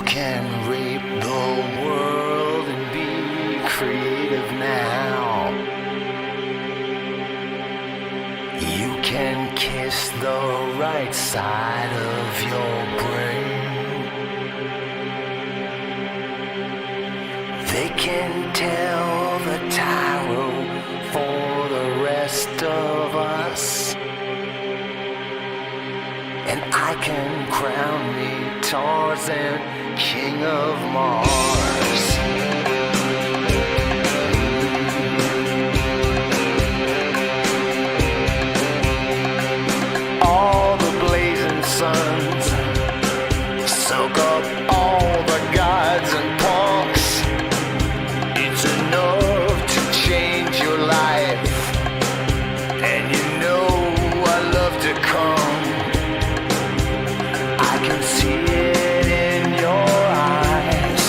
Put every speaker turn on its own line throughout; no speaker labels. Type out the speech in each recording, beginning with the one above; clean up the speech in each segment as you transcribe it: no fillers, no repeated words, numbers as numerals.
can rape the world and be creative now. You can kiss the right side of your brain. They can tell the tarot for the rest of us, and I can crown me Tarzan, King of Mars. All the blazing suns soak up all the gods and punks. It's enough to change your life, and you know I love to come. I can see it in your eyes.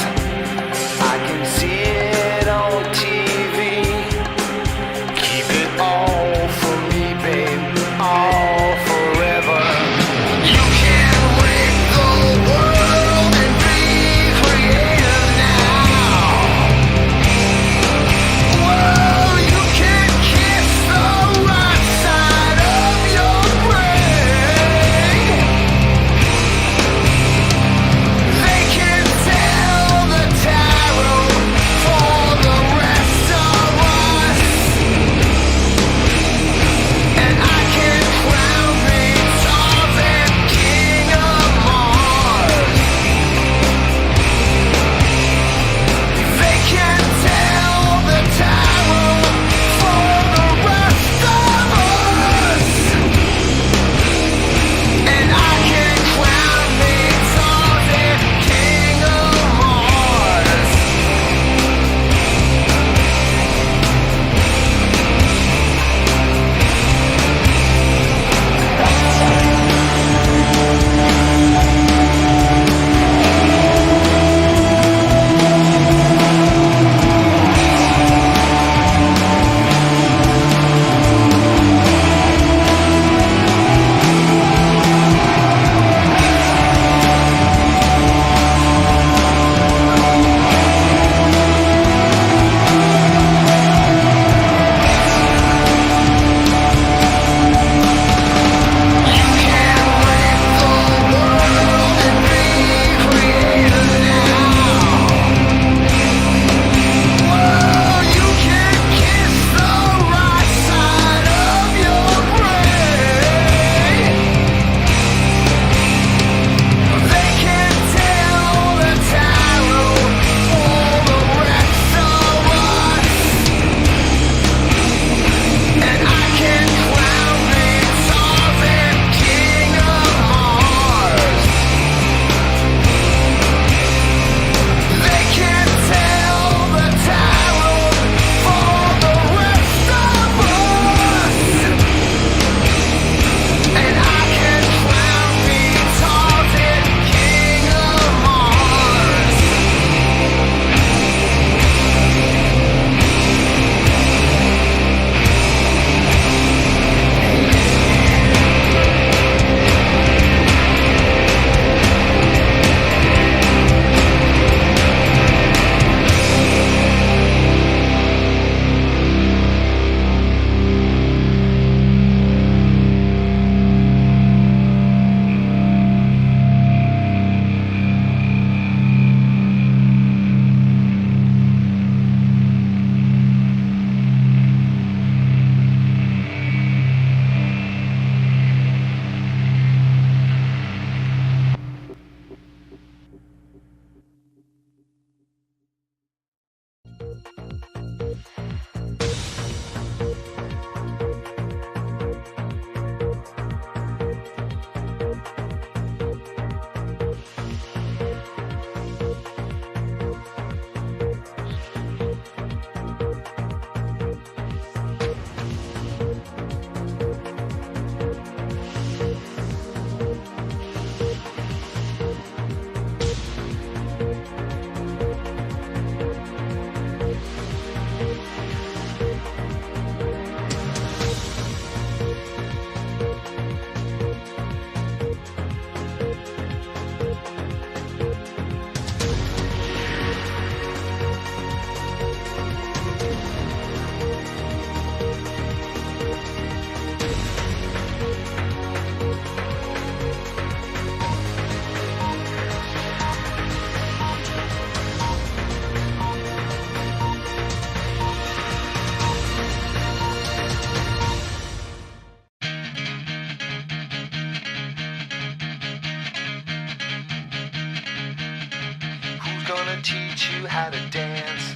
how to dance?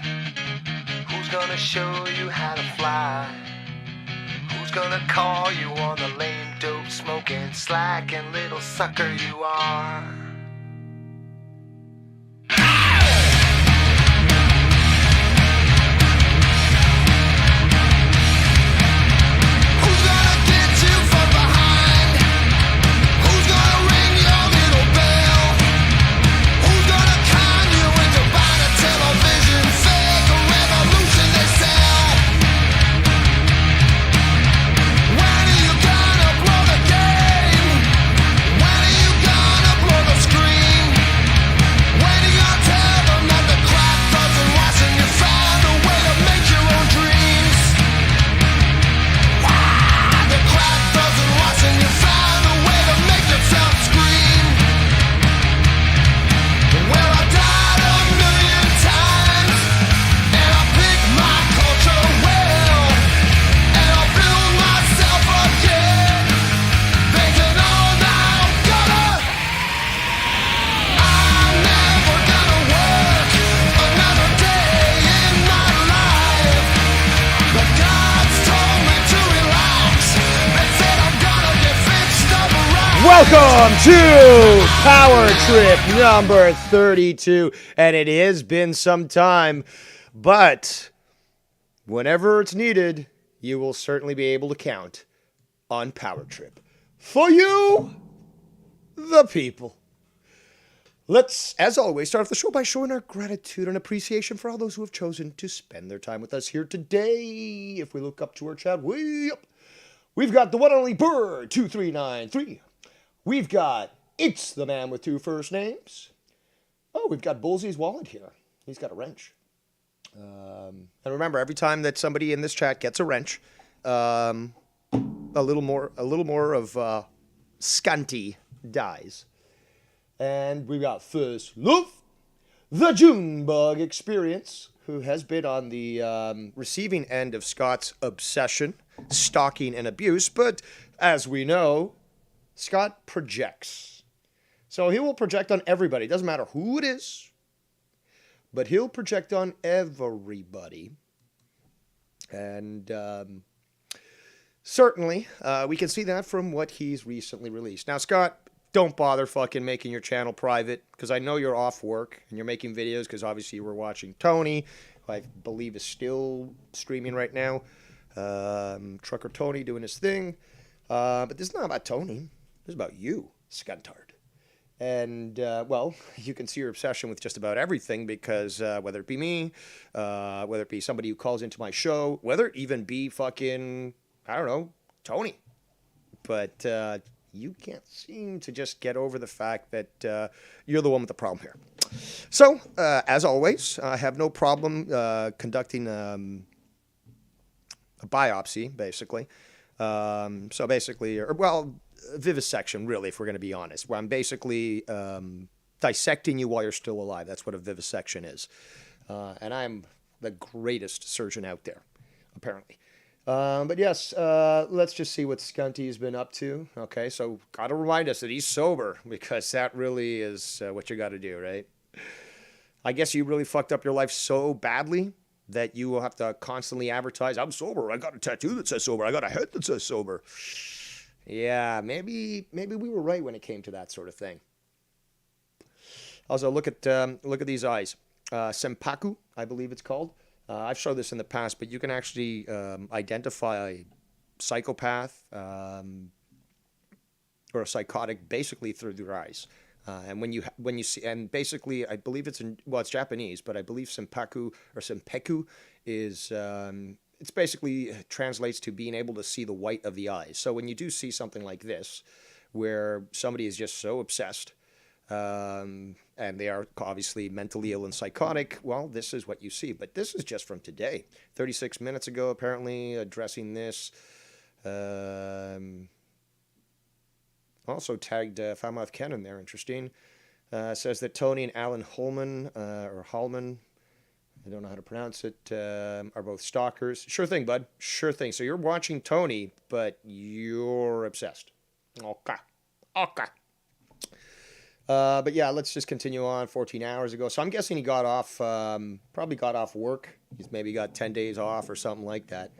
Who's gonna show you how to fly? Who's gonna call you on the lame, dope, smoking, slacking little sucker you are?
Welcome to Power Trip number 32, and it has been some time, but whenever it's needed, you will certainly be able to count on Power Trip. For you, the people. Let's, as always, start off the show by showing our gratitude and appreciation for all those who have chosen to spend their time with us here today. If we look up to our chat, we've got the one and only Bird 2393. We've got It's the Man with Two First Names. Oh, we've got Bullsy's wallet here. He's got a wrench. And remember, every time that somebody in this chat gets a wrench, a little more of Scunty dies. And we've got First Love, the Junebug Experience, who has been on the receiving end of Scott's obsession, stalking, and abuse. But as we know, Scott projects. So he will project on everybody. It doesn't matter who it is, but he'll project on everybody. And certainly, we can see that from what he's recently released. Now, Scott, don't bother fucking making your channel private, because I know you're off work and you're making videos, because obviously you were watching Tony, who I believe is still streaming right now. Trucker Tony doing his thing. But this is not about Tony. This is about you, Scuntard. And, well, you can see your obsession with just about everything, because whether it be me, whether it be somebody who calls into my show, whether it even be fucking, I don't know, Tony. But you can't seem to just get over the fact that you're the one with the problem here. So, as always, I have no problem conducting a biopsy, basically. So basically, vivisection, really, if we're going to be honest, where I'm basically dissecting you while you're still alive. That's what a vivisection is. And I'm the greatest surgeon out there, apparently. But yes, let's just see what Scunty's been up to. Okay, so got to remind us that he's sober, because that really is what you got to do, right? I guess you really fucked up your life so badly that you will have to constantly advertise, I'm sober, I got a tattoo that says sober, I got a head that says sober. Yeah, maybe we were right when it came to that sort of thing. Also, look at these eyes. Senpaku, I believe it's called. I've showed this in the past, but you can actually identify a psychopath or a psychotic basically through their eyes. And when you see, and basically, I believe it's Japanese, but I believe senpaku or senpeku is, it's basically translates to being able to see the white of the eyes. So when you do see something like this, where somebody is just so obsessed, and they are obviously mentally ill and psychotic, well, this is what you see. But this is just from today, 36 minutes ago, apparently, addressing this. Also tagged Famav Ken in there, interesting. Says that Tony and Alan Holman, or Hallman, I don't know how to pronounce it, are both stalkers. Sure thing, bud. Sure thing. So you're watching Tony, but you're obsessed. Okay. But yeah, let's just continue on. 14 hours ago. So I'm guessing he got off, probably got off work. He's maybe got 10 days off or something like that.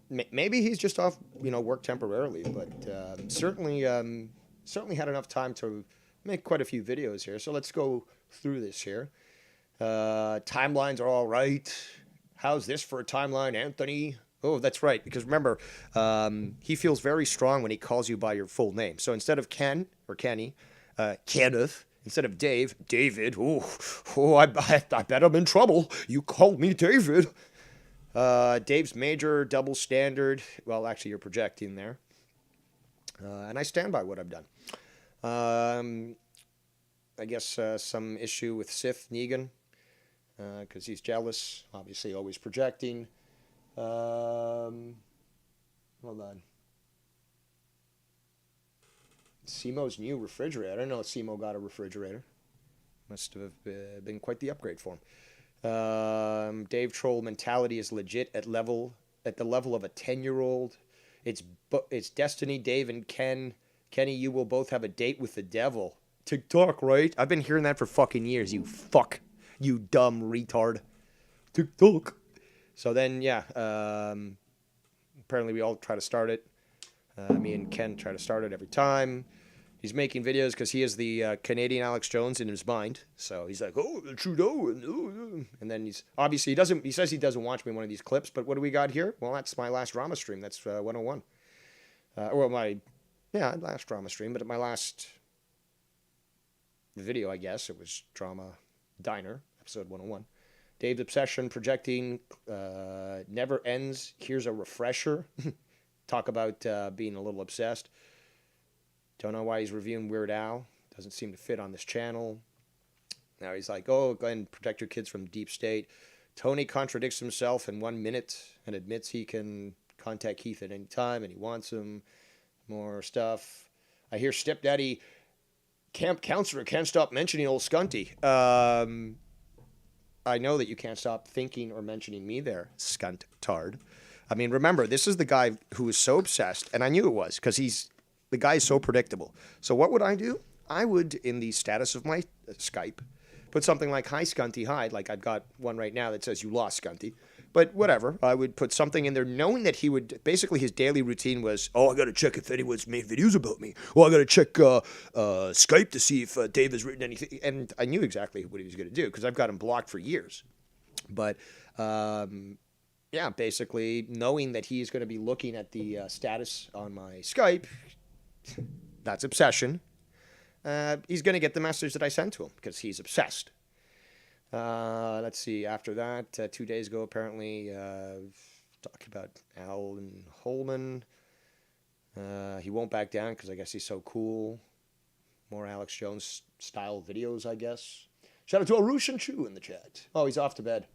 Maybe he's just off, work temporarily, but certainly had enough time to make quite a few videos here. So let's go through this here. Timelines are all right. How's this for a timeline, Anthony? Oh, that's right. Because remember, he feels very strong when he calls you by your full name. So instead of Ken or Kenny, Kenneth. Instead of Dave, David. I bet I'm in trouble. You called me David. Dave's major, double standard. Well, actually, you're projecting there. And I stand by what I've done. I guess some issue with Sith Negan. Because he's jealous. Obviously, always projecting. Hold on. Simo's new refrigerator. I don't know if Simo got a refrigerator. Must have been quite the upgrade for him. Dave Troll mentality is legit at the level of a 10-year-old. It's Destiny, Dave, and Ken. Kenny, you will both have a date with the devil. TikTok, right? I've been hearing that for fucking years. You fuck. You dumb retard. TikTok. So then, yeah. Apparently we all try to start it. Me and Ken try to start it every time. He's making videos because he is the Canadian Alex Jones in his mind. So he's like, oh, Trudeau. And then he says he doesn't watch me in one of these clips. But what do we got here? Well, that's my last drama stream. That's 101. Last drama stream. But at my last video, I guess, it was Drama Diner, episode 101. Dave's obsession, projecting, never ends. Here's a refresher. Talk about being a little obsessed. Don't know why he's reviewing Weird Al. Doesn't seem to fit on this channel. Now he's like, oh, go ahead and protect your kids from deep state. Tony contradicts himself in 1 minute and admits he can contact Keith at any time and he wants him. More stuff. I hear Stepdaddy camp counselor can't stop mentioning old Scunty. I know that you can't stop thinking or mentioning me there, Scunt Tard. I mean, remember, this is the guy who is so obsessed, and I knew it was, because the guy is so predictable. So what would I do? I would, in the status of my Skype, put something like, hi, Scunty, hi. Like I've got one right now that says, you lost, Scunty. But whatever, I would put something in there knowing that he would, basically his daily routine was, oh, I got to check if anyone's made videos about me. Oh, I got to check Skype to see if Dave has written anything. And I knew exactly what he was going to do because I've got him blocked for years. But basically knowing that he's going to be looking at the status on my Skype, that's obsession. He's going to get the message that I sent to him because he's obsessed. Let's see. After that, 2 days ago, apparently, talking about Alan Holman. He won't back down because I guess he's so cool. More Alex Jones style videos, I guess. Shout out to Arushan Chu in the chat. Oh, he's off to bed.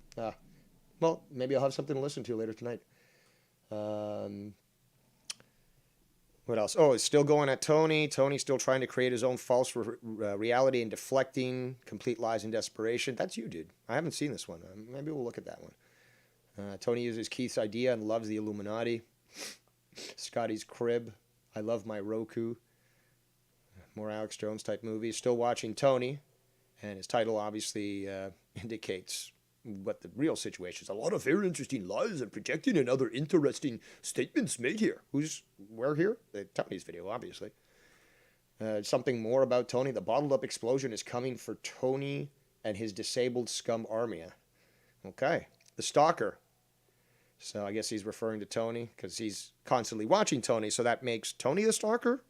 Well, maybe I'll have something to listen to later tonight. What else? Oh, it's still going at Tony. Tony's still trying to create his own false reality and deflecting complete lies and desperation. That's you, dude. I haven't seen this one. Maybe we'll look at that one. Tony uses Keith's idea and loves the Illuminati. Scotty's crib. I love my Roku. More Alex Jones type movies. Still watching Tony. And his title obviously indicates what the real situation is. A lot of very interesting lies and projecting and other interesting statements made here. Where here? Tony's video, obviously. Something more about Tony. The bottled up explosion is coming for Tony and his disabled scum army. Okay. The stalker. So I guess he's referring to Tony because he's constantly watching Tony. So that makes Tony the stalker?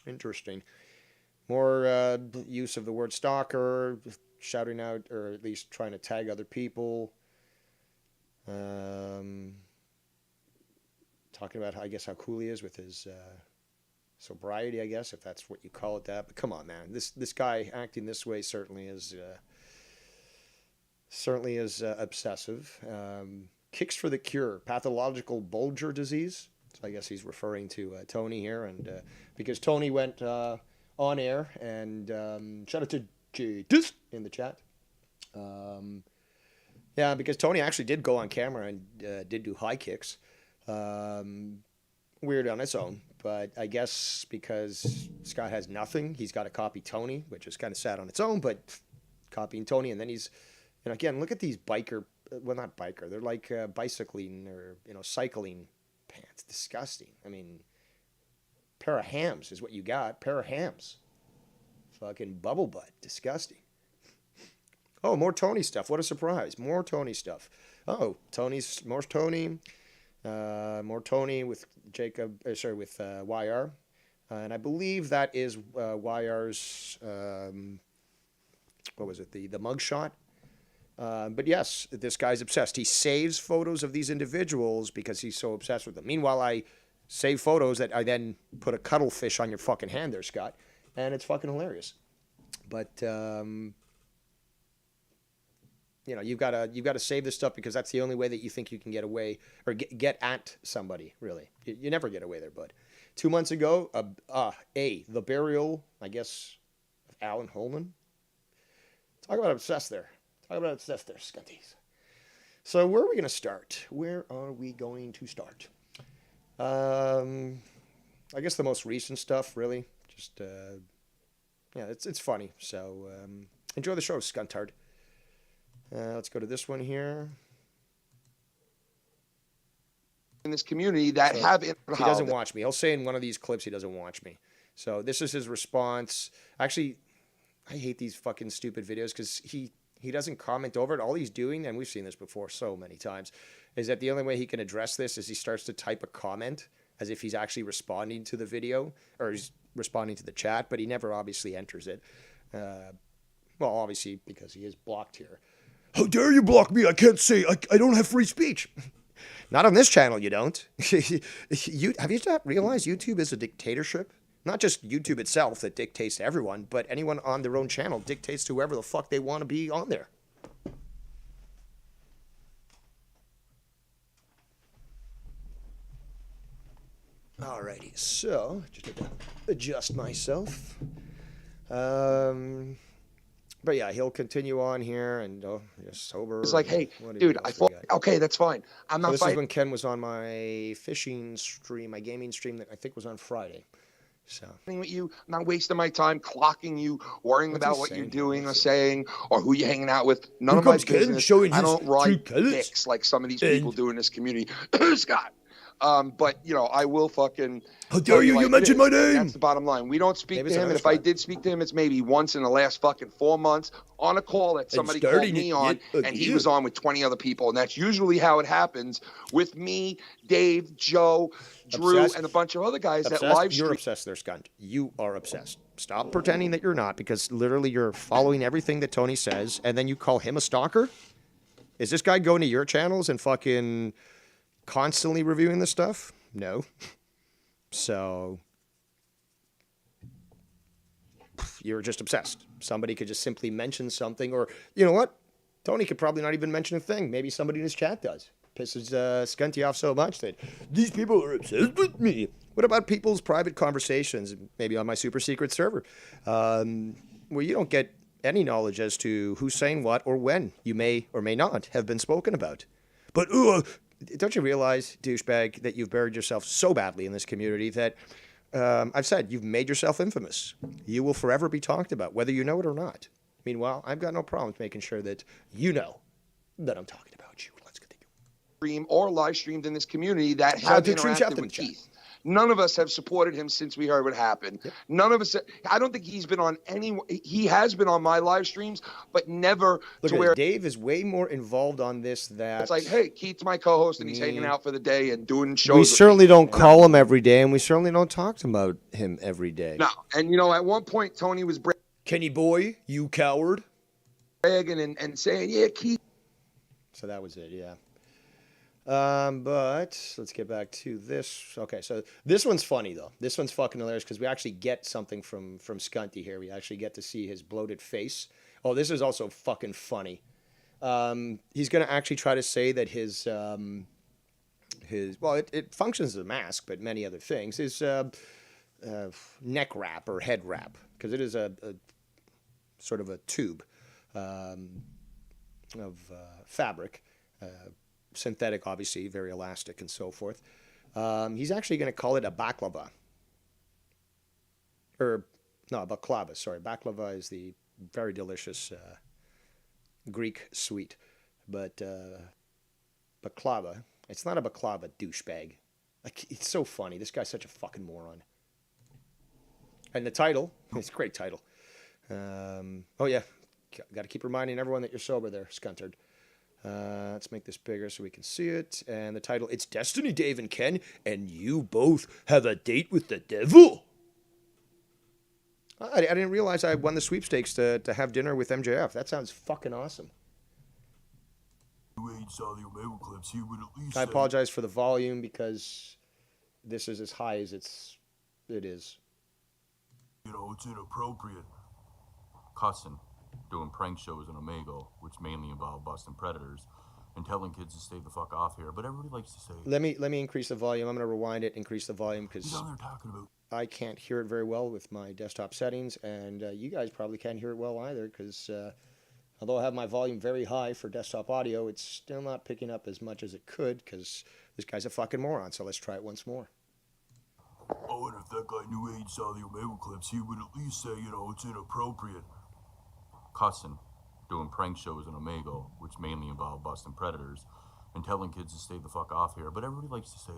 Interesting. More use of the word stalker, shouting out, or at least trying to tag other people. Talking about, I guess, how cool he is with his sobriety, I guess, if that's what you call it that. But come on, man. This guy acting this way certainly is obsessive. Kicks for the cure. Pathological Bulger disease. So I guess he's referring to Tony here. And because Tony went on air, and shout out to Jadis in the chat. Because Tony actually did go on camera and did do high kicks. weird on its own, but I guess because Scott has nothing, he's got to copy Tony, which is kind of sad on its own, but copying Tony, and then he's, again, look at these biker, well, not biker, they're like bicycling or, cycling pants. Disgusting. I mean, pair of hams is what you got. Pair of hams. Fucking bubble butt. Disgusting. Oh, more Tony stuff. What a surprise. More Tony stuff. Oh, more Tony. More Tony with with YR. And I believe that is YR's, what was it, the mugshot? But yes, this guy's obsessed. He saves photos of these individuals because he's so obsessed with them. Meanwhile, I save photos that I then put a cuttlefish on your fucking hand there, Scott. And it's fucking hilarious. But, you've got to save this stuff because that's the only way that you think you can get away or get at somebody, really. You never get away there, bud. 2 months ago, the burial, I guess, of Alan Holman. Talk about obsessed there. Scunties. So where are we going to start? Where are we going to start? I guess the most recent stuff, really. Just, it's funny. So enjoy the show, Scuntard. Let's go to this one here.
In this community that have...
He doesn't watch me. He'll say in one of these clips he doesn't watch me. So this is his response. Actually, I hate these fucking stupid videos because he doesn't comment over it. All he's doing, and we've seen this before so many times, is that the only way he can address this is he starts to type a comment as if he's actually responding to the video or he's responding to the chat, but he never obviously enters it. Well, obviously because he is blocked here. How dare you block me? I can't say, I don't have free speech. Not on this channel, you don't. Have you not realized YouTube is a dictatorship? Not just YouTube itself that dictates to everyone, but anyone on their own channel dictates to whoever the fuck they want to be on there. Alrighty, so just need to adjust myself. But yeah, he'll continue on here and just sober.
It's like, hey, dude, I thought, okay, that's fine. I'm not
this
fighting.
is when Ken was on my fishing stream, my gaming stream that I think was on Friday. So
with you, I'm not wasting my time clocking you, worrying about what you're doing or saying or who you're hanging out with. None of my business. I don't ride dicks like some of these people do in this community. Scott. But, I will fucking...
How dare you? You mentioned my name.
That's the bottom line. We don't speak to him. And if I did speak to him, it's maybe once in the last fucking 4 months on a call that somebody called me on and he was on with 20 other people. And that's usually how it happens with me, Dave, Joe, Drew, and a bunch of other guys that live stream.
You're obsessed there, Scunt. You are obsessed. Stop pretending that you're not because literally you're following everything that Tony says and then you call him a stalker? Is this guy going to your channels and fucking... constantly reviewing this stuff? No. So you're just obsessed. Somebody could just simply mention something, or you know what? Tony could probably not even mention a thing. Maybe somebody in his chat does. Pisses Scunty off so much that these people are obsessed with me. What about people's private conversations, maybe on my super secret server, where you don't get any knowledge as to who's saying what or when you may or may not have been spoken about? But don't you realize, douchebag, that you've buried yourself so badly in this community that I've said you've made yourself infamous. You will forever be talked about, whether you know it or not. Meanwhile, I've got no problems making sure that you know that I'm talking about you. Let's continue.
Stream or live streamed in this community that have interacted with Keith. None of us have supported him since we heard what happened. Yep. None of us. I don't think he's been on any. He has been on my live streams, but never
Look
to where
Dave is way more involved on this than
it's like, hey, Keith's my co-host and he's hanging out for the day and doing shows.
We certainly don't call him every day, and we certainly don't talk about him every day.
No, and at one point Tony was
Kenny boy, you coward,
bragging and saying, yeah, Keith.
So that was it, yeah. But let's get back to this. Okay, so this one's funny though. This one's fucking hilarious because we actually get something from Scunty here. We actually get to see his bloated face. Oh, this is also fucking funny. He's gonna actually try to say that his well, it functions as a mask, but many other things. His neck wrap or head wrap, because it is a sort of a tube of fabric. Synthetic, obviously, very elastic and so forth. He's actually going to call it a baklava. Or, no, baklava, sorry. Baklava is the very delicious Greek sweet. But baklava, it's not a baklava, douchebag. Like, it's so funny. This guy's such a fucking moron. And the title, it's a great title. Oh, yeah. Got to keep reminding everyone that you're sober there, Scuntard. Let's make this bigger so we can see it. And the title, it's Destiny, Dave and Ken, and you both have a date with the devil. I didn't realize I won the sweepstakes to have dinner with MJF. That sounds fucking awesome. I apologize for the volume because this is as high as it is.
You know, it's inappropriate. Cussing, doing prank shows in Omegle, which mainly involve busting predators, and telling kids to stay the fuck off here. But everybody likes to say,
Let me increase the volume. I'm going to rewind it, increase the volume, because
he's on there talking about,
I can't hear it very well with my desktop settings, and you guys probably can't hear it well either, because although I have my volume very high for desktop audio, it's still not picking up as much as it could, because this guy's a fucking moron. So let's try it once more.
oh, and if that guy New Age saw the Omegle clips, he would at least say, you know, it's inappropriate. Cussing, doing prank shows in Omegle, which mainly involve busting predators, and telling kids to stay the fuck off here. But everybody likes to say,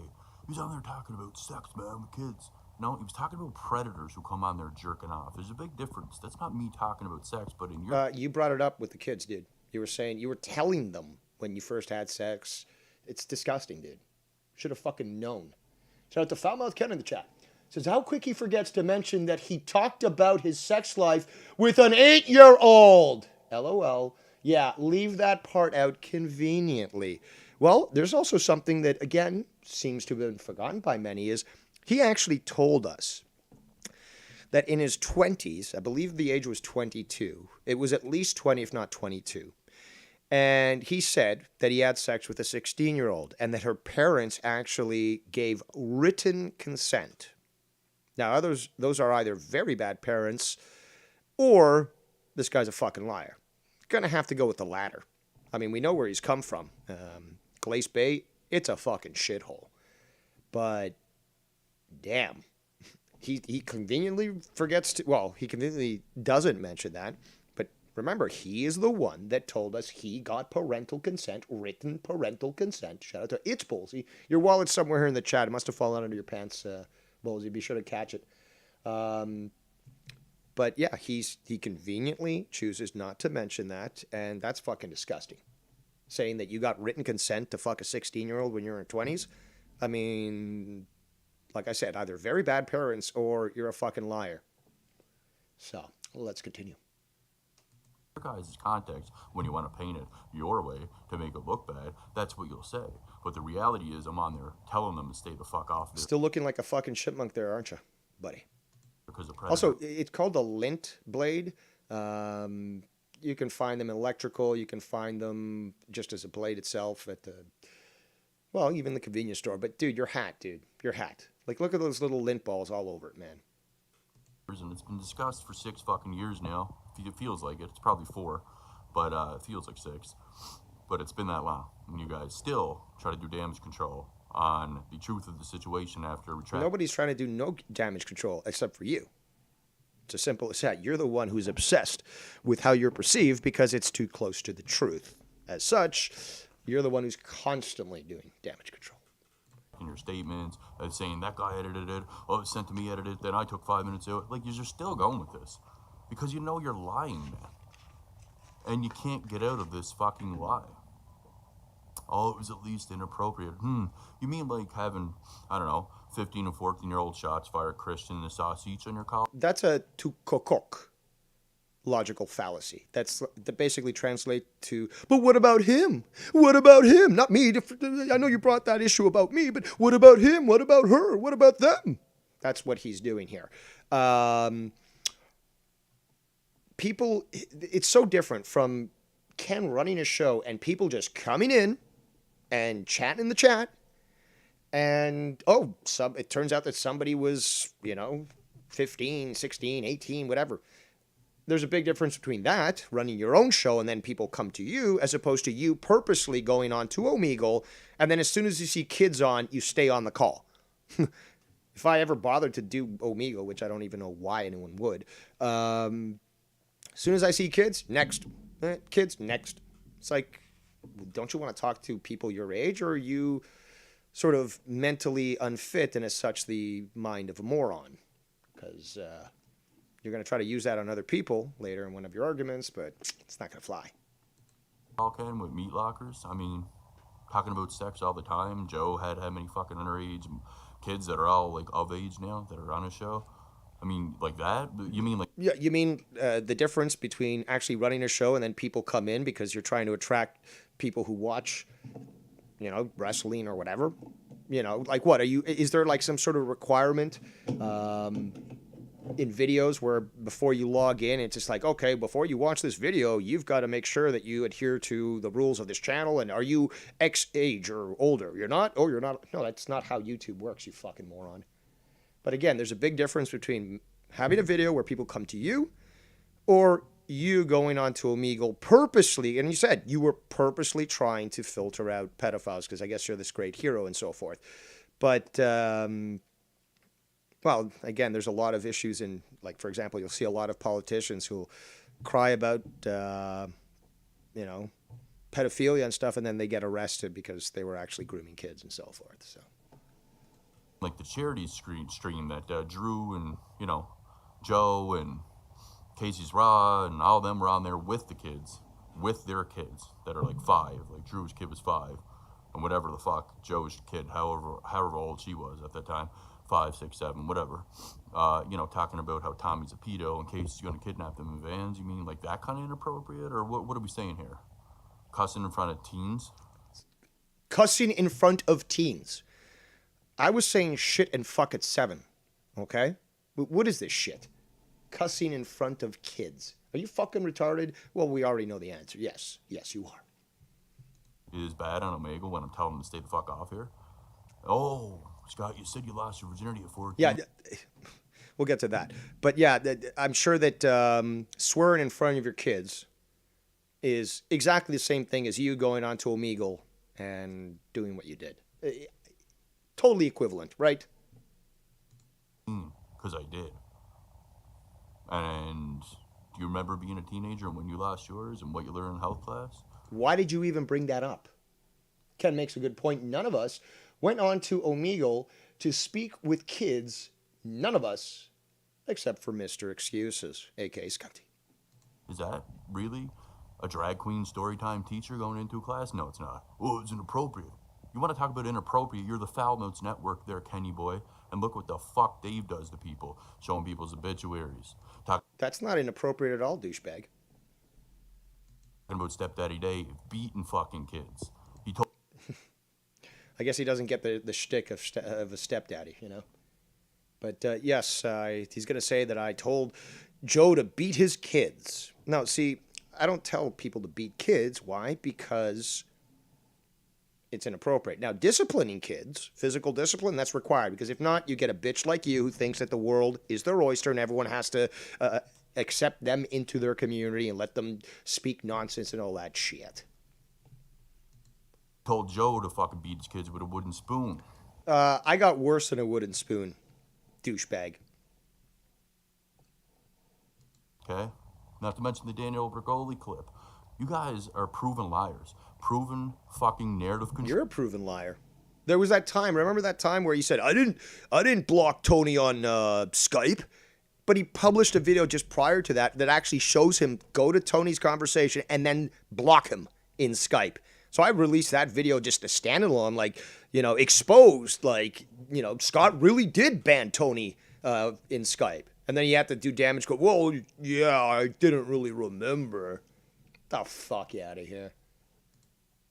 he's on there talking about sex, man, with kids. No, he was talking about predators who come on there jerking off. There's a big difference. That's not me talking about sex, but in your...
You brought it up with the kids, dude. You were saying, you were telling them when you first had sex. It's disgusting, dude. Should have fucking known. Shout out to Foulmouth Ken in the chat. Says, how quick he forgets to mention that he talked about his sex life with an 8-year-old. LOL. Yeah, leave that part out conveniently. Well, there's also something that, again, seems to have been forgotten by many, is he actually told us that in his 20s, I believe the age was 22, it was at least 20, if not 22, and he said that he had sex with a 16-year-old and that her parents actually gave written consent. Now, those are either very bad parents or this guy's a fucking liar. Gonna have to go with the latter. I mean, we know where he's come from. Glace Bay, it's a fucking shithole. But, damn. He conveniently forgets to, well, he conveniently doesn't mention that. But remember, he is the one that told us he got parental consent, written parental consent. Shout out to It's Ballsy. Your wallet's somewhere here in the chat. It must have fallen under your pants, Ballsy. Be sure to catch it. But yeah, he conveniently chooses not to mention that, and that's fucking disgusting. Saying that you got written consent to fuck a 16-year-old when you're in your 20s, I mean, like I said, either very bad parents or you're a fucking liar. So, let's continue.
guys' context, when you want to paint it your way to make it look bad, that's what you'll say. But the reality is I'm on there telling them to stay the fuck off this.
Still looking like a fucking chipmunk there, aren't you, buddy?
Because of
also, it's called a lint blade. You can find them in electrical. You can find them just as a blade itself at the, well, even the convenience store. But, dude, your hat, dude. Your hat. Like, look at those little lint balls all over it, man.
And it's been discussed for 6 fucking years now. It feels like it. It's probably 4, but it feels like 6. But it's been that long. And you guys still try to do damage control on the truth of the situation after retract.
Nobody's trying to do no damage control except for you. It's as simple as that. You're the one who's obsessed with how you're perceived because it's too close to the truth. As such, you're the one who's constantly doing damage control.
In your statements, saying that guy edited it, oh, it sent to me edited it, then I took 5 minutes to it. Like, you're still going with this because you know you're lying, man. And you can't get out of this fucking lie. Oh, it was at least inappropriate. You mean like having, I don't know, 15 and 14-year-old shots fire at Christian and a sausage on your collar?
That's a tukokok logical fallacy. That basically translates to, but what about him? What about him? Not me. I know you brought that issue about me, but what about him? What about her? What about them? That's what he's doing here. People, it's so different from Ken running a show and people just coming in and chatting in the chat. And, it turns out that somebody was, 15, 16, 18, whatever. there's a big difference between that, running your own show, and then people come to you, as opposed to you purposely going on to Omegle, and then as soon as you see kids on, you stay on the call. If I ever bothered to do Omegle, which I don't even know why anyone would, as soon as I see kids, next. Kids, next. It's like, don't you want to talk to people your age, or are you sort of mentally unfit and as such the mind of a moron? Because you're going to try to use that on other people later in one of your arguments, but it's not going to fly.
Talking with meat lockers. I mean, talking about sex all the time. Joe had how many fucking underage kids that are all like of age now that are on his show? I mean, like that? You mean like...
Yeah, you mean the difference between actually running a show and then people come in because you're trying to attract people who watch, you know, wrestling or whatever? You know, like what? Is there like some sort of requirement in videos where before you log in, it's just like, okay, before you watch this video, you've got to make sure that you adhere to the rules of this channel, and are you X age or older? You're not? Oh, you're not? No, that's not how YouTube works, you fucking moron. But again, there's a big difference between having a video where people come to you or you going on to Omegle purposely, and you said you were purposely trying to filter out pedophiles because I guess you're this great hero and so forth. But, well, again, there's a lot of issues in, like, for example, you'll see a lot of politicians who'll cry about, you know, pedophilia and stuff, and then they get arrested because they were actually grooming kids and so forth, so.
Like the charity stream that Drew and, you know, Joe and Casey's Raw and all of them were on there with the kids, with their kids that are like 5. Like Drew's kid was 5, and whatever the fuck Joe's kid, however old she was at that time, 5, 6, 7, whatever. You know, talking about how Tommy's a pedo and Casey's going to kidnap them in vans. You mean like that kind of inappropriate, or what are we saying here? Cussing in front of teens?
Cussing in front of teens. I was saying shit and fuck at 7, okay? What is this shit? Cussing in front of kids. Are you fucking retarded? Well, we already know the answer. Yes. Yes, you are.
It is bad on Omegle when I'm telling them to stay the fuck off here. Oh, Scott, you said you lost your virginity at 14.
Yeah, we'll get to that. But yeah, I'm sure that swearing in front of your kids is exactly the same thing as you going on to Omegle and doing what you did. Totally equivalent, right?
Because I did. And do you remember being a teenager and when you lost yours and what you learned in health class?
Why did you even bring that up? Ken makes a good point. None of us went on to Omegle to speak with kids. None of us, except for Mr. Excuses, a.k.a. Scotty.
Is that really a drag queen storytime teacher going into a class? No, it's not. Oh, it's inappropriate. You want to talk about inappropriate? You're the Foul Notes Network there, Kenny boy. And look what the fuck Dave does to people, showing people's obituaries.
That's not inappropriate at all, douchebag.
Talking about Stepdaddy Dave beating fucking kids. He told.
I guess he doesn't get the shtick of a stepdaddy, you know. But yes, he's going to say that I told Joe to beat his kids. Now, see, I don't tell people to beat kids. Why? Because it's inappropriate. Now, disciplining kids, physical discipline, that's required. Because if not, you get a bitch like you who thinks that the world is their oyster and everyone has to accept them into their community and let them speak nonsense and all that shit.
Told Joe to fucking beat his kids with a wooden spoon.
I got worse than a wooden spoon, douchebag.
Okay? Not to mention the Daniel Bergoli clip. You guys are proven liars. Proven fucking narrative control.
You're a proven liar. There was that time, remember that time where you said, I didn't block Tony on Skype, but he published a video just prior to that actually shows him go to Tony's conversation and then block him in Skype. So I released that video just to stand alone, like, you know, exposed, like, you know, Scott really did ban Tony in Skype. And then he had to do damage, go, well, yeah, I didn't really remember. The fuck out of here.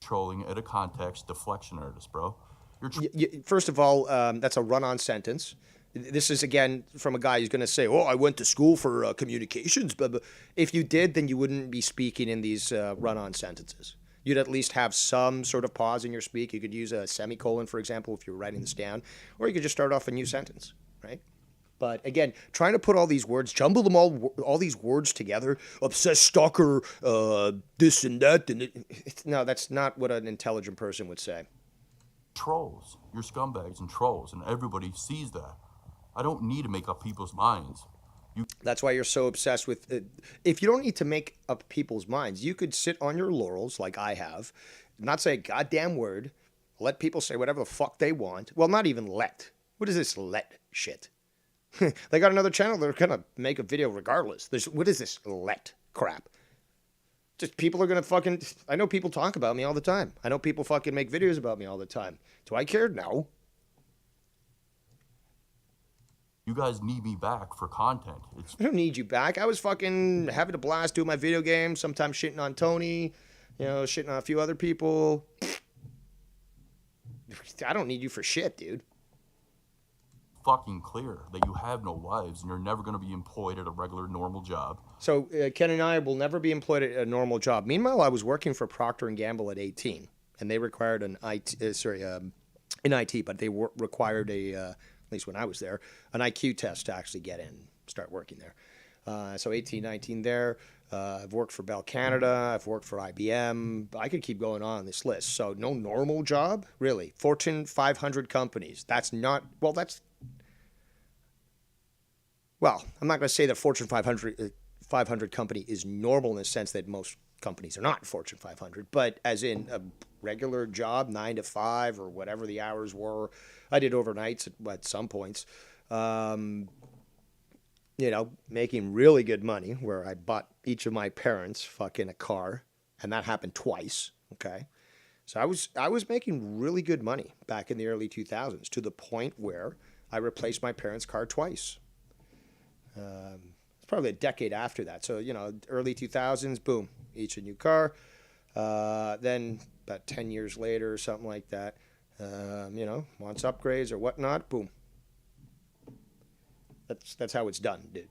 Trolling at a context deflection artist, bro.
First of all, that's a run-on sentence. This is, again, from a guy who's going to say, oh, I went to school for communications. But if you did, then you wouldn't be speaking in these run-on sentences. You'd at least have some sort of pause in your speak. You could use a semicolon, for example, if you were writing this down. Or you could just start off a new sentence, right? But again, trying to put all these words, jumble them all these words together, obsessed stalker, this and that, no, that's not what an intelligent person would say.
Trolls. You're scumbags and trolls, and everybody sees that. I don't need to make up people's minds.
That's why you're so obsessed with it. If you don't need to make up people's minds, you could sit on your laurels like I have, not say a goddamn word, let people say whatever the fuck they want. Well, not even let. What is this let shit? They got another channel. They're going to make a video regardless. What is this let crap? Just people are going to fucking... I know people talk about me all the time. I know people fucking make videos about me all the time. Do I care? No.
You guys need me back for content.
I don't need you back. I was fucking having a blast doing my video games, sometimes shitting on Tony, shitting on a few other people. I don't need you for shit, dude.
Fucking clear that you have no lives and you're never going to be employed at a regular normal job.
So Ken and I will never be employed at a normal job. Meanwhile, I was working for Procter & Gamble at 18, and they required an IT, in IT, but they required at least when I was there, an IQ test to actually get in, start working there. So 18, 19 there. I've worked for Bell Canada. I've worked for IBM. I could keep going on this list. So no normal job, really. Fortune 500 companies. That's not, well, I'm not going to say that Fortune 500 company is normal in the sense that most companies are not Fortune 500, but as in a regular job, 9 to 5 or whatever the hours were. I did overnights at some points. Making really good money where I bought each of my parents fucking a car, and that happened twice. Okay. So I was making really good money back in the early 2000s to the point where I replaced my parents' car twice. It's probably a decade after that. So, early 2000s, boom, each a new car. Then about 10 years later or something like that, wants upgrades or whatnot, boom. That's how it's done, dude.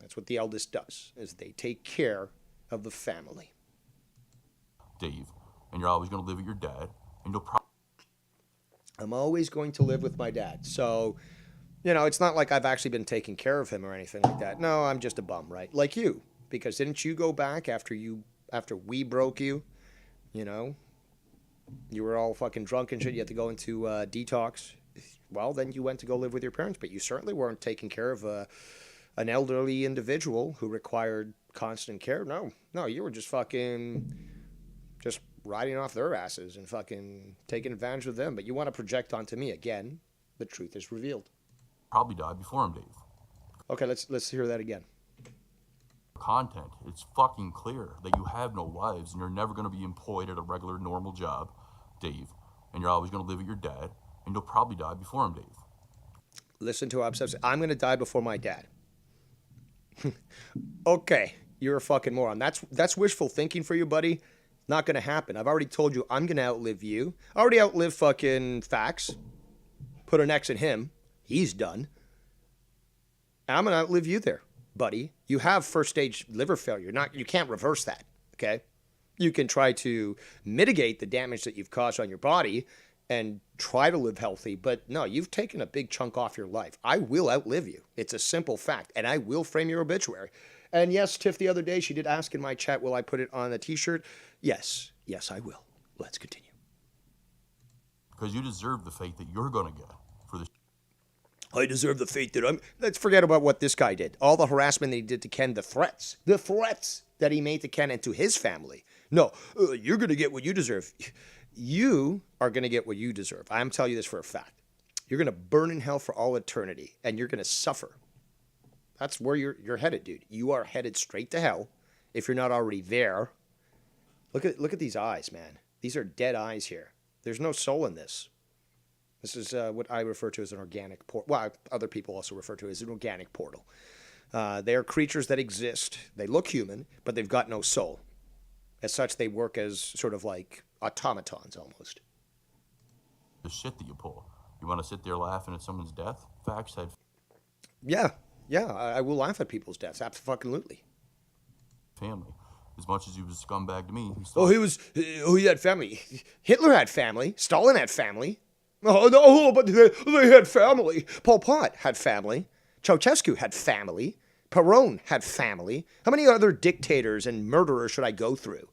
That's what the eldest does, is they take care of the family.
Dave, and you're always going to live with your dad, and you'll probably...
I'm always going to live with my dad. So, it's not like I've actually been taking care of him or anything like that. No, I'm just a bum, right? Like you. Because didn't you go back after we broke you? You were all fucking drunk and shit. You had to go into detox. Well, then you went to go live with your parents, but you certainly weren't taking care of an elderly individual who required constant care. No, you were just riding off their asses and fucking taking advantage of them. But you want to project onto me again. The truth is revealed.
Probably died before him, Dave.
Okay, let's hear that again.
Content. It's fucking clear that you have no lives and you're never going to be employed at a regular normal job, Dave. And you're always going to live with your dad, and you'll probably die before him, Dave.
Listen to how upset I'm going to die before my dad. Okay, you're a fucking moron. That's wishful thinking for you, buddy. Not going to happen. I've already told you I'm going to outlive you. I already outlived fucking Fax. Put an X in him. He's done. I'm going to outlive you there, buddy. You have first stage liver failure. You can't reverse that, okay? You can try to mitigate the damage that you've caused on your body and try to live healthy, but no, you've taken a big chunk off your life. I will outlive you. It's a simple fact, and I will frame your obituary. And yes, Tiff, the other day, she did ask in my chat, will I put it on a t-shirt? Yes, I will. Let's continue.
Because you deserve the fate that you're going to get for this.
I deserve the fate that Let's forget about what this guy did. All the harassment that he did to Ken, the threats that he made to Ken and to his family. No, you're going to get what you deserve. You are going to get what you deserve. I'm telling you this for a fact. You're going to burn in hell for all eternity, and you're going to suffer. That's where you're headed, dude. You are headed straight to hell if you're not already there. Look at these eyes, man. These are dead eyes here. There's no soul in this. This is what I refer to as an organic portal. Well, other people also refer to it as an organic portal. They are creatures that exist. They look human, but they've got no soul. As such, they work as sort of like automatons almost.
The shit that you pull. You want to sit there laughing at someone's death? Fax said.
Yeah, I will laugh at people's deaths. Absolutely.
Family. As much as he was a scumbag to me.
He had family. Hitler had family. Stalin had family. Oh, no, but they had family. Pol Pot had family. Ceausescu had family. Perón had family. How many other dictators and murderers should I go through?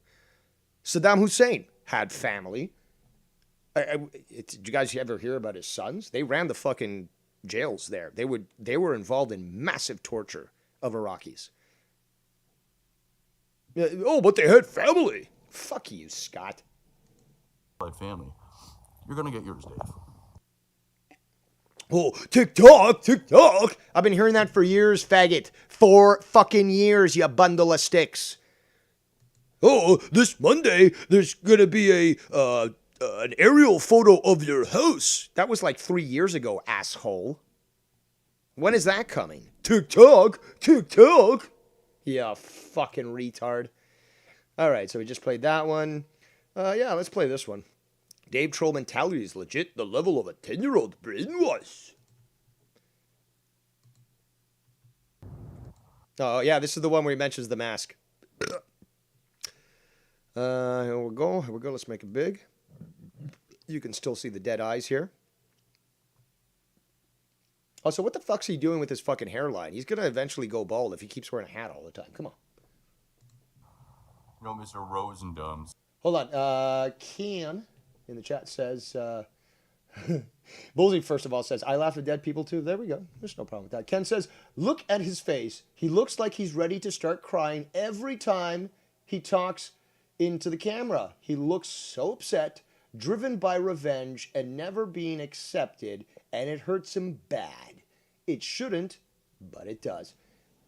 Saddam Hussein had family. Did you guys ever hear about his sons? They ran the fucking jails there. They were involved in massive torture of Iraqis. Oh, but they had family. Fuck you, Scott.
Family. You're gonna get yours, Dave.
Oh, TikTok, TikTok. I've been hearing that for years, faggot. 4 fucking years, you bundle of sticks. Oh, this Monday, there's gonna be an aerial photo of your house. That was like 3 years ago, asshole. When is that coming? TikTok, TikTok. Yeah, fucking retard. All right, so we just played that one. Yeah, let's play this one. Dave Troll mentality is legit the level of a 10-year-old brainwash. Oh, yeah, this is the one where he mentions the mask. Here we go. Here we go. Let's make it big. You can still see the dead eyes here. Also, what the fuck's he doing with his fucking hairline? He's going to eventually go bald if he keeps wearing a hat all the time. Come on.
You know, Mr. Rosendums.
Hold on. Ken in the chat says, Bullseye, first of all, says, I laugh at dead people too. There we go. There's no problem with that. Ken says, look at his face. He looks like he's ready to start crying every time he talks into the camera. He looks so upset, driven by revenge and never being accepted, and it hurts him bad. It shouldn't, but it does.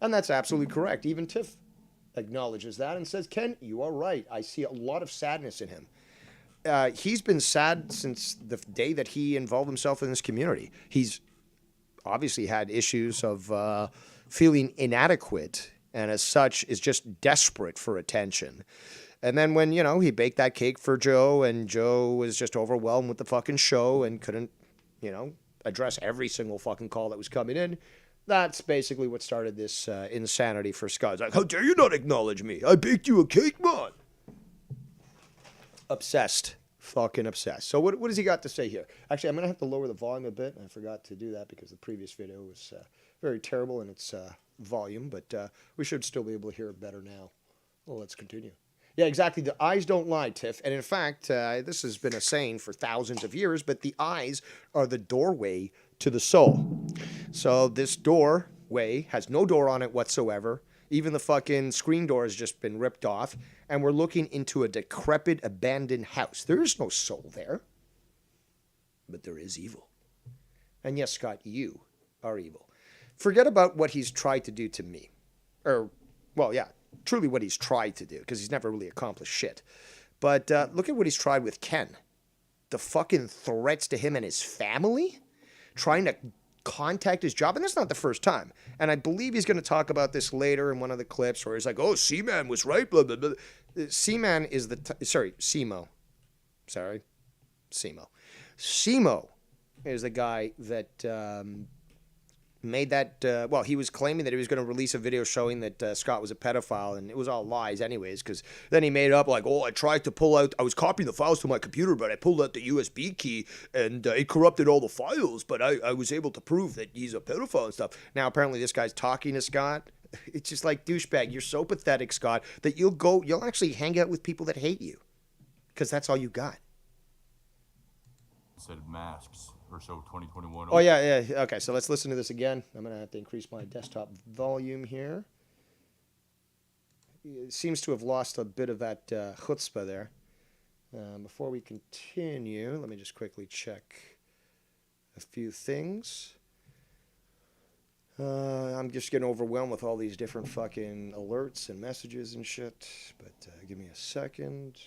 And that's absolutely correct. Even Tiff acknowledges that and says, Ken, you are right. I see a lot of sadness in him. He's been sad since the day that he involved himself in this community. He's obviously had issues of feeling inadequate, and as such is just desperate for attention. And then when, you know, he baked that cake for Joe, and Joe was just overwhelmed with the fucking show and couldn't, you know, address every single fucking call that was coming in, that's basically what started this insanity for Scott. He's like, how dare you not acknowledge me? I baked you a cake, man. Obsessed. Fucking obsessed. So what has he got to say here? Actually, I'm going to have to lower the volume a bit. I forgot to do that because the previous video was very terrible in its volume, but we should still be able to hear it better now. Well, let's continue. Yeah, exactly. The eyes don't lie, Tiff. And in fact, this has been a saying for thousands of years, but the eyes are the doorway to the soul. So this doorway has no door on it whatsoever. Even the fucking screen door has just been ripped off. And we're looking into a decrepit, abandoned house. There is no soul there. But there is evil. And yes, Scott, you are evil. Forget about what he's tried to do to me. Or, well, yeah, truly what he's tried to do, because he's never really accomplished shit. But look at what he's tried with Ken. The fucking threats to him and his family? Trying to contact his job, and that's not the first time. And I believe he's going to talk about this later in one of the clips where he's like, oh, Seaman was right, blah, blah, blah. Seaman is Simo. Simo is the guy that made that, well, he was claiming that he was going to release a video showing that Scott was a pedophile, and it was all lies anyways, because then he made up like, oh, I tried to pull out, I was copying the files to my computer, but I pulled out the USB key, and it corrupted all the files, but I was able to prove that he's a pedophile and stuff. Now, apparently this guy's talking to Scott. It's just like, douchebag, you're so pathetic, Scott, that you'll actually hang out with people that hate you, because that's all you got.
Instead of masks. Or so 2021.
Oh, yeah. Okay, so let's listen to this again. I'm going to have to increase my desktop volume here. It seems to have lost a bit of that chutzpah there. Before we continue, let me just quickly check a few things. I'm just getting overwhelmed with all these different fucking alerts and messages and shit. But give me a second.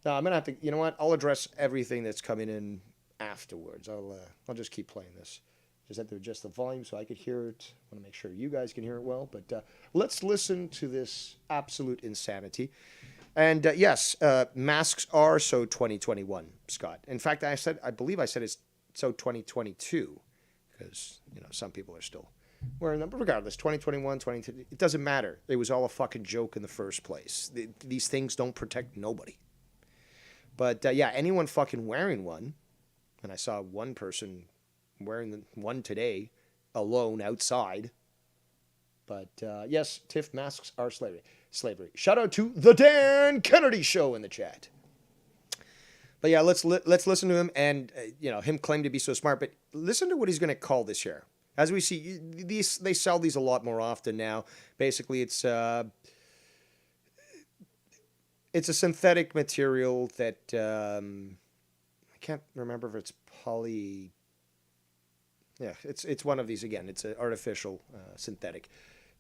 No, I'm going to have to, you know what? I'll address everything that's coming in afterwards. I'll just keep playing this. Just have to adjust the volume so I could hear it. I want to make sure you guys can hear it well. But let's listen to this absolute insanity. And yes, masks are so 2021, Scott. In fact, I believe I said it's so 2022 because, you know, some people are still wearing them. But regardless, 2021, 2022, it doesn't matter. It was all a fucking joke in the first place. These things don't protect nobody. But yeah, anyone fucking wearing one And I saw one person wearing one today alone outside. But yes, TIFF masks are slavery. Shout out to the Dan Kennedy Show in the chat. But yeah, let's listen to him and him claim to be so smart. But listen to what he's going to call this here. As we see, they sell these a lot more often now. Basically, it's a synthetic material that I can't remember if it's poly. Yeah, it's one of these again. It's an artificial synthetic,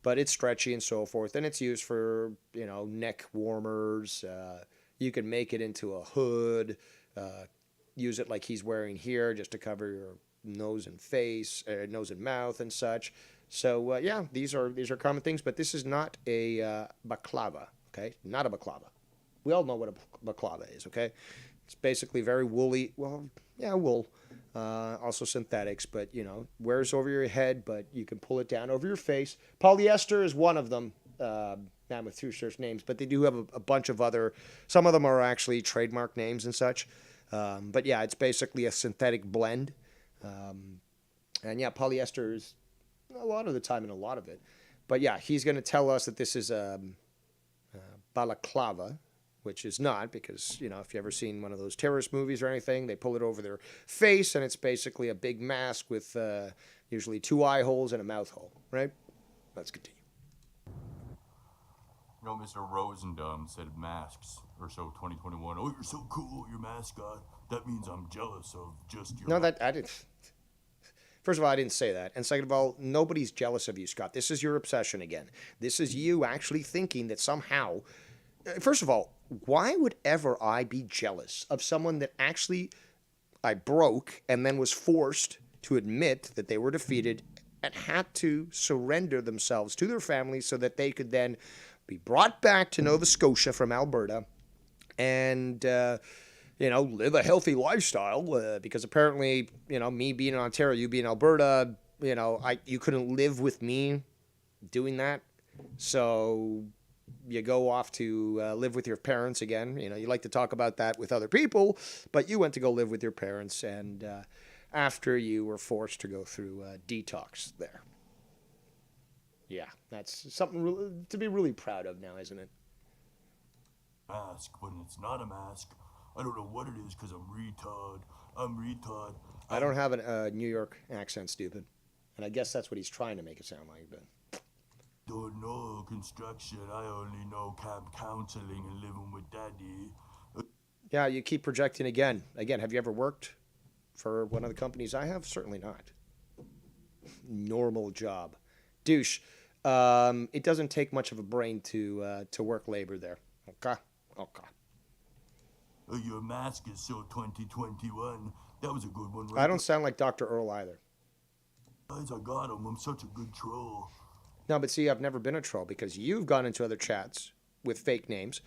but it's stretchy and so forth, and it's used for neck warmers. You can make it into a hood, use it like he's wearing here, just to cover your nose and face, nose and mouth, and such. So yeah, these are common things, but this is not a baklava. Okay, not a baklava. We all know what a baklava is. Okay, it's basically very woolly. Well, yeah, wool. Also synthetics, but wears over your head, but you can pull it down over your face. Polyester is one of them. Man with two search names, but they do have a bunch of other. Some of them are actually trademark names and such. But yeah, it's basically a synthetic blend. And yeah, polyester is a lot of the time in a lot of it. But yeah, he's going to tell us that this is a balaclava, which is not, because, if you've ever seen one of those terrorist movies or anything, they pull it over their face, and it's basically a big mask with usually 2 eye holes and a mouth hole, right? Let's continue.
Mr. Rosendum said masks or so 2021. Oh, you're so cool, your mascot. That means I'm jealous of just your...
No, that I didn't... First of all, I didn't say that. And second of all, nobody's jealous of you, Scott. This is your obsession again. This is you actually thinking that somehow... First of all, why would ever I be jealous of someone that actually I broke and then was forced to admit that they were defeated and had to surrender themselves to their families so that they could then be brought back to Nova Scotia from Alberta and, live a healthy lifestyle because apparently, me being in Ontario, you being in Alberta, you couldn't live with me doing that. So you go off to live with your parents again. You like to talk about that with other people, but you went to go live with your parents, and after you were forced to go through detox there. Yeah, that's something to be really proud of now, isn't it?
Mask when it's not a mask. I don't know what it is because I'm retard.
I don't have a New York accent, stupid. And I guess that's what he's trying to make it sound like, but...
Don't know construction. I only know camp counseling and living with daddy.
Yeah, you keep projecting again. Again, have you ever worked for one of the companies I have? Certainly not. Normal job. Douche. It doesn't take much of a brain to work labor there. Okay.
Your mask is so 2021. That was a good one, right?
I don't sound like Dr. Earl either.
Guys, I got him. I'm such a good troll.
No, but see, I've never been a troll because you've gone into other chats with fake names.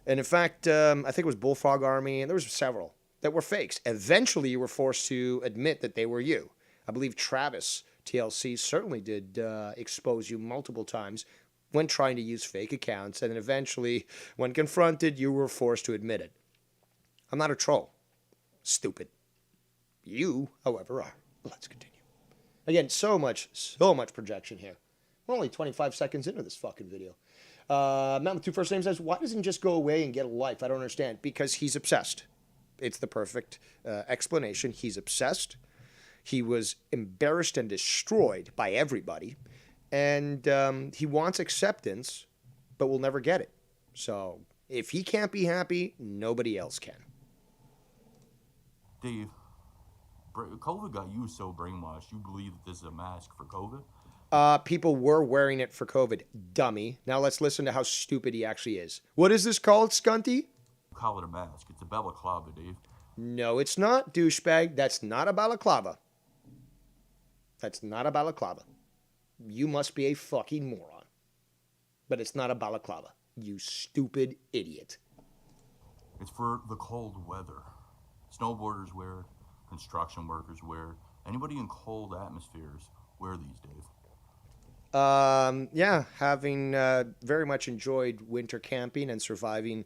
And in fact, I think it was Bullfrog Army, and there was several that were fakes. Eventually, you were forced to admit that they were you. I believe Travis TLC certainly did expose you multiple times when trying to use fake accounts, and then eventually, when confronted, you were forced to admit it. I'm not a troll. Stupid. You, however, are. Let's continue. Again, so much projection here. We're only 25 seconds into this fucking video. Man with two first names says, why doesn't he just go away and get a life? I don't understand. Because he's obsessed. It's the perfect explanation. He's obsessed. He was embarrassed and destroyed by everybody. And he wants acceptance, but will never get it. So if he can't be happy, nobody else can.
Dave, COVID got you so brainwashed, you believe that this is a mask for COVID?
People were wearing it for COVID, dummy. Now let's listen to how stupid he actually is. What is this called, Scunty?
Call it a mask. It's a balaclava, Dave.
No, it's not, douchebag. That's not a balaclava. That's not a balaclava. You must be a fucking moron. But it's not a balaclava. You stupid idiot.
It's for the cold weather. Snowboarders wear it. Construction workers wear it. Anybody in cold atmospheres wear these, Dave.
Yeah, having very much enjoyed winter camping and surviving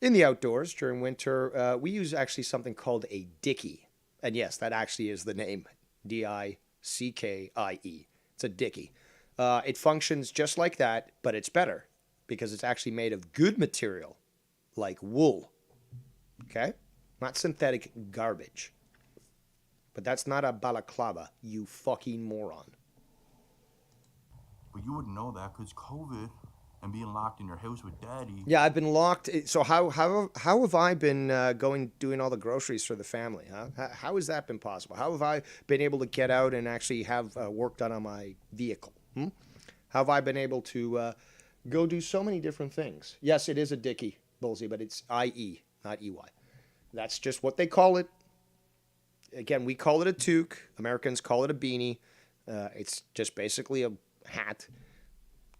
in the outdoors during winter, we use actually something called a dicky. And yes, that actually is the name. Dickie. It's a dickie. It functions just like that, but it's better because it's actually made of good material like wool. Okay? Not synthetic garbage. But that's not a balaclava, you fucking moron.
But you wouldn't know that because COVID and being locked in your house with daddy.
Yeah, I've been locked. So how have I been doing all the groceries for the family? Huh? How has that been possible? How have I been able to get out and actually have work done on my vehicle? How have I been able to go do so many different things? Yes, it is a dickie, Bullseye, but it's IE, not EY. That's just what they call it. Again, we call it a toque. Americans call it a beanie. It's just basically a hat.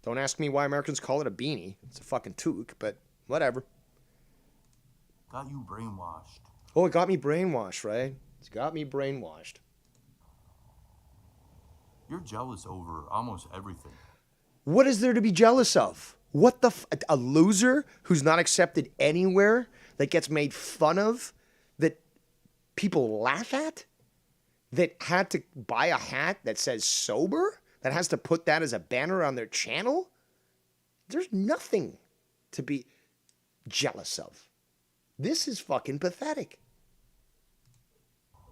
Don't ask me why Americans call it a beanie. It's a fucking toque, but whatever.
Got you brainwashed.
Oh, it got me brainwashed, right? It's got me brainwashed.
You're jealous over almost everything.
What is there to be jealous of? What the a loser who's not accepted anywhere, that gets made fun of, that people laugh at, that had to buy a hat that says sober, that has to put that as a banner on their channel? There's nothing to be jealous of. This is fucking pathetic.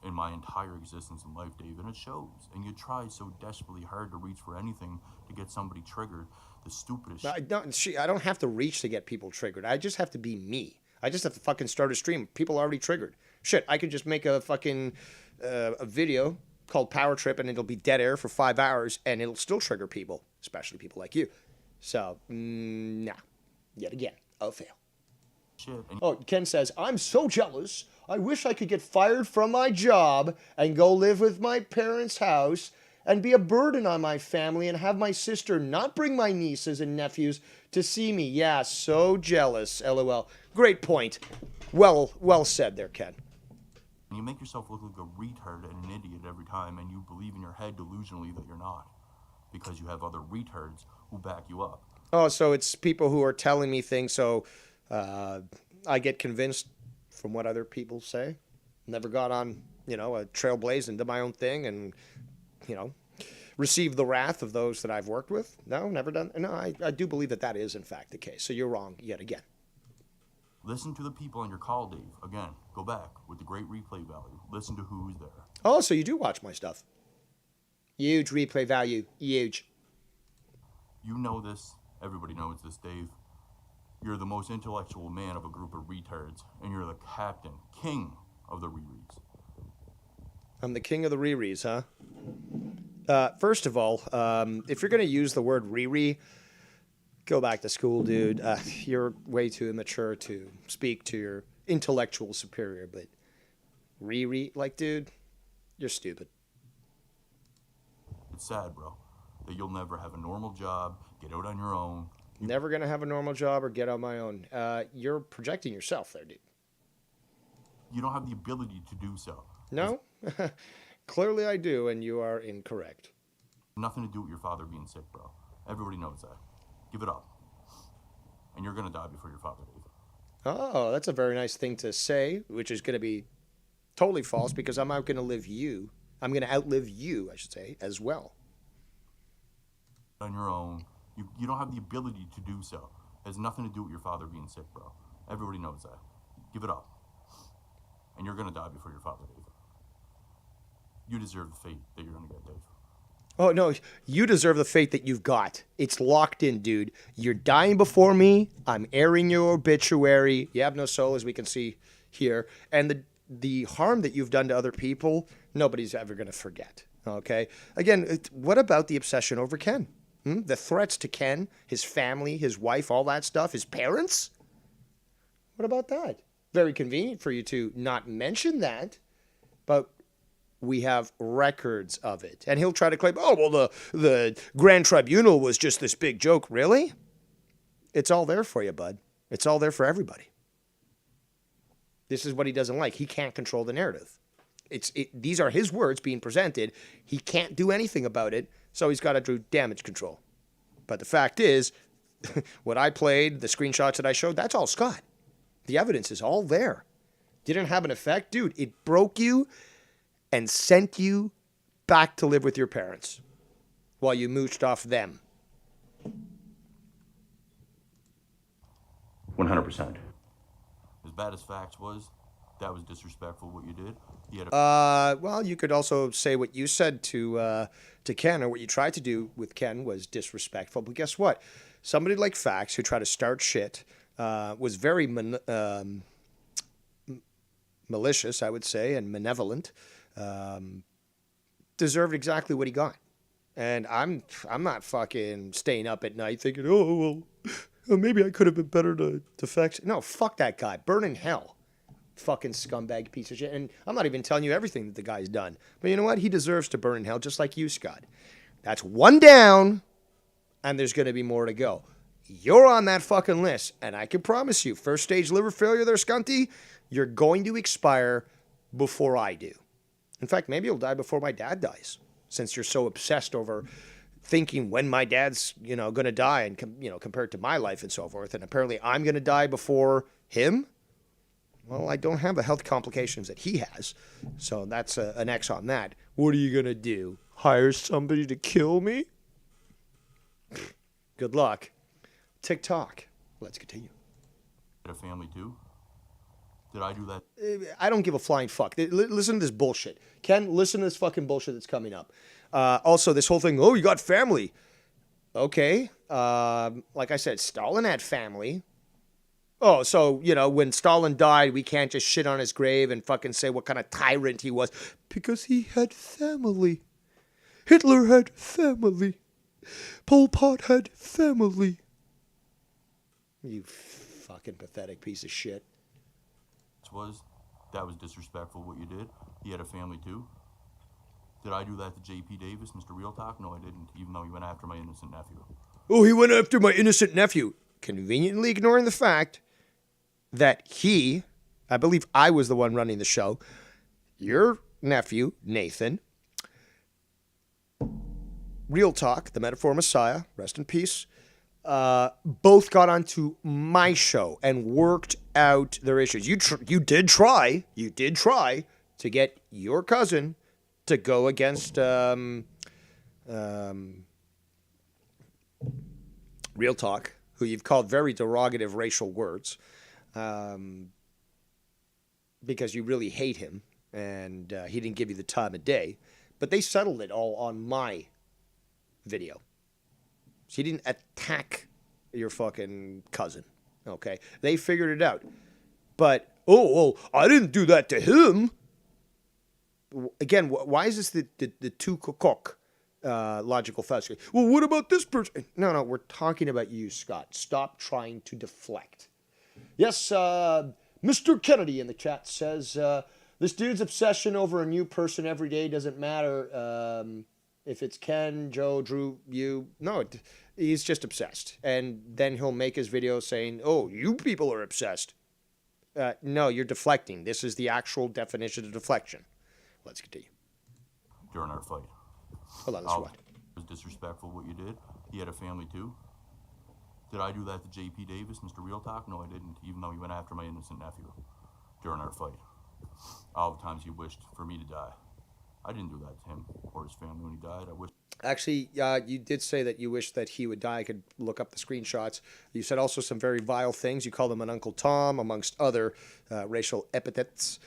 In my entire existence in life, Dave, and it shows. And you try so desperately hard to reach for anything to get somebody triggered. The stupidest shit.
I don't have to reach to get people triggered. I just have to be me. I just have to fucking start a stream. People are already triggered. Shit, I could just make a fucking a video called Power Trip, and it'll be dead air for 5 hours, and it'll still trigger people, especially people like you. So, nah. Yet again, I'll fail. Oh, Ken says, I'm so jealous. I wish I could get fired from my job and go live with my parents' house and be a burden on my family and have my sister not bring my nieces and nephews to see me. Yeah, so jealous. LOL. Great point. Well said there, Ken.
You make yourself look like a retard and an idiot every time, and you believe in your head delusionally that you're not, because you have other retards who back you up.
Oh, so it's people who are telling me things, so I get convinced from what other people say. Never got on, a trailblaze and did my own thing and, received the wrath of those that I've worked with. No, never done. No, I do believe that is, in fact, the case. So you're wrong yet again.
Listen to the people on your call, Dave. Again, go back with the great replay value. Listen to who's there.
Oh, so you do watch my stuff. Huge replay value. Huge.
You know this. Everybody knows this, Dave. You're the most intellectual man of a group of retards, and you're the captain, king of the rereads.
I'm the king of the rereads, huh? First of all, if you're going to use the word re-re, go back to school, dude. You're way too immature to speak to your intellectual superior, but re-re, dude, you're stupid.
It's sad, bro, that you'll never have a normal job, get out on your own.
Never going to have a normal job or get on my own. You're projecting yourself there, dude.
You don't have the ability to do so.
No? Clearly I do, and you are incorrect.
Nothing to do with your father being sick, bro. Everybody knows that. Give it up. And you're going to die before your father, Dave.
Oh, that's a very nice thing to say, which is going to be totally false because I'm not going to live you. I'm going to outlive you, I should say, as well.
On your own. You don't have the ability to do so. It has nothing to do with your father being sick, bro. Everybody knows that. Give it up. And you're going to die before your father, Dave. You deserve the fate that you're going to get, Dave.
Oh, no, you deserve the fate that you've got. It's locked in, dude. You're dying before me. I'm airing your obituary. You have no soul, as we can see here. And the harm that you've done to other people, nobody's ever going to forget, okay? Again, what about the obsession over Ken? The threats to Ken, his family, his wife, all that stuff, his parents? What about that? Very convenient for you to not mention that, but we have records of it. And he'll try to claim, oh, well, the Grand Tribunal was just this big joke. Really? It's all there for you, bud. It's all there for everybody. This is what he doesn't like. He can't control the narrative. These are his words being presented. He can't do anything about it, so he's got to do damage control. But the fact is, what I played, the screenshots that I showed, that's all Scott. The evidence is all there. Didn't have an effect. Dude, it broke you and sent you back to live with your parents while you mooched off them?
100%. As bad as facts was, that was disrespectful what you did.
Well, you could also say what you said to Ken, or what you tried to do with Ken was disrespectful. But guess what? Somebody like Fax, who tried to start shit, was very malicious, I would say, and malevolent. Deserved exactly what he got. And I'm not fucking staying up at night thinking, oh, well, maybe I could have been better to Fax. No, fuck that guy. Burn in hell. Fucking scumbag piece of shit. And I'm not even telling you everything that the guy's done. But you know what? He deserves to burn in hell just like you, Scott. That's one down, and there's going to be more to go. You're on that fucking list, and I can promise you, first stage liver failure there, Scunty, you're going to expire before I do. In fact, maybe you'll die before my dad dies, since you're so obsessed over thinking when my dad's, going to die and, compared to my life and so forth. And apparently I'm going to die before him. Well, I don't have the health complications that he has, so that's an X on that. What are you going to do? Hire somebody to kill me? Good luck. TikTok. Let's continue.
A family too? Did I do that?
I don't give a flying fuck. Listen to this bullshit. Ken, listen to this fucking bullshit that's coming up. Also, this whole thing, oh, you got family. Okay. Like I said, Stalin had family. Oh, so, when Stalin died, we can't just shit on his grave and fucking say what kind of tyrant he was. Because he had family. Hitler had family. Pol Pot had family. You fucking pathetic piece of shit.
That was disrespectful what you did. He had a family too. Did I do that to J.P. Davis, Mr. Real Talk? No, I didn't, even though he went after my innocent nephew.
Oh, he went after my innocent nephew. Conveniently ignoring the fact that I believe I was the one running the show, your nephew, Nathan, Real Talk, the Metaphor Messiah, rest in peace, both got onto my show and worked out their issues. You did try to get your cousin to go against Real Talk, who you've called very derogative racial words, because you really hate him, and he didn't give you the time of day. But they settled it all on my video. So he didn't attack your fucking cousin, okay? They figured it out. But, I didn't do that to him. Again, why is this the two cook logical fallacy? Well, what about this person? No, we're talking about you, Scott. Stop trying to deflect. Yes, Mr. Kennedy in the chat says, this dude's obsession over a new person every day doesn't matter if it's Ken, Joe, Drew, you. No, he's just obsessed. And then he'll make his video saying, oh, you people are obsessed. No, you're deflecting. This is the actual definition of deflection. Let's continue.
During our fight.
Hold on, let's watch.
It was disrespectful what you did. He had a family too. Did I do that to J.P. Davis, Mr. Real Talk? No, I didn't, even though he went after my innocent nephew during our fight. All the times he wished for me to die. I didn't do that to him or his family when he died. I wish.
Actually, you did say that you wished that he would die. I could look up the screenshots. You said also some very vile things. You called him an Uncle Tom, amongst other racial epithets.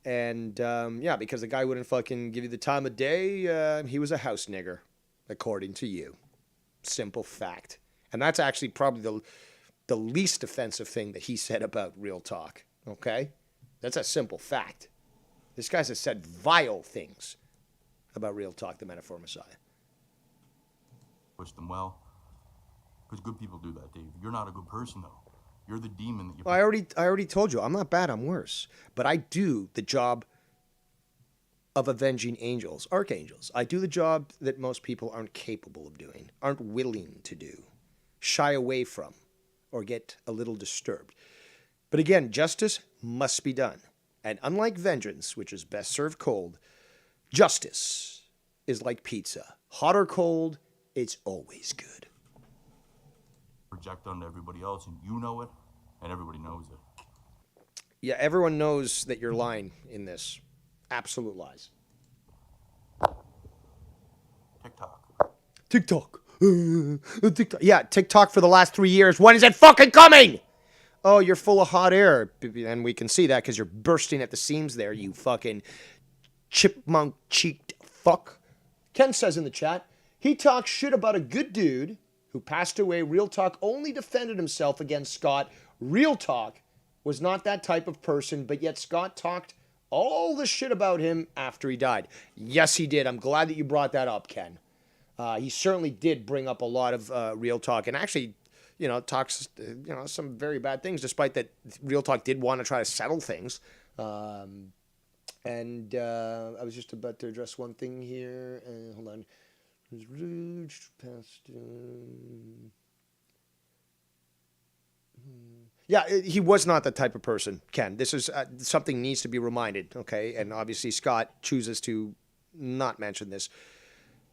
And, because the guy wouldn't fucking give you the time of day, he was a house nigger, according to you. Simple fact. And that's actually probably the least offensive thing that he said about Real Talk, okay? That's a simple fact. This guy has said vile things about Real Talk, the Metaphor Messiah.
Wish them well. Because good people do that, Dave. You're not a good person, though. You're the demon that you...
Well, I already told you, I'm not bad, I'm worse. But I do the job of avenging angels, archangels. I do the job that most people aren't capable of doing, aren't willing to do, shy away from, or get a little disturbed. But again, justice must be done. And unlike vengeance, which is best served cold, justice is like pizza. Hot or cold, it's always good.
Project onto everybody else, and you know it, and everybody knows it.
Yeah, everyone knows that you're lying in this. Absolute lies.
TikTok.
TikTok. Yeah, TikTok for the last 3 years. When is it fucking coming? Oh, you're full of hot air. And we can see that because you're bursting at the seams there, you fucking chipmunk-cheeked fuck. Ken says in the chat, he talks shit about a good dude who passed away. Real Talk only defended himself against Scott. Real Talk was not that type of person, but yet Scott talked all the shit about him after he died. Yes, he did. I'm glad that you brought that up, Ken. He certainly did bring up a lot of Real Talk, and actually, talks, some very bad things, despite that Real Talk did want to try to settle things. And I was just about to address one thing here. Hold on. Yeah, he was not that type of person, Ken. This is something needs to be reminded, okay? And obviously Scott chooses to not mention this.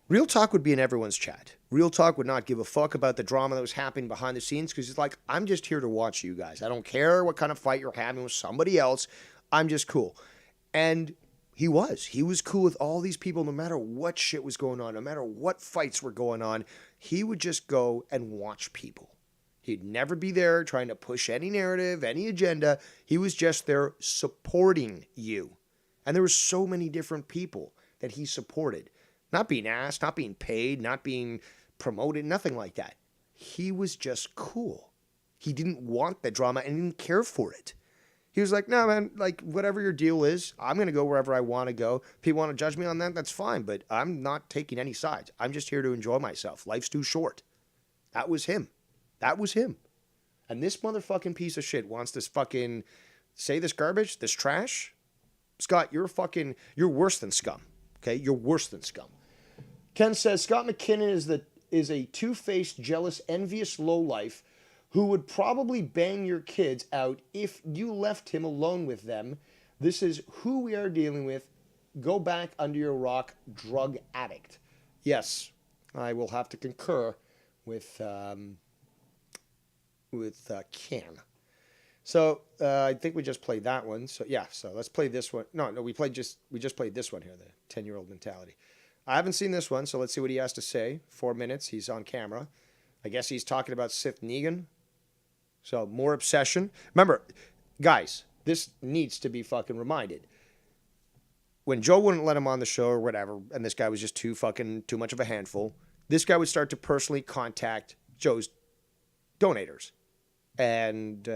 Real Talk would be in everyone's chat. Real Talk would not give a fuck about the drama that was happening behind the scenes because he's like, I'm just here to watch you guys. I don't care what kind of fight you're having with somebody else. I'm just cool. And he was. He was cool with all these people no matter what shit was going on, no matter what fights were going on. He would just go and watch people. He'd never be there trying to push any narrative, any agenda. He was just there supporting you. And there were so many different people that he supported. Not being asked, not being paid, not being promoted, nothing like that. He was just cool. He didn't want the drama and didn't care for it. He was like, no, man, like, whatever your deal is, I'm going to go wherever I want to go. People want to judge me on that, that's fine, but I'm not taking any sides. I'm just here to enjoy myself. Life's too short. That was him. That was him. And this motherfucking piece of shit wants to fucking say this garbage, this trash. Scott, you're worse than scum. Okay? You're worse than scum. Ken says, Scott McKinnon is a two-faced, jealous, envious lowlife who would probably bang your kids out if you left him alone with them. This is who we are dealing with. Go back under your rock, drug addict. Yes, I will have to concur with Ken. So I think we just played that one. So yeah, so let's play this one. No, we just played this one here, the 10-year-old mentality. I haven't seen this one, so let's see what he has to say. 4 minutes, he's on camera. I guess he's talking about Sith Negan. So more obsession. Remember, guys, this needs to be fucking reminded. When Joe wouldn't let him on the show or whatever, and this guy was just too much of a handful, this guy would start to personally contact Joe's donators and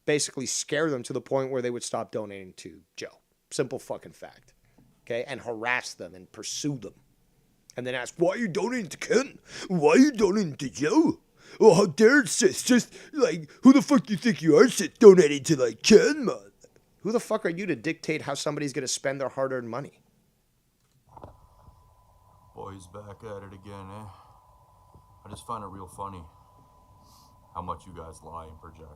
basically scare them to the point where they would stop donating to Joe. Simple fucking fact. Okay? And harass them and pursue them. And then ask, why are you donating to Ken? Why are you donating to Joe? Oh, how dare it, sis? Just, like, who the fuck do you think you are, sis, donating to, like, Ken, man? Who the fuck are you to dictate how somebody's going to spend their hard-earned money?
Boys back at it again, eh? I just find it real funny how much you guys lie and project.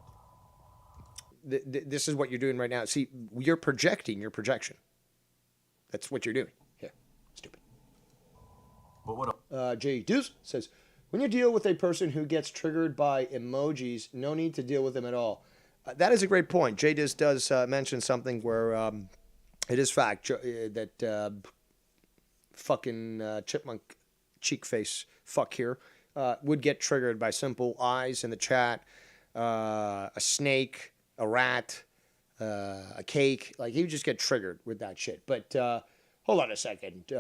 This is what you're doing right now. See, you're projecting your projection. That's what you're doing. Here, stupid.
But what
Jay Deuce says, when you deal with a person who gets triggered by emojis, no need to deal with them at all. That is a great point. Jay Deuce does mention something where it is fact that fucking chipmunk cheek face fuck here would get triggered by simple eyes in the chat, a snake, a rat, a cake. Like, he would just get triggered with that shit. But hold on a second.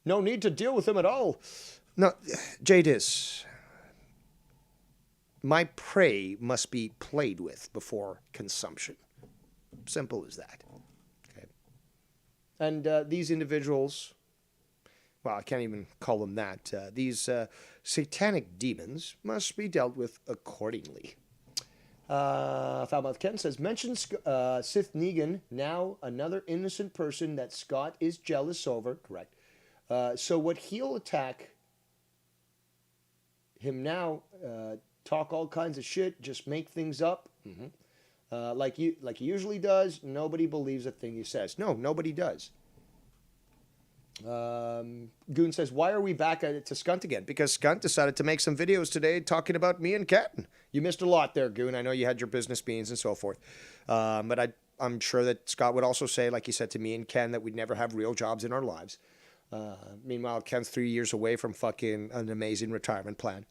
No need to deal with him at all. No, Jadis, my prey must be played with before consumption. Simple as that. Okay. And these individuals, well, I can't even call them that. These satanic demons must be dealt with accordingly. Foulmouth Ken says, mention Sith Negan, now another innocent person that Scott is jealous over. Correct. So what he'll attack him now, talk all kinds of shit, just make things up, like he usually does. Nobody believes a thing he says. No, nobody does. Goon says, why are we back at it to Skunt again? Because Skunt decided to make some videos today talking about me and Ken. You missed a lot there, Goon. I know you had your business meetings and so forth. But I'm sure that Scott would also say, like he said to me and Ken, that we'd never have real jobs in our lives. Meanwhile, Ken's 3 years away from fucking an amazing retirement plan,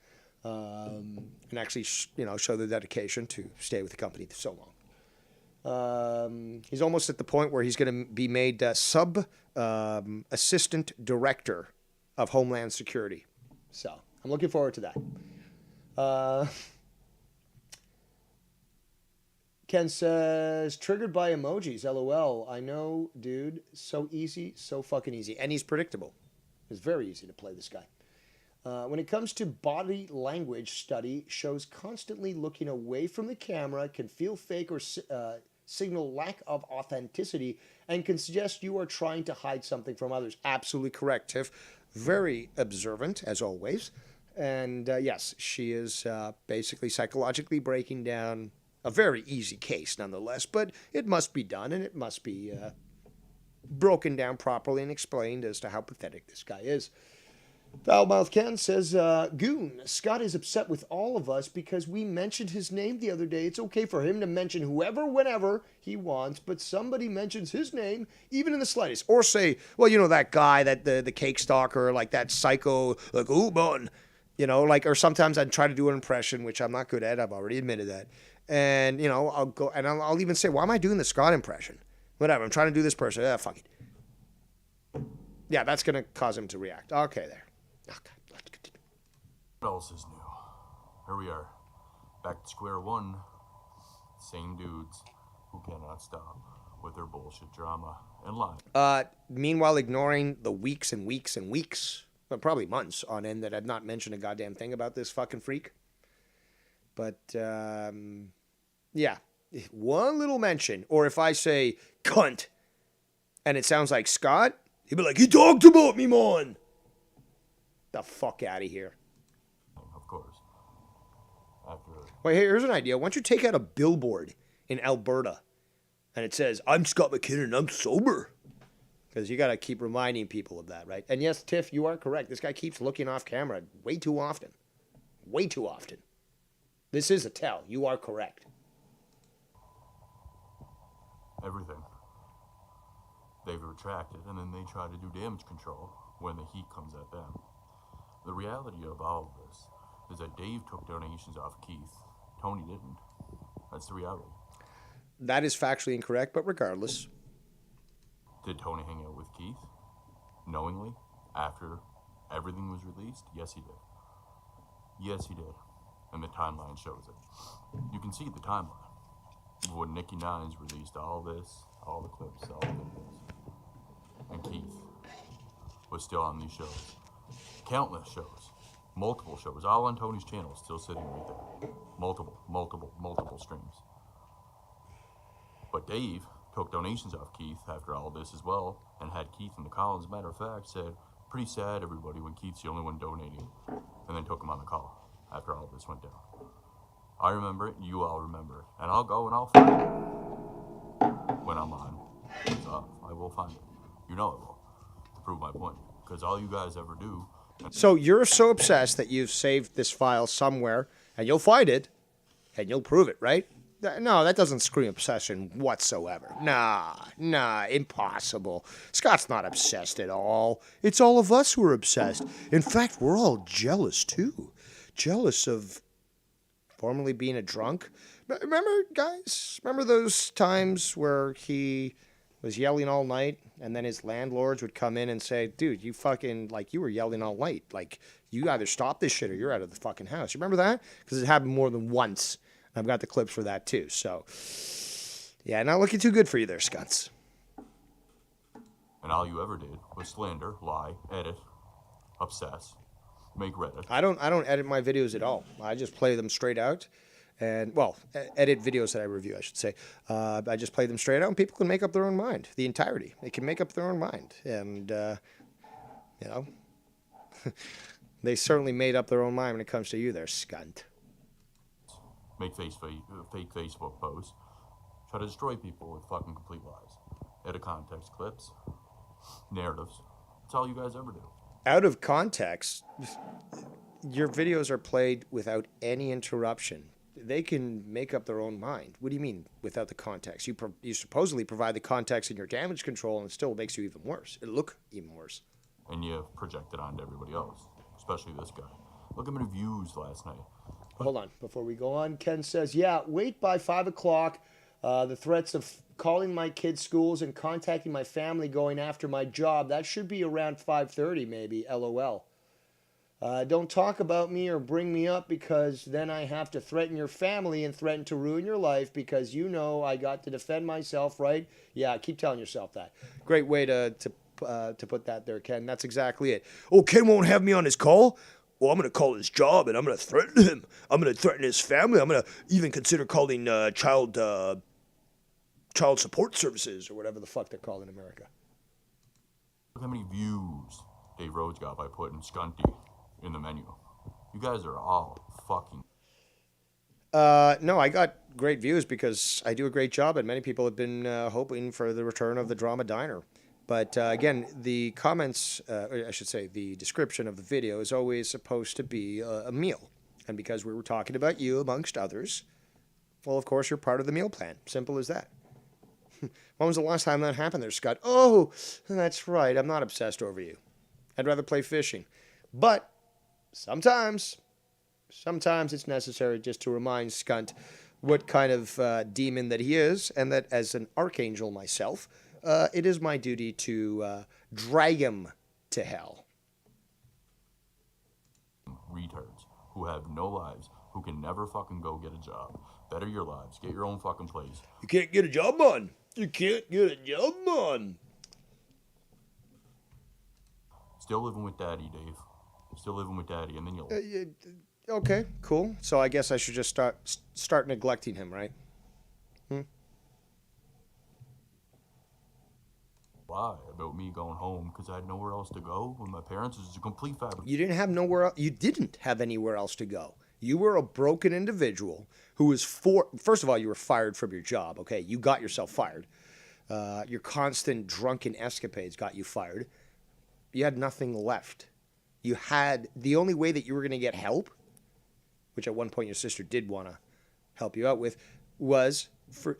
and actually, show the dedication to stay with the company for so long. He's almost at the point where he's going to be made assistant director of Homeland Security. So I'm looking forward to that. Ken says, triggered by emojis, LOL. I know, dude. So easy, so fucking easy. And he's predictable. It's very easy to play this guy. When it comes to body language study, shows constantly looking away from the camera, can feel fake or signal lack of authenticity, and can suggest you are trying to hide something from others. Absolutely correct, Tiff. Very observant, as always. And yes, she is basically psychologically breaking down a very easy case, nonetheless, but it must be done, and it must be broken down properly and explained as to how pathetic this guy is. Foulmouth Ken says, Goon, Scott is upset with all of us because we mentioned his name the other day. It's okay for him to mention whoever, whenever he wants, but somebody mentions his name, even in the slightest. Or say, well, that guy, that the cake stalker, like that psycho, like, ooh, bon, or sometimes I try to do an impression, which I'm not good at. I've already admitted that. And, I'll go, and I'll even say, why am I doing the Scott impression? Whatever, I'm trying to do this person. Fuck it. Yeah, that's going to cause him to react. Okay, there. Okay, let's continue.
What else is new? Here we are, back to square one. Same dudes who cannot stop with their bullshit drama and lying.
Meanwhile, ignoring the weeks and weeks and weeks, well, probably months on end that I'd not mentioned a goddamn thing about this fucking freak. But, yeah, one little mention, or if I say cunt, and it sounds like Scott, he'd be like, he talked about me, man. The fuck out of here.
Of course.
Wait, here's an idea. Why don't you take out a billboard in Alberta, and it says, I'm Scott McKinnon and I'm sober. Because you got to keep reminding people of that, right? And yes, Tiff, you are correct. This guy keeps looking off camera way too often. Way too often. This is a tell. You are correct.
Everything. They've retracted, and then they try to do damage control when the heat comes at them. The reality of all of this is that Dave took donations off Keith. Tony didn't. That's the reality.
That is factually incorrect, but regardless.
Did Tony hang out with Keith? Knowingly? After everything was released? Yes, he did. Yes, he did. And the timeline shows it. You can see the timeline. When Nikki Nines released all this, all the clips, all the videos. And Keith was still on these shows. Countless shows. Multiple shows. All on Tony's channel, still sitting right there. Multiple streams. But Dave took donations off Keith after all this as well, and had Keith in the call. As a matter of fact, said, pretty sad, everybody, when Keith's the only one donating. And then took him on the call after all this went down. I remember it, you all remember it. And I'll go and I'll find it. When I'm on, I will find it. You know I will. To prove my point. Because all you guys ever do...
So you're so obsessed that you've saved this file somewhere, and you'll find it, and you'll prove it, right? No, that doesn't scream obsession whatsoever. Nah, impossible. Scott's not obsessed at all. It's all of us who are obsessed. In fact, we're all jealous, too. Jealous of formerly being a drunk. Remember, guys? Remember those times where he was yelling all night, and then his landlords would come in and say, dude, you fucking, like, you were yelling all night. Like, you either stop this shit or you're out of the fucking house. You remember that? Because it happened more than once. I've got the clips for that, too. So, yeah, not looking too good for you there, Scuts.
And all you ever did was slander, lie, edit, obsess, make Reddit.
I don't edit my videos at all. I just play them straight out. And, well, edit videos that I review, I should say. I just play them straight out, and people can make up their own mind. The entirety. They can make up their own mind. And, you know, they certainly made up their own mind when it comes to you there, Scunt.
Make fake Facebook posts. Try to destroy people with fucking complete lies. Edit context clips. Narratives. That's all you guys ever do.
Out of context, your videos are played without any interruption. They can make up their own mind. What do you mean without the context? You supposedly provide the context in your damage control, and it still makes you even worse. It'll look even worse.
and you project it onto everybody else, especially this guy. Look how many views last night.
Hold on. Before we go on, Ken says, yeah, wait by 5 o'clock. The threats of calling my kids' schools and contacting my family going after my job, that should be around 5:30 maybe, LOL. Don't talk about me or bring me up because then I have to threaten your family and threaten to ruin your life because you know I got to defend myself, right? Yeah, keep telling yourself that. Great way to put that there, Ken. That's exactly it. Oh, Ken won't have me on his call? Well, I'm going to call his job and I'm going to threaten him. I'm going to threaten his family. I'm going to even consider calling child support services or whatever the fuck they're called in America.
Look how many views Dave Rhodes got by putting Skunty in the menu. You guys are all fucking...
No, I got great views because I do a great job and many people have been hoping for the return of the Drama Diner. But again, the comments, or I should say the description of the video is always supposed to be a meal. And because we were talking about you amongst others, well, of course, you're part of the meal plan. Simple as that. When was the last time that happened there, Scott? Oh, that's right. I'm not obsessed over you. I'd rather play fishing. But sometimes it's necessary just to remind Skunt what kind of demon that he is, and that as an archangel myself, it is my duty to drag him to hell.
Retards who have no lives, who can never fucking go get a job. Better your lives. Get your own fucking place.
You can't get a job done. You can't get a job done.
Still living with Daddy, Dave. Still living with Daddy, and then you'll...
Okay, cool. So I guess I should just start neglecting him, right?
Lie about me going home because I had nowhere else to go with my parents. It was a complete fabric.
You didn't have anywhere else to go. You were a broken individual who was first of all, you were fired from your job. Okay, you got yourself fired. Your constant drunken escapades got you fired. You had nothing left. You had the only way that you were going to get help, which at one point your sister did want to help you out with, was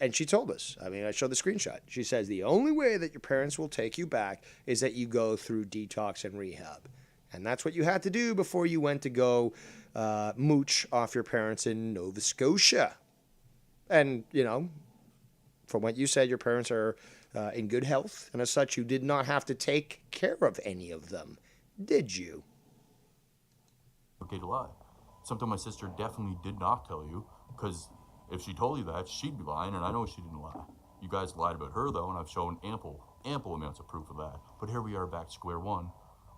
and she told us, I mean, I showed the screenshot. She says the only way that your parents will take you back is that you go through detox and rehab. And that's what you had to do before you went to go mooch off your parents in Nova Scotia. And, you know, from what you said, your parents are in good health. And as such, you did not have to take care of any of them. Did you?
Okay to lie. Something my sister definitely did not tell you, because if she told you that, she'd be lying, and I know she didn't lie. You guys lied about her, though, and I've shown ample amounts of proof of that. But here we are back square one.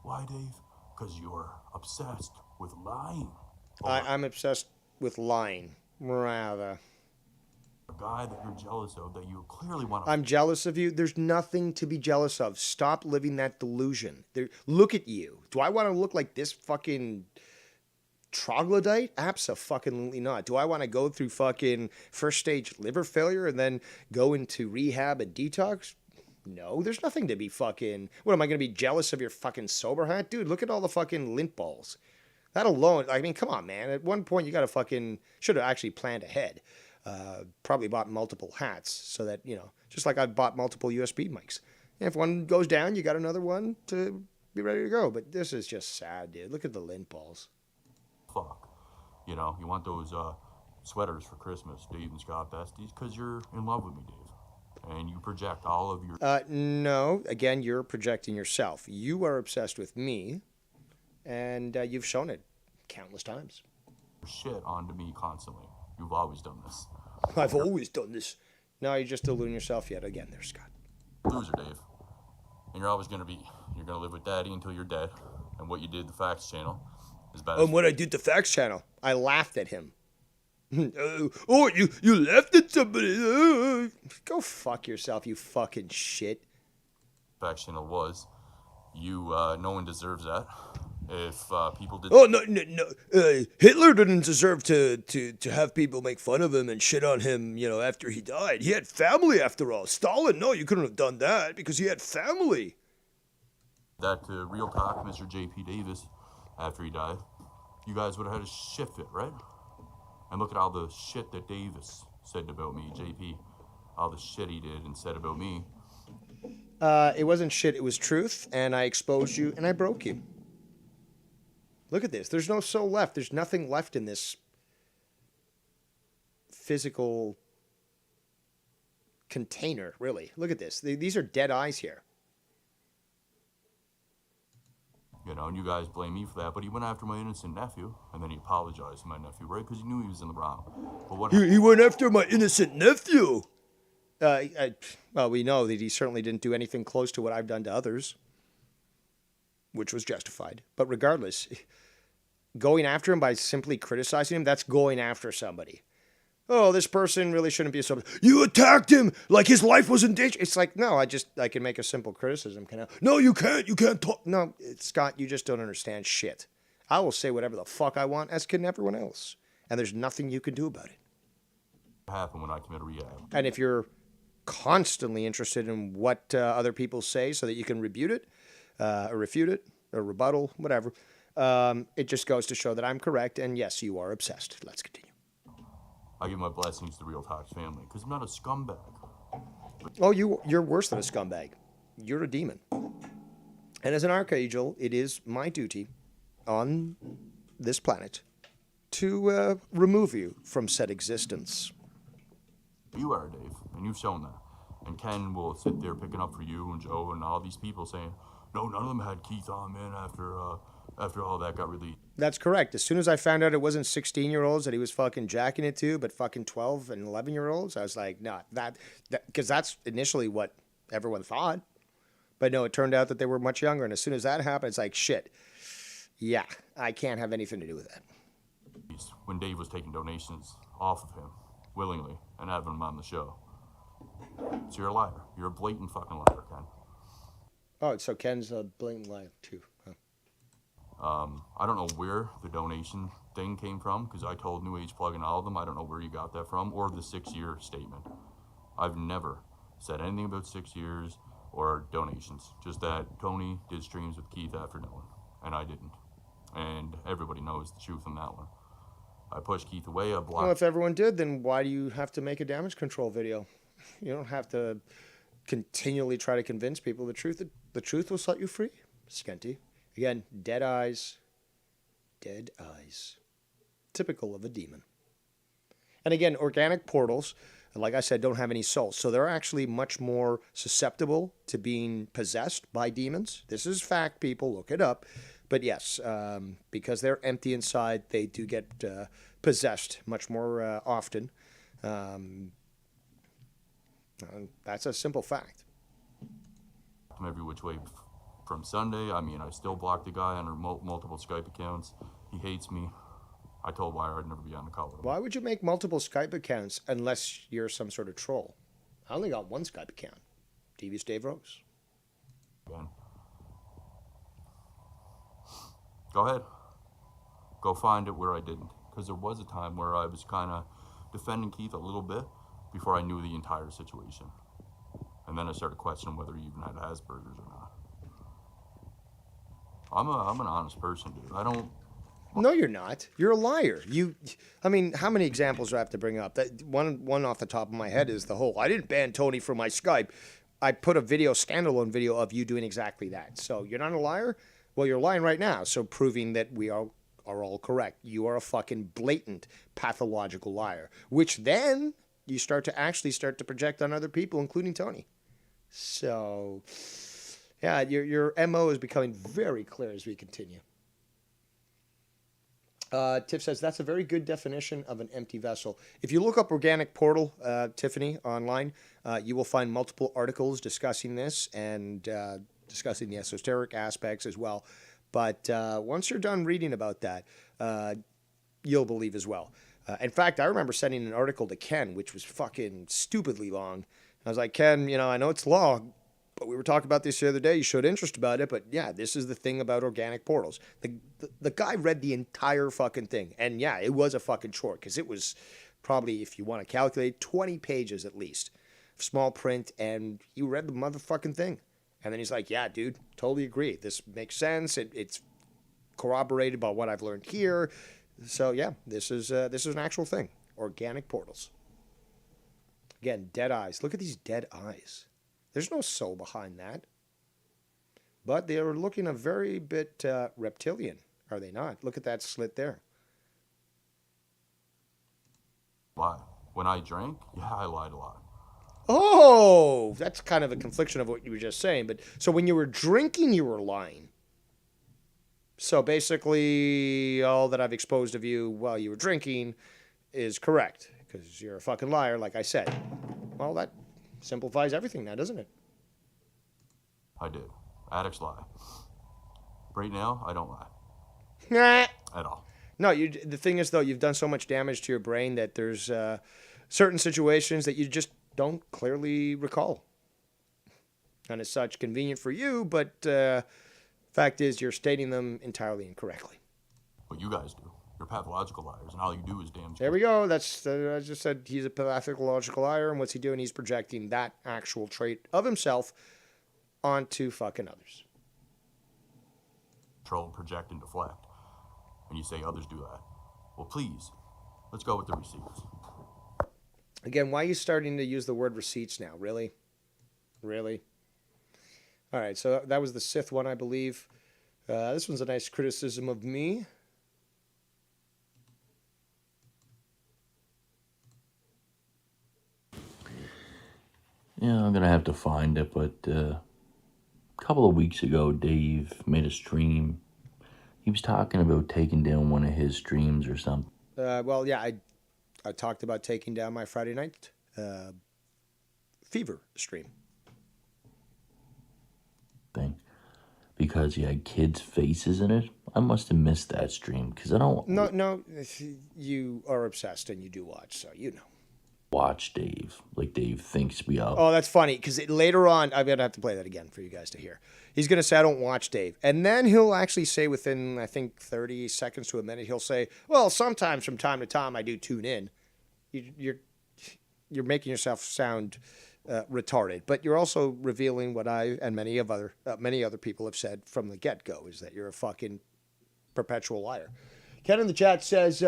Why, Dave? Because you're obsessed with lying.
I'm obsessed with lying, rather.
A guy that you're jealous of, that you clearly want to...
I'm jealous of you? There's nothing to be jealous of. Stop living that delusion. Look at you. Do I want to look like this fucking... troglodyte? Abso-fucking-lutely not. Do I want to go through fucking first stage liver failure and then go into rehab and detox? No, there's nothing to be fucking... What, am I going to be jealous of your fucking sober hat? Dude, look at all the fucking lint balls. That alone, I mean, come on, man. At one point, you got to fucking... Should have actually planned ahead. Probably bought multiple hats so that, you know, just like I bought multiple USB mics. And if one goes down, you got another one to be ready to go. But this is just sad, dude. Look at the lint balls.
Fuck. You know, you want those sweaters for Christmas, Dave and Scott Besties, because you're in love with me, Dave. And you project all of your...
No. Again, you're projecting yourself. You are obsessed with me, and you've shown it countless times.
Shit onto me constantly. You've always done this.
I've always done this. No, you're just deluding yourself yet again there, Scott.
Loser, Dave. And you're always going to be. You're going to live with Daddy until you're dead. And what you did the Facts channel is bad.
And what I did the Facts channel, I laughed at him. Oh, you laughed at somebody. Go fuck yourself, you fucking shit.
Facts channel was. You, no one deserves that. If people did...
Oh, no. Hitler didn't deserve to have people make fun of him and shit on him, you know, after he died. He had family, after all. Stalin, no, you couldn't have done that because he had family.
That real talk, Mr. J.P. Davis, after he died, you guys would have had a shit fit, right? And look at all the shit that Davis said about me, J.P. All the shit he did and said about me.
It wasn't shit, it was truth, and I exposed you, and I broke you. Look at this. There's no soul left. There's nothing left in this physical container, really. Look at this. These are dead eyes here.
You know, and you guys blame me for that, but he went after my innocent nephew, and then he apologized to my nephew, right? Because he knew he was in the wrong. But what
He went after my innocent nephew. Well, we know that he certainly didn't do anything close to what I've done to others, which was justified. But regardless, going after him by simply criticizing him, that's going after somebody. Oh, this person really shouldn't be so. You attacked him like his life was in danger. It's like, no, I can make a simple criticism. Can I? No, you can't. You can't talk. No, Scott, you just don't understand shit. I will say whatever the fuck I want, as can everyone else. And there's nothing you can do about it.
happened when I commit a rehab.
And if you're constantly interested in what other people say so that you can refute it, or rebuttal, whatever, it just goes to show that I'm correct. And yes, you are obsessed. Let's continue.
I give my blessings to the Real Talks family because I'm not a scumbag.
Oh, you're worse than a scumbag. You're a demon. And as an archangel, it is my duty on this planet to remove you from said existence.
You are, Dave, and you've shown that. And Ken will sit there picking up for you and Joe and all these people saying, no, none of them had Keith on, man, after all that got released.
That's correct. As soon as I found out it wasn't 16-year-olds that he was fucking jacking it to, but fucking 12 and 11-year-olds, I was like, nah, that because that's initially what everyone thought. But no, it turned out that they were much younger. And as soon as that happened, it's like, shit, yeah, I can't have anything to do with that.
When Dave was taking donations off of him, willingly, and having him on the show. So you're a liar. You're a blatant fucking liar, Ken.
Oh, so Ken's a blatant liar, too. Huh.
I don't know where the donation thing came from, because I told New Age Plug and all of them, I don't know where you got that from, or the 6-year statement. I've never said anything about 6 years or donations. Just that Tony did streams with Keith after Nolan, and I didn't. And everybody knows the truth on that one. I pushed Keith away, I blocked...
Well, if everyone did, then why do you have to make a damage control video? You don't have to continually try to convince people the truth. The truth will set you free, Skenty. Again, dead eyes. Dead eyes. Typical of a demon. And again, organic portals, like I said, don't have any souls. So they're actually much more susceptible to being possessed by demons. This is fact, people. Look it up. But yes, because they're empty inside, they do get possessed much more often. That's a simple fact.
Every which way from Sunday. I mean, I still blocked the guy under multiple Skype accounts. He hates me. I told Wire I'd never be on the call with him.
Why would you make multiple Skype accounts unless you're some sort of troll? I only got one Skype account. Devious Dave Rose.
Ben. Go ahead. Go find it where I didn't. Because there was a time where I was kind of defending Keith a little bit before I knew the entire situation. And then I started questioning whether he even had Asperger's or not. I'm an honest person, dude. I don't...
No, you're not. You're a liar. I mean, how many examples do I have to bring up? That one off the top of my head is the whole, I didn't ban Tony from my Skype. I put a standalone video of you doing exactly that. So you're not a liar? Well, you're lying right now. So proving that we are all correct. You are a fucking blatant pathological liar, which then you start to project on other people, including Tony. So, yeah, your MO is becoming very clear as we continue. Tiff says, that's a very good definition of an empty vessel. If you look up organic portal, Tiffany, online, you will find multiple articles discussing this and discussing the esoteric aspects as well. But once you're done reading about that, you'll believe as well. In fact, I remember sending an article to Ken, which was fucking stupidly long. I was like, Ken, I know it's long, but we were talking about this the other day. You showed interest about it, but yeah, this is the thing about organic portals. The guy read the entire fucking thing. And yeah, it was a fucking short, because it was probably, if you want to calculate, 20 pages at least. Small print, and he read the motherfucking thing. And then he's like, yeah, dude, totally agree. This makes sense. It's corroborated by what I've learned here. So yeah, this is an actual thing. Organic portals. Again, dead eyes. Look at these dead eyes. There's no soul behind that. But they are looking a very bit reptilian, are they not? Look at that slit there.
Why? When I drank, yeah, I lied a lot.
Oh, that's kind of a confliction of what you were just saying. But so when you were drinking, you were lying. So basically, all that I've exposed of you while you were drinking is correct, because you're a fucking liar, like I said. Well, that simplifies everything now, doesn't it?
I did. Addicts lie. Right now, I don't lie.
Nah.
At all.
No, the thing is, though, you've done so much damage to your brain that there's certain situations that you just don't clearly recall. And as such, convenient for you, but fact is you're stating them entirely incorrectly.
What you guys do. You're pathological liars, and all you do is damage.
There we go. That's I just said he's a pathological liar, and what's he doing? He's projecting that actual trait of himself onto fucking others.
Control, project, and deflect. And you say others do that. Well, please, let's go with the receipts.
Again, why are you starting to use the word receipts now? Really? Really? All right, so that was the Sith one, I believe. This one's a nice criticism of me.
Yeah, I'm going to have to find it, but a couple of weeks ago, Dave made a stream. He was talking about taking down one of his streams or something.
Well, yeah, I talked about taking down my Friday night fever stream.
Because he had kids' faces in it. I must have missed that stream because I don't...
No, you are obsessed and you do watch, so you know.
Watch Dave. Like Dave thinks we all...
Oh, that's funny because later on, I'm going to have to play that again for you guys to hear. He's going to say, I don't watch Dave. And then he'll actually say within, I think, 30 seconds to a minute, he'll say, well, sometimes from time to time I do tune in. You're making yourself sound retarded, but you're also revealing what I and many other people have said from the get-go, is that you're a fucking perpetual liar. Ken in the chat says,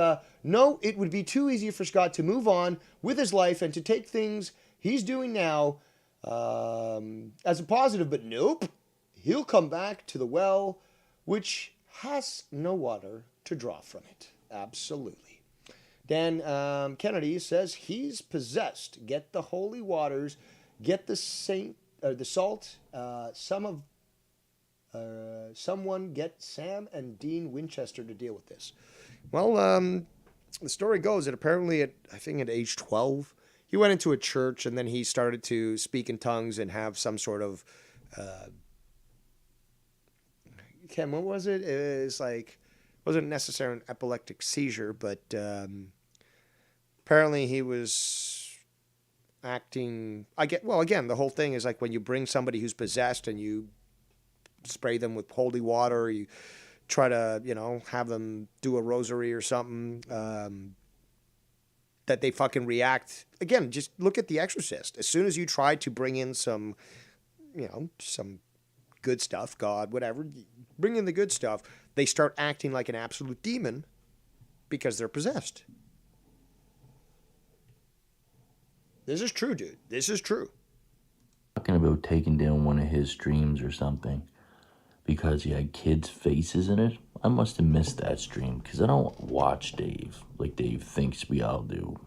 no, it would be too easy for Scott to move on with his life and to take things he's doing now as a positive, but nope. He'll come back to the well, which has no water to draw from it. Absolutely. Dan Kennedy says he's possessed. Get the holy waters. Get the salt. Someone get Sam and Dean Winchester to deal with this. Well, the story goes that apparently at age 12, he went into a church and then he started to speak in tongues and have some sort of... Ken, what was it? It wasn't necessarily an epileptic seizure, but apparently he was acting... again, the whole thing is like when you bring somebody who's possessed and you spray them with holy water, you try to, have them do a rosary or something, that they fucking react. Again, just look at The Exorcist. As soon as you try to bring in some good stuff, God, whatever, bring in the good stuff, they start acting like an absolute demon because they're possessed. This is true, dude. This is true.
Talking about taking down one of his streams or something because he had kids' faces in it. I must have missed that stream because I don't watch Dave like Dave thinks we all do.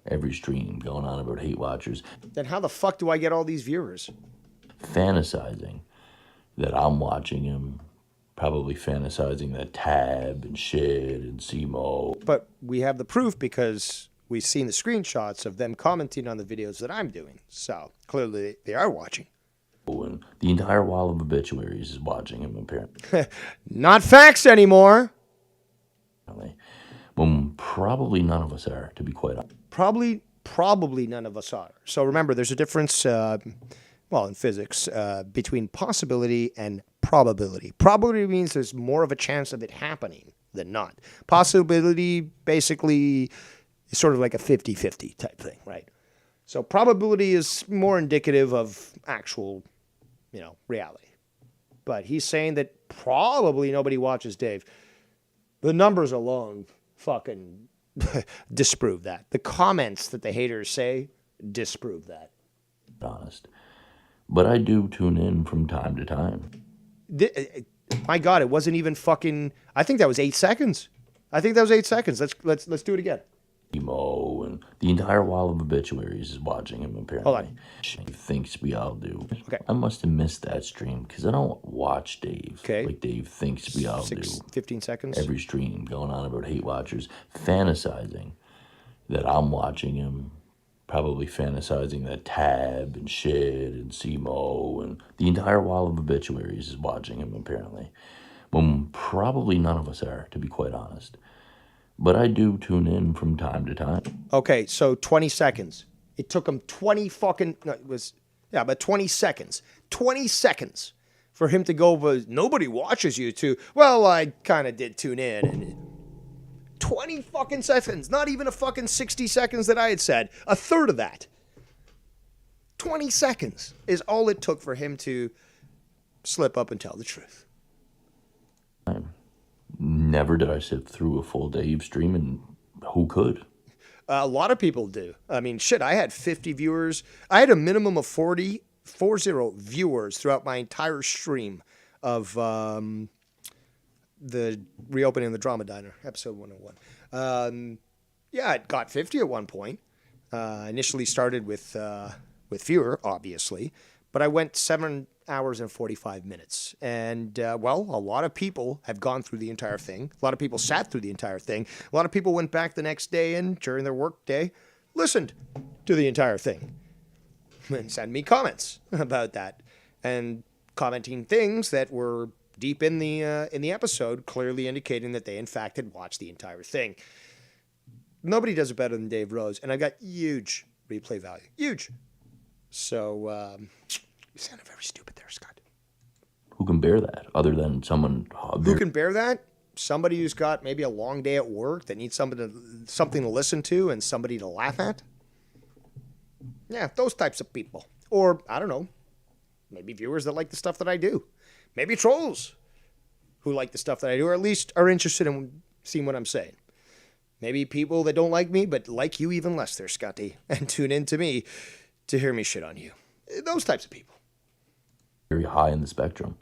Every stream going on about hate watchers.
Then how the fuck do I get all these viewers?
Fantasizing that I'm watching him, probably fantasizing that Tab and Shit and Simo.
But we have the proof because we've seen the screenshots of them commenting on the videos that I'm doing. So clearly they are watching.
And the entire wall of obituaries is watching him, apparently.
Not facts anymore.
Well, probably none of us are, to be quite honest.
Probably none of us are. So remember, there's a difference, in physics, between possibility and probability. Probability means there's more of a chance of it happening than not. Possibility basically is sort of like a 50-50 type thing, right? So probability is more indicative of actual, reality. But he's saying that probably nobody watches Dave. The numbers alone fucking disprove that. The comments that the haters say disprove that.
Honest. But I do tune in from time to time.
My God, it wasn't even fucking. I think that was 8 seconds. I think that was 8 seconds. Let's do it again.
Emo and the entire wall of obituaries is watching him, apparently.
Hold on.
He thinks we all do.
Okay.
I must have missed that stream because I don't watch Dave.
Okay.
Like Dave thinks we all do.
15 seconds.
Every stream going on about hate watchers, fantasizing that I'm watching him, probably fantasizing that Tab and Shit and Simo and the entire wall of obituaries is watching him, apparently. When probably none of us are, to be quite honest. But I do tune in from time to time.
Okay, so 20 seconds. It took him 20 fucking, no, it was, yeah, but 20 seconds. 20 seconds for him to go, but nobody watches you to, well, I kind of did tune in. And 20 fucking seconds. Not even a fucking 60 seconds that I had said. A third of that. 20 seconds is all it took for him to slip up and tell the truth.
Never did I sit through a full Dave stream, and who could?
A lot of people do. I mean, shit, I had 50 viewers. I had a minimum of 40 viewers throughout my entire stream of the reopening of the Drama Diner, episode 101. Yeah, it got 50 at one point. Initially started with fewer, obviously, but I went 7 hours and 45 minutes. And, well, a lot of people have gone through the entire thing. A lot of people sat through the entire thing. A lot of people went back the next day and during their work day listened to the entire thing and sent me comments about that and commenting things that were deep in the episode, clearly indicating that they, in fact, had watched the entire thing. Nobody does it better than Dave Rose, and I got huge replay value. Huge. So, you sounded very stupid there, Scott.
Who can bear that other than someone?
Who can bear that? Somebody who's got maybe a long day at work that needs something to listen to and somebody to laugh at. Yeah, those types of people. Or, I don't know, maybe viewers that like the stuff that I do. Maybe trolls who like the stuff that I do, or at least are interested in seeing what I'm saying. Maybe people that don't like me, but like you even less there, Scotty, and tune in to me to hear me shit on you. Those types of people.
Very high in the spectrum.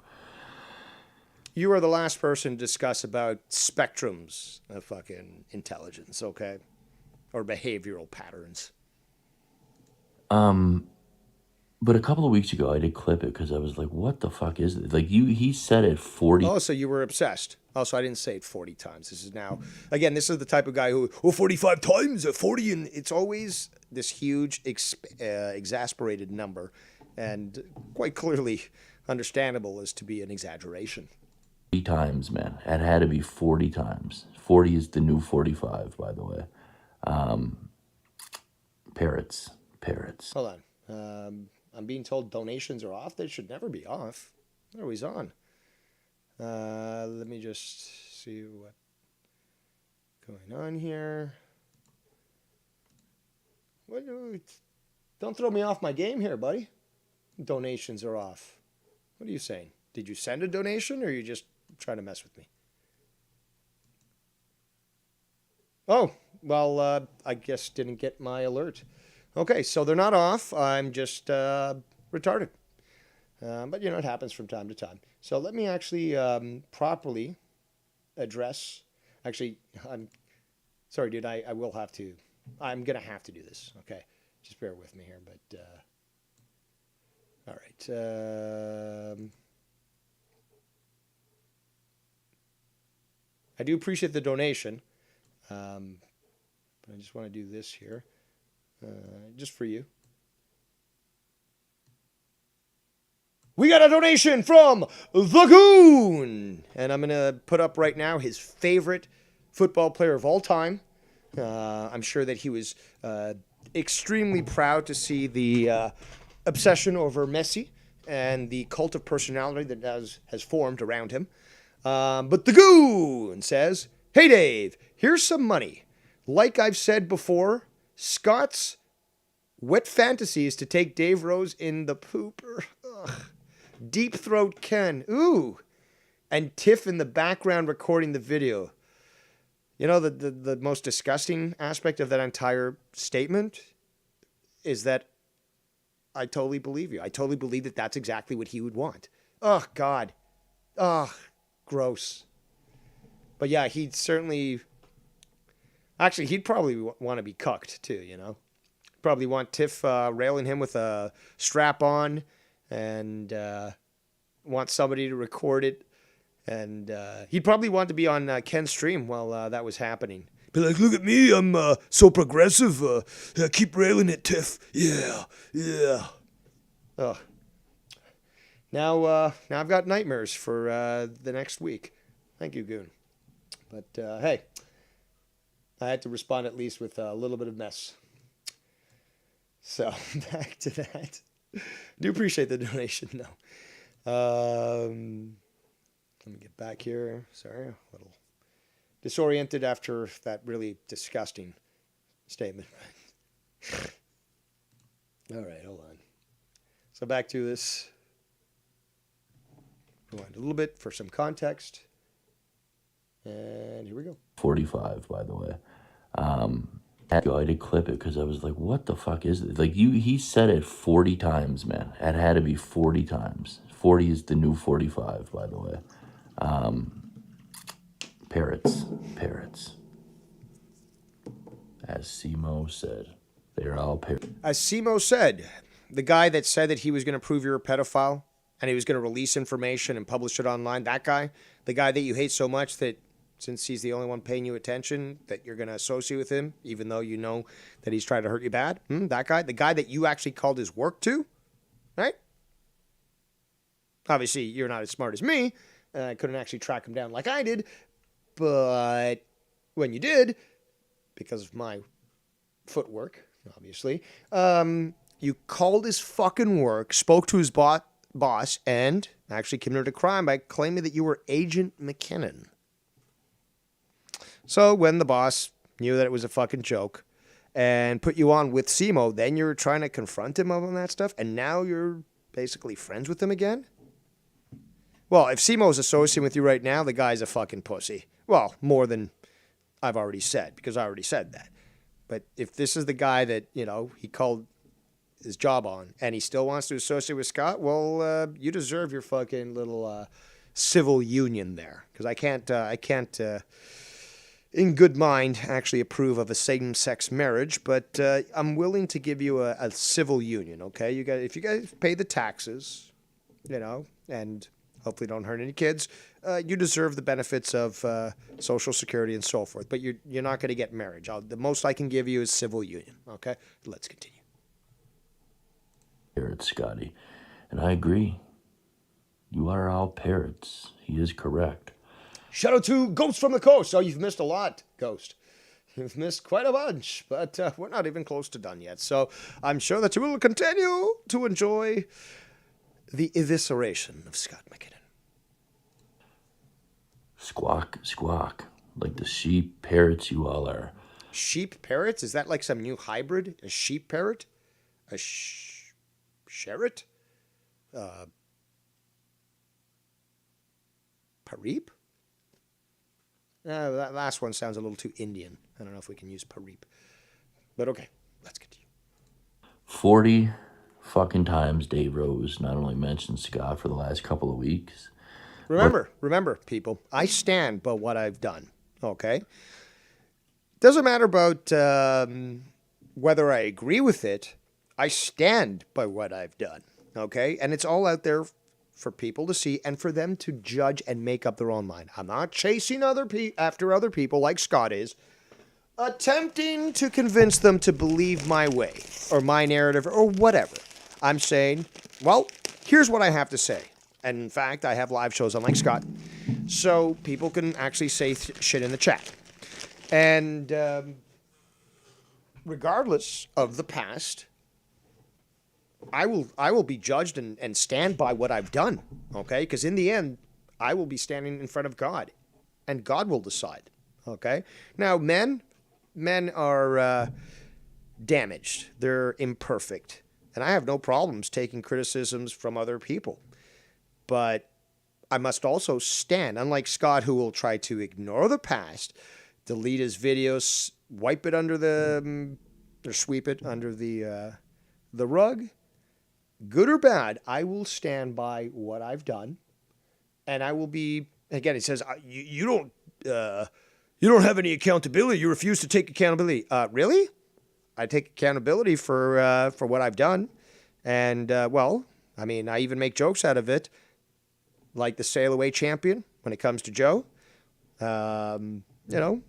You are the last person to discuss about spectrums of fucking intelligence, okay? Or behavioral patterns.
But a couple of weeks ago, I did clip it because I was like, what the fuck is this? Like, he said it 40.
Oh, so you were obsessed. Oh, so I didn't say it 40 times. This is now, again, this is the type of guy who, 45 times, 40, and it's always this huge, exasperated number, and quite clearly understandable as to be an exaggeration.
40 times, man. It had to be 40 times. 40 is the new 45, by the way. Parrots.
Hold on. I'm being told donations are off. They should never be off. They're always on. Let me just see what's going on here. Don't throw me off my game here, buddy. Donations are off. What are you saying? Did you send a donation, or are you just trying to mess with me? Oh, well, I guess didn't get my alert. Okay, so they're not off. I'm just retarded. But, you know, it happens from time to time. So let me actually properly address... Actually, I'm sorry, dude. I will have to... I'm going to have to do this, okay? Just bear with me here, but... all right. I do appreciate the donation. But I just want to do this here. Just for you. We got a donation from The Goon. And I'm going to put up right now his favorite football player of all time. I'm sure that he was extremely proud to see the obsession over Messi and the cult of personality that has formed around him. But The Goon says, "Hey Dave, here's some money. Like I've said before, Scott's wet fantasy is to take Dave Rose in the pooper. Ugh. Deep Throat Ken. Ooh. And Tiff in the background recording the video." You know, the most disgusting aspect of that entire statement is that I totally believe you. I totally believe that that's exactly what he would want. Oh, God. Oh, gross. But yeah, he'd certainly... Actually, he'd probably want to be cucked, too, you know? Probably want Tiff railing him with a strap on and want somebody to record it. And he'd probably want to be on Ken's stream while that was happening. Be like, look at me, I'm so progressive. Keep railing it, Tiff. Yeah, yeah. Ugh. Now I've got nightmares for the next week. Thank you, Goon. But hey, I had to respond at least with a little bit of mess. So back to that. Do appreciate the donation, though. Let me get back here. Sorry, a little disoriented after that really disgusting statement. All right, hold on. So back to this. Rewind a little bit for some context. And here we go.
45, by the way. I did clip it because I was like, what the fuck is it? Like, he said it 40 times, man. It had to be 40 times. 40 is the new 45, by the way. Parrots. As Simo said, they're all parrots.
As Simo said, the guy that said that he was going to prove you're a pedophile and he was going to release information and publish it online, that guy, the guy that you hate so much that since he's the only one paying you attention, that you're going to associate with him, even though you know that he's trying to hurt you bad, that guy, the guy that you actually called his work to, right? Obviously, you're not as smart as me. I couldn't actually track him down like I did, but when you did, because of my footwork, obviously, you called his fucking work, spoke to his boss, and actually committed a crime by claiming that you were Agent McKinnon. So when the boss knew that it was a fucking joke and put you on with Simo, then you're trying to confront him on that stuff, and now you're basically friends with him again? Well, if Simo's associating with you right now, the guy's a fucking pussy. Well, more than I've already said, because I already said that. But if this is the guy that, you know, he called his job on, and he still wants to associate with Scott, well, you deserve your fucking little civil union there. Because I can't, in good mind, actually approve of a same-sex marriage, but I'm willing to give you a civil union, okay? If you guys pay the taxes, you know, and hopefully don't hurt any kids, you deserve the benefits of Social Security and so forth, but you're not going to get marriage. The most I can give you is civil union, okay? Let's continue.
Parrots, Scotty. And I agree. You are all parrots. He is correct.
Shout out to Ghost from the Coast. Oh, you've missed a lot, Ghost. You've missed quite a bunch, but we're not even close to done yet. So I'm sure that you will continue to enjoy the evisceration of Scott McKinnon.
Squawk, squawk. Like the sheep parrots you all are.
Sheep parrots? Is that like some new hybrid? A sheep parrot? A sherrit? Pareep? That last one sounds a little too Indian. I don't know if we can use Pareep. But okay, let's continue.
40 fucking times Dave Rose not only mentioned Scott for the last couple of weeks.
Remember, people, I stand by what I've done, okay? Doesn't matter about whether I agree with it. I stand by what I've done, okay? And it's all out there for people to see and for them to judge and make up their own mind. I'm not chasing after other people like Scott is, attempting to convince them to believe my way or my narrative or whatever. I'm saying, well, here's what I have to say. And in fact, I have live shows unlike Scott, so people can actually say shit in the chat. And regardless of the past, I will be judged and stand by what I've done, okay? Because in the end, I will be standing in front of God, and God will decide, okay? Now, men are damaged. They're imperfect. And I have no problems taking criticisms from other people. But I must also stand, unlike Scott, who will try to ignore the past, delete his videos, wipe it under or sweep it under the rug. good or bad, I will stand by what I've done, and I will be. Again, he says you don't have any accountability. You refuse to take accountability. Really? I take accountability for what I've done, and well, I mean, I even make jokes out of it, like the sail away champion when it comes to Joe. You know,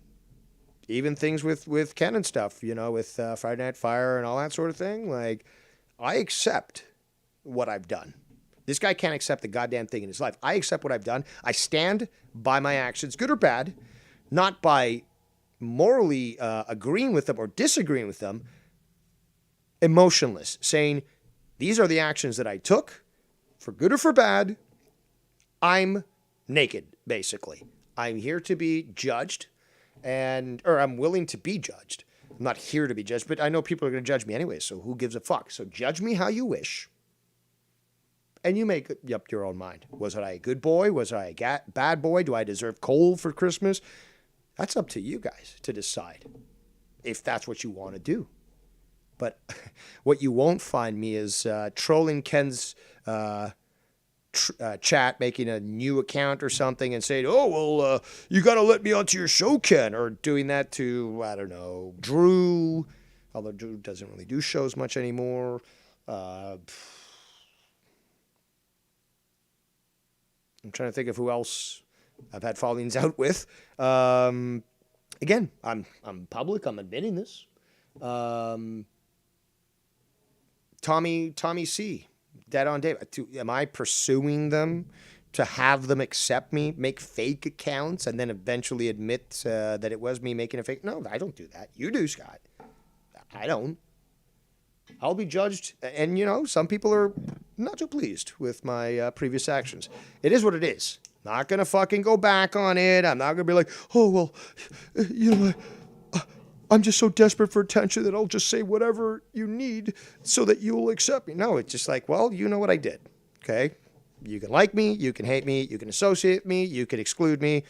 even things with Ken and stuff. You know, with Friday Night Fire and all that sort of thing. Like, I accept what I've done. This guy can't accept the goddamn thing in his life. I accept what I've done. I stand by my actions, good or bad, not by morally agreeing with them or disagreeing with them, emotionless, saying, these are the actions that I took, for good or for bad. I'm naked, basically. I'm here to be judged, or I'm willing to be judged. I'm not here to be judged, but I know people are going to judge me anyway, so who gives a fuck? So judge me how you wish, and you make up your own mind. Was I a good boy? Was I a bad boy? Do I deserve coal for Christmas? That's up to you guys to decide if that's what you want to do. But what you won't find me is trolling Ken's chat, making a new account or something and saying, oh, well, you got to let me onto your show, Ken. Or doing that to, I don't know, Drew. Although Drew doesn't really do shows much anymore. I'm trying to think of who else I've had fallings out with. Again, I'm public. I'm admitting this. Tommy C, Dead on Dave. Am I pursuing them to have them accept me, make fake accounts, and then eventually admit that it was me making a fake? No, I don't do that. You do, Scott. I don't. I'll be judged, and you know, some people are not too pleased with my previous actions. It is what it is. Not gonna fucking go back on it. I'm not gonna be like, oh well, you know, I'm just so desperate for attention that I'll just say whatever you need so that you'll accept me. No, it's just like, well, you know what I did, okay? You can like me, you can hate me, you can associate me, you can exclude me.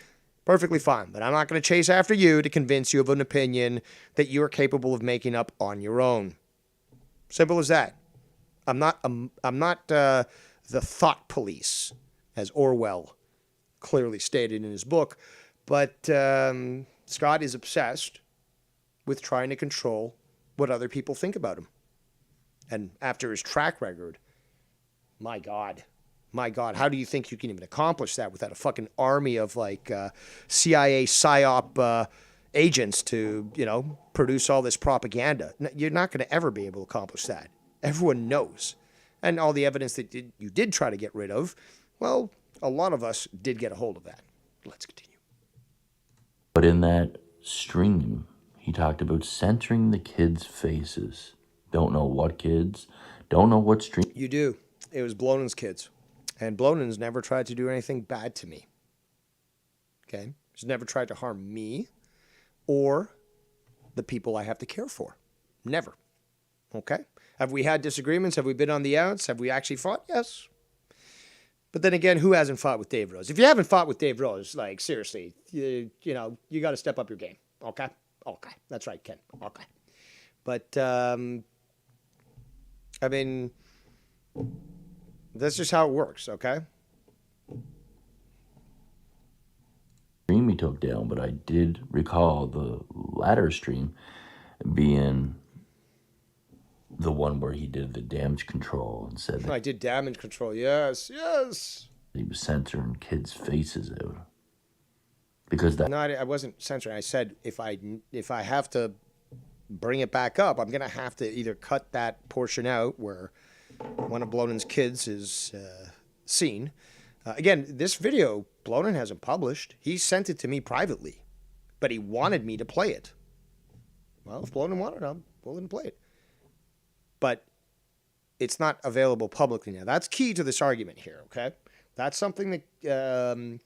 Perfectly fine, but I'm not going to chase after you to convince you of an opinion that you're capable of making up on your own. Simple as that. I'm not the thought police, as Orwell clearly stated in his book, but Scott is obsessed with trying to control what other people think about him. And after his track record, my God, how do you think you can even accomplish that without a fucking army of like CIA psyop agents to, you know, produce all this propaganda? You're not going to ever be able to accomplish that. Everyone knows. And all the evidence that you did try to get rid of, well, a lot of us did get a hold of that. Let's continue.
But in that stream, he talked about censoring the kids' faces. Don't know what kids, don't know what stream.
You do. It was Blonen's kids. And Blonen's never tried to do anything bad to me. Okay? He's never tried to harm me or the people I have to care for. Never. Okay? Have we had disagreements? Have we been on the outs? Have we actually fought? Yes. But then again, who hasn't fought with Dave Rose? If you haven't fought with Dave Rose, like, seriously, you know, you got to step up your game. Okay? Okay. That's right, Ken. Okay. But, I mean, that's just how it works, okay?
Stream he took down, but I did recall the latter stream being the one where he did the damage control and said that
I did damage control. Yes.
he was censoring kids' faces out. Because that...
No, I wasn't censoring. I said if I have to bring it back up, I'm going to have to either cut that portion out where one of Blonen's kids is seen. Again, this video, Blonen hasn't published. He sent it to me privately, but he wanted me to play it. Well, if Blonen wanted it, I'm willing to play it. But it's not available publicly now. That's key to this argument here, okay? That's something that Mr.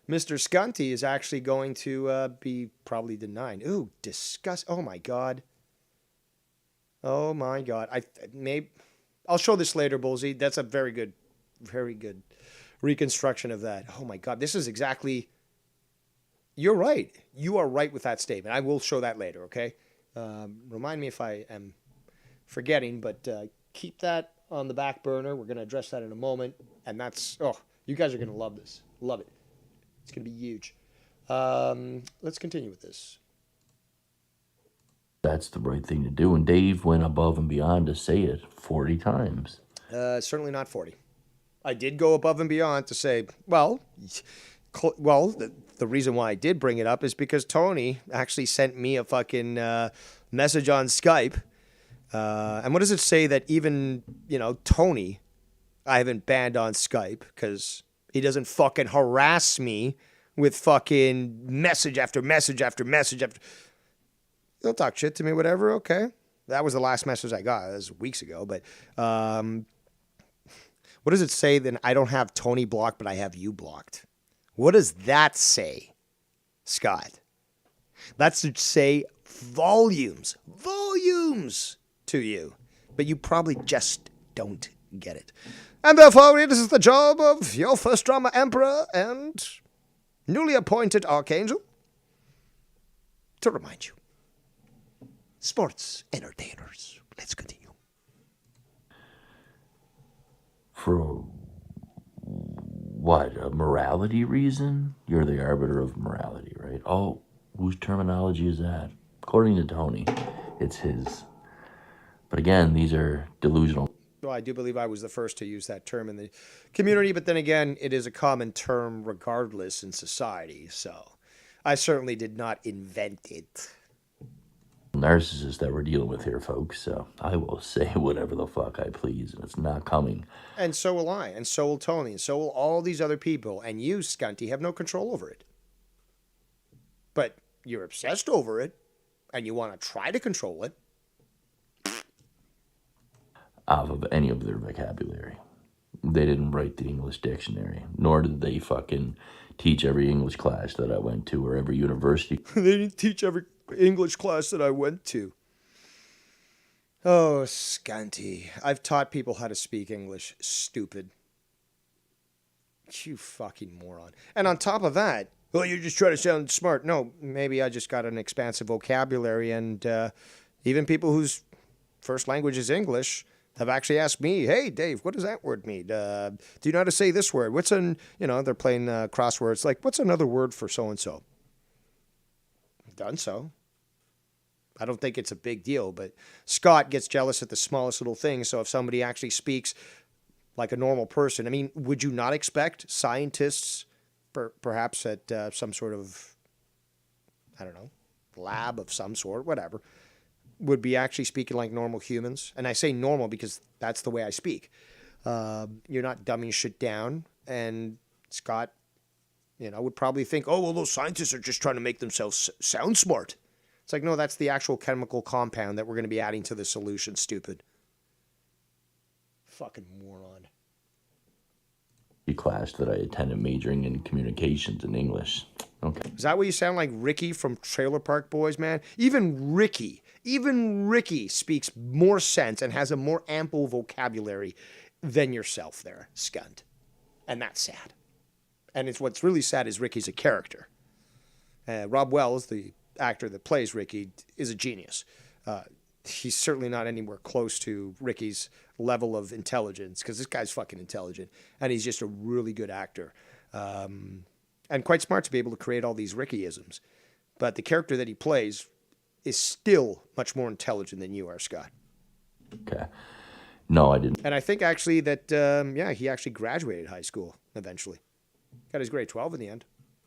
Skunty is actually going to be probably denying. Ooh, disgust. Oh, my God. Oh, my God. I'll show this later, Bullseye. That's a very good reconstruction of that. Oh, my God. This is exactly... You're right. You are right with that statement. I will show that later, okay? Remind me if I am forgetting, but keep that on the back burner. We're going to address that in a moment. And that's, oh, you guys are going to love this. Love it. It's going to be huge. Let's continue with this.
That's the right thing to do. And Dave went above and beyond to say it 40 times.
Certainly not 40. I did go above and beyond to say, well, the reason why I did bring it up is because Tony actually sent me a fucking message on Skype. And what does it say that even, Tony, I haven't banned on Skype because he doesn't fucking harass me with fucking message after message after message after. He'll talk shit to me, whatever. Okay. That was the last message I got. That was weeks ago. But what does it say then? I don't have Tony blocked, but I have you blocked. What does that say, Scott? That should say volumes to you. But you probably just don't get it. And therefore, it is the job of your first drama emperor and newly appointed archangel to remind you. Sports entertainers. Let's continue.
For what, a morality reason? You're the arbiter of morality, right? Oh, whose terminology is that? According to Tony, it's his. But again, these are delusional.
Well, I do believe I was the first to use that term in the community, but then again, it is a common term regardless in society, so I certainly did not invent it.
Narcissist that we're dealing with here, folks, so I will say whatever the fuck I please, and it's not coming.
And so will I, and so will Tony, and so will all these other people, and you, Skunty, have no control over it. But you're obsessed over it, and you want to try to control it.
Off of any of their vocabulary. They didn't write the English dictionary, nor did they fucking teach every English class that I went to or every university.
They didn't teach every English class that I went to. Oh, Skunty. I've taught people how to speak English. Stupid. You fucking moron. And on top of that, well, you're just trying to sound smart. No, maybe I just got an expansive vocabulary, and even people whose first language is English have actually asked me, hey, Dave, what does that word mean? Do you know how to say this word? What's they're playing crosswords. Like, what's another word for so-and-so? I've done so. I don't think it's a big deal, but Scott gets jealous at the smallest little thing. So if somebody actually speaks like a normal person, I mean, would you not expect scientists, perhaps at some sort of, I don't know, lab of some sort, whatever, would be actually speaking like normal humans? And I say normal because that's the way I speak. You're not dumbing shit down. And Scott, would probably think, oh, well, those scientists are just trying to make themselves sound smart. It's like, no, that's the actual chemical compound that we're going to be adding to the solution, stupid. Fucking moron.
Class that I attended majoring in communications and English. Okay.
Is that what you sound like, Ricky from Trailer Park Boys, man? Even Ricky speaks more sense and has a more ample vocabulary than yourself there, Skunt. And that's sad. And what's really sad is Ricky's a character. Rob Wells, the actor that plays Ricky, is a genius. He's certainly not anywhere close to Ricky's level of intelligence, because this guy's fucking intelligent, and he's just a really good actor. And quite smart to be able to create all these Ricky-isms. But the character that he plays is still much more intelligent than you are, Scott.
Okay. No, I didn't.
And I think actually that, he actually graduated high school eventually. Got his grade 12 in the end.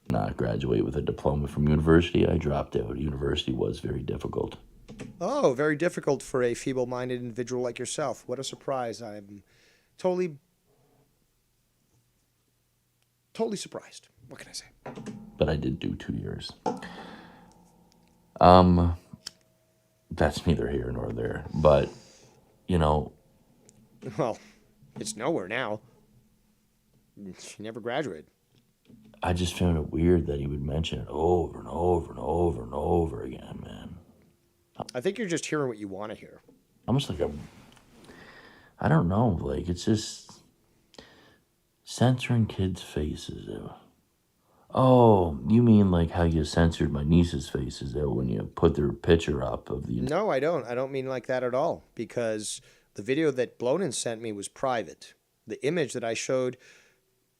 Not graduate with a diploma from university. I dropped out. University was very difficult.
Oh, very difficult for a feeble-minded individual like yourself. What a surprise. I'm totally surprised. What can I say?
But I did do 2 years. That's neither here nor there. But,
Well, it's nowhere now. She never graduated.
I just found it weird that he would mention it over and over and over and over again, man.
I think you're just hearing what you want to hear.
Almost like I don't know, like, it's just censoring kids' faces. Oh, you mean like how you censored my niece's faces when you put their picture up of the...
No, I don't. I don't mean like that at all, because The video that Blonin sent me was private. The image that I showed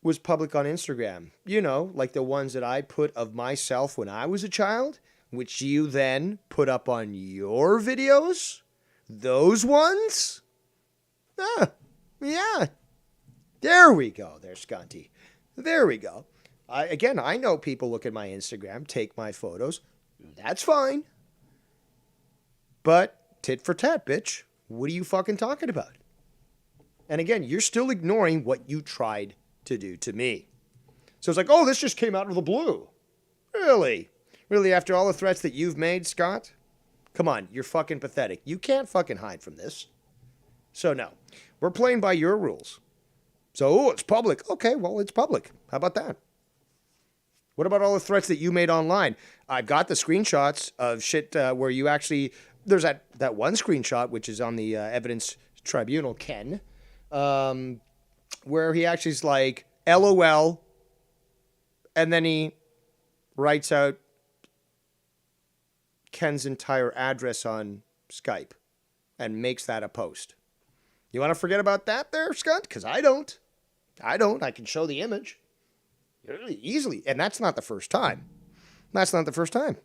was public on Instagram. You know, like the ones that I put of myself when I was a child, which you then put up on your videos. Those ones? Ah, yeah. There we go. There's Scunty. There we go. I know people look at my Instagram, take my photos. That's fine. But tit for tat, bitch. What are you fucking talking about? And again, you're still ignoring what you tried to do to me. So it's like, oh, this just came out of the blue. Really? Really, after all the threats that you've made, Scott? Come on, you're fucking pathetic. You can't fucking hide from this. So no, we're playing by your rules. So, it's public. Okay, well, it's public. How about that? What about all the threats that you made online? I've got the screenshots of shit where you actually... There's that one screenshot, which is on the evidence tribunal, Ken, where he actually is like, LOL, and then he writes out Ken's entire address on Skype and makes that a post. You want to forget about that there, Scott? Because I don't. I can show the image really easily. And that's not the first time. That's not the first time.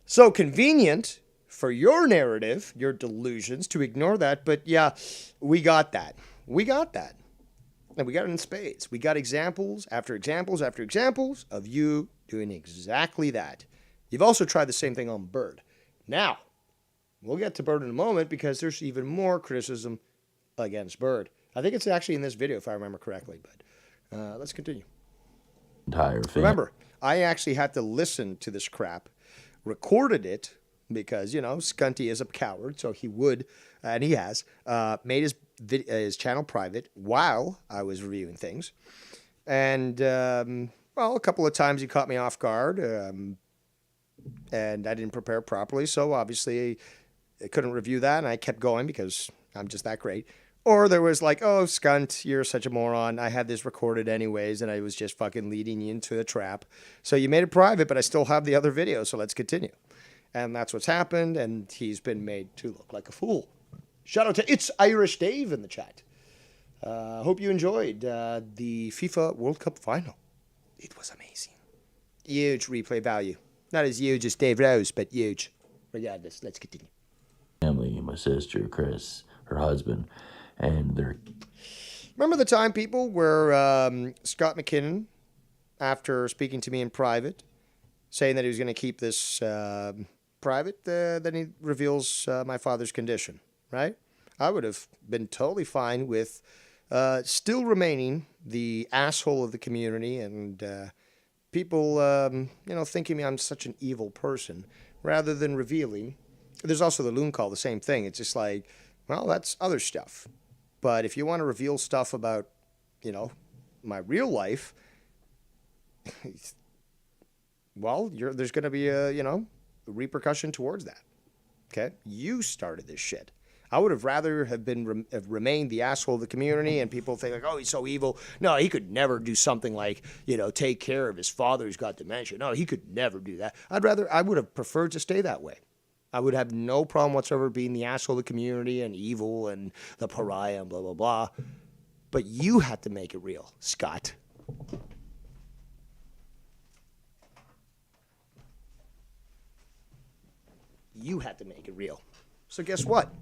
So convenient for your narrative, your delusions, to ignore that. But yeah, we got that. We got that. And we got it in spades. We got examples after examples after examples of you doing exactly that. You've also tried the same thing on Bird. Now, we'll get to Bird in a moment because there's even more criticism against Bird. I think it's actually in this video, if I remember correctly. But let's continue.
Entire thing.
Remember, I actually had to listen to this crap, recorded it, because, you know, Scunty is a coward, so he would, and he has, made his channel private while I was reviewing things. And, well, a couple of times he caught me off guard, and I didn't prepare properly, so obviously I couldn't review that, and I kept going because I'm just that great. Or there was like, oh, Scunt, you're such a moron. I had this recorded anyways, and I was just fucking leading you into a trap. So you made it private, but I still have the other video, so let's continue. And that's what's happened, and he's been made to look like a fool. Shout out to It's Irish Dave in the chat. Hope you enjoyed the FIFA World Cup final. It was amazing. Huge replay value. Not as huge as Dave Rose, but huge. Regardless, let's continue.
Family, my sister, Chris, her husband, and their...
Remember the time, people, where Scott McKinnon, after speaking to me in private, saying that he was going to keep this private, then he reveals my father's condition, right? I would have been totally fine with still remaining the asshole of the community and people, you know, thinking I'm such an evil person, rather than revealing. There's also the loon call, the same thing. It's just like, well, that's other stuff. But if you want to reveal stuff about, you know, my real life, well, there's going to be a, you know, a repercussion towards that. Okay? You started this shit. I would have rather have been have remained the asshole of the community, and people think like, oh, he's so evil. No, he could never do something like, you know, take care of his father who's got dementia. No, he could never do that. I would have preferred to stay that way. I would have no problem whatsoever being the asshole of the community and evil and the pariah and blah, blah, blah. But you had to make it real, Scott. You had to make it real. So guess what?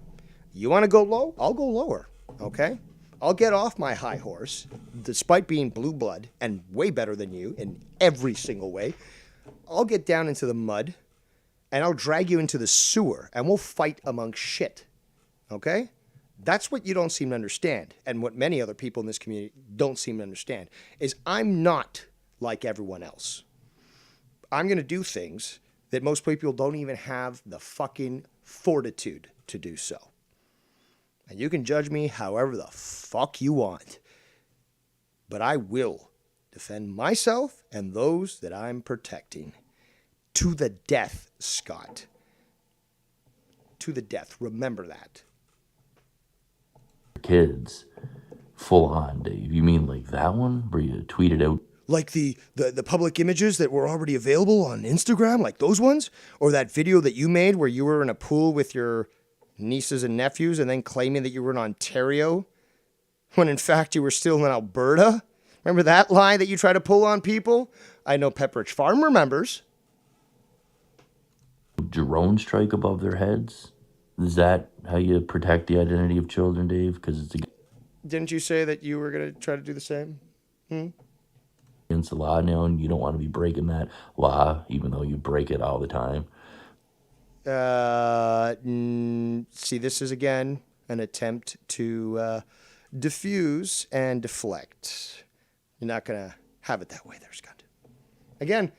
You want to go low? I'll go lower, okay? I'll get off my high horse, despite being blue blood and way better than you in every single way. I'll get down into the mud, and I'll drag you into the sewer, and we'll fight amongst shit, okay? That's what you don't seem to understand, and what many other people in this community don't seem to understand, is I'm not like everyone else. I'm going to do things that most people don't even have the fucking fortitude to do so. And you can judge me however the fuck you want. But I will defend myself and those that I'm protecting. To the death, Scott. To the death. Remember that.
Kids, full on, Dave. You mean like that one where you tweeted out
Like the public images that were already available on Instagram, like those ones? Or that video that you made where you were in a pool with your nieces and nephews and then claiming that you were in Ontario when in fact you were still in Alberta? Remember that lie that you try to pull on people? I know Pepperidge Farm remembers.
Drone strike above their heads? Is that how you protect the identity of children, Dave? Because it's
Didn't you say that you were going to try to do the same?
against the law now, and you don't want to be breaking that law, even though you break it all the time.
See, this is again an attempt to diffuse and deflect. You're not going to have it that way there, Scott. Again,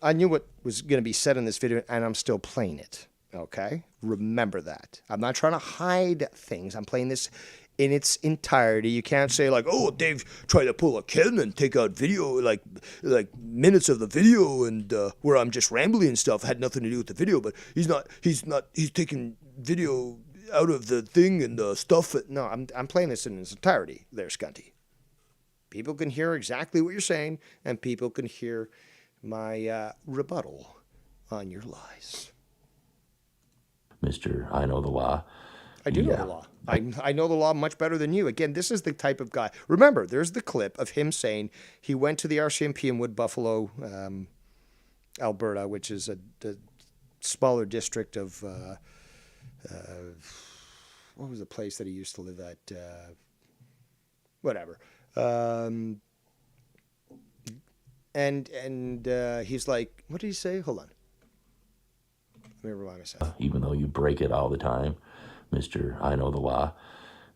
I knew what was going to be said in this video, and I'm still playing it. Okay? Remember that. I'm not trying to hide things. I'm playing this in its entirety. You can't say like, "Oh, Dave tried to pull a Ken and take out video, like minutes of the video, and where I'm just rambling and stuff had nothing to do with the video." But he's taking video out of the thing and the stuff. No, I'm playing this in its entirety. There, Scunty. People can hear exactly what you're saying, and people can hear my rebuttal on your lies.
Mr. I know the law.
I do know the law. I know the law much better than you. Again, this is the type of guy. Remember, there's the clip of him saying he went to the RCMP in Wood Buffalo, Alberta, which is a smaller district of, what was the place that he used to live at? Whatever. And he's like, what did he say? Hold on. Let me remind myself.
Even though you break it all the time, Mr. I know the law.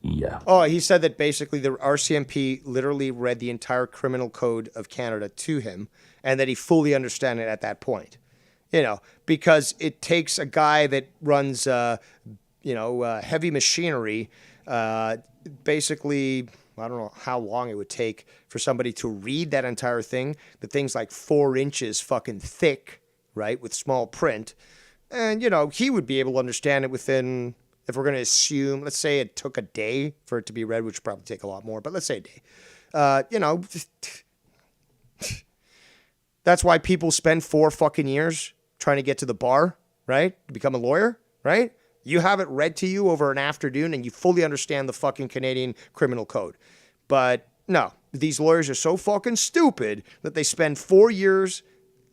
Yeah.
Oh, he said that basically the RCMP literally read the entire criminal code of Canada to him and that he fully understood it at that point. You know, because it takes a guy that runs, heavy machinery, basically, I don't know how long it would take for somebody to read that entire thing. The thing's like 4 inches fucking thick, right, with small print. And, he would be able to understand it within, if we're going to assume, let's say it took a day for it to be read, which would probably take a lot more, but let's say a day. That's why people spend 4 fucking years trying to get to the bar, right? To become a lawyer, right? You have it read to you over an afternoon and you fully understand the fucking Canadian criminal code. But no, these lawyers are so fucking stupid that they spend 4 years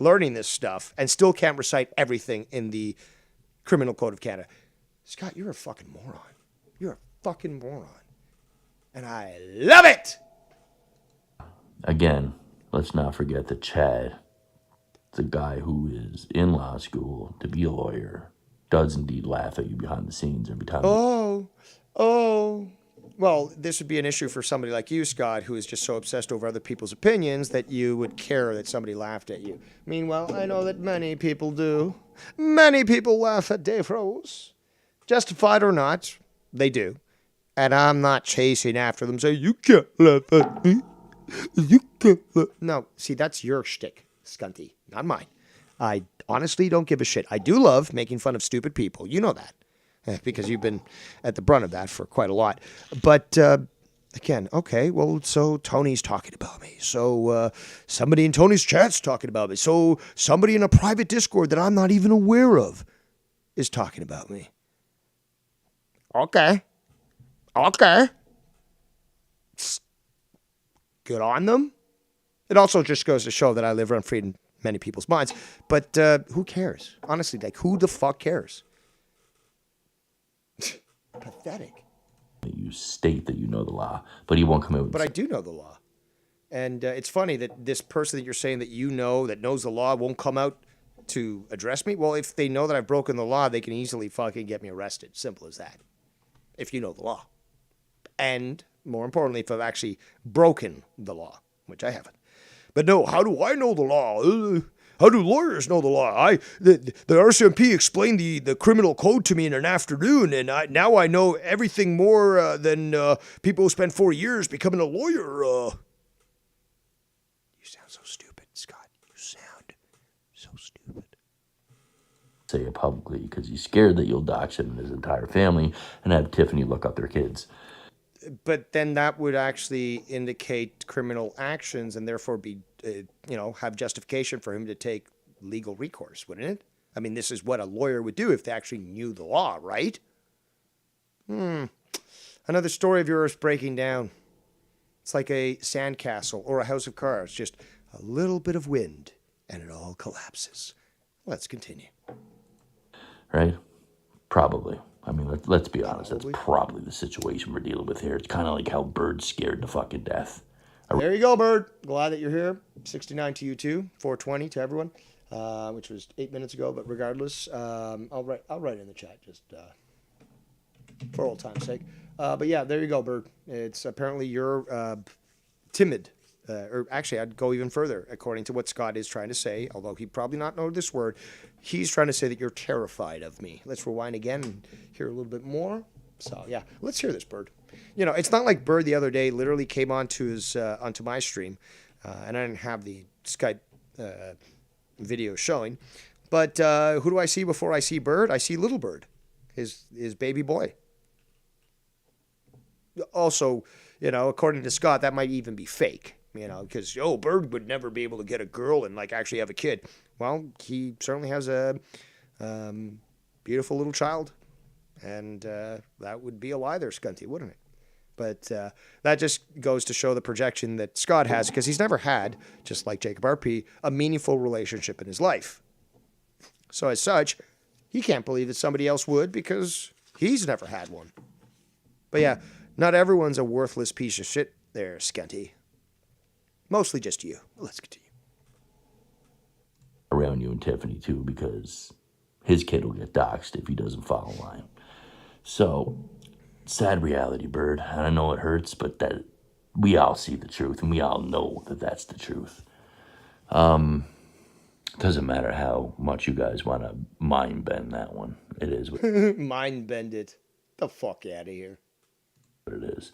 learning this stuff and still can't recite everything in the criminal code of Canada. Scott, you're a fucking moron. You're a fucking moron. And I love it!
Again, let's not forget that Chad, the guy who is in law school to be a lawyer, does indeed laugh at you behind the scenes every time.
Oh. Well, this would be an issue for somebody like you, Scott, who is just so obsessed over other people's opinions that you would care that somebody laughed at you. Meanwhile, I know that many people do. Many people laugh at Dave Rose. Justified or not, they do. And I'm not chasing after them saying, you can't laugh at me. You can't laugh. No, see, that's your shtick, Scunty, not mine. I honestly don't give a shit. I do love making fun of stupid people. You know that. Because you've been at the brunt of that for quite a lot. But, again, okay, well, so Tony's talking about me. So somebody in Tony's chat's talking about me. So somebody in a private Discord that I'm not even aware of is talking about me. Okay. Good on them. It also just goes to show that I live rent-free in many people's minds. But who cares? Honestly, like, who the fuck cares? Pathetic.
You state that you know the law, but he won't come out.
But I do know the law. And it's funny that this person that you're saying that you know, that knows the law, won't come out to address me. Well, if they know that I've broken the law, they can easily fucking get me arrested. Simple as that. If you know the law. And more importantly, if I've actually broken the law, which I haven't. But no, how do I know the law? How do lawyers know the law? The RCMP explained the criminal code to me in an afternoon, and now I know everything more than people who spend 4 years becoming a lawyer. You sound so stupid, Scott. You sound so stupid.
Say it publicly because he's scared that you'll dox him and his entire family and have Tiffany look up their kids.
But then that would actually indicate criminal actions and therefore be, have justification for him to take legal recourse, wouldn't it? I mean, this is what a lawyer would do if they actually knew the law, right? Another story of yours breaking down. It's like a sandcastle or a house of cards, just a little bit of wind and it all collapses. Let's continue.
Right? Probably. I mean, let's be honest. That's probably the situation we're dealing with here. It's kind of like how Bird's scared to fucking death.
There you go, Bird. Glad that you're here. 69 to you too. 420 to everyone, which was 8 minutes ago. But regardless, I'll write in the chat just for old time's sake. But yeah, there you go, Bird. It's apparently you're timid. Or actually, I'd go even further, according to what Scott is trying to say, although he probably not know this word. He's trying to say that you're terrified of me. Let's rewind again and hear a little bit more. So, yeah, let's hear this, Bird. It's not like Bird the other day literally came onto my stream, and I didn't have the Skype video showing. But who do I see before I see Bird? I see Little Bird, his baby boy. Also, according to Scott, that might even be fake. Because, Bird would never be able to get a girl and, actually have a kid. Well, he certainly has a beautiful little child. And that would be a lie there, Scunty, wouldn't it? But that just goes to show the projection that Scott has, because he's never had, just like Jacob RP, a meaningful relationship in his life. So as such, he can't believe that somebody else would, because he's never had one. But yeah, not everyone's a worthless piece of shit there, Scunty. Mostly just you. Let's continue.
Around you and Tiffany, too, because his kid will get doxxed if he doesn't follow line. So, sad reality, Bird. I know it hurts, but that we all see the truth, and we all know that that's the truth. Doesn't matter how much you guys want to mind bend that one. It is what
mind bend it. The fuck out of here.
What it is.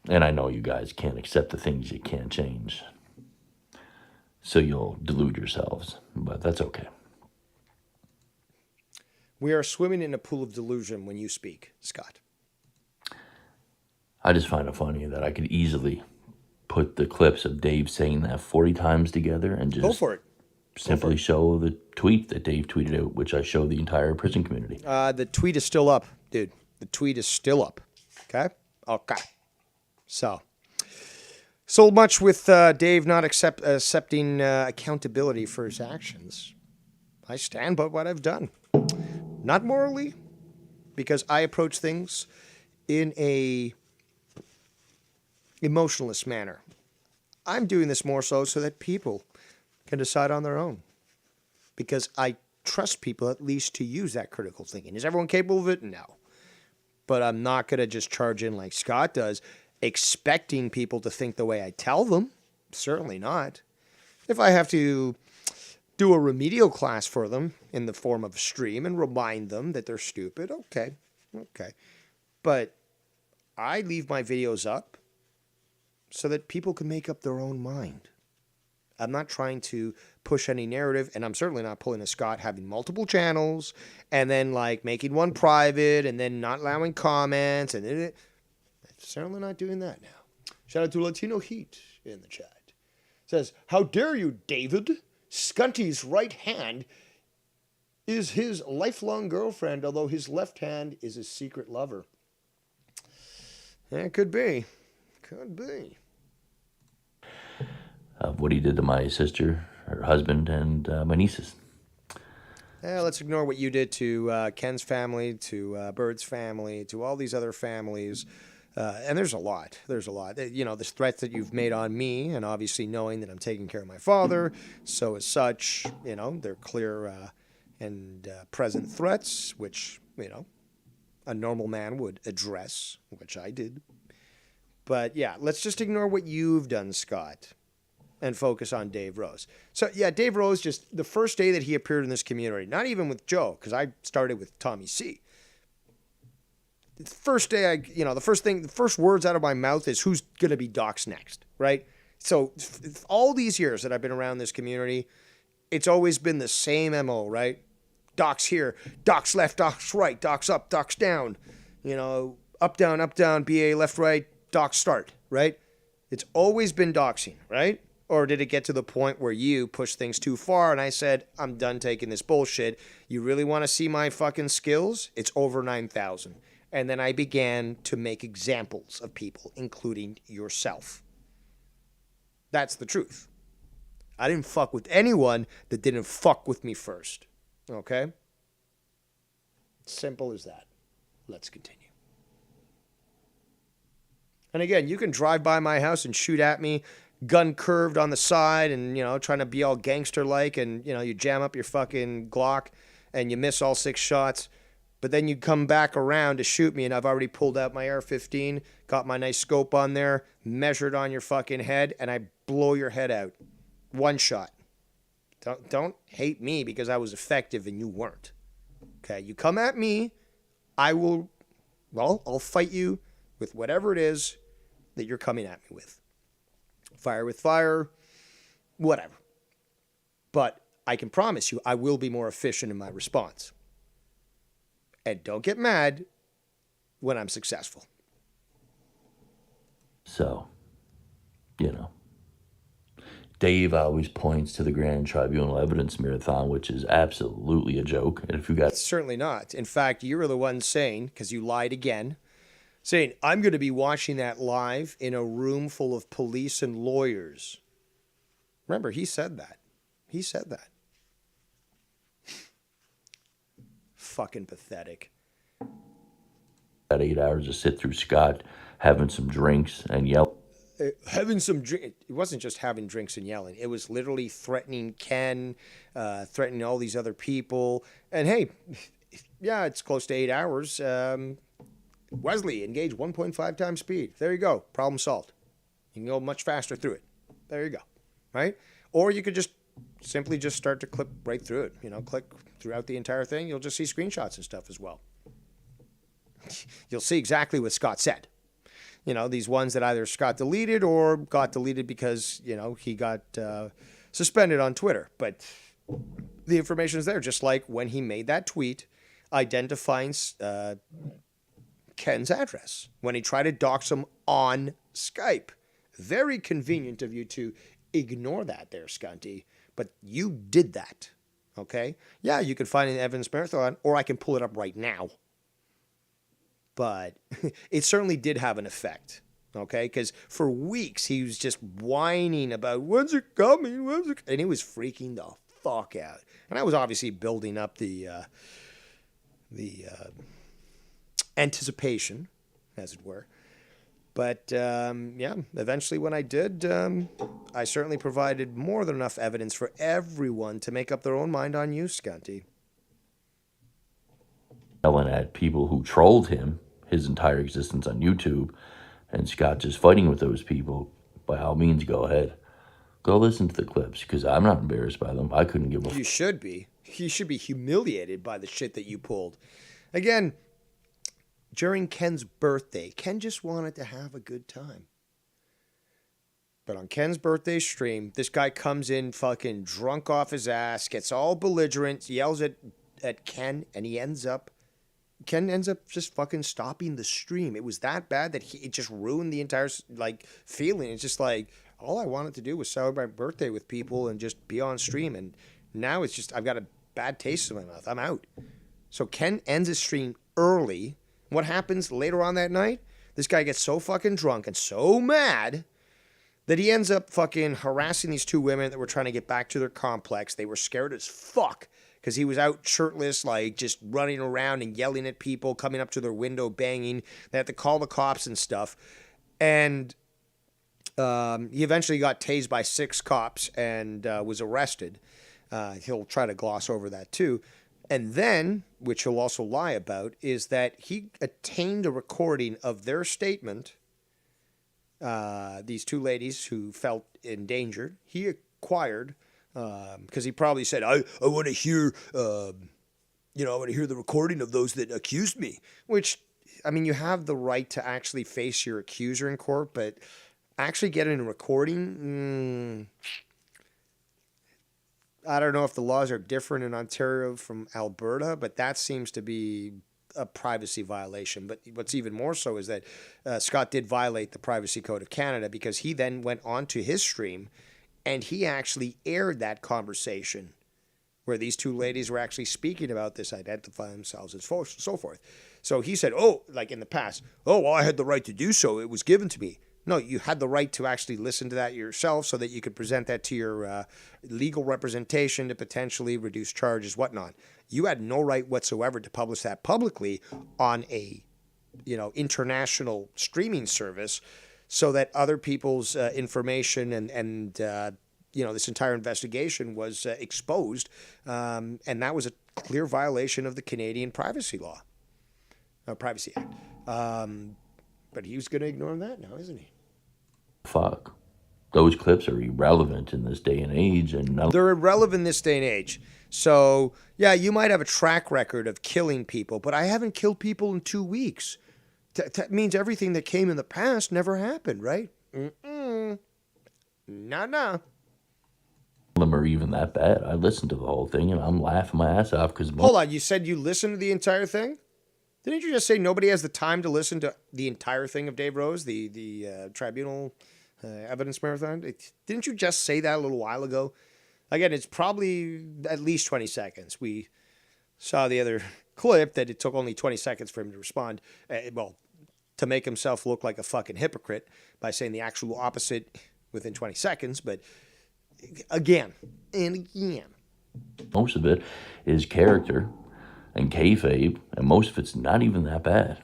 And I know you guys can't accept the things you can't change. So you'll delude yourselves, but that's okay.
We are swimming in a pool of delusion when you speak, Scott.
I just find it funny that I could easily put the clips of Dave saying that 40 times together and just
go for it.
Simply show the tweet that Dave tweeted out, which I show the entire prison community.
The tweet is still up, dude. The tweet is still up. Okay? Okay. So much with Dave not accepting accountability for his actions. I stand by what I've done. Not morally, because I approach things in a emotionless manner. I'm doing this more so that people can decide on their own. Because I trust people at least to use that critical thinking. Is everyone capable of it? No. But I'm not going to just charge in like Scott does, expecting people to think the way I tell them. Certainly not. If I have to do a remedial class for them in the form of a stream and remind them that they're stupid, okay. But I leave my videos up so that people can make up their own mind. I'm not trying to push any narrative, and I'm certainly not pulling a Scott having multiple channels and then making one private and then not allowing comments and then certainly not doing that now. Shout out to Latino Heat in the chat. Says, how dare you, David? Scunty's right hand is his lifelong girlfriend, although his left hand is his secret lover. Yeah, it could be. Could be.
What he did to my sister, her husband, and my nieces.
Yeah, let's ignore what you did to Ken's family, to Bird's family, to all these other families. And there's a lot. There's a lot. The threats that you've made on me, and obviously knowing that I'm taking care of my father. So as such, they're clear and present threats, which, a normal man would address, which I did. But yeah, let's just ignore what you've done, Scott, and focus on Dave Rose. So yeah, Dave Rose, just the first day that he appeared in this community, not even with Joe, because I started with Tommy C. The first day the first words out of my mouth is who's going to be doxxed next, right? So all these years that I've been around this community, it's always been the same MO, right? Dox here, dox left, dox right, dox up, dox down. up, down, BA, left, right, doc, start, right? It's always been doxing, right? Or did it get to the point where you pushed things too far and I said, I'm done taking this bullshit. You really want to see my fucking skills? It's over 9,000. And then I began to make examples of people, including yourself. That's the truth. I didn't fuck with anyone that didn't fuck with me first. Okay? Simple as that. Let's continue. And again, you can drive by my house and shoot at me, gun curved on the side and, trying to be all gangster-like and, you jam up your fucking Glock and you miss all 6 shots. But then you come back around to shoot me and I've already pulled out my AR-15, got my nice scope on there, measured on your fucking head, and I blow your head out. 1 shot. Don't hate me because I was effective and you weren't. Okay, you come at me, I'll fight you with whatever it is that you're coming at me with. Fire with fire, whatever. But I can promise you I will be more efficient in my response. And don't get mad when I'm successful.
So, Dave always points to the Grand Tribunal Evidence Marathon, which is absolutely a joke. And if you got...
Certainly not. In fact, you were the one saying, because you lied again, saying, I'm going to be watching that live in a room full of police and lawyers. Remember, he said that. He said that. Fucking pathetic.
Got 8 hours to sit through Scott having some drinks and yell.
Having some drink. It wasn't just having drinks and yelling. It was literally threatening Ken, threatening all these other people. And hey, yeah, it's close to 8 hours. Wesley, engage 1.5 times speed. There you go. Problem solved. You can go much faster through it. There you go. Right? Or you could just simply just start to clip right through it. Click throughout the entire thing. You'll just see screenshots and stuff as well. You'll see exactly what Scott said. These ones that either Scott deleted or got deleted because, he got suspended on Twitter. But the information is there, just like when he made that tweet identifying Ken's address, when he tried to dox him on Skype. Very convenient of you to ignore that there, Scunty. But you did that, okay? Yeah, you can find it in the Evidence Marathon, or I can pull it up right now. But it certainly did have an effect, okay? Because for weeks he was just whining about, when's it coming? And he was freaking the fuck out. And I was obviously building up the anticipation, as it were. But, yeah, eventually when I did, I certainly provided more than enough evidence for everyone to make up their own mind on you, Scunty.
Yelling at people who trolled him his entire existence on YouTube, and Scott just fighting with those people. By all means, go ahead. Go listen to the clips, because I'm not embarrassed by them. I couldn't give a...
You should be. You should be humiliated by the shit that you pulled. Again, during Ken's birthday, Ken just wanted to have a good time. But on Ken's birthday stream, this guy comes in fucking drunk off his ass, gets all belligerent, yells at Ken, and Ken ends up just fucking stopping the stream. It was that bad that it just ruined the entire, feeling. It's just like, all I wanted to do was celebrate my birthday with people and just be on stream. And now it's just, I've got a bad taste in my mouth. I'm out. So Ken ends his stream early. What happens later on that night? This guy gets so fucking drunk and so mad that he ends up fucking harassing these 2 women that were trying to get back to their complex. They were scared as fuck because he was out shirtless, just running around and yelling at people, coming up to their window, banging. They had to call the cops and stuff. And he eventually got tased by 6 cops and was arrested. He'll try to gloss over that too. And then, which he'll also lie about, is that he obtained a recording of their statement, these 2 ladies who felt endangered. He acquired... because he probably said, I want to hear, I want to hear the recording of those that accused me. Which, you have the right to actually face your accuser in court, but actually getting a recording, I don't know if the laws are different in Ontario from Alberta, but that seems to be a privacy violation. But what's even more so is that Scott did violate the Privacy Code of Canada, because he then went on to his stream and he actually aired that conversation where these two ladies were actually speaking about this, identify themselves as so forth. So he said, oh, like in the past, oh, well, I had the right to do so. It was given to me. No, you had the right to actually listen to that yourself so that you could present that to your legal representation to potentially reduce charges, whatnot. You had no right whatsoever to publish that publicly on a, international streaming service, so that other people's information and this entire investigation was exposed. And that was a clear violation of the Canadian Privacy Act. But he's going to ignore that now, isn't he?
Fuck. Those clips are irrelevant in this day and age.
They're irrelevant in this day and age. So, yeah, you might have a track record of killing people, but I haven't killed people in 2 weeks. That means everything that came in the past never happened, right? No.
Them are even that bad. I listened to the whole thing and I'm laughing my ass off because...
Hold on, you said you listened to the entire thing? Didn't you just say nobody has the time to listen to the entire thing of Dave Rose, the tribunal evidence marathon? Didn't you just say that a little while ago? Again, it's probably at least 20 seconds. We saw the other clip that it took only 20 seconds for him to respond, to make himself look like a fucking hypocrite by saying the actual opposite within 20 seconds. But again and again,
most of it is character and kayfabe, and most of it's not even that bad.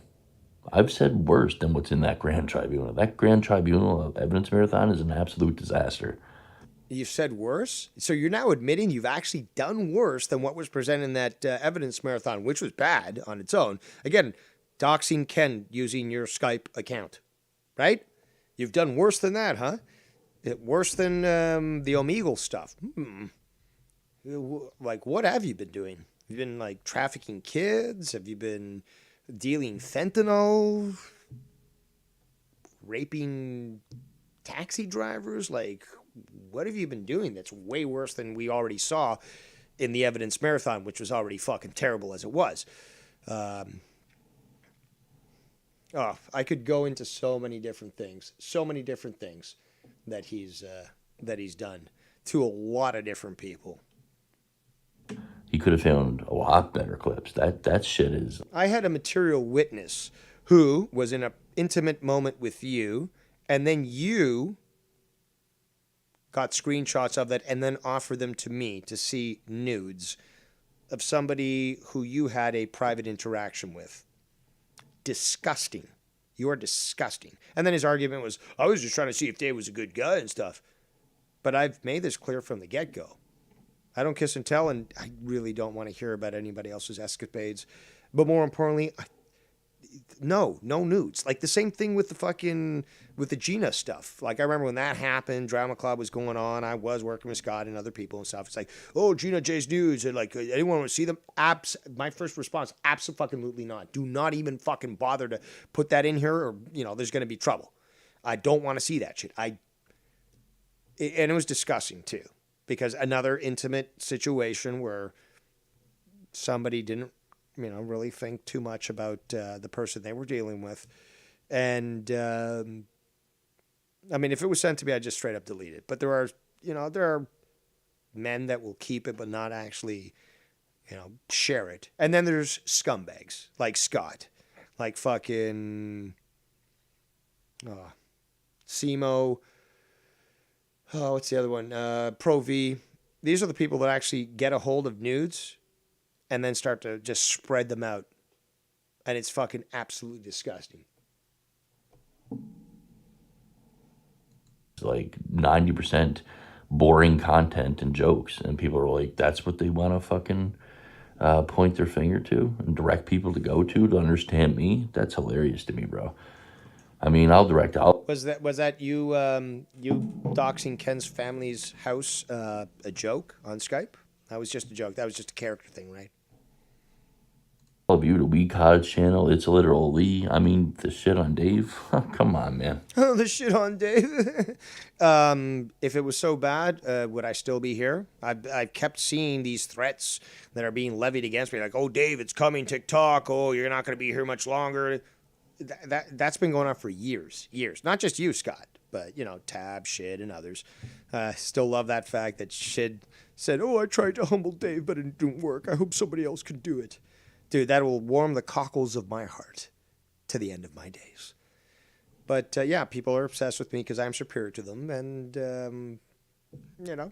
I've said worse than what's in that Grand Tribunal. That Grand Tribunal evidence marathon is an absolute disaster.
You've said worse? So you're now admitting you've actually done worse than what was presented in that evidence marathon, which was bad on its own. Again, doxing Ken using your Skype account, right? You've done worse than that, huh? Worse than the Omegle stuff. Like, what have you been doing? Have you been, like, trafficking kids? Have you been dealing fentanyl? Raping taxi drivers? Like, what have you been doing that's way worse than we already saw in the evidence marathon, which was already fucking terrible as it was? I could go into so many different things that he's done to a lot of different people.
He could have found a lot better clips. That shit is...
I had a material witness who was in an intimate moment with you, and then you got screenshots of that and then offered them to me to see nudes of somebody who you had a private interaction with. Disgusting. You are disgusting. And then his argument was, I was just trying to see if Dave was a good guy and stuff. But I've made this clear from the get-go. I don't kiss and tell, and I really don't want to hear about anybody else's escapades. But more importantly, no nudes. Like the same thing with the Gina stuff. Like I remember when that happened, Drama Club was going on. I was working with Scott and other people and stuff. It's like, oh, Gina J's nudes. And like, anyone want to see them? My first response, absolutely not. Do not even fucking bother to put that in here, or there's going to be trouble. I don't want to see that shit. And it was disgusting too, because another intimate situation where somebody didn't really think too much about the person they were dealing with. And, if it was sent to me, I'd just straight up delete it. But there are men that will keep it but not actually, share it. And then there's scumbags like Scott, like fucking Simo. Oh, what's the other one? Pro V. These are the people that actually get a hold of nudes and then start to just spread them out. And it's fucking absolutely disgusting.
It's like 90% boring content and jokes. And people are like, that's what they want to fucking point their finger to and direct people to go to understand me. That's hilarious to me, bro. I'll direct out.
Was that you doxing Ken's family's house a joke on Skype? That was just a joke. That was just a character thing, right?
All of you to We Cottage channel. It's literally, I mean, the shit on Dave. Come on, man.
Oh, the shit on Dave. If it was so bad, would I still be here? I've kept seeing these threats that are being levied against me. Like, oh, Dave, it's coming, TikTok. Oh, you're not going to be here much longer. That's been going on for years. Not just you, Scott, but, you know, Tab, Shid, and others. Still love that fact that Shid said, oh, I tried to humble Dave, but it didn't work. I hope somebody else can do it. Dude, that will warm the cockles of my heart to the end of my days. But, yeah, people are obsessed with me because I'm superior to them. And, you know,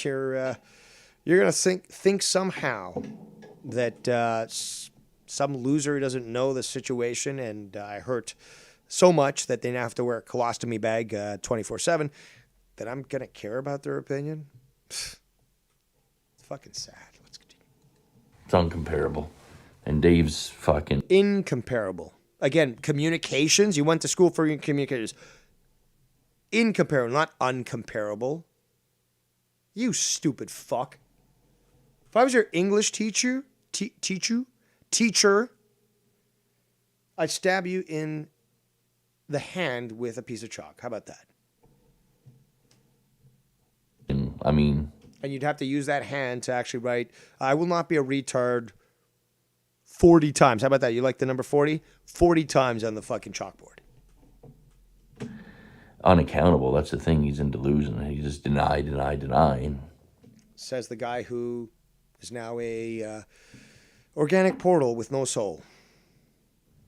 you're going to think somehow that some loser who doesn't know the situation and I hurt so much that they now have to wear a colostomy bag 24/7 that I'm going to care about their opinion. It's fucking sad. Let's continue.
It's uncomparable. And Dave's fucking...
Incomparable. Again, communications. You went to school for communicators. Incomparable, not uncomparable. You stupid fuck. If I was your English teacher, I'd stab you in the hand with a piece of chalk. How about that?
I mean...
And you'd have to use that hand to actually write, I will not be a retard 40 times. How about that? You like the number 40? 40 times on the fucking chalkboard.
Unaccountable. That's the thing. He's in delusion. He just deny.
Says the guy who is now a organic portal with no soul.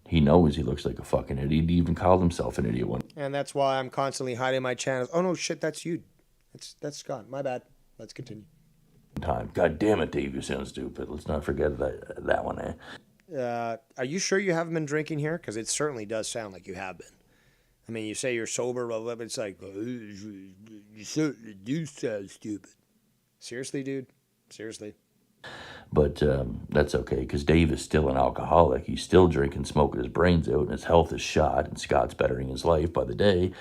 He knows he looks like a fucking idiot. He even called himself an idiot one.
And that's why I'm constantly hiding my channels. Oh, no, shit, that's you. That's Scott. My bad. Let's continue.
Time. God damn it, Dave, you sound stupid. Let's not forget that one, eh?
Are you sure you haven't been drinking here? Because it certainly does sound like you have been. I mean, you say you're sober, blah, blah, but it's like, you certainly do sound stupid. Seriously, dude? Seriously?
But that's okay, because Dave is still an alcoholic. He's still drinking, smoking his brains out, and his health is shot, and Scott's bettering his life by the day.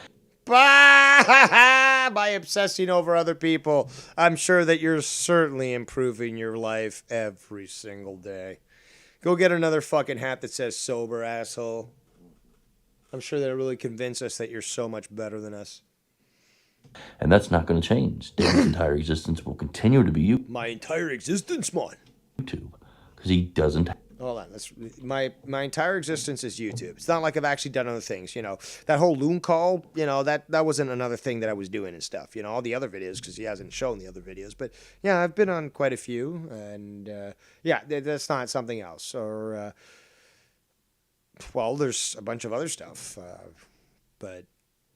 By obsessing over other people. I'm sure that you're certainly improving your life every single day. Go get another fucking hat that says sober, asshole. I'm sure that'll really convince us that you're so much better than us.
And that's not going to change. Dave's entire existence will continue to be you.
My entire existence, man.
YouTube. Because he doesn't...
Hold on. My entire existence is YouTube. It's not like I've actually done other things. You know, that whole loon call, you know, that wasn't another thing that I was doing and stuff. You know, all the other videos, because he hasn't shown the other videos. But, yeah, I've been on quite a few. And, yeah, that's not something else. Or, well, there's a bunch of other stuff. But,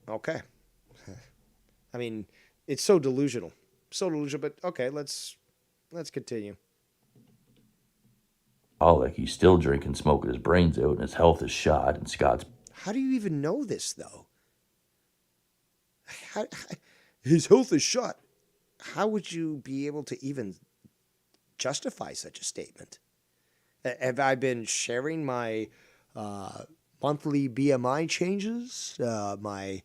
okay. I mean, it's so delusional. But, okay, let's continue.
Like he's still drinking, smoking his brains out, and his health is shot, and Scott's...
How do you even know this, though? His health is shot. How would you be able to even justify such a statement? Have I been sharing my monthly BMI changes, my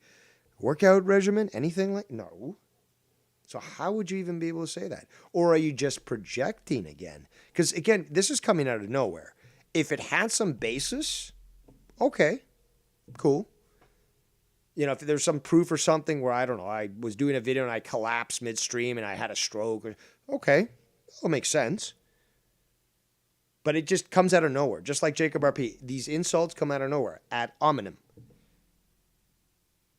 workout regimen, anything like... No. So how would you even be able to say that? Or are you just projecting again? Because, again, this is coming out of nowhere. If it had some basis, okay, cool. You know, if there's some proof or something where, I don't know, I was doing a video and I collapsed midstream and I had a stroke, okay, that'll make sense. But it just comes out of nowhere, just like Jacob RP. These insults come out of nowhere, ad hominem.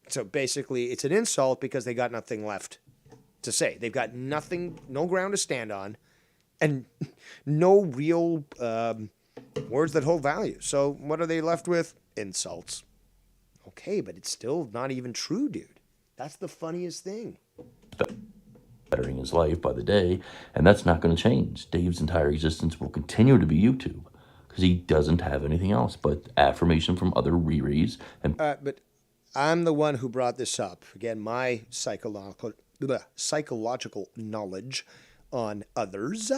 So basically, it's an insult because they got nothing left to say. They've got nothing, no ground to stand on, and no real words that hold value. So what are they left with? Insults. Okay, but it's still not even true, dude. That's the funniest thing.
Bettering his life by the day, and that's not going to change. Dave's entire existence will continue to be YouTube, because he doesn't have anything else but affirmation from other Riri's. And
but I'm the one who brought this up. Again, my psychological knowledge on others.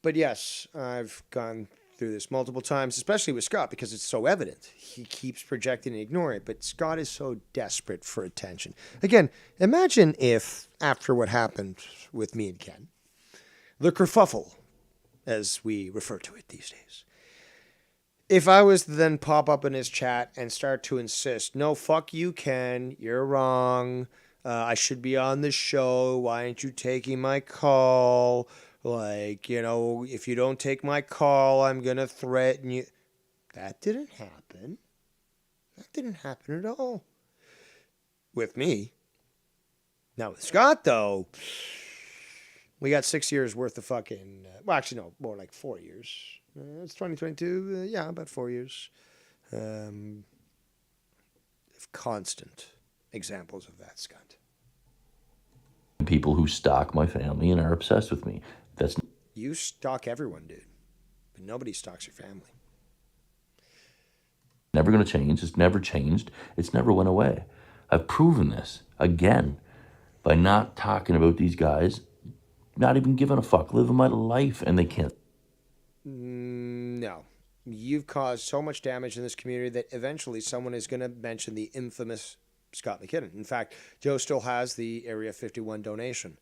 But yes, I've gone through this multiple times, especially with Scott, because it's so evident. He keeps projecting and ignoring it, but Scott is so desperate for attention. Again, imagine if, after what happened with me and Ken, the kerfuffle, as we refer to it these days. If I was to then pop up in his chat and start to insist, no, fuck you, Ken, you're wrong. I should be on the show. Why aren't you taking my call? Like, you know, if you don't take my call, I'm going to threaten you. That didn't happen. That didn't happen at all. With me. Now with Scott, though, we got 6 years worth of fucking... well, actually, no, more like 4 years. It's 2022. Yeah, about 4 years. Of constant examples of that, Scott.
People who stalk my family and are obsessed with me. That's...
You stalk everyone, dude. But nobody stalks your family.
never going to change. It's never changed. It's never went away. I've proven this, again, by not talking about these guys, not even giving a fuck, living my life, and they can't.
No. You've caused so much damage in this community that eventually someone is going to mention the infamous Scott McKinnon. In fact, Joe still has the Area 51 donation.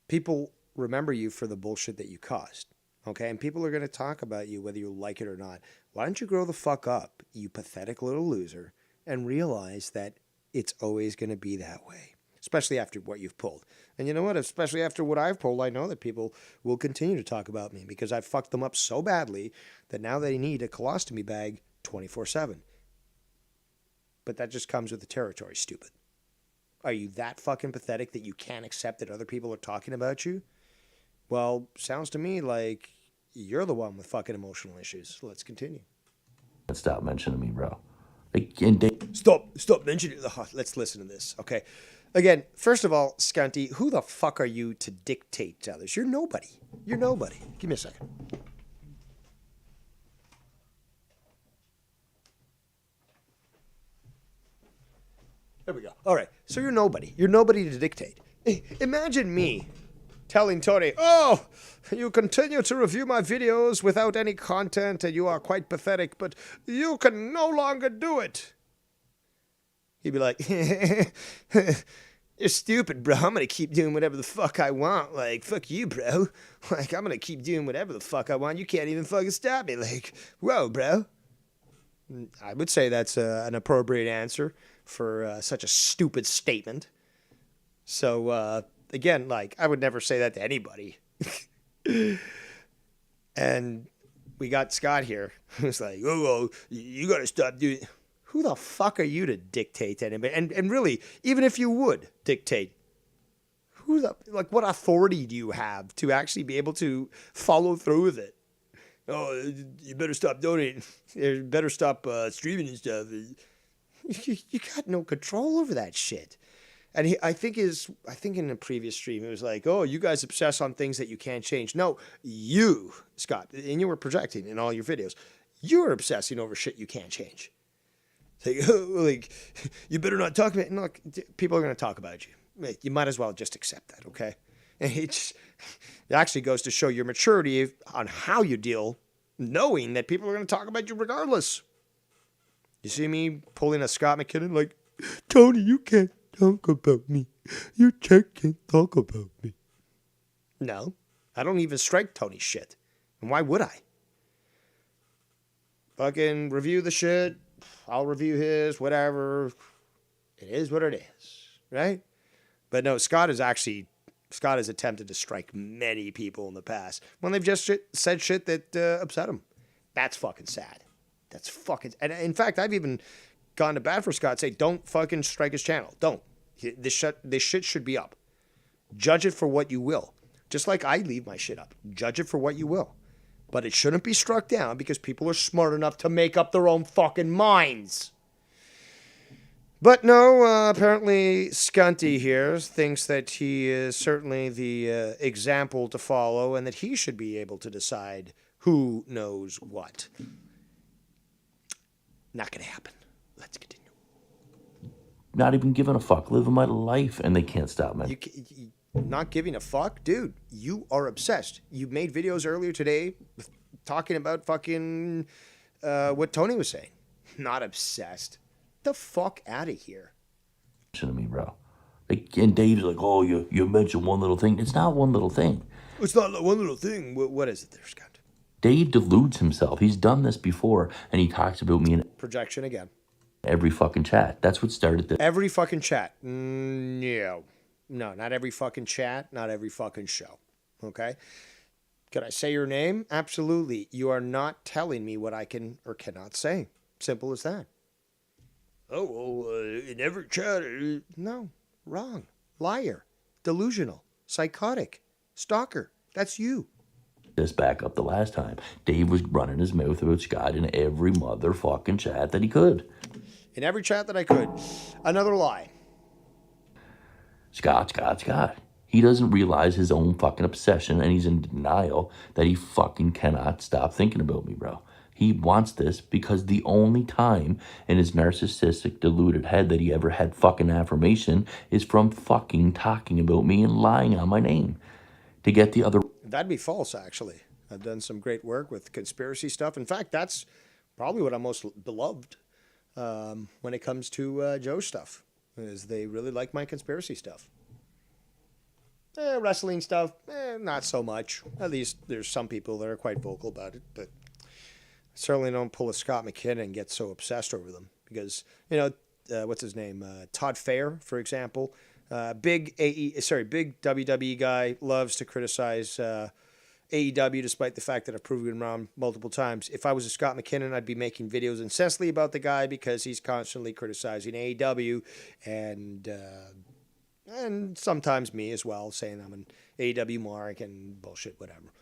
People remember you for the bullshit that you caused, okay? And people are going to talk about you whether you like it or not. Why don't you grow the fuck up, you pathetic little loser, and realize that it's always going to be that way, especially after what you've pulled. And you know what? Especially after what I've pulled, I know that people will continue to talk about me because I fucked them up so badly that now they need a colostomy bag 24/7. But that just comes with the territory, stupid. Are you that fucking pathetic that you can't accept that other people are talking about you? Well, sounds to me like you're the one with fucking emotional issues. Let's continue.
Stop mentioning me, bro. Again,
Stop mentioning it. Let's listen to this, okay? Again, first of all, Skunty, who the fuck are you to dictate to others? You're nobody. You're nobody. Give me a second. There we go. All right. So you're nobody. You're nobody to dictate. Imagine me telling Tony, oh, you continue to review my videos without any content and you are quite pathetic, but you can no longer do it. He'd be like, you're stupid, bro. I'm going to keep doing whatever the fuck I want. Like, fuck you, bro. Like, I'm going to keep doing whatever the fuck I want. You can't even fucking stop me. Like, whoa, bro. I would say that's an appropriate answer for such a stupid statement. So, again, like, I would never say that to anybody. And we got Scott here who's like, oh, you got to stop doing... Who the fuck are you to dictate to anybody? And really, even if you would dictate, what authority do you have to actually be able to follow through with it? Oh, you better stop donating. You better stop streaming and stuff. You got no control over that shit. And I think in a previous stream, it was like, oh, you guys obsess on things that you can't change. No, you, Scott, and you were projecting in all your videos, you're obsessing over shit you can't change. Like, you better not talk about it. Look, people are going to talk about you. You might as well just accept that, okay? And it actually goes to show your maturity on how you deal, knowing that people are going to talk about you regardless. You see me pulling a Scott McKinnon like, Tony, you can't talk about me. You just can't talk about me. No, I don't even strike Tony's shit. And why would I? Fucking review the shit. I'll review his, whatever. It is what it is, right? But no, Scott has attempted to strike many people in the past when they've just said shit that upset him. That's fucking sad. That's fucking... And in fact, I've even gone to bat for Scott, say, don't fucking strike his channel. Don't. This shit should be up. Judge it for what you will. Just like I leave my shit up. Judge it for what you will. But it shouldn't be struck down because people are smart enough to make up their own fucking minds. But no, apparently Skunty here thinks that he is certainly the example to follow and that he should be able to decide who knows what. Not going to happen. Let's continue.
Not even giving a fuck, living my life, and they can't stop me.
Not giving a fuck? Dude, you are obsessed. You made videos earlier today talking about fucking what Tony was saying. Not obsessed. The fuck out of here.
Listen to me, bro. And Dave's like, oh, you mentioned one little thing. It's not one little thing.
It's not one little thing. What is it there, Scott?
Dave deludes himself. He's done this before, and he talks about me in
Projection again.
every fucking chat. That's what started this.
Every fucking chat. No. No, not every fucking chat, not every fucking show. Okay? Can I say your name? Absolutely. You are not telling me what I can or cannot say. Simple as that. Oh, well, in every chat. No, wrong. Liar. Delusional. Psychotic. Stalker. That's you.
This back up the last time. Dave was running his mouth about Scott in every motherfucking chat that he could.
In every chat that I could. Another lie.
Scott. He doesn't realize his own fucking obsession, and he's in denial that he fucking cannot stop thinking about me, bro. He wants this because the only time in his narcissistic, deluded head that he ever had fucking affirmation is from fucking talking about me and lying on my name. To get the other...
That'd be false, actually. I've done some great work with conspiracy stuff. In fact, that's probably what I'm most beloved when it comes to Joe's stuff, is they really like my conspiracy stuff. Wrestling stuff, not so much. At least there's some people that are quite vocal about it, but certainly don't pull a Scott McKinnon and get so obsessed over them because, what's his name? Todd Fair, for example. Big WWE guy, loves to criticize AEW despite the fact that I've proven him wrong multiple times. If I was a Scott McKinnon, I'd be making videos incessantly about the guy because he's constantly criticizing AEW and sometimes me as well, saying I'm an AEW mark and bullshit, whatever.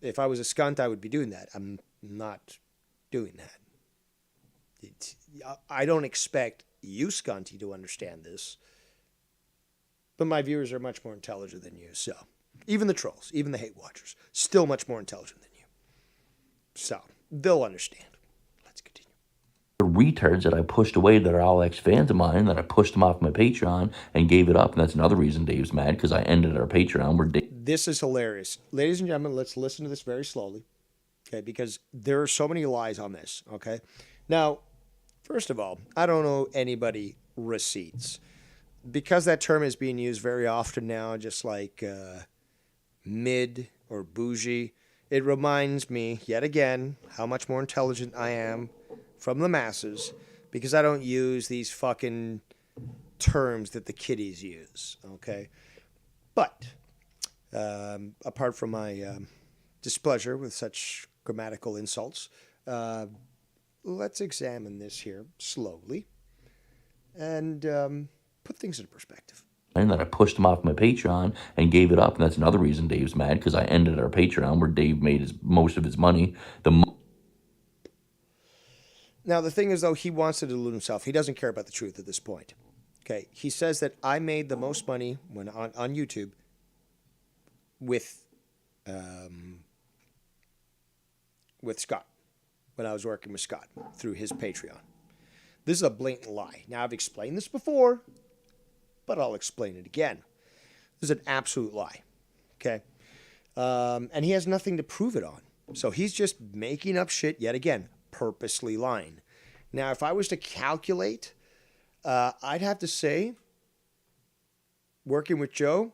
If I was a skunt, I would be doing that. I'm not doing that. I don't expect you, Scunty, to understand this. But my viewers are much more intelligent than you, so. Even the trolls, even the hate watchers, still much more intelligent than you. So, they'll understand. Let's continue.
The retards that I pushed away that are all ex-fans of mine, that I pushed them off my Patreon and gave it up, and that's another reason Dave's mad, because I ended our Patreon where Dave...
This is hilarious. Ladies and gentlemen, let's listen to this very slowly, okay, because there are so many lies on this, okay? Now, first of all, I don't owe anybody receipts. Because that term is being used very often now, just like mid or bougie, it reminds me, yet again, how much more intelligent I am from the masses because I don't use these fucking terms that the kiddies use, okay? But apart from my displeasure with such grammatical insults, let's examine this here slowly and put things into perspective.
And that I pushed him off my Patreon and gave it up, and that's another reason Dave's mad, because I ended our Patreon where Dave made most of his money.
Now, the thing is, though, he wants to delude himself. He doesn't care about the truth at this point. Okay, he says that I made the most money when on YouTube with Scott, when I was working with Scott through his Patreon. This is a blatant lie. Now, I've explained this before, but I'll explain it again. This is an absolute lie, okay? And he has nothing to prove it on. So he's just making up shit yet again, purposely lying. Now, if I was to calculate, I'd have to say, working with Joe,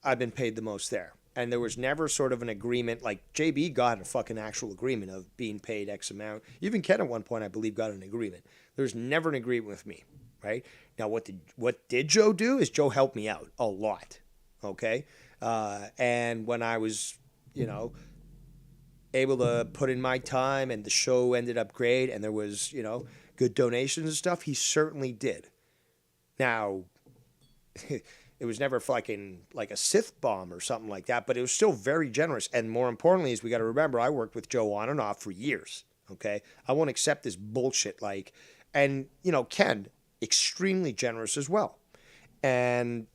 I've been paid the most there. And there was never sort of an agreement, like JB got a fucking actual agreement of being paid X amount. Even Ken at one point, I believe, got an agreement. There's never an agreement with me, right? Now, what did Joe do is Joe helped me out a lot, okay? And when I was, able to put in my time and the show ended up great and there was, good donations and stuff, he certainly did. Now, it was never fucking like a Sith bomb or something like that, but it was still very generous. And more importantly is we got to remember, I worked with Joe on and off for years, okay? I won't accept this bullshit, and, Ken, extremely generous as well. And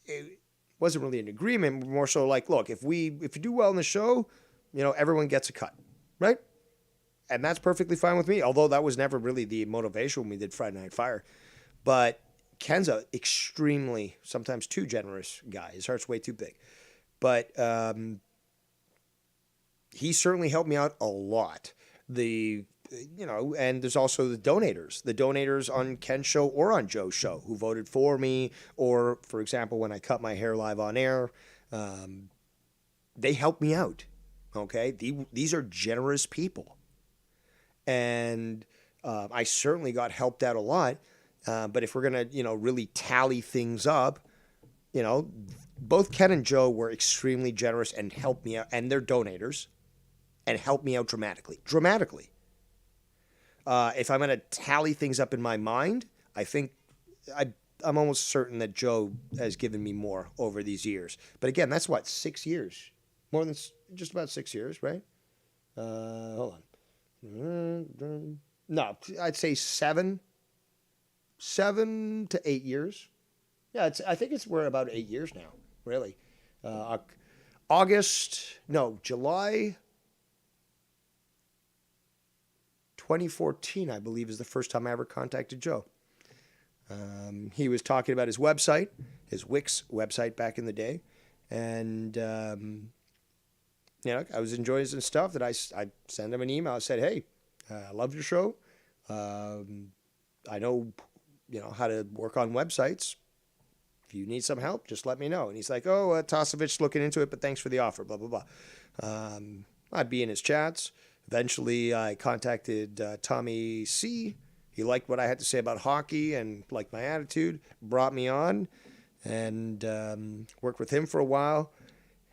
it wasn't really an agreement, more so like, look, if you do well in the show, everyone gets a cut, right? And that's perfectly fine with me, although that was never really the motivation when we did Friday Night Fire. But Ken's a extremely, sometimes too generous guy. His heart's way too big. But he certainly helped me out a lot. The you know, and there's also the donators on Ken's show or on Joe's show who voted for me, or, for example, when I cut my hair live on air, they helped me out. Okay, these are generous people, and I certainly got helped out a lot. But if we're gonna, you know, really tally things up, you know, both Ken and Joe were extremely generous and helped me out, and they're donators, and helped me out dramatically. If I'm gonna tally things up in my mind, I think I'm almost certain that Joe has given me more over these years. But again, that's what, 6 years, more than just about 6 years, right? Hold on. No, I'd say 7 to 8 years. Yeah, we're about 8 years now, really. July 2014, I believe, is the first time I ever contacted Joe. He was talking about his website, his Wix website back in the day, and you know, I was enjoying his stuff. That I sent him an email. I said, "Hey, I love your show. I know, you know, how to work on websites. If you need some help, just let me know." And he's like, "Oh, Tosevich looking into it, but thanks for the offer, blah, blah, blah." I'd be in his chats. Eventually, I contacted Tommy C. He liked what I had to say about hockey and liked my attitude, brought me on, and worked with him for a while.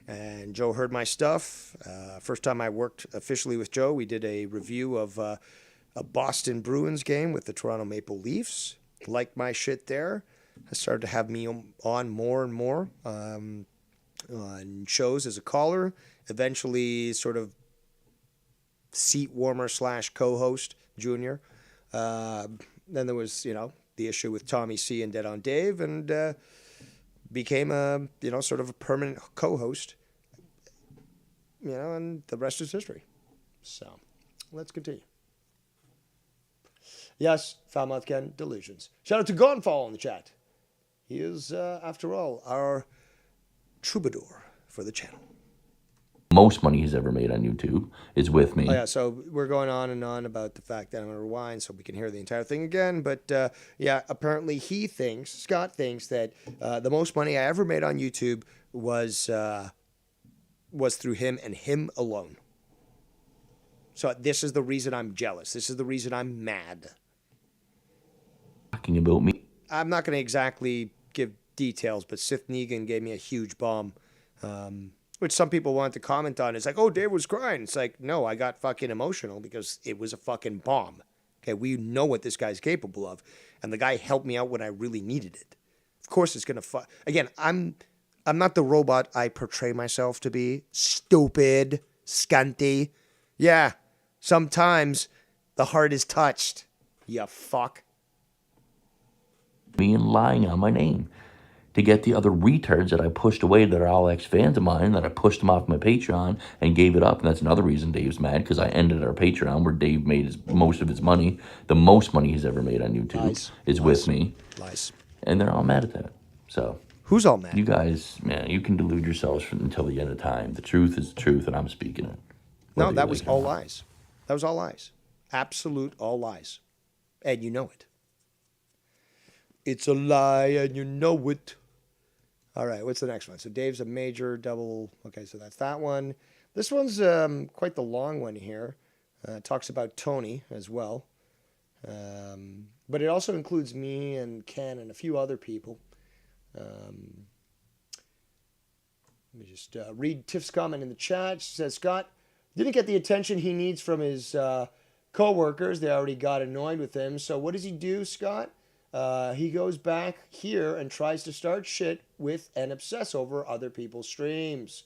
And Joe heard my stuff. First time I worked officially with Joe, we did a review of a Boston Bruins game with the Toronto Maple Leafs. Liked my shit there. I started to have me on more and more on shows as a caller. Eventually, sort of seat warmer / co-host junior. Then there was, you know, the issue with Tommy C and Dead on Dave, and became a, you know, sort of a permanent co-host, you know, and the rest is history. So let's continue. Yes, Foulmouth Ken, delusions. Shout out to Gonfall in the chat. He is, after all, our troubadour for the channel.
Most money he's ever made on YouTube is with me.
Oh, yeah, so we're going on and on about the fact that I'm going to rewind so we can hear the entire thing again. But, yeah, apparently Scott thinks that the most money I ever made on YouTube was through him and him alone. So this is the reason I'm jealous. This is the reason I'm mad.
Talking about me.
I'm not going to exactly give details, but Sith Negan gave me a huge bomb, which some people want to comment on. It's like, oh, Dave was crying. It's like, no, I got fucking emotional because it was a fucking bomb. Okay, we know what this guy's capable of, and the guy helped me out when I really needed it. Of course, it's going to again, I'm not the robot I portray myself to be. Stupid, scanty. Yeah, sometimes the heart is touched. You fuck.
Me and lying on my name to get the other retards that I pushed away that are all ex-fans of mine, that I pushed them off my Patreon and gave it up. And that's another reason Dave's mad, because I ended our Patreon where Dave made most of his money. The most money he's ever made on YouTube is with me.
Lies.
And they're all mad at that. So
who's all mad?
You guys, man, you can delude yourselves until the end of time. The truth is the truth, and I'm speaking it.
No, that was all lies. That was all lies. Absolute all lies. And you know it. It's a lie and you know it. All right, what's the next one? So Dave's a major double. Okay, so that's that one. This one's quite the long one here. Talks about Tony as well. But it also includes me and Ken and a few other people. Let me just read Tiff's comment in the chat. She says, Scott didn't get the attention he needs from his co-workers. They already got annoyed with him. So what does he do, Scott? He goes back here and tries to start shit with and obsess over other people's streams.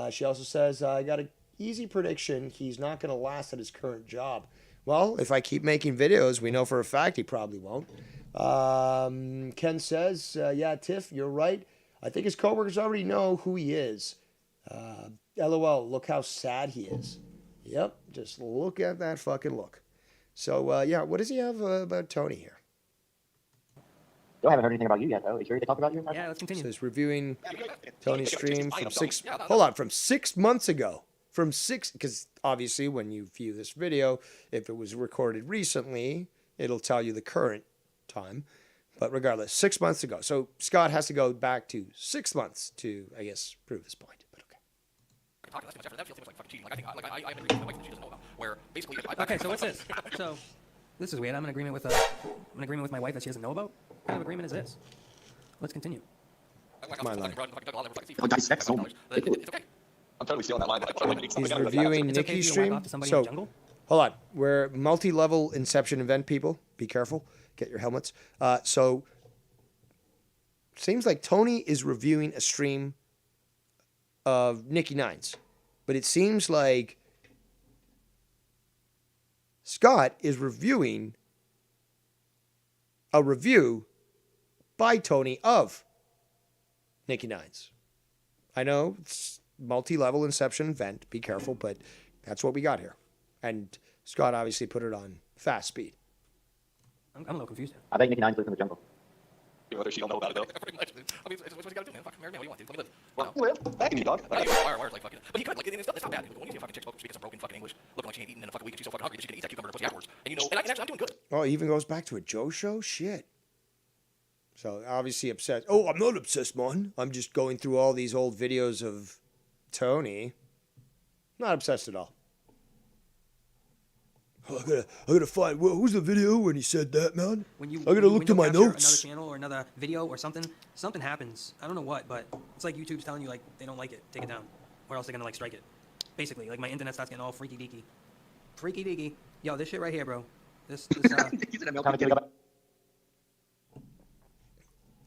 She also says, I got an easy prediction. He's not going to last at his current job. Well, if I keep making videos, we know for a fact he probably won't. Ken says, yeah, Tiff, you're right. I think his coworkers already know who he is. LOL, look how sad he is. Yep, just look at that fucking look. So, yeah, what does he have about Tony here?
I haven't heard anything about you yet, though. Is you ready to talk about you?
Yeah, let's continue.
So he's reviewing Tony's stream from 6 months ago. from because obviously when you view this video, if it was recorded recently, it'll tell you the current time. But regardless, 6 months ago. So Scott has to go back to 6 months to, I guess, prove his point. But
okay, so what's this? So this is weird. I'm in agreement with my wife that she doesn't know about. What kind of agreement is this? Let's continue.
That's my line.
I'm totally stealing that line.
He's reviewing Nikki's stream. So, hold on. We're multi-level Inception event people. Be careful. Get your helmets. So, seems like Tony is reviewing a stream of Nikki Nines. But it seems like Scott is reviewing a review by Tony of Nikki Nines. I know it's multi-level Inception event. Be careful, but that's what we got here. And Scott obviously put it on fast speed.
I'm a little confused.
I think Nikki Nines lives in the jungle.
Whether she don't know about it though.
Pretty much. I mean, it's what you gotta do, man. Fucking marry me how you want to. Let me live.
Well, back in you, dog.
Wire's like fucking. But he could, like, it's not bad. When you see a fucking chick speaking some broken fucking English, looking like she ain't eaten in a fucking week, and she's so fucking hungry that she can eat that cucumber pussy afterwards. And you know, and actually, I'm doing good.
Oh, it even goes back to a Joe show? Shit. So, obviously obsessed. Oh, I'm not obsessed, man. I'm just going through all these old videos of Tony. Not obsessed at all. I gotta find, who's the video when he said that, man? I gotta look to my notes.
Another channel or another video or something happens. I don't know what, but it's like YouTube's telling you, like, they don't like it. Take it down. Or else they're gonna, like, strike it. Basically, like, my internet starts getting all freaky deaky. Freaky deaky. Yo, this shit right here, bro.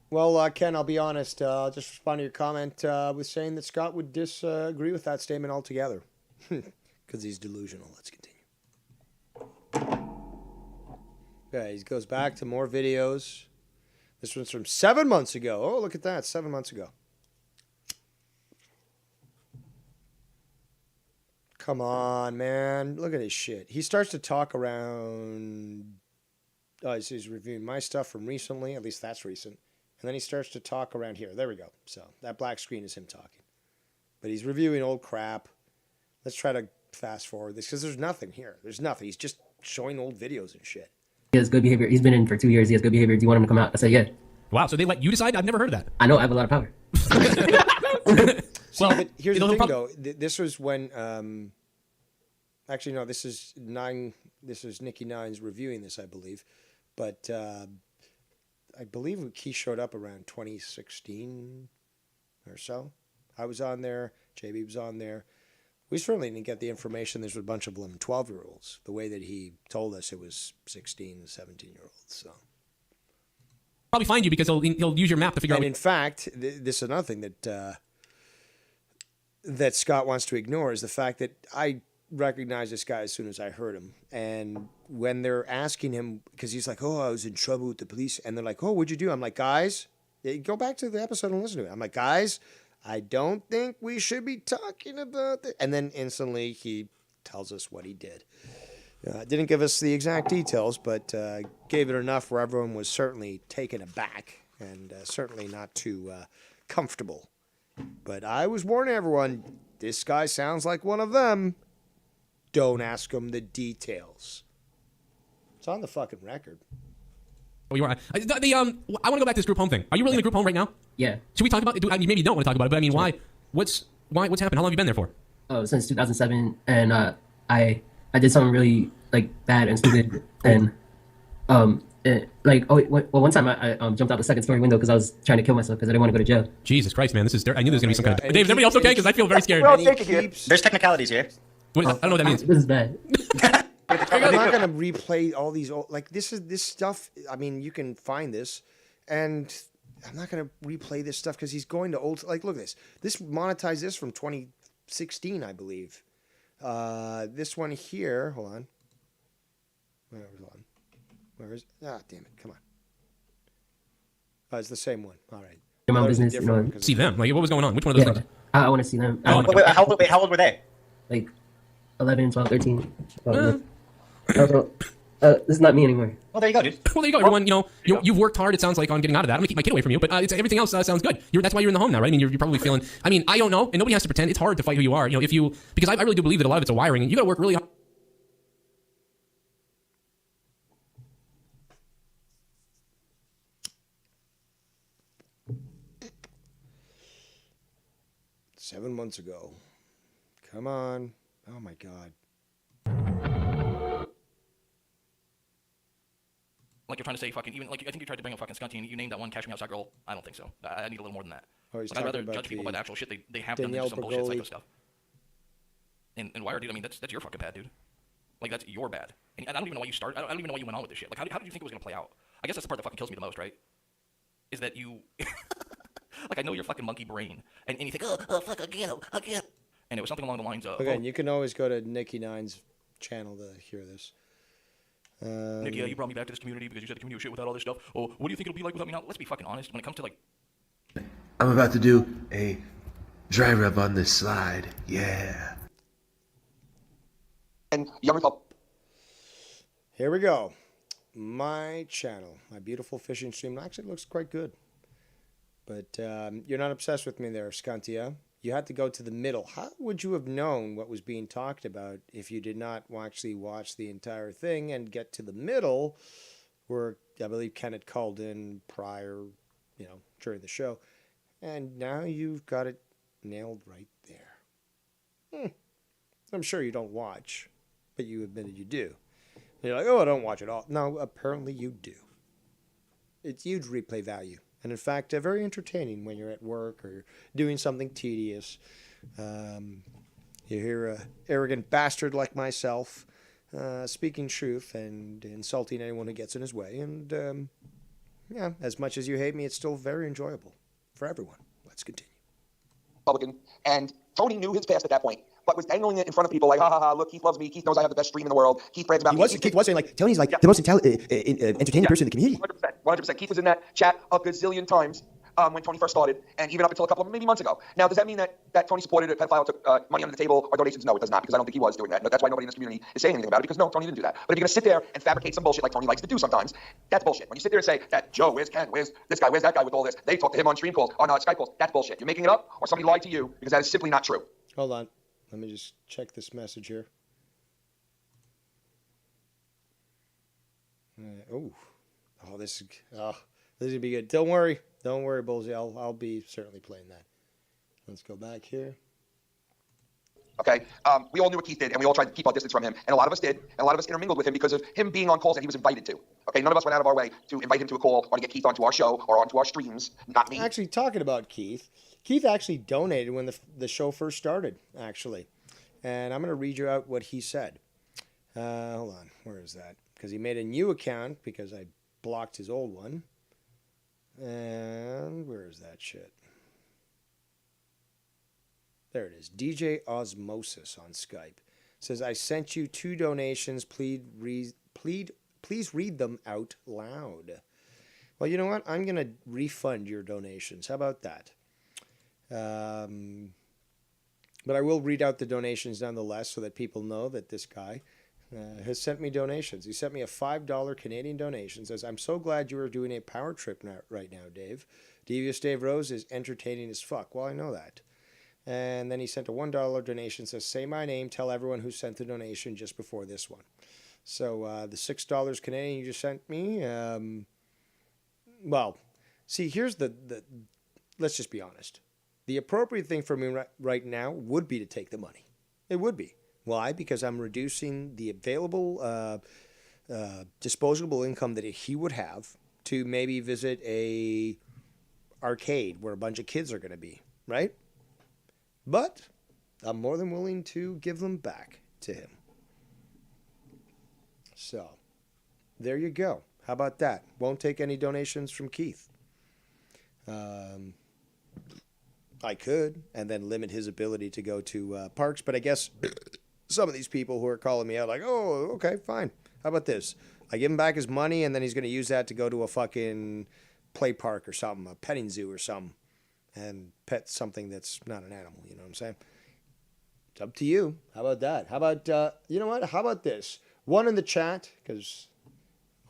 Well, Ken, I'll be honest. I'll just respond to your comment with saying that Scott would disagree with that statement altogether. Because he's delusional. Let's continue. Okay, he goes back to more videos. This one's from 7 months ago. Oh, look at that. 7 months ago. Come on, man. Look at his shit. He starts to talk around... Oh, he's reviewing my stuff from recently. At least that's recent. And then he starts to talk around here. There we go. So that black screen is him talking. But he's reviewing old crap. Let's try to fast forward this because there's nothing here. There's nothing. He's just showing old videos and shit.
He has good behavior. He's been in for 2 years. He has good behavior. Do you want him to come out? I said, yeah.
Wow, so they let you decide? I've never heard of that.
I know. I have a lot of power.
Well, but here's the thing, though. This was when... actually, no, this is Nikki Nines reviewing this, I believe. But I believe he showed up around 2016 or so. I was on there. JB was on there. We certainly didn't get the information. There's a bunch of 11, 12-year-olds. The way that he told us it was 16, 17-year-olds. So
probably find you because he'll use your map to figure out.
And in fact, this is another thing that Scott wants to ignore is the fact that I recognized this guy as soon as I heard him. And when they're asking him, because he's like, oh, I was in trouble with the police. And they're like, oh, what'd you do? I'm like, guys, go back to the episode and listen to it. I'm like, guys, I don't think we should be talking about that. And then instantly he tells us what he did. Didn't give us the exact details, but gave it enough where everyone was certainly taken aback and certainly not too comfortable. But I was warning everyone, this guy sounds like one of them. Don't ask him the details. It's on the fucking record.
Oh, you are. I want to go back to this group home thing. Are you really in a group home right now?
Yeah.
Should we talk about it? I mean, maybe you don't want to talk about it, but I mean, why? What's happened? How long have you been there for?
Oh, since 2007, and I did something really like bad and stupid, and one time I jumped out the second story window because I was trying to kill myself because I didn't want to go to jail.
Jesus Christ, man, I knew there was gonna be some kind of. Dave, is everybody else okay? Because I feel very scared.
There's technicalities here.
I don't know what that means.
This is bad.
I'm not going to replay all these old, like this stuff. I mean, you can find this, and I'm not going to replay this stuff because he's going to old. Like, look at this. This monetized this from 2016, I believe. This one here. Hold on. Where is? Ah, damn it! Come on. Oh, it's the same one. All right.
My business. You know,
see them. Like, what was going on? Which one of those things?
I want to see them.
How old were they?
Like 11, 12, 13. This is not me anymore.
Well, there you go, dude.
Well, there you go, everyone. You've worked hard. It sounds like on getting out of that. I'm gonna keep my kid away from you, but everything else sounds good. That's why you're in the home now, right? I mean, you're probably feeling. I mean, I don't know, and nobody has to pretend. It's hard to fight who you are. Because I really do believe that a lot of it's a wiring, and you got to work really hard.
Seven months ago. Come on. Oh my God.
Like you're trying to say fucking, even like I think you tried to bring up fucking Scunty and you named that one Cash Me Outside girl. I don't think so. I need a little more than that.
Oh, he's
Like, I'd rather
talking about
judge people by the actual shit they have
Danielle
done than just some bullshit
Bergoli.
psycho stuff. And Wire, dude, I mean, that's your fucking bad, dude. Like, that's your bad. And I don't even know why you started. I don't even know why you went on with this shit. Like, how did you think it was going to play out? I guess that's the part that fucking kills me the most, right? Is that you... like, I know your fucking monkey brain. And you think, oh, fuck, again. And it was something along the lines of...
Again, you can always go to Nikki Nine's channel to hear this.
Nick, you brought me back to this community because you said the community was shit without all this stuff. Oh, what do you think it'll be like without me now? Let's be fucking honest. When it comes to, like...
I'm about to do a dry rub on this slide. Yeah.
And young Republic.
Here we go. My channel, my beautiful fishing stream, actually looks quite good. But you're not obsessed with me there, Scantia. You had to go to the middle. How would you have known what was being talked about if you did not actually watch the entire thing and get to the middle, where I believe Ken had called in prior, during the show, and now you've got it nailed right there. I'm sure you don't watch, but you admitted you do. And you're like, oh, I don't watch it all. No, apparently you do. It's huge replay value. And in fact, very entertaining when you're at work or you're doing something tedious. You hear an arrogant bastard like myself speaking truth and insulting anyone who gets in his way. And yeah, as much as you hate me, it's still very enjoyable for everyone. Let's continue.
Republican. And Tony knew his past at that point, but was dangling it in front of people like, ha ha ha, look, Keith loves me. Keith knows I have the best stream in the world. Keith brags about me.
Keith was saying, like, Tony's like the most entertaining person in the community.
100%. Keith was in that chat a gazillion times when Tony first started, and even up until a couple of maybe months ago. Now, does that mean that Tony supported a pedophile, took money under the table, or donations? No, it does not, because I don't think he was doing that. That's why nobody in this community is saying anything about it, because no, Tony didn't do that. But if you're going to sit there and fabricate some bullshit like Tony likes to do sometimes, that's bullshit. When you sit there and say that Joe, where's Ken, where's this guy, where's that guy with all this, they talk to him on stream calls, on Skype calls, that's bullshit. You're making it up, or somebody lied to you, because that is simply not true.
Hold on. Let me just check this message here. This is gonna be good. Don't worry, Bullseye. I'll be certainly playing that. Let's go back here.
Okay, we all knew what Keith did, and we all tried to keep our distance from him, and a lot of us did, and a lot of us intermingled with him because of him being on calls that he was invited to. Okay, none of us went out of our way to invite him to a call or to get Keith onto our show or onto our streams. Not me.
Actually, talking about Keith actually donated when the show first started, actually, and I'm going to read you out what he said. Hold on, where is that? Because he made a new account because I blocked his old one. And where is that shit? There it is. DJ Osmosis on Skype says, I sent you 2 donations. Please read them out loud. Well, you know what? I'm going to refund your donations. How about that? But I will read out the donations nonetheless so that people know that this guy has sent me donations. He sent me a $5 Canadian donation. Says, I'm so glad you are doing a power trip right now, Dave. Devious Dave Rose is entertaining as fuck. Well, I know that. And then he sent a $1 donation. Says, say my name. Tell everyone who sent the donation just before this one. So the $6 Canadian you just sent me. Well, see, here's the let's just be honest. The appropriate thing for me right now would be to take the money. It would be. Why? Because I'm reducing the available disposable income that he would have to maybe visit a arcade where a bunch of kids are going to be, right? But I'm more than willing to give them back to him. So, there you go. How about that? Won't take any donations from Keith. I could, and then limit his ability to go to parks, but I guess some of these people who are calling me out like, oh, okay, fine. How about this? I give him back his money, and then he's going to use that to go to a fucking play park or something, a petting zoo or something, and pet something that's not an animal, you know what I'm saying? It's up to you. How about that? How about, you know what? How about this? One in the chat, because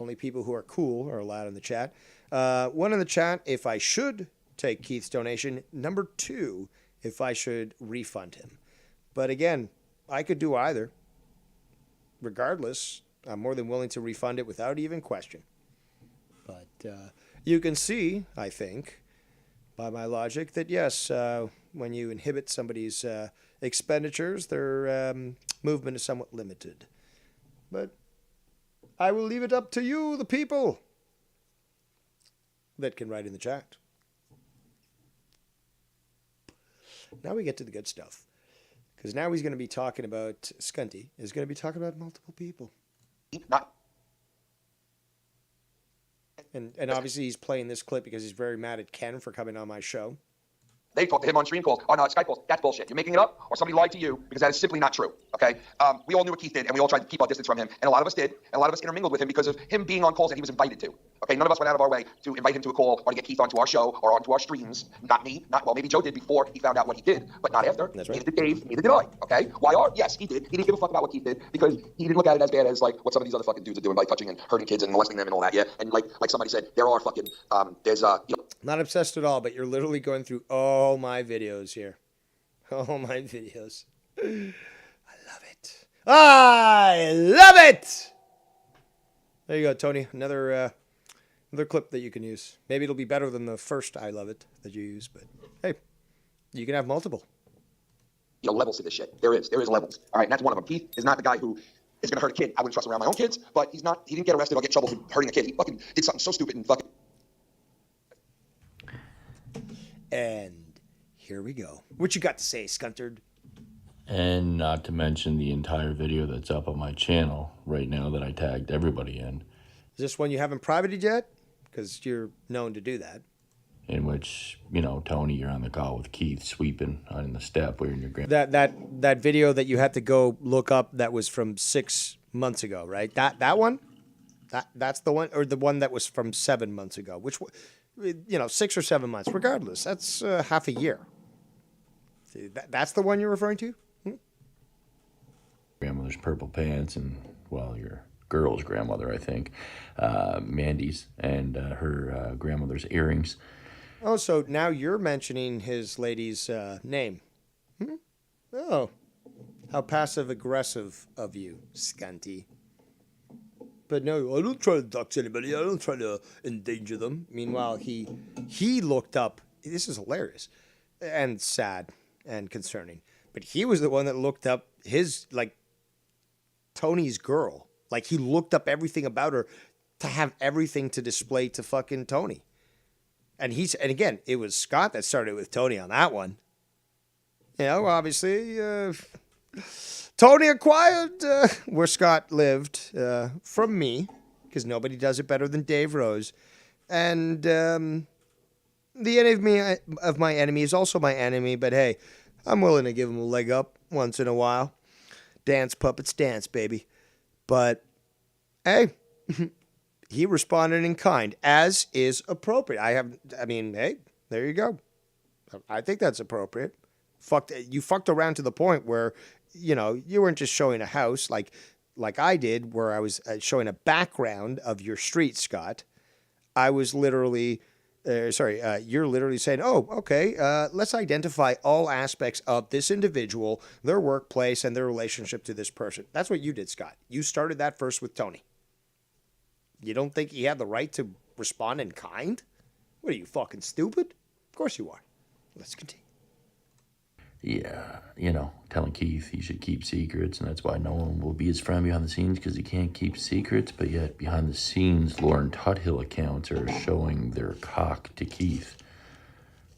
only people who are cool are allowed in the chat. One in the chat, if I should take Keith's donation. Number 2, if I should refund him. But again, I could do either. Regardless, I'm more than willing to refund it without even question. But you can see, I think, by my logic, that yes, when you inhibit somebody's expenditures, their movement is somewhat limited. But I will leave it up to you, the people, that can write in the chat. Now we get to the good stuff. Because now he's going to be talking about, Scunty is going to be talking about multiple people. And obviously he's playing this clip because he's very mad at Ken for coming on my show.
They talk to him on stream calls, on Skype calls. That's bullshit. You're making it up, or somebody lied to you, because that is simply not true, okay? We all knew what Keith did, and we all tried to keep our distance from him, and a lot of us did, and a lot of us intermingled with him because of him being on calls that he was invited to, okay? None of us went out of our way to invite him to a call or to get Keith onto our show or onto our streams. Not me, well, maybe Joe did before he found out what he did, but not after.
That's right.
Neither did Dave, neither did I, okay? YR, yes, he did. He didn't give a fuck about what Keith did because he didn't look at it as bad as, like, what some of these other fucking dudes are doing by touching and hurting kids and molesting them and all that, yeah? And like somebody said, there are fucking, there's,
Not obsessed at all, but you're literally going through all my videos here. All my videos. I love it. I love it! There you go, Tony. Another clip that you can use. Maybe it'll be better than the first I love it that you use, but hey, you can have multiple.
Levels to this shit. There is levels. All right, and that's one of them. Keith is not the guy who is going to hurt a kid. I wouldn't trust him around my own kids, but he didn't get arrested or get in trouble for hurting a kid. He fucking did something so stupid and fucking...
And here we go. What you got to say, Scuntard?
And not to mention the entire video that's up on my channel right now that I tagged everybody in.
Is this one you haven't privated yet? Because you're known to do that.
In which, Tony, you're on the call with Keith sweeping on the step wearing your grand...
That video that you had to go look up that was from 6 months ago, right? That one? That's the one? Or the one that was from 7 months ago? Which one? 6 or 7 months. Regardless, that's half a year. See, that's the one you're referring to?
Grandmother's purple pants and, your girl's grandmother, I think, Mandy's, and her grandmother's earrings.
Oh, so now you're mentioning his lady's name. Oh, how passive-aggressive of you, Scunty. But no, I don't try to dox anybody. I don't try to endanger them. Meanwhile, he looked up. This is hilarious and sad and concerning. But he was the one that looked up his, Tony's girl. Like, he looked up everything about her to have everything to display to fucking Tony. And again, it was Scott that started with Tony on that one. Obviously, Tony acquired where Scott lived from me, because nobody does it better than Dave Rose. And the enemy of my enemy is also my enemy, but hey, I'm willing to give him a leg up once in a while. Dance, puppets, dance, baby. But hey, he responded in kind, as is appropriate. Hey, there you go. I think that's appropriate. You fucked around to the point where, you weren't just showing a house like I did, where I was showing a background of your street, Scott. I was literally, you're literally saying, oh, okay, let's identify all aspects of this individual, their workplace, and their relationship to this person. That's what you did, Scott. You started that first with Tony. You don't think he had the right to respond in kind? What are you, fucking stupid? Of course you are. Let's continue.
Yeah, telling Keith he should keep secrets, and that's why no one will be his friend behind the scenes, because he can't keep secrets, but yet behind the scenes, Lauren Tuthill accounts are showing their cock to Keith.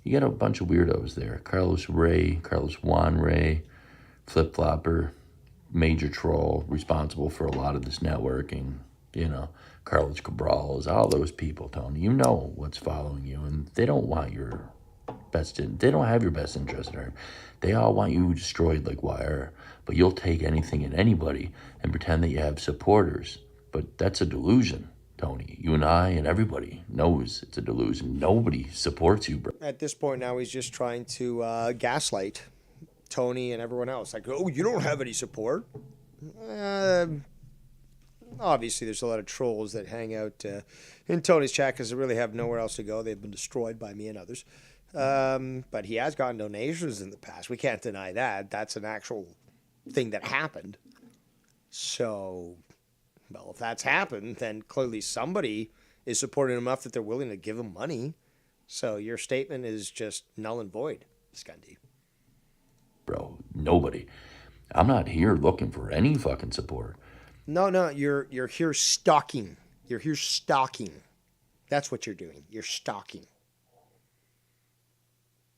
You got a bunch of weirdos there. Carlos Juan Ray, Flip Flopper, Major Troll, responsible for a lot of this networking, Carlos Cabral, all those people, Tony. You know what's following you, and they don't want your they don't have your best interest at heart. They all want you destroyed like wire, but you'll take anything and anybody and pretend that you have supporters. But that's a delusion, Tony. You and I and everybody knows it's a delusion. Nobody supports you, bro.
At this point now, he's just trying to gaslight Tony and everyone else. Like, oh, you don't have any support. Obviously, there's a lot of trolls that hang out in Tony's chat because they really have nowhere else to go. They've been destroyed by me and others. But he has gotten donations in the past. We can't deny that. That's an actual thing that happened. So, well, if that's happened, then clearly somebody is supporting him enough that they're willing to give him money. So your statement is just null and void, Scundy.
Bro, nobody. I'm not here looking for any fucking support.
No, you're here stalking. You're here stalking. That's what you're doing. You're stalking.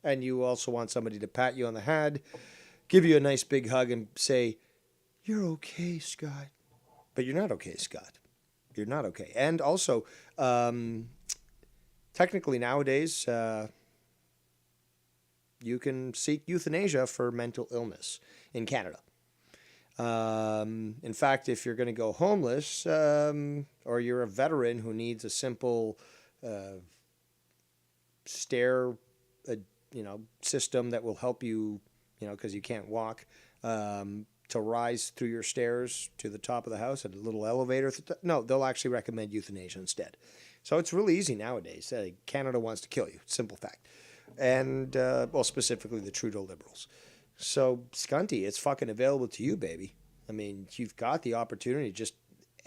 And you also want somebody to pat you on the head, give you a nice big hug, and say, "You're okay, Scott." But you're not okay, Scott. You're not okay. And also, technically nowadays, you can seek euthanasia for mental illness in Canada. In fact, if you're going to go homeless, or you're a veteran who needs a simple stair, system that will help you, because you can't walk, to rise through your stairs to the top of the house and a little elevator. No, they'll actually recommend euthanasia instead. So it's really easy nowadays. Canada wants to kill you. Simple fact. And, specifically the Trudeau Liberals. So, Scunty, it's fucking available to you, baby. I mean, you've got the opportunity to just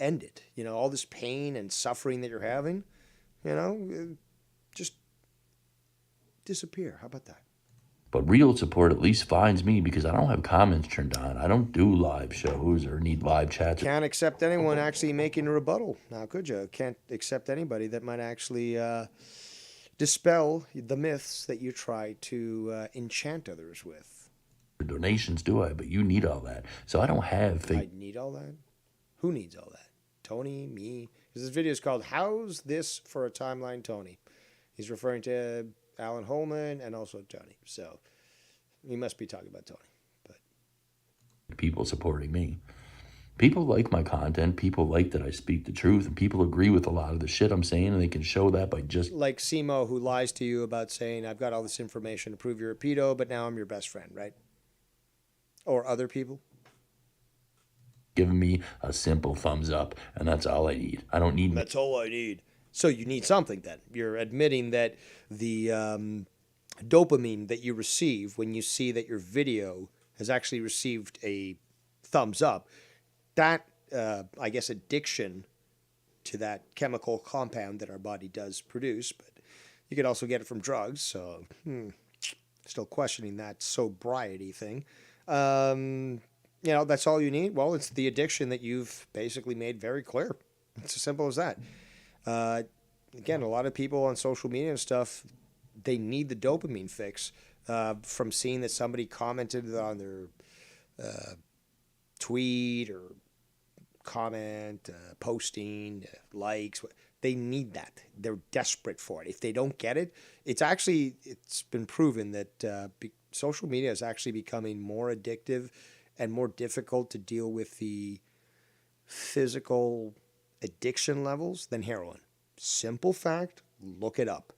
end it. All this pain and suffering that you're having, just disappear. How about that?
But real support at least finds me because I don't have comments turned on. I don't do live shows or need live chats.
Can't accept anyone actually making a rebuttal. Now, could you? Can't accept anybody that might actually dispel the myths that you try to enchant others with.
Donations, do I? But you need all that. So I don't have fake.
I need all that? Who needs all that? Tony? Me? Because this video is called How's This for a Timeline, Tony? He's referring to Alan Holman and also Tony. So he must be talking about Tony. But
people supporting me. People like my content. People like that I speak the truth. And people agree with a lot of the shit I'm saying. And they can show that by just...
Like Simo, who lies to you about saying, I've got all this information to prove you're a pedo, but now I'm your best friend, right? Or other people.
Giving me a simple thumbs up. And that's all I need. I don't need...
That's all I need. So you need something then. You're admitting that the dopamine that you receive when you see that your video has actually received a thumbs up, that, I guess, addiction to that chemical compound that our body does produce, but you could also get it from drugs, so still questioning that sobriety thing. That's all you need? Well, it's the addiction that you've basically made very clear. It's as simple as that. Again, a lot of people on social media and stuff, they need the dopamine fix from seeing that somebody commented on their tweet or comment, posting, likes. They need that. They're desperate for it. If they don't get it, it's been proven that social media is actually becoming more addictive and more difficult to deal with the physical addiction levels than heroin. Simple fact, look it up.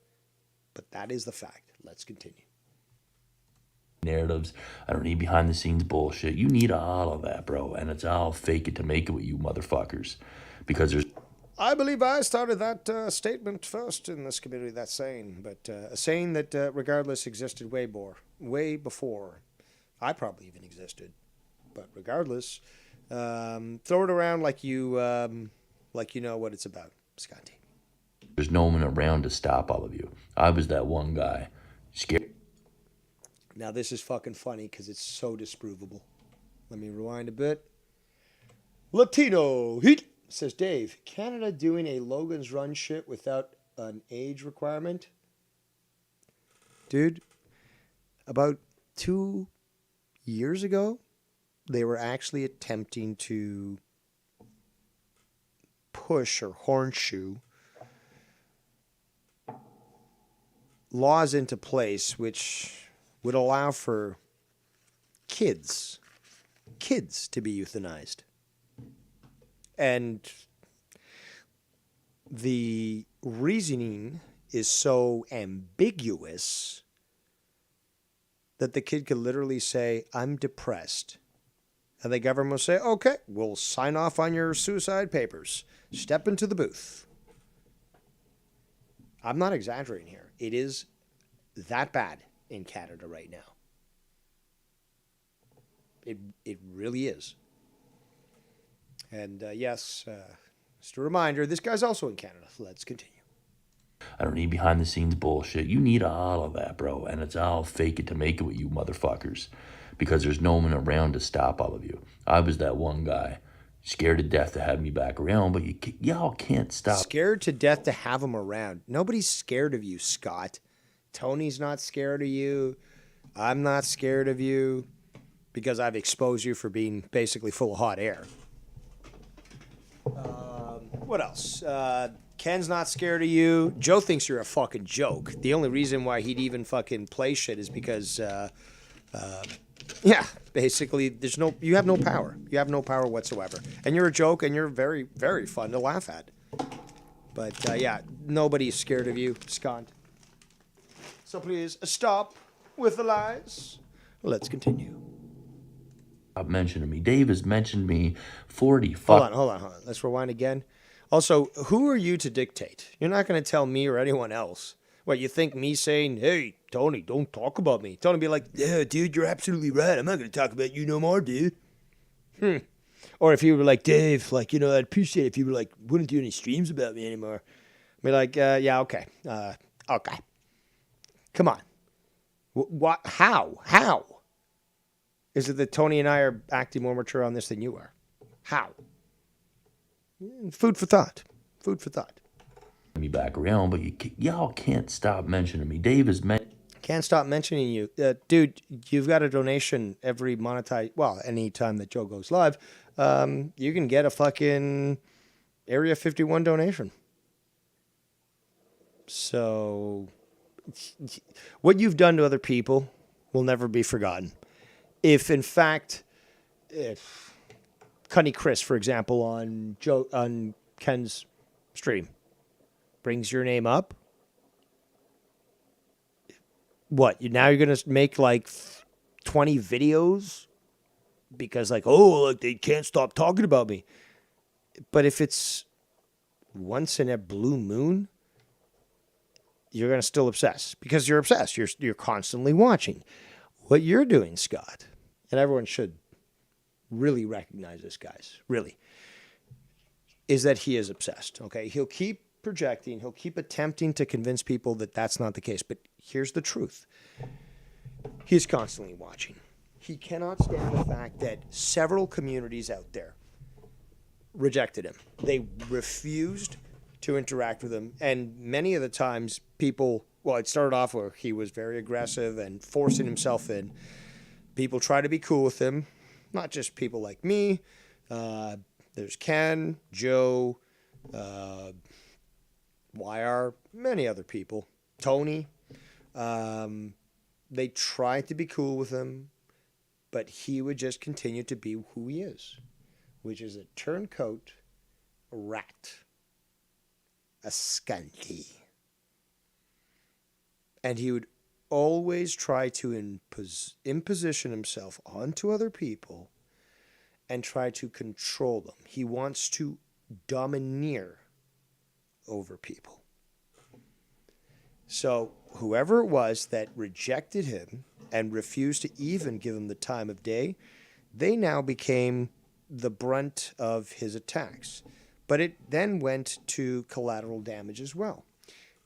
But that is the fact. Let's continue.
Narratives. I don't need behind the scenes bullshit. You need all of that, bro. And it's all fake it to make it with you motherfuckers. Because there's...
I believe I started that statement first in this community, that saying. But a saying that regardless existed way before I probably even existed. But regardless, throw it around like you know what it's about, Scotty.
There's no one around to stop all of you. I was that one guy. Scared.
Now this is fucking funny because it's so disprovable. Let me rewind a bit. Latino Heat says, Dave, Canada doing a Logan's Run shit without an age requirement? Dude, about 2 years ago, they were actually attempting to push or horseshoe laws into place which would allow for kids to be euthanized. And the reasoning is so ambiguous that the kid could literally say, I'm depressed And the government will say, okay, we'll sign off on your suicide papers. Step into the booth. I'm not exaggerating here. It is that bad in Canada right now. It really is. And yes, just a reminder, this guy's also in Canada. Let's continue.
I don't need behind the scenes bullshit. You need all of that, bro. And it's all fake it to make it with you motherfuckers. Because there's no one around to stop all of you. I was that one guy. Scared to death to have me back around, but y'all can't stop.
Scared to death to have him around. Nobody's scared of you, Scott. Tony's not scared of you. I'm not scared of you. Because I've exposed you for being basically full of hot air. What else? Ken's not scared of you. Joe thinks you're a fucking joke. The only reason why he'd even fucking play shit is because, yeah, basically, you have no power. You have no power whatsoever. And you're a joke, and you're very, very fun to laugh at. But, yeah, nobody's scared of you, Scott. So please, stop with the lies. Let's continue.
Stop mentioning me. Dave has mentioned me 40
Hold on. Let's rewind again. Also, who are you to dictate? You're not going to tell me or anyone else. What, you think me saying, hey, Tony, don't talk about me. Tony be like, yeah, dude, you're absolutely right. I'm not going to talk about you no more, dude. Or if you were like, Dave, like, you know, I'd appreciate it if you were like, wouldn't do any streams about me anymore. I'd be like, yeah, okay. Okay. Come on. What? How? Is it that Tony and I are acting more mature on this than you are? How? Food for thought. Food for thought.
Me back around, but y'all can't stop mentioning me. Dave is
Can't stop mentioning you. Dude, you've got a donation every any time that Joe goes live. You can get a fucking Area 51 donation. So, what you've done to other people will never be forgotten. If, in fact, Cunny Chris, for example, on Ken's stream, brings your name up, what? Now you're going to make like 20 videos because like, oh, look, they can't stop talking about me. But if it's once in a blue moon, you're going to still obsess because you're obsessed. You're constantly watching. What you're doing, Scott, and everyone should really recognize this, guys, really, is that he is obsessed, okay? He'll keep projecting, he'll keep attempting to convince people that that's not the case, but here's the truth. He's constantly watching. He cannot stand the fact that several communities out there rejected him. They refused to interact with him, and many of the times people, well, it started off where he was very aggressive and forcing himself in. People try to be cool with him, not just people like me. There's Ken, Joe, YR, many other people, Tony. They tried to be cool with him, but he would just continue to be who he is, which is a turncoat, a rat, a skunky. And he would always try to imposition himself onto other people and try to control them. He wants to domineer over people. So whoever it was that rejected him and refused to even give him the time of day, they now became the brunt of his attacks. But it then went to collateral damage as well.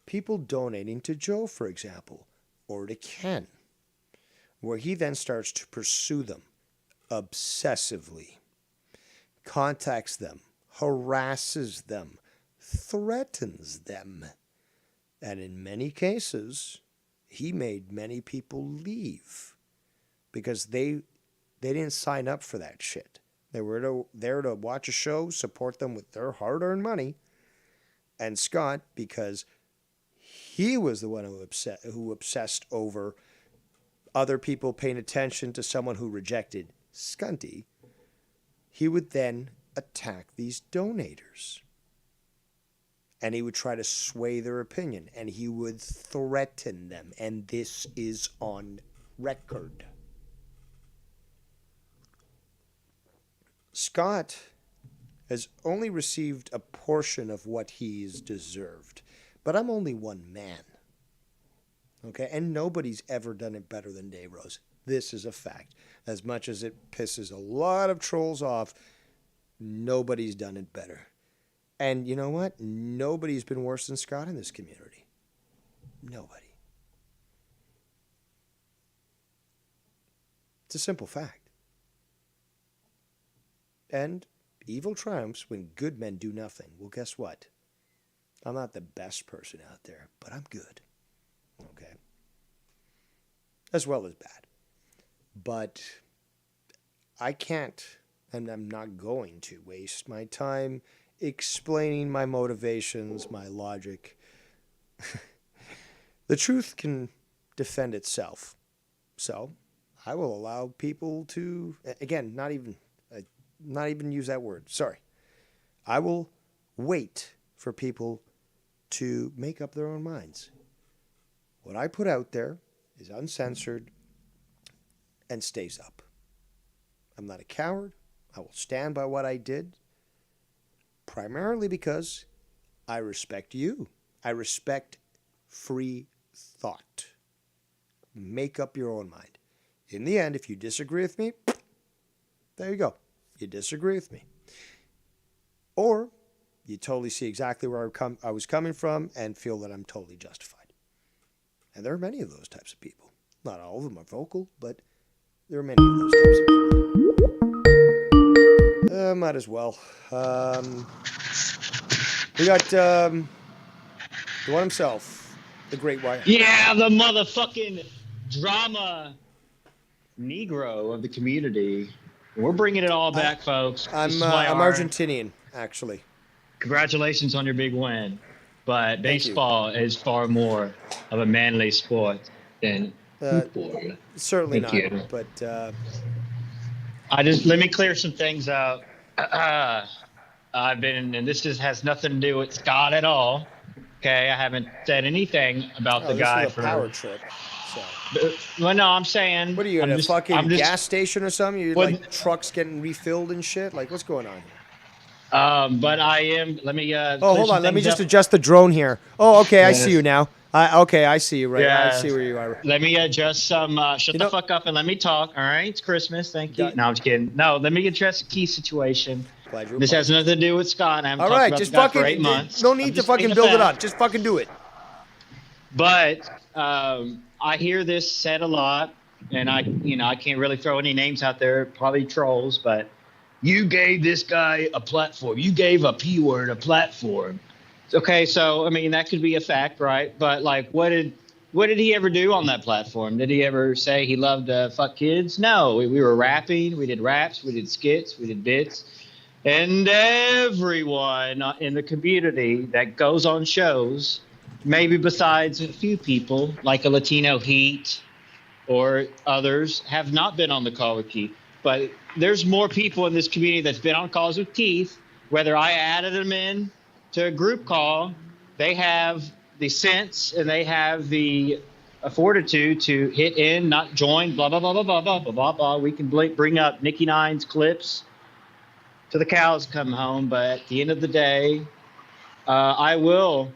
People donating to Joe, for example, or to Ken, where he then starts to pursue them obsessively, contacts them, harasses them, threatens them. And in many cases, he made many people leave because they didn't sign up for that shit. They were there to watch a show, support them with their hard-earned money. And Scott, because he was the one who obsessed over other people paying attention to someone who rejected Scunty, he would then attack these donators. And he would try to sway their opinion, and he would threaten them. And this is on record. Scott has only received a portion of what he's deserved. But I'm only one man. Okay? And nobody's ever done it better than Dave Rose. This is a fact. As much as it pisses a lot of trolls off, nobody's done it better. And you know what? Nobody's been worse than Scott in this community. Nobody. It's a simple fact. And evil triumphs when good men do nothing. Well, guess what? I'm not the best person out there, but I'm good. Okay? As well as bad. But I can't, and I'm not going to, waste my time explaining my motivations, my logic. The truth can defend itself. So I will allow people to, again, not even use that word. Sorry. I will wait for people to make up their own minds. What I put out there is uncensored and stays up. I'm not a coward. I will stand by what I did, primarily because I respect you. I respect free thought. Make up your own mind. In the end, if you disagree with me, there you go. You disagree with me. Or you totally see exactly where I was coming from and feel that I'm totally justified. And there are many of those types of people. Not all of them are vocal, but there are many of those types of people. Might as well. We got the one himself, the Great White.
Yeah, the motherfucking drama Negro of the community. We're bringing it all back, folks.
I'm Argentinian, actually.
Congratulations on your big win. But baseball is far more of a manly sport than football.
Certainly
Thank
not.
you.
But
let me clear some things out. I've been, and this just has nothing to do with Scott at all. Okay, I haven't said anything about the guy
for power trip. So.
Well, no, I'm saying.
What are you at a fucking gas station or something? You're like trucks getting refilled and shit. Like, what's going on here?
But I am. Let me.
Hold on. Let me just adjust the drone here. Oh, okay. Yes. I see you now. Okay, I see you. Right. Yeah. I see where you are.
Let me adjust some. Shut the fuck up and let me talk. All right. It's Christmas. Thank you. No, I'm just kidding. No, let me address a key situation. This has nothing to do with Scott. I haven't talked about
just
Scott for 8 months.
No need to fucking build it up. Just fucking do it.
But I hear this said a lot, and I can't really throw any names out there. Probably trolls, but you gave this guy a platform. You gave a P word a platform. Okay, so I mean that could be a fact, right? But like, what did he ever do on that platform? Did he ever say he loved to fuck kids? No, we were rapping. We did raps. We did skits. We did bits. And everyone in the community that goes on shows, maybe besides a few people like a Latino Heat or others, have not been on the call with Keith. But there's more people in this community that's been on calls with Keith. Whether I added them in to a group call, they have the sense and they have the fortitude to hit in, not join, blah, blah, blah, blah, blah, blah, blah, blah, blah. We can bring up Nikki Nine's clips to the cows come home. But at the end of the day, I will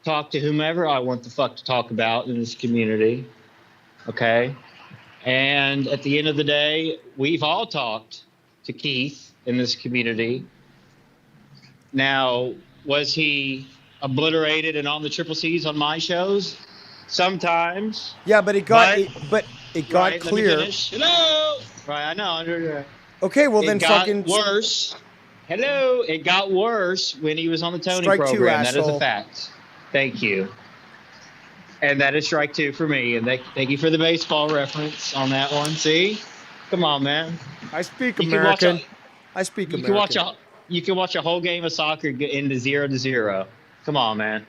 talk to whomever I want the fuck to talk about in this community. Okay? And at the end of the day, we've all talked to Keith in this community. Now, was he obliterated and on the Triple C's on my shows? Sometimes.
Yeah, but it got
right,
clear.
Let me finish. Hello. Right, I know.
Okay, well then fucking.
It got worse. Hello. It got worse when he was on the Tony
Strike
program.
Two,
that is a fact. Thank you. And that is strike two for me. And thank you for the baseball reference on that one. See? Come on, man.
I speak American.
You can watch a whole game of soccer get into 0-0. Come on, man.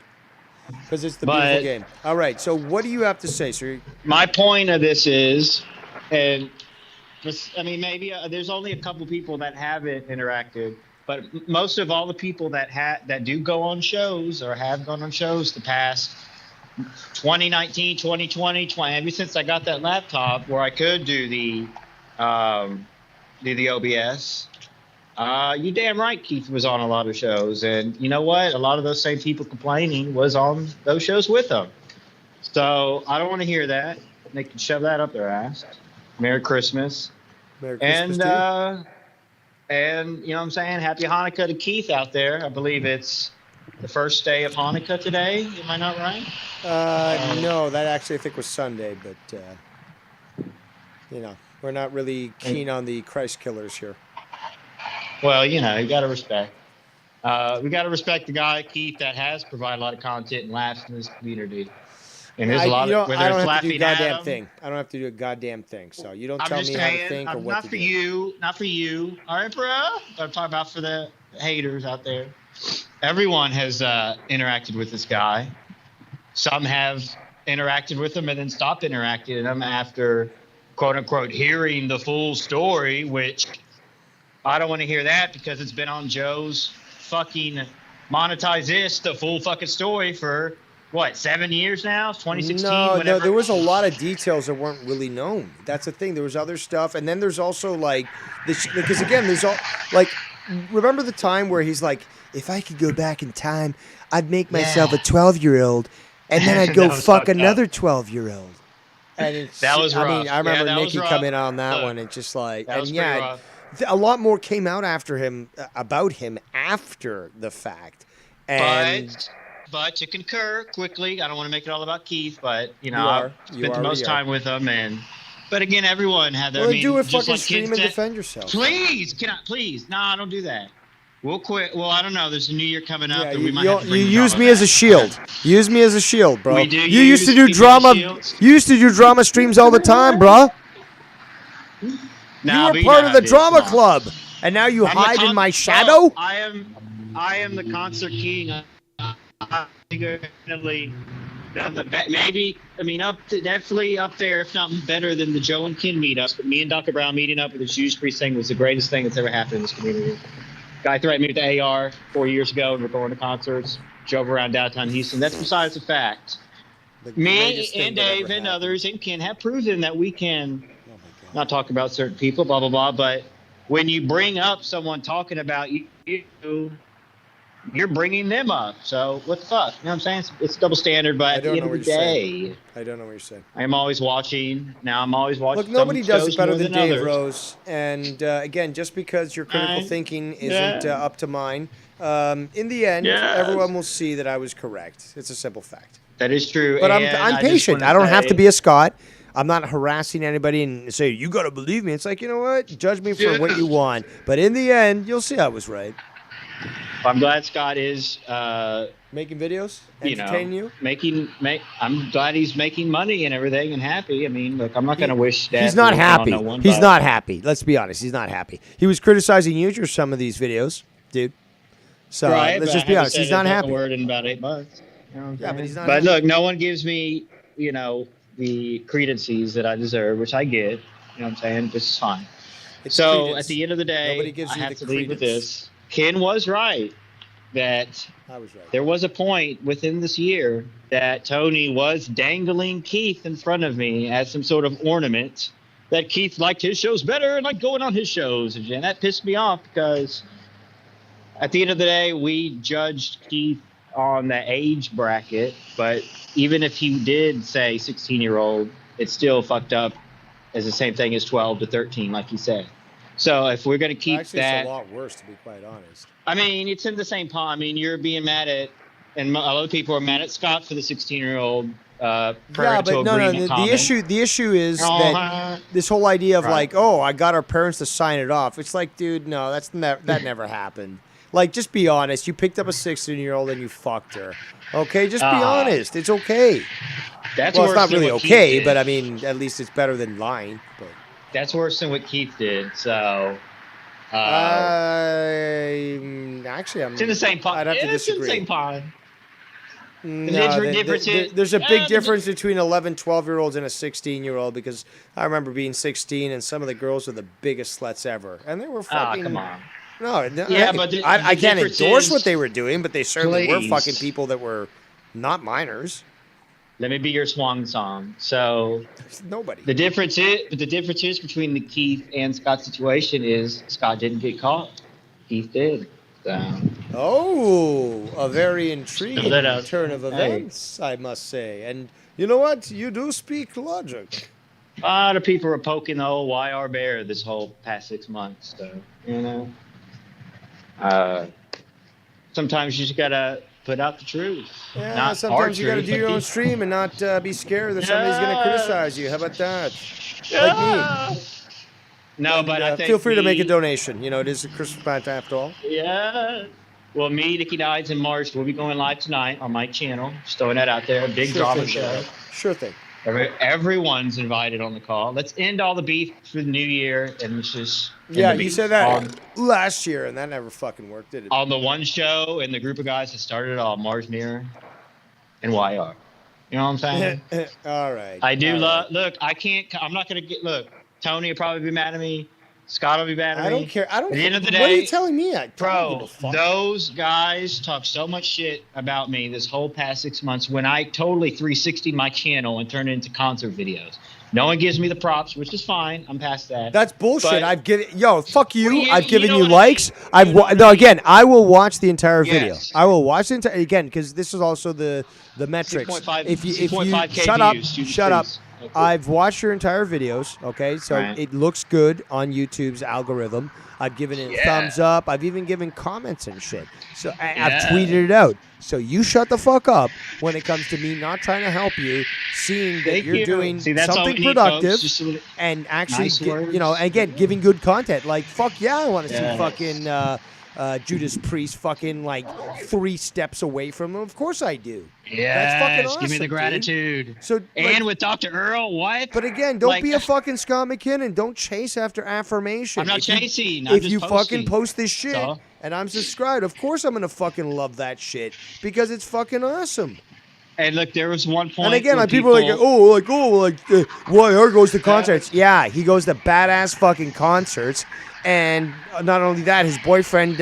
Because it's the beautiful game. All right. So what do you have to say, sir?
My point of this is, and just, I mean, maybe there's only a couple people that haven't interacted, but most of all the people that do go on shows or have gone on shows the past 2019, 2020, ever since I got that laptop where I could do the OBS, You damn right Keith was on a lot of shows. And you know what? A lot of those same people complaining was on those shows with him. So I don't want to hear that. They can shove that up their ass. Merry Christmas.
Merry Christmas to you.
And you know what I'm saying? Happy Hanukkah to Keith out there. I believe it's the first day of Hanukkah today. Am I not right?
No, that actually I think was Sunday, but you know, we're not really keen on the Christ killers here.
Well, you know, you got to respect. We got to respect the guy, Keith, that has provided a lot of content and laughs in this community. And there's a lot of whether
I don't
it's
have to do a
laughing
goddamn
at
thing. I don't have to do a goddamn thing. So you don't
I'm
tell
just
me how to
saying,
think or what
not
to
for
do.
you, not for you. All right, bro. I'm talking about for the haters out there. Everyone has interacted with this guy. Some have interacted with him and then stopped interacting with him after, quote unquote, hearing the full story, which I don't want to hear that because it's been on Joe's fucking monetize this, the full fucking story for what, 7 years now? 2016?
No, there was a lot of details that weren't really known. That's the thing. There was other stuff, and then there's also like this because again, there's all like remember the time where he's like, if I could go back in time, I'd make myself a 12-year-old, and then I'd go fuck another 12-year-old. And it's,
that was rough.
I mean, I remember
that
Nikki
was
coming on that one and just like,
that was
and
pretty
yeah,
rough.
a lot more came out after him about him after the fact. And
but to concur quickly, I don't want to make it all about Keith, but you know, I spent the most time with him, and but again, everyone had their.
Well,
I mean,
do a
just
fucking
like
stream
kids
and
that-
defend yourself.
Please, please, no, I don't do that. We'll quit. Well, I don't know. There's a new year coming up,
Yeah,
and we might have to bring
you
the
use
drama
me as a
back.
shield. Use me as a shield, bro.
We do
You used to
use
do
people as
drama.
shields.
You used to do drama streams all the time, bro.
Nah,
you
but
were part
know
of
how
the
it is.
drama
Come on.
club, and now you
I'm the
hide in my
Well,
shadow.
I am the concert king. I definitely maybe I mean definitely up there, if not better than the Joe and Ken meetups. But me and Dr. Brown meeting up with the Juice Priest thing was the greatest thing that's ever happened in this community. Guy threatened me with the AR 4 years ago, and we're going to concerts. Drove around downtown Houston. That's besides the fact. Me and Dave and others and Ken have proven that we can not talk about certain people, blah blah blah. But when you bring up someone talking about you, you're bringing them up. So what the fuck? You know what I'm saying? It's double standard. But at the end of the day,
I don't know what you're saying.
I am always watching. Now I'm always watching.
Look, nobody
some
does
shows
it better
more
than Dave
others.
Rose. And again, just because your critical thinking isn't up to mine, in the end, everyone will see that I was correct. It's a simple fact.
That is true.
But
and
I'm
I just
patient.
wanna
I don't have
say-
to be a Scott. I'm not harassing anybody and say, you got to believe me. It's like, you know what? Judge me for what you want. But in the end, you'll see I was right.
I'm glad Scott is
making videos, entertaining you.
I'm glad he's making money and everything and happy. I mean, look, I'm not going to wish that.
He's not
on
happy.
no one,
He's
but-
not happy. Let's be honest. He's not happy. He was criticizing you for some of these videos, dude. So
Right,
let's
but
just
I
be
haven't
honest.
said
He's not
a
happy.
word in about 8 months. You know what I'm
Yeah, but
saying?
he's not
But
happy.
look, no one gives me, you know, the credences that I deserve, which I get. You know what I'm saying? This is fine.
It's
So
credence.
at the end of the day,
Nobody gives
I
you
have
the
to leave with
credence.
this. Ken was right that
I was right.
there was a point within this year that Tony was dangling Keith in front of me as some sort of ornament, that Keith liked his shows better and liked going on his shows. And that pissed me off because at the end of the day, we judged Keith on the age bracket. But even if he did say 16-year-old, it's still fucked up as the same thing as 12 to 13, like he said. So if we're going to keep
Actually,
that.
it's a lot worse, to be quite honest.
I mean, it's in the same pot. I mean, you're being mad at, and a lot of people are mad at Scott for the 16-year-old
Yeah,
parental
but no,
agreement
the
comment.
issue is that this whole idea of like, oh, I got our parents to sign it off. It's like, dude, no, that never happened. Like, just be honest. You picked up a 16-year-old and you fucked her. Okay, just be honest. It's okay.
That's
well, it's
worse
not
than
really
what Keith
okay,
did.
but I mean, at least it's better than lying. But
That's worse than what Keith did. So,
actually,
it's in the same pot.
I'd have to
It's in the
disagree.
same pot.
No,
difference is-
there's a big
Yeah,
difference between 11, 12-year-olds and a 16-year-old because I remember being 16 and some of the girls were the biggest sluts ever. And they were fucking...
come on.
No,
Yeah, but the
I can't
difference
endorse
is-
what they were doing, but they certainly were
Please.
fucking people that were not minors.
Let me be your swan song. So,
nobody.
The difference is between the Keith and Scott situation is Scott didn't get caught. Keith did.
Oh, a very intriguing
that
turn of events, I must say. And you know what? You do speak logic.
A lot of people are poking the old YR bear this whole past 6 months. So, you know, sometimes you just gotta put out the truth.
Yeah,
not
sometimes you got to
truth,
do
but
your own
the-
stream and not be scared that somebody's going to criticize you. How about that?
Yeah.
Like me.
No,
And,
but I think
feel free to make a donation. You know, it is a Christmas plant after all.
Yeah. Well, me, Nicky Dides, and March, we'll be going live tonight on my channel. Just throwing that out there. Big drama show.
Sure thing.
Everyone's invited on the call. Let's end all the beef for the new year and let's just.
Yeah, you said that last year, and that never fucking worked, did it?
On the one show and the group of guys that started it all, Mars Mirror and YR. You know what I'm saying?
All right.
I do love. Look, I can't. I'm not gonna get. Look, Tony will probably be mad at me. Scott will be mad at me.
I don't care. I don't.
At the end of the
What are
day,
you telling me?
Bro, those guys talk so much shit about me this whole past 6 months when I totally 360 my channel and turned it into concert videos. No one gives me the props, which is fine. I'm past that.
That's bullshit.
But-
I've given fuck you.
Well,
I've given
know
you
what I
likes.
mean.
No, again, I will watch the entire video.
Yes.
I will watch the entire again because this is also the metrics.
6.5
If you
6.5K
shut up,
views, you
shut up.
please. Okay.
I've watched your entire videos. Okay, so
Right.
it looks good on YouTube's algorithm. I've given it a thumbs up. I've even given comments and shit. So I've tweeted it out. So you shut the fuck up when it comes to me not trying to help you, seeing that
Thank
you're
you.
doing
See, that's all we
something
need,
productive
folks. Just a little-
and actually,
nice words.
you know, again, giving good content. Like, fuck yeah, I want to
Yes.
see fucking Judas Priest fucking like 3 steps away from him. Of course I do.
Yes,
That's fucking awesome,
give me the
dude.
gratitude.
So,
And
like,
with Dr. Earl, what?
but again, don't
Like-
be a fucking Scott McKinnon. Don't chase after affirmation.
I'm not
If you-
chasing, I'm
If
just
you
posting.
fucking post this shit
So?
and I'm subscribed, of course I'm gonna fucking love that shit because it's fucking awesome.
And look, there was one point.
And again,
where
like people are like, YR goes to concerts. Yeah, he goes to badass fucking concerts, and not only that, his boyfriend,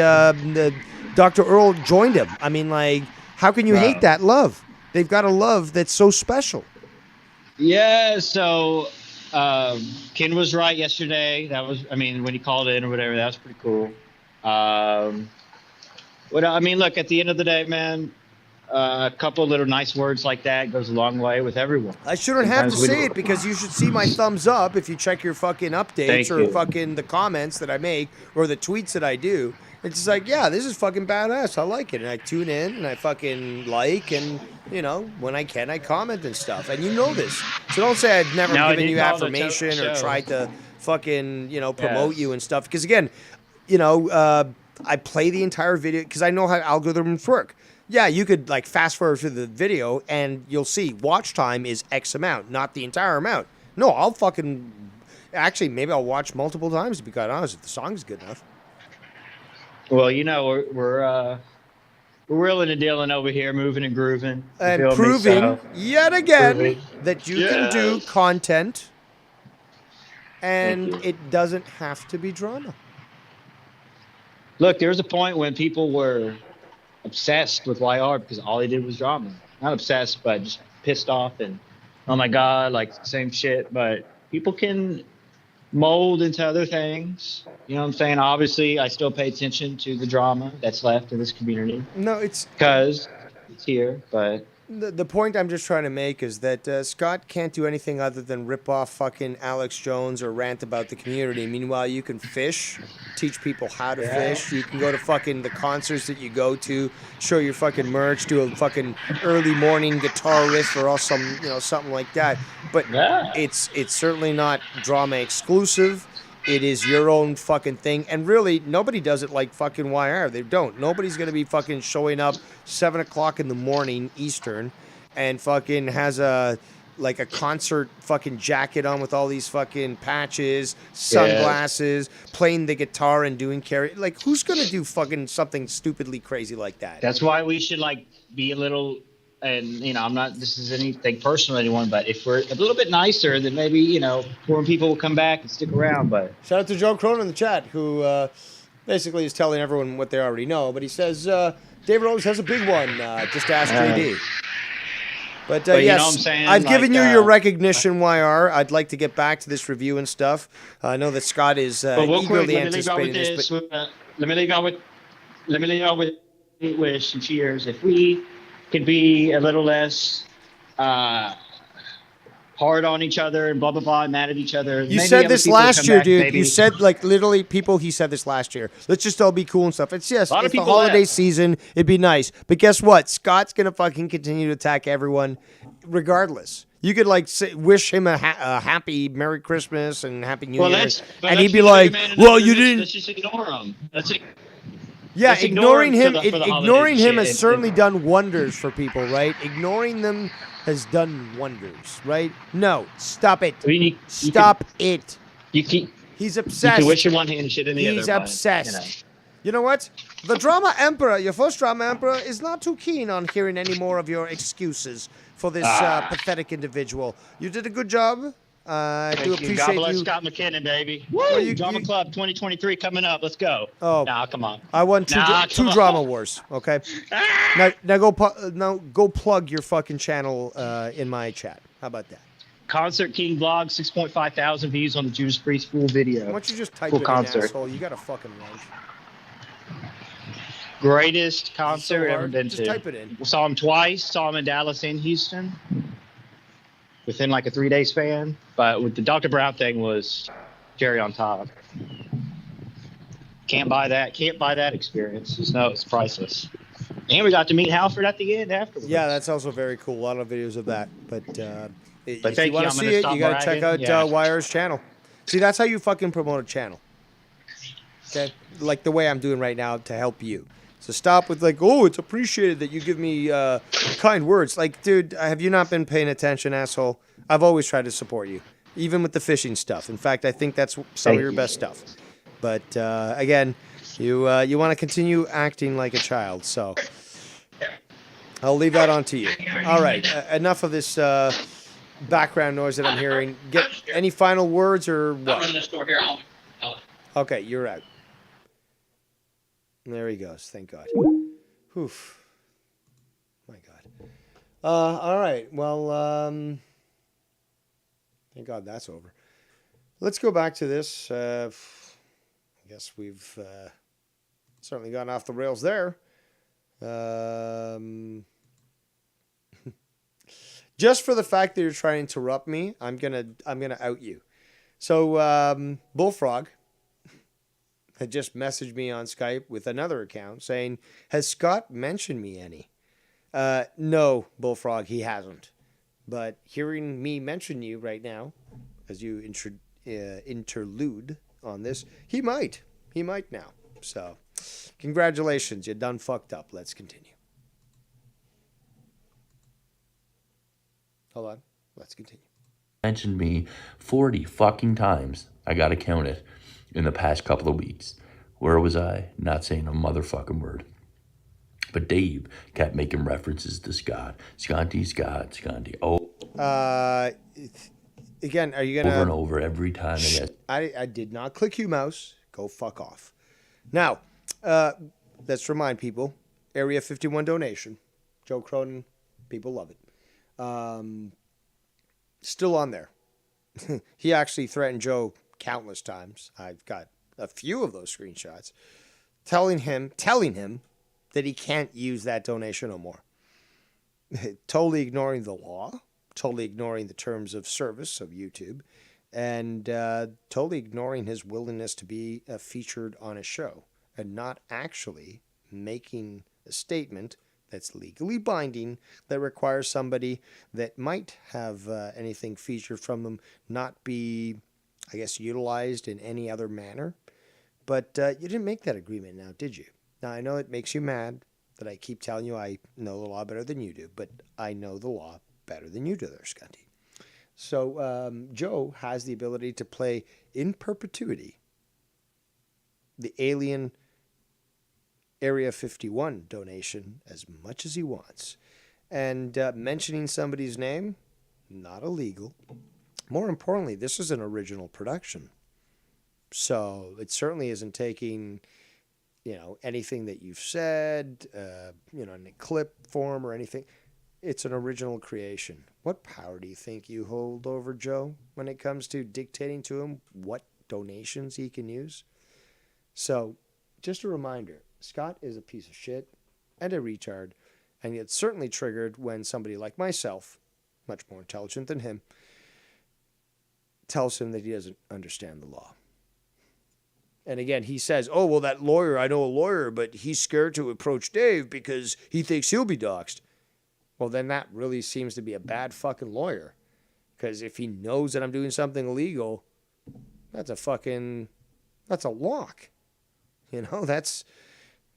Dr. Earl, joined him. I mean, like, how can you hate that love? They've got a love that's so special.
Yeah, so Ken was right yesterday. That was, I mean, when he called in or whatever, that was pretty cool. Look, at the end of the day, man, a couple little nice words like that goes a long way with everyone.
I shouldn't have to
Sometimes we
say
don't-
it because you should see my thumbs up if you check your fucking updates
Thank
or
you.
fucking the comments that I make or the tweets that I do. It's just like, yeah, this is fucking badass. I like it. And I tune in and I fucking like and, you know, when I can, I comment and stuff. And you know this. So don't say I've never
No, I
given
didn't
you
call it a
affirmation or
show.
tried to fucking, you know, promote
Yes.
you and stuff. Because again, you know, I play the entire video because I know how algorithms work. Yeah, you could like fast forward through the video and you'll see watch time is X amount, not the entire amount. No, I'll fucking actually maybe I'll watch multiple times to be quite honest if the song's good enough.
Well, you know, we're wheeling and dealing over here, moving and grooving. You
And
feel me?
proving
So-
yet again
Proving.
that you can do
Yes.
content and
Thank you.
it doesn't have to be drama.
Look, there was a point when people were obsessed with YR because all he did was drama. Not obsessed, but just pissed off and, oh my God, like same shit. But people can mold into other things. You know what I'm saying? Obviously, I still pay attention to the drama that's left in this community
No, it's
because it's here. But
the point I'm just trying to make is that Scott can't do anything other than rip off fucking Alex Jones or rant about the community. Meanwhile, you can fish, teach people how to fish. You can go to fucking the concerts that you go to, show your fucking merch, do a fucking early morning guitar riff or else some, you know, something like that. But it's certainly not drama exclusive. It is your own fucking thing. And really, nobody does it like fucking YR. They don't. Nobody's going to be fucking showing up 7 o'clock in the morning Eastern and fucking has a concert fucking jacket on with all these fucking patches, sunglasses, playing the guitar and doing karaoke. Like, who's going to do fucking something stupidly crazy like that?
that's why we should like be a little. And, you know, I'm not, this is anything personal to anyone, but if we're a little bit nicer, then maybe, you know, more people will come back and stick around. But
Shout out to Joe Cronin in the chat, who basically is telling everyone what they already know. But he says, David always has a big one. Just ask JD. But
you know
yes,
what I'm saying?
I've
Like,
given you your recognition, YR. I'd like to get back to this review and stuff. I know that Scott is
But real quick,
eagerly
let me leave out with
anticipating this.
this. Let me leave out with wish and cheers. If we could be a little less hard on each other and blah blah blah, mad at each other.
You
maybe
said
other
this
people
last
come
year,
back,
dude.
maybe.
You said, like, literally, people, he said this last year. Let's just all be cool and stuff. It's yes,
A lot of
it's the
people
holiday
left.
season. It'd be nice. But guess what? Scott's going to fucking continue to attack everyone regardless. You could, like, wish him a happy Merry Christmas and Happy New Year. And he'd be like, well, you didn't.
Let's just ignore him.
Yeah,
let's ignore
ignoring
him
him,
for the
ignoring
holidays
him
and
has
shit.
certainly done wonders for people, right? Ignoring them has done wonders, right? No, stop it.
I mean, you
Stop it.
He's
He's
You
obsessed.
can wish him one hand and shit in the
He's
other. but,
obsessed. You know what? The drama emperor, your first drama emperor, is not too keen on hearing any more of your excuses for this pathetic individual. You did a good job. I do
God
appreciate
bless
you.
Scott McKinnon, baby.
Well,
Woo! Drama Club 2023 coming up. Let's go.
Oh,
Nah, come on.
I won two
come on.
drama wars. Okay. Now go plug your fucking channel in my chat. How about that?
Concert King vlog, 6.5 thousand views on the Judas Priest full video.
Why don't you just type
full
it
concert.
in, asshole? You got a fucking lunch.
Greatest concert
hard.
ever been
Just
to.
type it in.
Saw him twice. Saw him in Dallas and Houston. Within like a 3-day span. But with the Dr. Brown thing was cherry on top. Can't buy that. Can't buy that experience. It's priceless. And we got to meet Halford at the end afterwards.
Yeah, that's also very cool. A lot of videos of that. But if
thank
you
you.
want
I'm
to
gonna
see it,
stop
you got to check
bragging.
out
Yeah.
Wire's channel. See, that's how you fucking promote a channel. Okay? Like the way I'm doing right now to help you. So stop with like, oh, it's appreciated that you give me kind words. Like, dude, have you not been paying attention, asshole? I've always tried to support you, even with the fishing stuff. In fact, I think that's some of your best stuff. But again, you want to continue acting like a child, so I'll leave that on to you. All right, enough of this background noise that I'm hearing. Get any final words or what?
I'm running this door here.
Okay, you're out. There he goes. Thank God. Oof. My God. All right. Well, thank God that's over. Let's go back to this. I guess we've certainly gone off the rails there. Just for the fact that you're trying to interrupt me, I'm gonna out you. So Bullfrog had just messaged me on Skype with another account saying, "Has Scott mentioned me any?" No, Bullfrog, he hasn't. But hearing me mention you right now, as you interlude on this, he might. He might now. So, congratulations, you done fucked up. Let's continue. Hold on. Let's continue.
Mentioned me 40 fucking times. I gotta count it. In the past couple of weeks. Where was I? Not saying a motherfucking word. But Dave kept making references to Scott. Sconty. Oh.
Again, are you gonna...
Over and over every time.
I did not click you, mouse. Go fuck off. Now, let's remind people, Area 51 donation. Joe Cronin, people love it. Still on there. He actually threatened Joe countless times. I've got a few of those screenshots telling him that he can't use that donation no more. Totally ignoring the law, totally ignoring the terms of service of YouTube, and totally ignoring his willingness to be featured on a show and not actually making a statement that's legally binding that requires somebody that might have anything featured from them not be, I guess, utilized in any other manner. But you didn't make that agreement now, did you? Now, I know it makes you mad that I keep telling you I know the law better than you do, but I know the law better than you do there, Scunty. So Joe has the ability to play in perpetuity the alien Area 51 donation as much as he wants. And mentioning somebody's name, not illegal. More importantly, this is an original production. So it certainly isn't taking, anything that you've said, in a clip form or anything. it's an original creation. What power do you think you hold over Joe when it comes to dictating to him what donations he can use? So, just a reminder, Scott is a piece of shit and a retard, and it's certainly triggered when somebody like myself, much more intelligent than him, tells him that he doesn't understand the law. And again, he says, oh, well, that lawyer, I know a lawyer, but he's scared to approach Dave because he thinks he'll be doxxed. Well, then that really seems to be a bad fucking lawyer. Because if he knows that I'm doing something illegal, that's a lock. You know, that's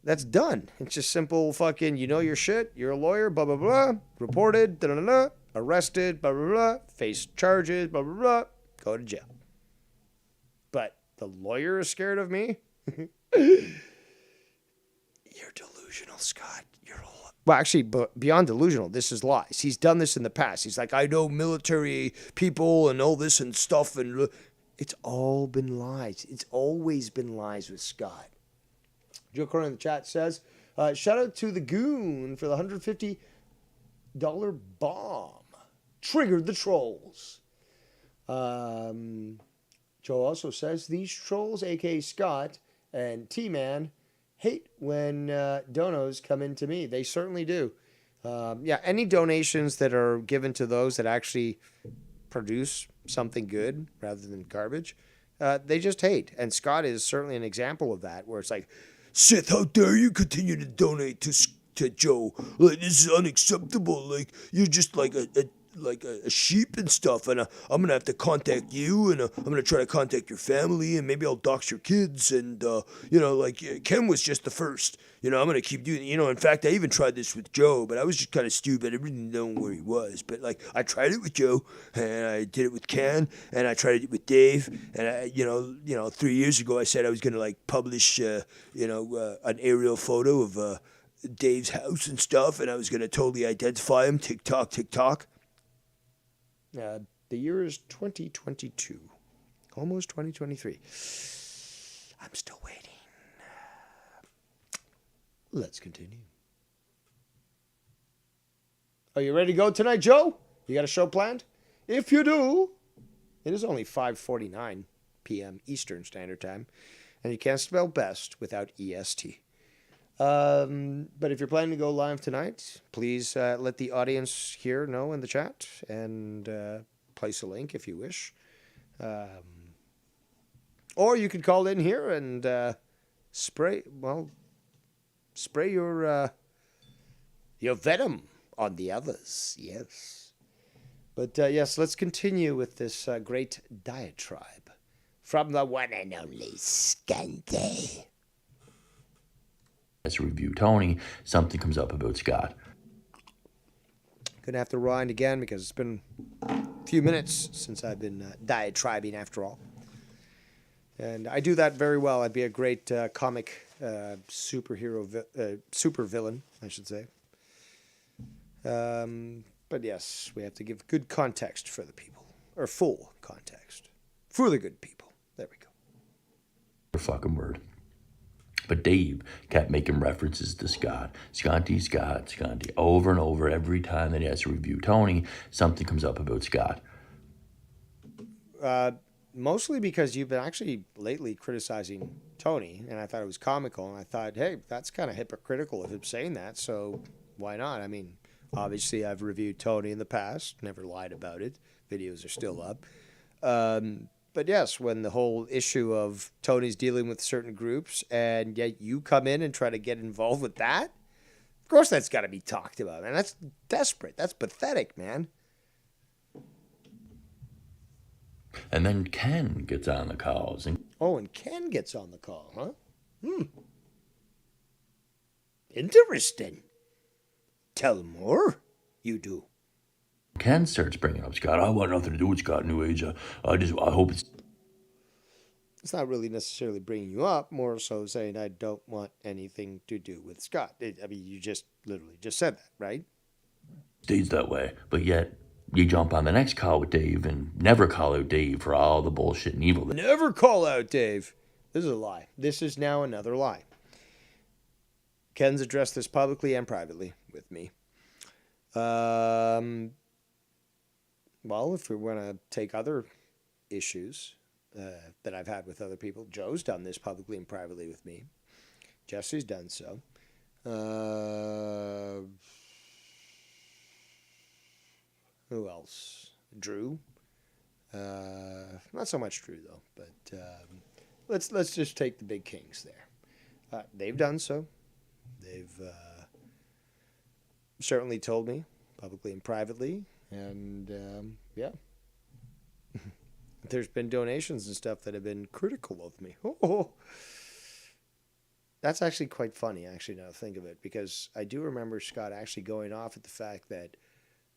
done. It's just simple fucking, you know your shit, you're a lawyer, blah, blah, blah, reported, da-da-da-da, arrested, blah, blah, blah, face charges, blah, blah, blah, go to jail. But the lawyer is scared of me? You're delusional, Scott. Well, actually, beyond delusional, this is lies. He's done this in the past. He's like, I know military people and all this and stuff. And it's all been lies. It's always been lies with Scott. Joe Corner in the chat says, shout out to the Goon for the $150 bomb. Triggered the trolls. Joe also says, these trolls, a.k.a. Scott and T-Man, hate when donos come into me. They certainly do. Any donations that are given to those that actually produce something good rather than garbage, they just hate. And Scott is certainly an example of that, where it's like, Seth, how dare you continue to donate to Joe? Like, this is unacceptable. Like, you're just like a sheep and stuff, and I'm gonna have to contact you, and I'm gonna try to contact your family, and maybe I'll dox your kids, and Ken was just the first. I'm gonna keep doing. In fact, I even tried this with Joe, but I was just kind of stupid. I didn't know where he was, but I tried it with Joe, and I did it with Ken, and I tried it with Dave, and 3 years ago I said I was gonna publish an aerial photo of Dave's house and stuff, and I was gonna totally identify him. TikTok. The year is 2022, almost 2023. I'm still waiting. Let's continue. Are you ready to go tonight, Joe? You got a show planned? If you do, it is only 5:49 p.m. Eastern Standard Time, and you can't spell best without EST. But if you're planning to go live tonight, please let the audience here know in the chat, and place a link if you wish. Or you could call in here and spray your venom on the others. Yes. But yes, let's continue with this great diatribe from the one and only Skanky.
As a review Tony, something comes up about Scott.
Gonna have to rewind again because it's been a few minutes since I've been diatribing after all. And I do that very well. I'd be a great comic superhero, super villain, I should say. But yes, we have to give good context for the people, or full context for the good people. There we go.
Fucking word. But Dave kept making references to Scott, over and over. Every time that he has to review Tony, something comes up about Scott.
Mostly because you've been actually lately criticizing Tony, and I thought it was comical, and I thought, hey, that's kind of hypocritical of him saying that, so why not? I mean, obviously I've reviewed Tony in the past, never lied about it. Videos are still up. But yes, when the whole issue of Tony's dealing with certain groups, and yet you come in and try to get involved with that, of course that's got to be talked about, man. That's desperate. That's pathetic, man.
And then Ken gets on the calls. And
Ken gets on the call, huh? Interesting. Tell more. You do.
Ken starts bringing up Scott. I want nothing to do with Scott New Age. I hope it's...
It's not really necessarily bringing you up, more so saying I don't want anything to do with Scott. You just literally just said that, right?
Stays that way. But yet, you jump on the next call with Dave and never call out Dave for all the bullshit and evil.
Never call out Dave. This is a lie. This is now another lie. Ken's addressed this publicly and privately with me. Well, if we want to take other issues that I've had with other people, Joe's done this publicly and privately with me. Jesse's done so. Who else? Drew. Not so much Drew though, but let's just take the big kings there. They've done so. They've certainly told me publicly and privately, and yeah. There's been donations and stuff that have been critical of me. Oh, that's actually quite funny, actually, now to think of it, because I do remember Scott actually going off at the fact that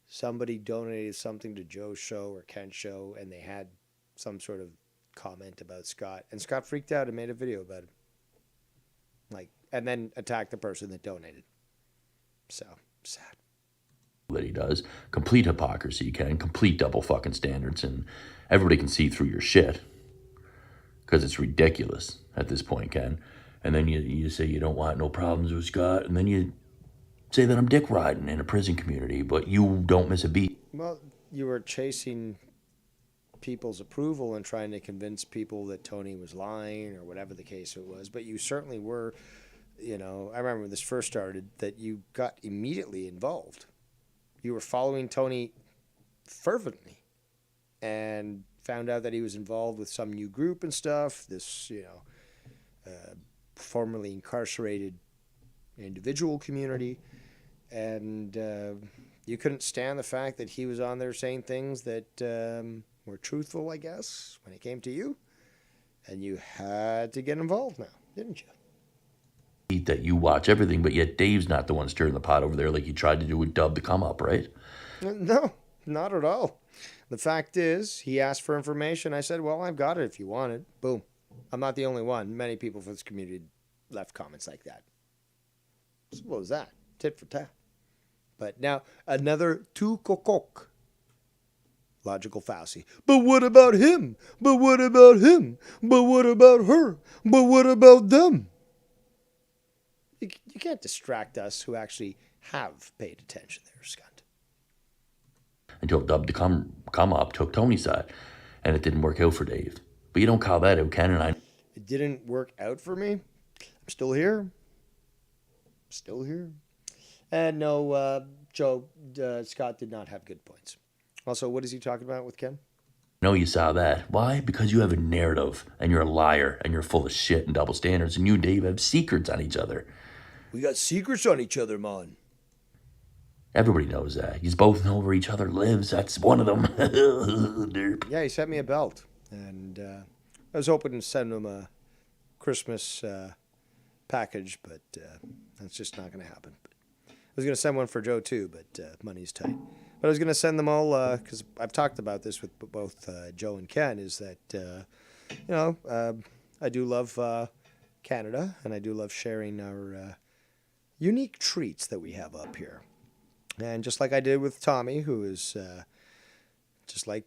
somebody donated something to Joe's show or Ken's show, and they had some sort of comment about Scott, and Scott freaked out and made a video about it, and then attacked the person that donated. So sad.
That he does. Complete hypocrisy, Ken. Complete double fucking standards, and everybody can see through your shit. Because it's ridiculous at this point, Ken. And then you say you don't want no problems with Scott, and then you say that I'm dick riding in a prison community, but you don't miss a beat.
Well, you were chasing people's approval and trying to convince people that Tony was lying or whatever the case it was, but you certainly were, I remember when this first started, that you got immediately involved. You were following Tony fervently and found out that he was involved with some new group and stuff, this, formerly incarcerated individual community. And you couldn't stand the fact that he was on there saying things that were truthful, I guess, when it came to you. And you had to get involved now, didn't you?
That you watch everything, but yet Dave's not the one stirring the pot over there like he tried to do with Dub to come up, right?
No, not at all. The fact is, he asked for information. I said, well, I've got it if you want it. Boom. I'm not the only one. Many people from this community left comments like that. So what was that? Tit for tat. But now, another tu kokok. Logical fallacy. But what about him? But what about him? But what about her? But what about them? You can't distract us who actually have paid attention there, Scott.
Until Dub to come up took Tony's side, and it didn't work out for Dave. But you don't call that out, Ken, and I...
It didn't work out for me. I'm still here. Still here. And no, Scott did not have good points. Also, what is he talking about with Ken?
No, you saw that. Why? Because you have a narrative, and you're a liar, and you're full of shit and double standards, and you and Dave have secrets on each other.
We got secrets on each other, man.
Everybody knows that. You both know where each other lives. That's one of them.
Yeah, he sent me a belt. And I was hoping to send him a Christmas package, but that's just not going to happen. I was going to send one for Joe, too, but money's tight. But I was going to send them all, because I've talked about this with both Joe and Ken, is that, I do love Canada, and I do love sharing our unique treats that we have up here. And just like I did with Tommy, who is just like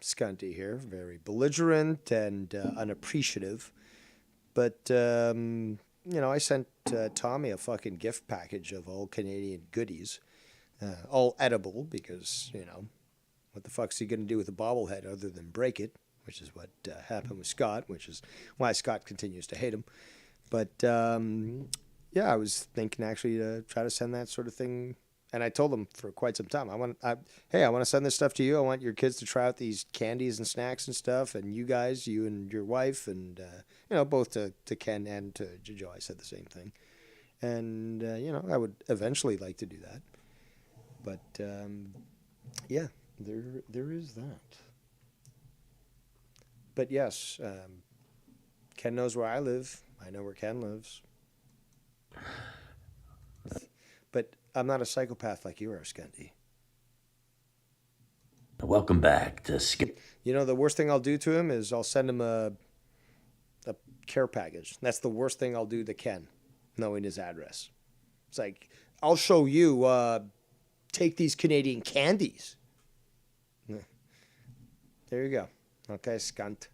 Scunty here, very belligerent and unappreciative. But, I sent Tommy a fucking gift package of all Canadian goodies, all edible because, what the fuck's he going to do with a bobblehead other than break it, which is what happened with Scott, which is why Scott continues to hate him. But, I was thinking actually to try to send that sort of thing. And I told him for quite some time, I want to send this stuff to you. I want your kids to try out these candies and snacks and stuff. And you guys, you and your wife, and, both to Ken and to Joe, I said the same thing. And, I would eventually like to do that. But, there is that. But yes, Ken knows where I live. I know where Ken lives. But I'm not a psychopath like you are, Scunty.
Welcome back to Skip.
The worst thing I'll do to him is I'll send him a care package. That's the worst thing I'll do to Ken, knowing his address. It's like, I'll show you, take these Canadian candies. There you go. Okay, scunt.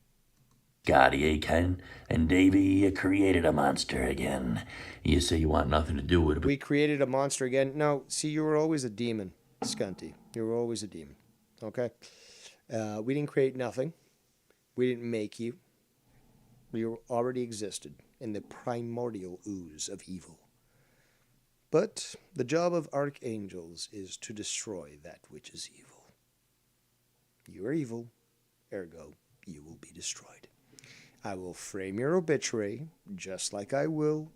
Scotty, eh, Ken? And Davey, you created a monster again. You say you want nothing to do with it.
We created a monster again. No, see, you were always a demon, Scunty. You were always a demon. Okay? We didn't create nothing. We didn't make you. You already existed in the primordial ooze of evil. But the job of archangels is to destroy that which is evil. You are evil, ergo, you will be destroyed. I will frame your obituary just like I will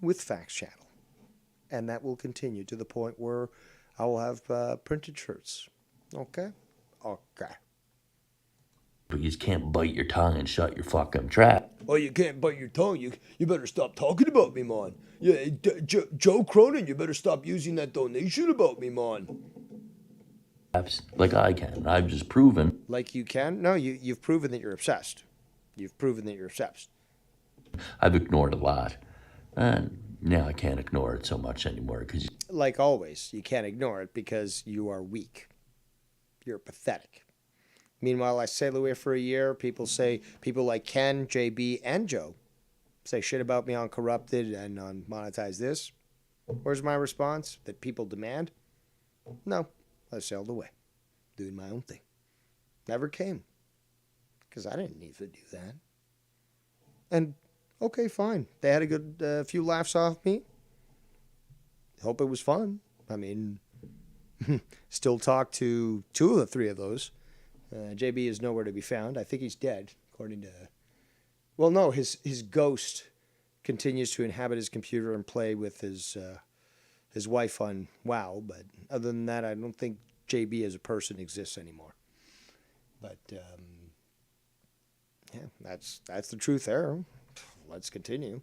with Facts Channel. And that will continue to the point where I will have printed shirts. Okay? Okay.
But you just can't bite your tongue and shut your fucking trap.
Oh, you can't bite your tongue. You better stop talking about me, man. Yeah, Joe Cronin, you better stop using that donation about me, man.
Like I can. I've just proven.
Like you can? No, you've proven that you're obsessed. You've proven that you're obsessed.
I've ignored a lot. And now I can't ignore it so much anymore because...
Like always, you can't ignore it because you are weak. You're pathetic. Meanwhile, I sail away for a year. People like Ken, JB, and Joe say shit about me on Corrupted and on Monetize This. Where's my response? That people demand? No, I sailed away, doing my own thing. Never came, because I didn't need to do that. And, okay, fine. They had a good few laughs off me. Hope it was fun. I mean, still talk to 2 of the 3 of those. JB is nowhere to be found. I think he's dead, according to... Well, no, his ghost continues to inhabit his computer and play with his wife on WoW. But other than that, I don't think JB as a person exists anymore. But, yeah, that's the truth there. Let's continue.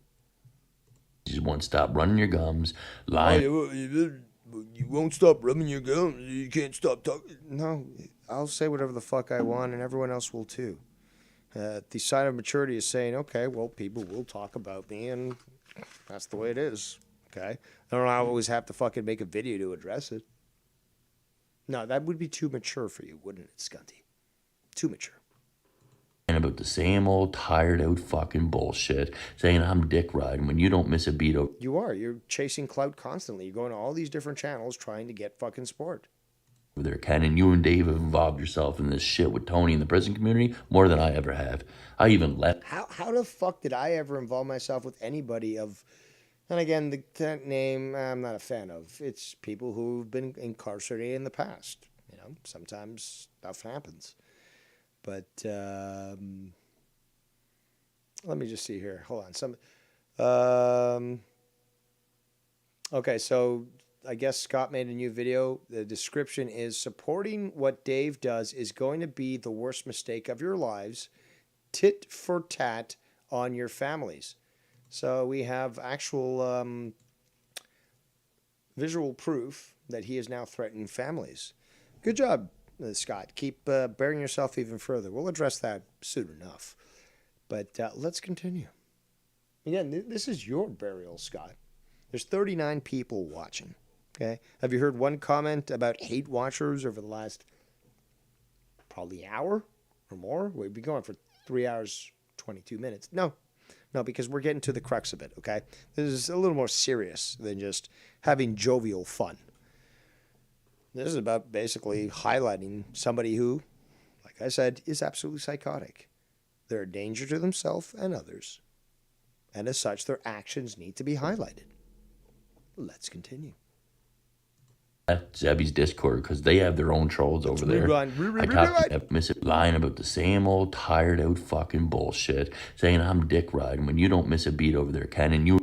You just won't stop running your gums, lying.
Oh, you won't stop rubbing your gums. You can't stop talking. No, I'll say whatever the fuck I want, and everyone else will too. The sign of maturity is saying, okay, well, people will talk about me, and that's the way it is. Okay? I don't always have to fucking make a video to address it. No, that would be too mature for you, wouldn't it, Scunty? Too mature.
And about the same old tired out fucking bullshit, saying I'm dick riding when you don't miss a beat.
You are. You're chasing clout constantly. You're going to all these different channels trying to get fucking support.
Over there, Ken, and you and Dave have involved yourself in this shit with Tony in the prison community more than I ever have. I even left.
How the fuck did I ever involve myself with anybody of... And again, the name I'm not a fan of. It's people who've been incarcerated in the past. You know, sometimes stuff happens. But let me just see here. Hold on. Okay, so I guess Scott made a new video. The description is, supporting what Dave does is going to be the worst mistake of your lives. Tit for tat on your families. So we have actual visual proof that he is now threatening families. Good job, Scott. Keep bearing yourself even further. We'll address that soon enough. But let's continue. Again, this is your burial, Scott. There's 39 people watching. Okay? Have you heard one comment about hate watchers over the last probably hour or more? We've been going for 3 hours, 22 minutes. No, because we're getting to the crux of it, okay? This is a little more serious than just having jovial fun. This is about basically highlighting somebody who, like I said, is absolutely psychotic. They're a danger to themselves and others. And as such, their actions need to be highlighted. Let's continue.
Zebby's Discord because they have their own trolls over there. I talked to Miss lying about the same old tired out fucking bullshit, saying I'm dick riding when you don't miss a beat over there, Ken, and you.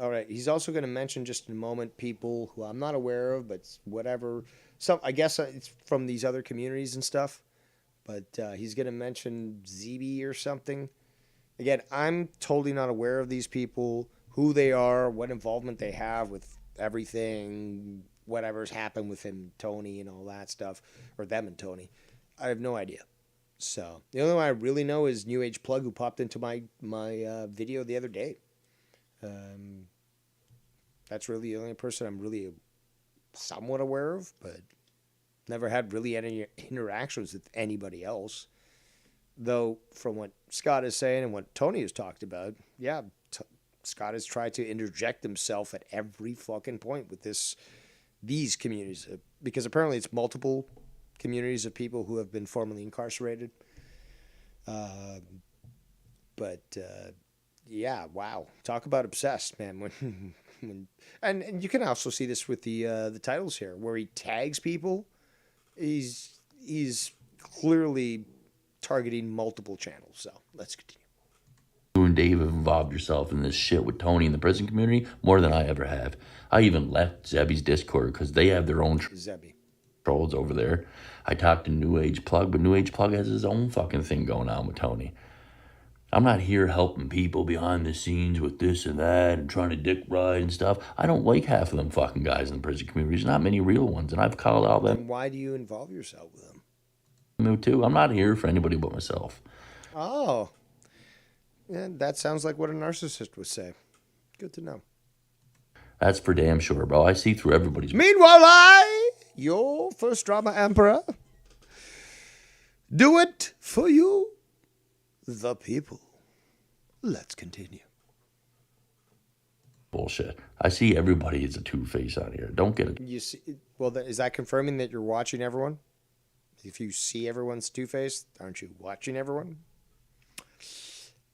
All right. He's also going to mention just in a moment people who I'm not aware of, but whatever. I guess it's from these other communities and stuff. But he's going to mention ZB or something. Again, I'm totally not aware of these people, who they are, what involvement they have with everything, whatever's happened with him, Tony, and all that stuff, or them and Tony. I have no idea. So the only one I really know is New Age Plug, who popped into my video the other day. That's really the only person I'm really somewhat aware of, but never had really any interactions with anybody else. Though, from what Scott is saying and what Tony has talked about, yeah, Scott has tried to interject himself at every fucking point with these communities, because apparently it's multiple communities of people who have been formerly incarcerated. Yeah, wow, talk about obsessed, man. And you can also see this with the titles here, where he tags people. He's clearly targeting multiple channels. So let's continue.
You and Dave have involved yourself in this shit with Tony in the prison community more than I ever have. I even left Zebby's Discord because they have their own trolls over there. I talked to New Age Plug, but New Age Plug has his own fucking thing going on with Tony. I'm not here helping people behind the scenes with this and that and trying to dick ride and stuff. I don't like half of them fucking guys in the prison community. There's not many real ones, and I've called out them.
And why do you involve yourself with them?
Me too. I'm not here for anybody but myself.
Oh. Yeah, that sounds like what a narcissist would say. Good to know.
That's for damn sure, bro. I see through everybody's...
Meanwhile, your first drama emperor, do it for you, the people. Let's continue.
Bullshit. I see everybody as a two-face on here. Don't get it.
You see, well, is that confirming that you're watching everyone? If you see everyone's two-faced, aren't you watching everyone?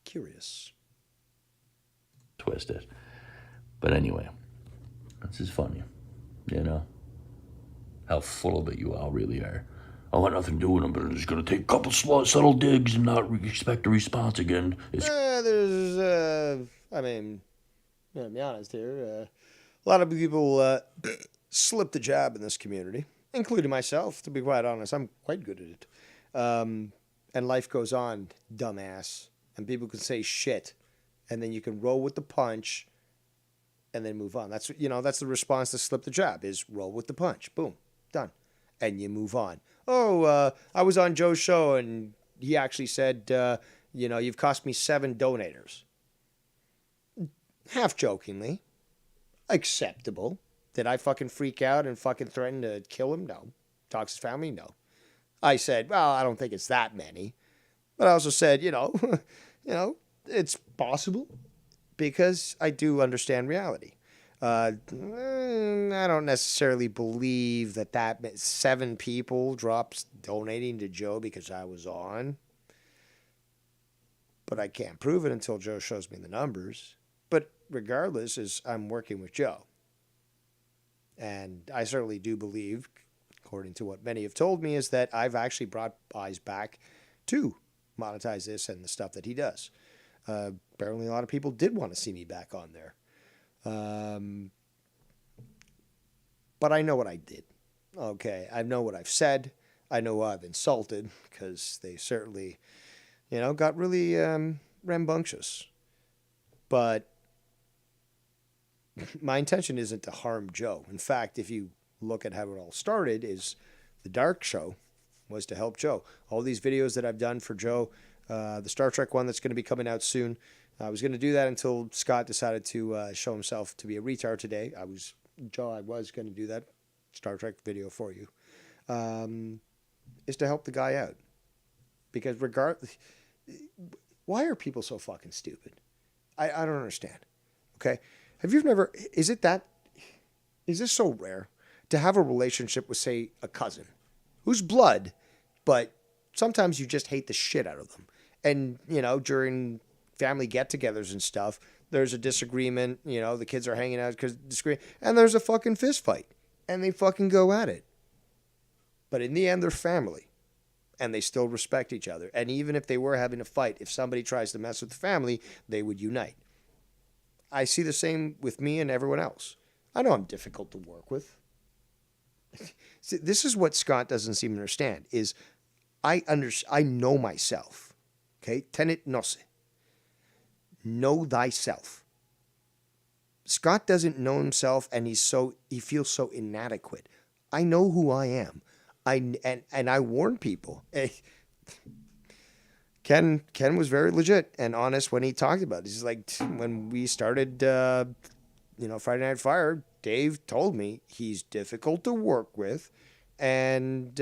Curious.
Twisted. But anyway, this is funny. You know? How full of it you all really are. I want nothing to do with them, but I'm just going to take a couple subtle digs and not expect a response again.
I mean, to be honest here, a lot of people slip the jab in this community, including myself, to be quite honest. I'm quite good at it. And life goes on, dumbass. And people can say shit, and then you can roll with the punch and then move on. That's the response to slip the jab, is roll with the punch. Boom, done. And you move on. Oh, I was on Joe's show, and he actually said, you've cost me 7 donators. Half jokingly. Acceptable. Did I fucking freak out and fucking threaten to kill him? No. Talk to his family? No. I said, well, I don't think it's that many. But I also said, it's possible, because I do understand reality. I don't necessarily believe that 7 people drops donating to Joe because I was on. But I can't prove it until Joe shows me the numbers. But regardless, I'm working with Joe. And I certainly do believe, according to what many have told me, is that I've actually brought eyes back to monetize this and the stuff that he does. Apparently a lot of people did want to see me back on there. But I know what I did. Okay, I know what I've said. I know I've insulted, because they certainly, got really rambunctious. But my intention isn't to harm Joe. In fact, if you look at how it all started, is the Dark Show was to help Joe. All these videos that I've done for Joe, the Star Trek one that's going to be coming out soon, I was going to do that until Scott decided to show himself to be a retard today. I was going to do that Star Trek video for you, is to help the guy out. Because why are people so fucking stupid? I don't understand. Okay? Is this so rare to have a relationship with, say, a cousin who's blood, but sometimes you just hate the shit out of them? And, during family get-togethers and stuff, there's a disagreement, the kids are hanging out because and there's a fucking fist fight, and they fucking go at it. But in the end, they're family, and they still respect each other. And even if they were having a fight, if somebody tries to mess with the family, they would unite. I see the same with me and everyone else. I know I'm difficult to work with. See, this is what Scott doesn't seem to understand, is I know myself. Okay? Tenet nose. Know thyself. Scott doesn't know himself, and he feels so inadequate. I know who I am. And I warn people. Ken was very legit and honest when he talked about it. He's like, when we started Friday Night Fire, Dave told me he's difficult to work with, and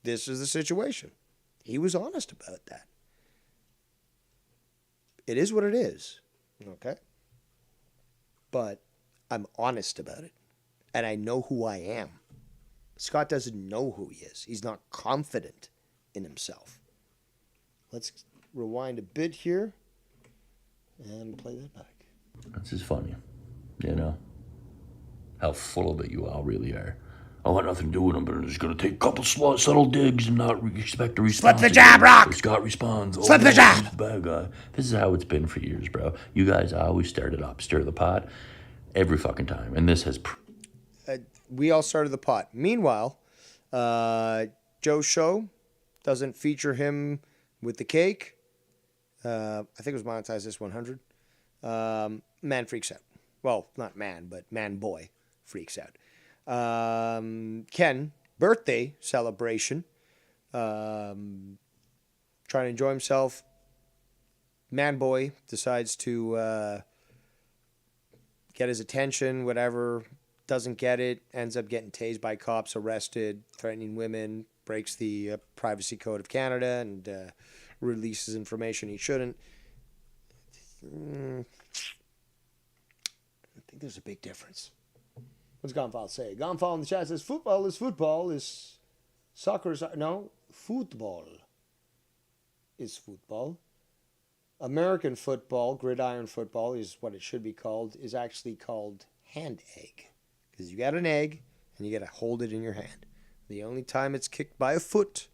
this is the situation. He was honest about that. It is what it is. Okay? But I'm honest about it. And I know who I am. Scott doesn't know who he is. He's not confident in himself. Let's rewind a bit here and play that back.
This is funny. You know? How full of it you all really are. I want nothing to do with him, but I'm just going to take a couple subtle digs and not expect a response.
Slip the jab, Rock!
Scott responds.
Slip the jab!
He's the bad guy. This is how it's been for years, bro. You guys always stir it up. Stir the pot every fucking time. And this has...
We all started the pot. Meanwhile, Joe's show doesn't feature him with the cake. I think it was monetized this 100. Man freaks out. Well, not man, but man boy freaks out. Ken, birthday celebration. Trying to enjoy himself. Man boy decides to get his attention, whatever. Doesn't get it. Ends up getting tased by cops, arrested, threatening women, breaks the Privacy Code of Canada, and releases information he shouldn't. I think there's a big difference. What's Gonfal say? Gonfal in the chat says, football is soccer is... No, football is football. American football, gridiron football is what it should be called, is actually called hand egg. Because you got an egg, and you got to hold it in your hand. The only time it's kicked by a foot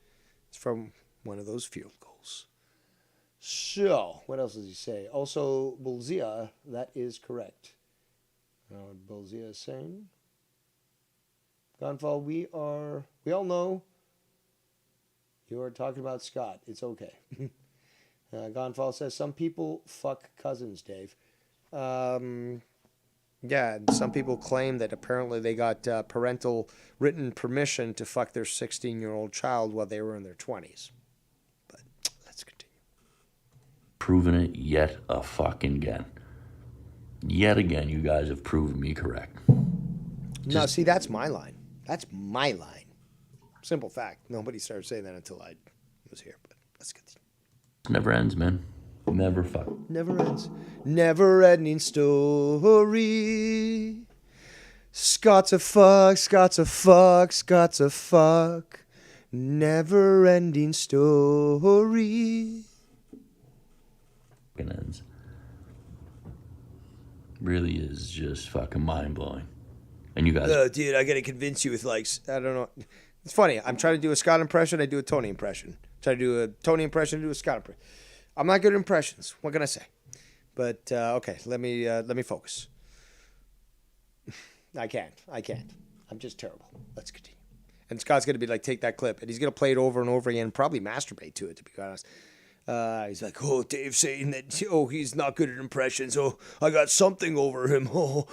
is from one of those field goals. So, what else does he say? Also, Bulzia, that is correct. What Bulzia is saying. Gonfal, we all know you are talking about Scott. It's okay. Gonfal says, some people fuck cousins, Dave. Yeah, some people claim that apparently they got parental written permission to fuck their 16-year-old child while they were in their 20s. But let's continue.
Proven it yet a fucking again. Yet again, you guys have proven me correct.
No, see, that's my line. That's my line. Simple fact. Nobody started saying that until I was here, but let's continue.
Never ends, man. Never fuck.
Never ends. Never ending story. Scott's a fuck, Scott's a fuck, Scott's a fuck. Never ending story.
Ends. Really is just fucking mind blowing. And you guys.
Dude, I gotta convince you with I don't know. It's funny. I'm trying to do a Scott impression. I do a Tony impression. Try to do a Tony impression. I do a Scott impression. I'm not good at impressions. What can I say? But okay, let me focus. I can't. I'm just terrible. Let's continue. And Scott's gonna be like, take that clip, and he's gonna play it over and over again, and probably masturbate to it. To be honest, he's like, oh, Dave's saying that he's not good at impressions. Oh, I got something over him. Oh,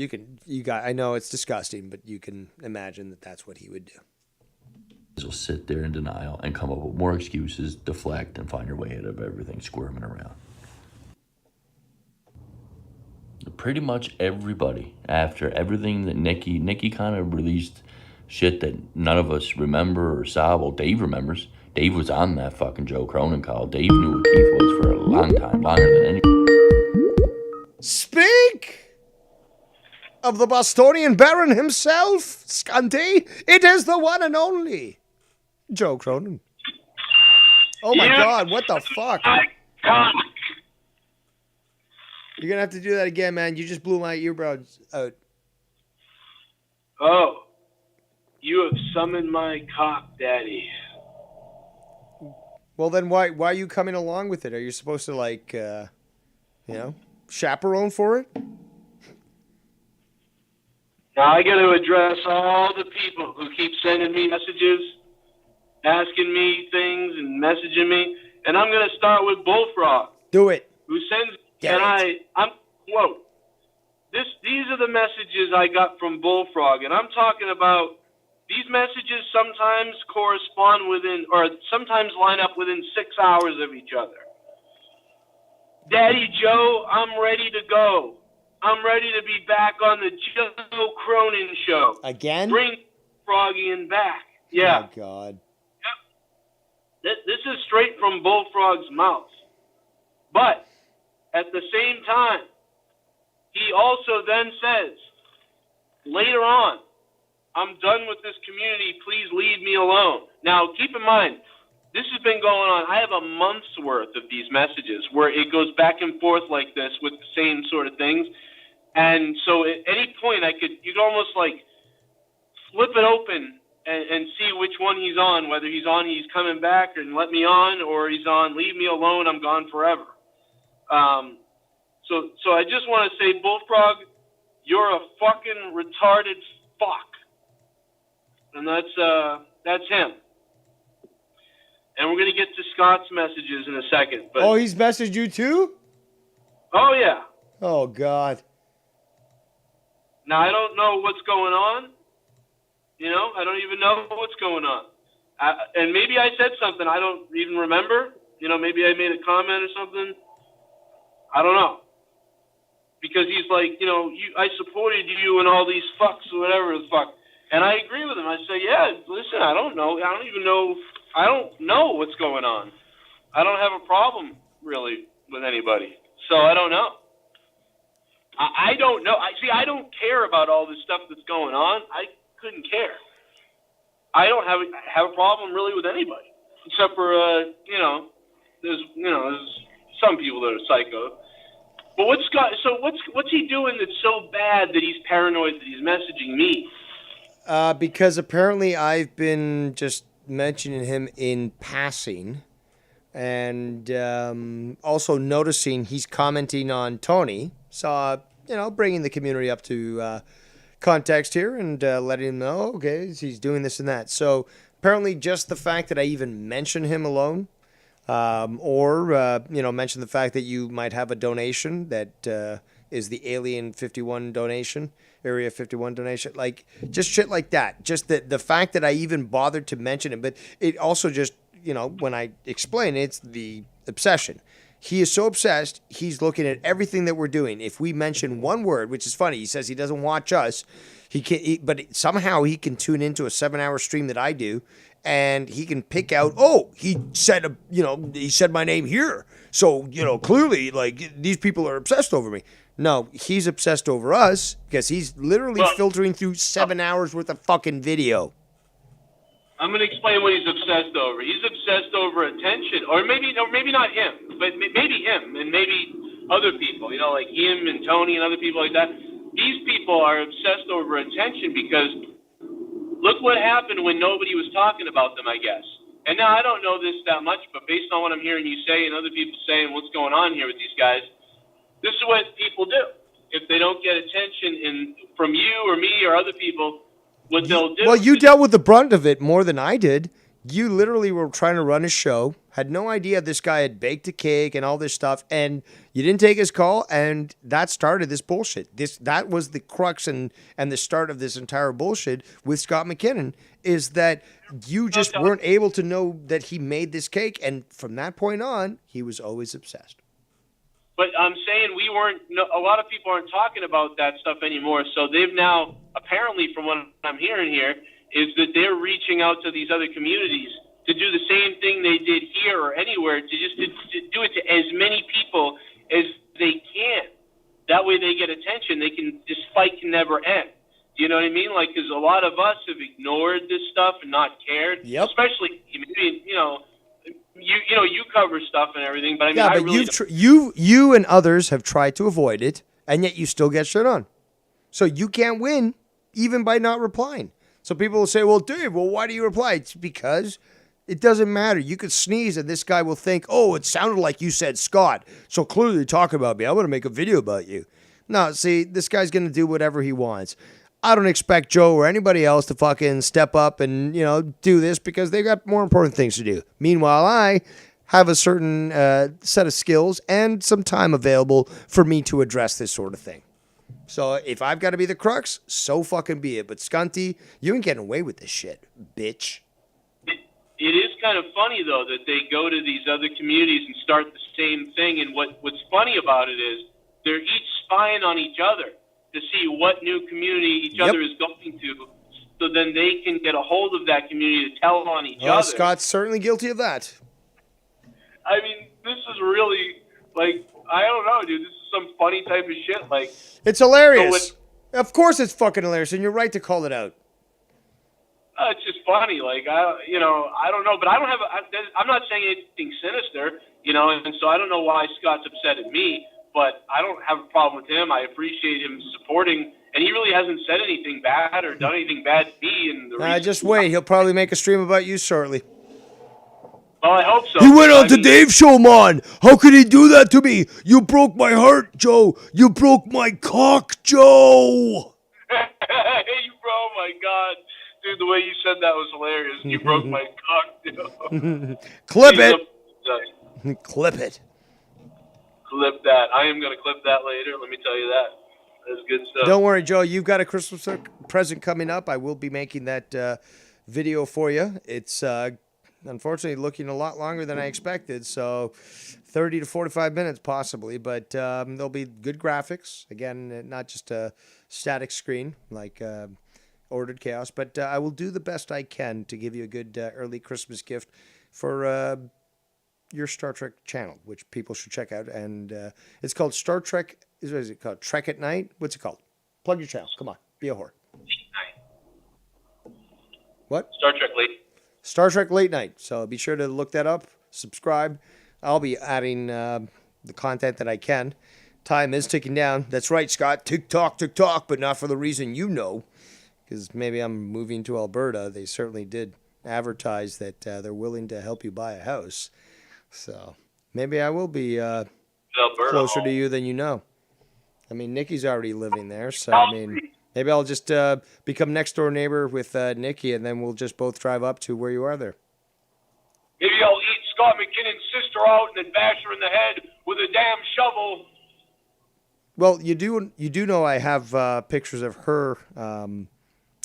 I know it's disgusting, but you can imagine that that's what he would do.
Will sit there in denial and come up with more excuses, deflect, and find your way out of everything squirming around. Pretty much everybody, after everything that Nikki kind of released shit that none of us remember or saw. Well, Dave remembers. Dave was on that fucking Joe Cronin call. Dave knew who Keith was for a long time, longer than any.
Speak of the Bostonian Baron himself, Scanty. It is the one and only Joe Cronin. Oh my God, what the fuck? You're gonna have to do that again, man. You just blew my earbuds out.
Oh, you have summoned my cock daddy.
Well, then why are you coming along with it? Are you supposed to chaperone for it?
Now I got to address all the people who keep sending me messages, asking me things and messaging me, and I'm going to start with Bullfrog.
Do it.
Who sends? I'm quote. These are the messages I got from Bullfrog, and I'm talking about these messages sometimes correspond within, or sometimes line up within 6 hours of each other. Daddy Joe, I'm ready to go. I'm ready to be back on the Joe Cronin show.
Again?
Bring Froggy in back. Yeah.
Oh, God.
This is straight from Bullfrog's mouth. But at the same time, he also then says, later on, I'm done with this community. Please leave me alone. Now, keep in mind, this has been going on. I have a month's worth of these messages where it goes back and forth like this with the same sort of things. And so at any point, you could almost like flip it open and see which one he's on, whether he's on, he's coming back and let me on, or he's on, leave me alone, I'm gone forever. So I just want to say, Bullfrog, you're a fucking retarded fuck. And that's him. And we're going to get to Scott's messages in a second. But,
oh, he's messaged you too?
Oh, yeah.
Oh, God.
Now, I don't know what's going on. You know, I don't even know what's going on. And maybe I said something I don't even remember. You know, maybe I made a comment or something. I don't know. Because he's like, you know, I supported you and all these fucks or whatever the fuck. And I agree with him. I say, yeah, listen, I don't know. I don't even know. I don't know what's going on. I don't have a problem, really, with anybody. So I don't know. I don't know. I don't care about all this stuff that's going on. I couldn't care. I don't have a problem, really, with anybody. Except for, there's some people that are psycho. But what's he doing that's so bad that he's paranoid that he's messaging me?
Because apparently I've been just mentioning him in passing, and also noticing he's commenting on Tony. So, bringing the community up to context here and letting him know, okay, he's doing this and that. So apparently just the fact that I even mention him alone, or mention the fact that you might have a donation that is the Alien 51 donation, Area 51 donation, like just shit like that. Just the fact that I even bothered to mention it, but it also just, when I explain it, it's the obsession. He is so obsessed, he's looking at everything that we're doing. If we mention one word, which is funny, he says he doesn't watch us, but somehow he can tune into a 7-hour stream that I do, and he can pick out, he said, he said my name here. So, clearly, like, these people are obsessed over me. No, he's obsessed over us because he's literally filtering through 7 hours worth of fucking video.
I'm going to explain what he's obsessed over. He's obsessed over attention, or maybe not him, but maybe him and maybe other people, like him and Tony and other people like that. These people are obsessed over attention because look what happened when nobody was talking about them, I guess. And now I don't know this that much, but based on what I'm hearing you say and other people saying what's going on here with these guys, this is what people do. If they don't get attention from you or me or other people, what they'll do.
Well, you dealt with the brunt of it more than I did. You literally were trying to run a show, had no idea this guy had baked a cake and all this stuff, and you didn't take his call, and that started this bullshit. That was the crux and the start of this entire bullshit with Scott McKinnon, is that you just weren't able to know that he made this cake, and from that point on, he was always obsessed.
But I'm saying a lot of people aren't talking about that stuff anymore. So they've now, apparently from what I'm hearing here, is that they're reaching out to these other communities to do the same thing they did here or anywhere, to do it to as many people as they can. That way they get attention. This fight can never end. Do you know what I mean? Like, because a lot of us have ignored this stuff and not cared.
Yep.
Especially, you cover stuff and everything, but I mean,
yeah, but you and others have tried to avoid it, and yet you still get shit on. So you can't win even by not replying. So people will say, well, Dave, why do you reply? It's because it doesn't matter. You could sneeze and this guy will think, it sounded like you said Scott, so clearly you're talking about me. I'm going to make a video about you. No, see, this guy's going to do whatever he wants. I don't expect Joe or anybody else to fucking step up and, do this because they've got more important things to do. Meanwhile, I have a certain set of skills and some time available for me to address this sort of thing. So if I've got to be the crux, so fucking be it. But Scunty, you ain't getting away with this shit, bitch.
It is kind of funny, though, that they go to these other communities and start the same thing. And what's funny about it is they're each spying on each other to see what new community each other is going to so then they can get a hold of that community to tell on each
Oh,
other.
Scott's certainly guilty of that.
I mean, this is really, like, I don't know, dude. This is some funny type of shit. Like,
it's hilarious. Of course it's fucking hilarious, and you're right to call it out.
It's just funny. Like, I don't know. But I don't have, I'm not saying anything sinister, and so I don't know why Scott's upset at me, but I don't have a problem with him. I appreciate him supporting, and he really hasn't said anything bad or done anything bad to me. And
Just wait. He'll probably make a stream about you shortly.
Well, I hope so.
He went on to Dave's show, man. How could he do that to me? You broke my heart, Joe. You broke my cock, Joe.
Hey, bro, my God. Dude, the way you said that was hilarious. You broke my cock, dude.
Clip it. Clip it.
Clip that. I am going to clip that later. Let me tell you that. That's good stuff.
Don't worry, Joe. You've got a Christmas present coming up. I will be making that video for you. It's unfortunately looking a lot longer than I expected, so 30 to 45 minutes possibly, but there'll be good graphics. Again, not just a static screen like Ordered Chaos, but I will do the best I can to give you a good early Christmas gift for your Star Trek channel, which people should check out. And it's called Star Trek. What is it called? Trek at Night? What's it called? Plug your channel. Come on. Be a whore. What?
Star Trek Late.
Star Trek Late Night. So be sure to look that up. Subscribe. I'll be adding the content that I can. Time is ticking down. That's right, Scott. Tick-tock, but not for the reason you know. Because maybe I'm moving to Alberta. They certainly did advertise that they're willing to help you buy a house. So maybe I will be closer to you than you know. I mean, Nikki's already living there, so I mean, maybe I'll just become next door neighbor with Nikki, and then we'll just both drive up to where you are there.
Maybe I'll eat Scott McKinnon's sister out and then bash her in the head with a damn shovel.
Well, you do know I have pictures of her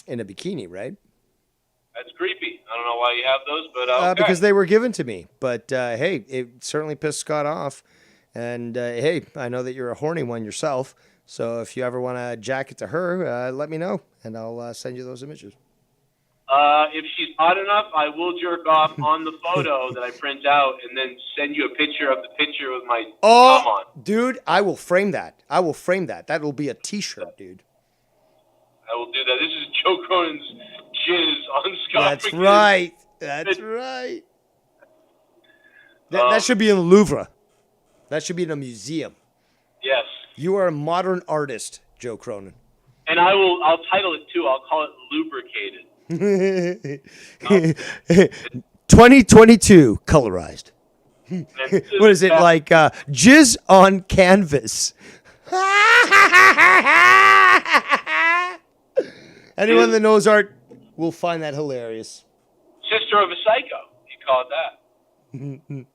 in a bikini, right?
That's creepy. I don't know why you have those, but okay.
Because they were given to me. But hey, it certainly pissed Scott off. And hey, I know that you're a horny one yourself. So if you ever want to jack it to her, let me know, and I'll send you those images.
If she's hot enough, I will jerk off on the photo that I print out and then send you a picture of the picture with my thumb on.
Dude, I will frame that. That'll be a T-shirt, dude.
I will do that. This is Joe Cronin's jizz on Scott
That's
McKinnon.
right. That's right. That should be in the Louvre. That should be in a museum.
Yes.
You are a modern artist, Joe Cronin.
And I'll title it too. I'll call it Lubricated.
2022 colorized. What is it like? Jizz on canvas. Anyone that knows art will find that hilarious.
Sister of a Psycho. You call it that.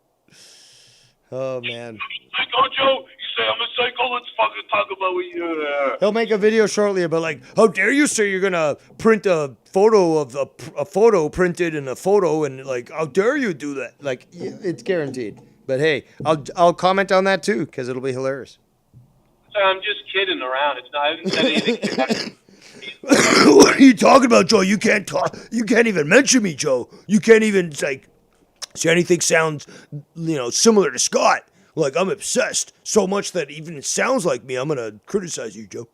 Oh, man.
Psycho Joe, you say I'm a psycho, let's fucking talk about what you...
He'll make a video shortly about, like, how dare you say you're going to print a photo of a photo printed in a photo, and, like, how dare you do that? Like, it's guaranteed. But, hey, I'll comment on that, too, because it'll be hilarious.
So I'm just kidding around. It's not, I haven't said anything.
What are you talking about, Joe? You can't talk. You can't even mention me, Joe. You can't even, like, say anything sounds, similar to Scott. Like, I'm obsessed so much that even it sounds like me, I'm going to criticize you, Joe.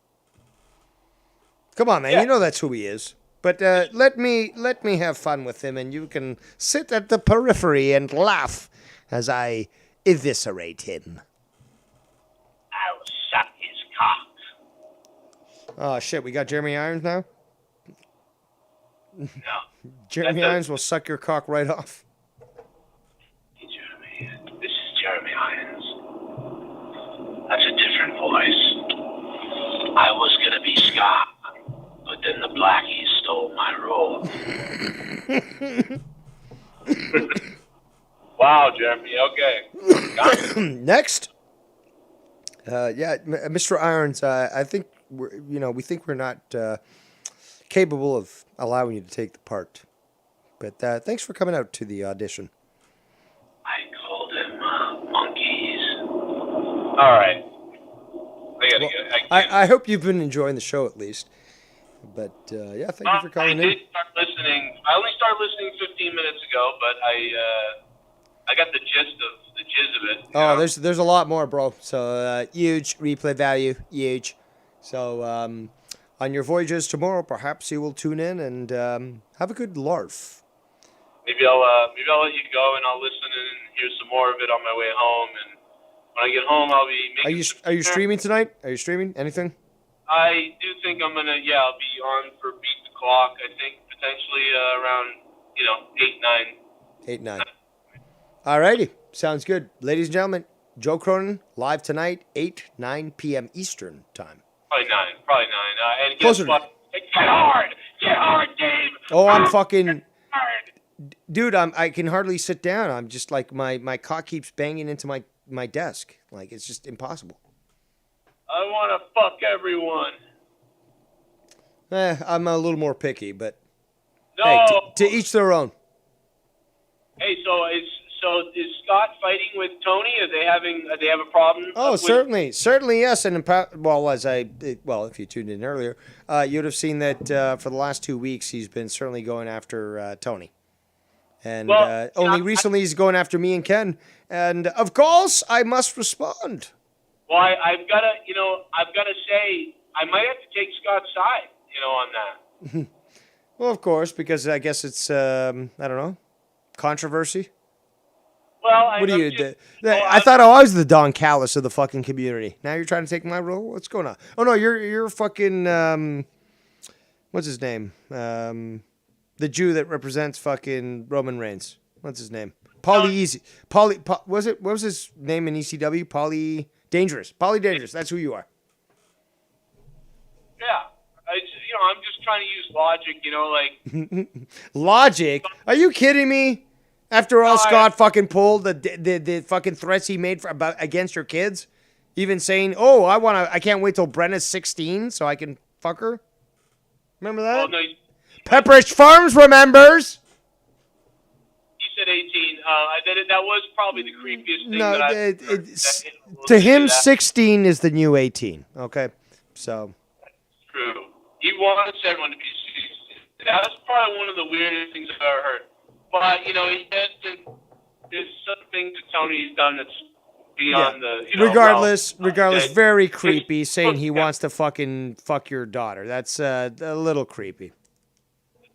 Come on, man. Yeah. You know that's who he is. But let me have fun with him, and you can sit at the periphery and laugh as I eviscerate him.
I'll suck his cock.
Oh, shit. We got Jeremy Irons now?
No.
Jeremy Irons will suck your cock right off.
Hey, Jeremy. This is Jeremy Irons. That's a different voice. I was going to be Scott, but then the Blackies stole my role. Wow, Jeremy. Okay.
Next. Mr. Irons, I think we think we're not capable of allowing you to take the part. But thanks for coming out to the audition.
I called him monkeys. All right.
I hope you've been enjoying the show at least. But yeah, thank you for calling in.
I did start listening. I only started listening 15 minutes ago, but I got the gist of it.
Oh, there's a lot more, bro. So huge replay value, huge. So on your voyages tomorrow, perhaps you will tune in and have a good larf.
Maybe I'll let you go and I'll listen and hear some more of it on my way home. And when I get home, I'll be making.
Are you streaming tonight? Are you streaming anything?
I do think I'm gonna. Yeah, I'll be on for Beat the Clock. I think potentially around 8, 9.
8, 9. Alrighty, sounds good, ladies and gentlemen. Joe Cronin live tonight, 8, 9 p.m. Eastern time.
Probably 9. And guess
Closer to
what? Get hard, Dave.
Oh, I'm fucking. Dude, I can hardly sit down. I'm just like my cock keeps banging into my desk. Like it's just impossible.
I want to fuck everyone.
I'm a little more picky, but
no.
Hey, to each their own.
Hey, so is Scott fighting with Tony? Are they have a problem?
Oh, certainly yes. And if you tuned in earlier, you'd have seen that for the last 2 weeks he's been certainly going after Tony. And only recently he's going after me and Ken. And of course, I must respond.
Well, I've got to say, I might have to take Scott's side, on that.
Well, of course, because I guess it's, I don't know, controversy.
Well,
what do you do? I thought I was the Don Callis of the fucking community. Now you're trying to take my role? What's going on? Oh, no, you're fucking, what's his name? The Jew that represents fucking Roman Reigns. What's his name? What was his name in ECW? Paulie Dangerous. That's who you are.
Yeah. I'm just trying to use logic, like.
Logic? Are you kidding me? After all, Scott fucking pulled the fucking threats he made against your kids, even saying, "Oh, I can't wait till Brenna's 16 so I can fuck her." Remember that?
Oh, no,
Pepperidge Farms remembers.
He said 18. That was probably the creepiest thing that I've heard.
To him, 16 is the new 18. Okay, so.
True. He wants everyone to be 16. That's probably one of the weirdest things I've ever heard. But, there's something that Tony's done that's beyond the,
Regardless, very creepy saying he wants to fucking fuck your daughter. That's a little creepy.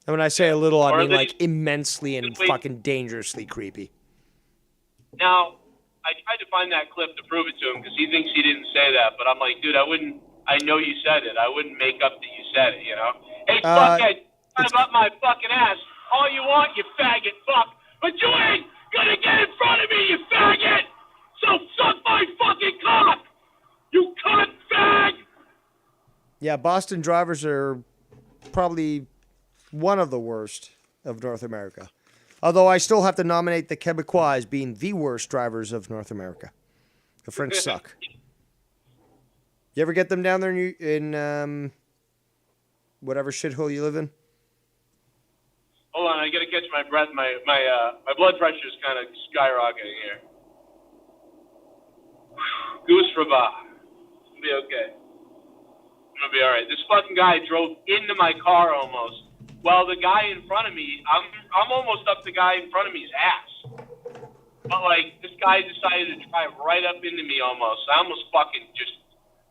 And when I say a little, I mean like immensely and fucking dangerously creepy.
Now, I tried to find that clip to prove it to him because he thinks he didn't say that. But I'm like, dude, I know you said it. I wouldn't make up that you said it, Hey, fuckhead, it's up my fucking ass. All you want, you faggot fuck. But you ain't gonna get in front of me, you faggot! So suck my fucking cock! You cunt fag!
Yeah, Boston drivers are probably one of the worst of North America. Although I still have to nominate the Quebecois as being the worst drivers of North America. The French suck. You ever get them down there in whatever shithole you live in?
Hold on, I gotta catch my breath. My blood pressure is kind of skyrocketing here. Goose for Ba. It'll be okay. I'm gonna be all right. This fucking guy drove into my car almost. Well, the guy in front of me, I'm almost up the guy in front of me's ass. But like, this guy decided to drive right up into me almost. I almost fucking just.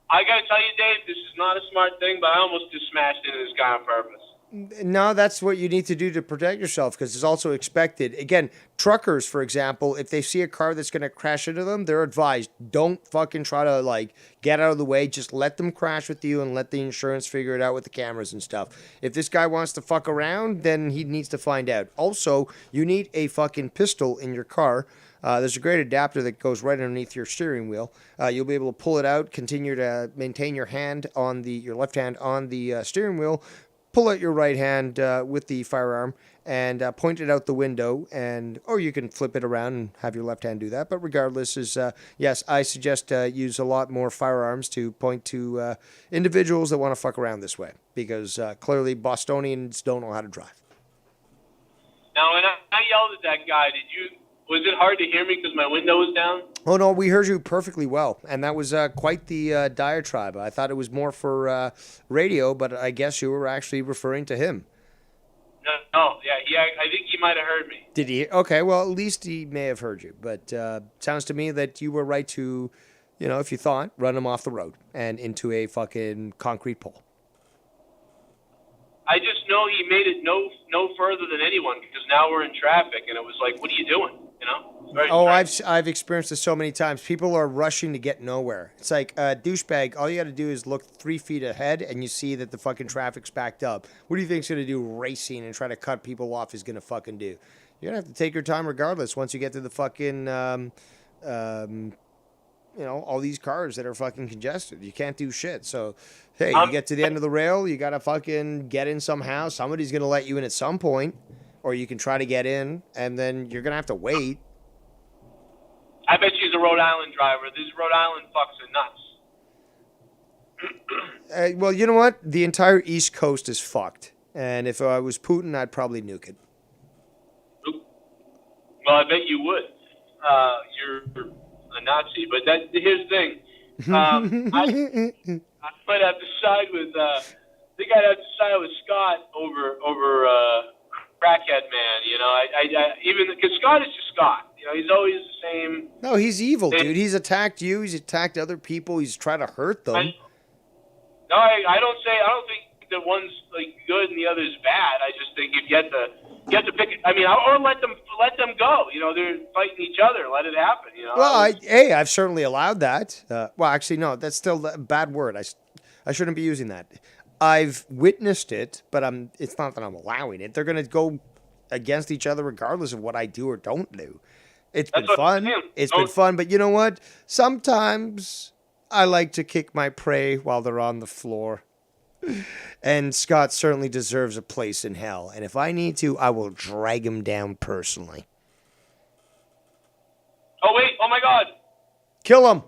I gotta tell you, Dave, this is not a smart thing, but I almost just smashed into this guy on purpose.
No, that's what you need to do to protect yourself because it's also expected. Again, truckers, for example, if they see a car that's going to crash into them, they're advised, don't fucking try to, like, get out of the way. Just let them crash with you and let the insurance figure it out with the cameras and stuff. If this guy wants to fuck around, then he needs to find out. Also, you need a fucking pistol in your car. There's a great adapter that goes right underneath your steering wheel. You'll be able to pull it out, continue to maintain your hand on your left hand on the steering wheel, pull out your right hand with the firearm and point it out the window, or you can flip it around and have your left hand do that. But regardless, yes, I suggest use a lot more firearms to point to individuals that want to fuck around this way because clearly Bostonians don't know how to drive.
Now, when I yelled at that guy, Was it hard to hear me because my window was down?
Oh, no, we heard you perfectly well. And that was quite the diatribe. I thought it was more for radio, but I guess you were actually referring to him.
No, yeah, I think he might have heard me.
Did he? Okay, well, at least he may have heard you. But sounds to me that you were right to, if you thought, run him off the road and into a fucking concrete pole.
I just know he made it no further than anyone because now we're in traffic, and it was like, what are you doing?
I've experienced this so many times. People are rushing to get nowhere. It's like a douchebag. All you got to do is look 3 feet ahead, and you see that the fucking traffic's backed up. What do you think's gonna do? Racing and try to cut people off is gonna fucking do. You're gonna have to take your time regardless. Once you get to the fucking, all these cars that are fucking congested, you can't do shit. So, hey, you get to the end of the rail, you gotta fucking get in somehow. Somebody's gonna let you in at some point, or you can try to get in, and then you're gonna have to wait.
I bet she's a Rhode Island driver. These Rhode Island fucks are nuts.
Well, you know what? The entire East Coast is fucked. And if I was Putin, I'd probably nuke it.
Well, I bet you would. You're a Nazi. But here's the thing. I might have to side with. I think I'd have to side with Scott over crackhead man. I even because Scott is just Scott. He's always the same.
No, he's evil, dude. He's attacked you. He's attacked other people. He's tried to hurt them.
I don't think that one's like good and the other's bad. I just think you get to pick it. I mean, or let them go. They're fighting each other. Let it happen.
Well, I've certainly allowed that. Well, actually, no, that's still a bad word. I shouldn't be using that. I've witnessed it, but it's not that I'm allowing it. They're gonna go against each other regardless of what I do or don't do. It's been fun. It's been fun, but you know what? Sometimes I like to kick my prey while they're on the floor. And Scott certainly deserves a place in hell. And if I need to, I will drag him down personally.
Oh, wait. Oh, my God.
Kill him.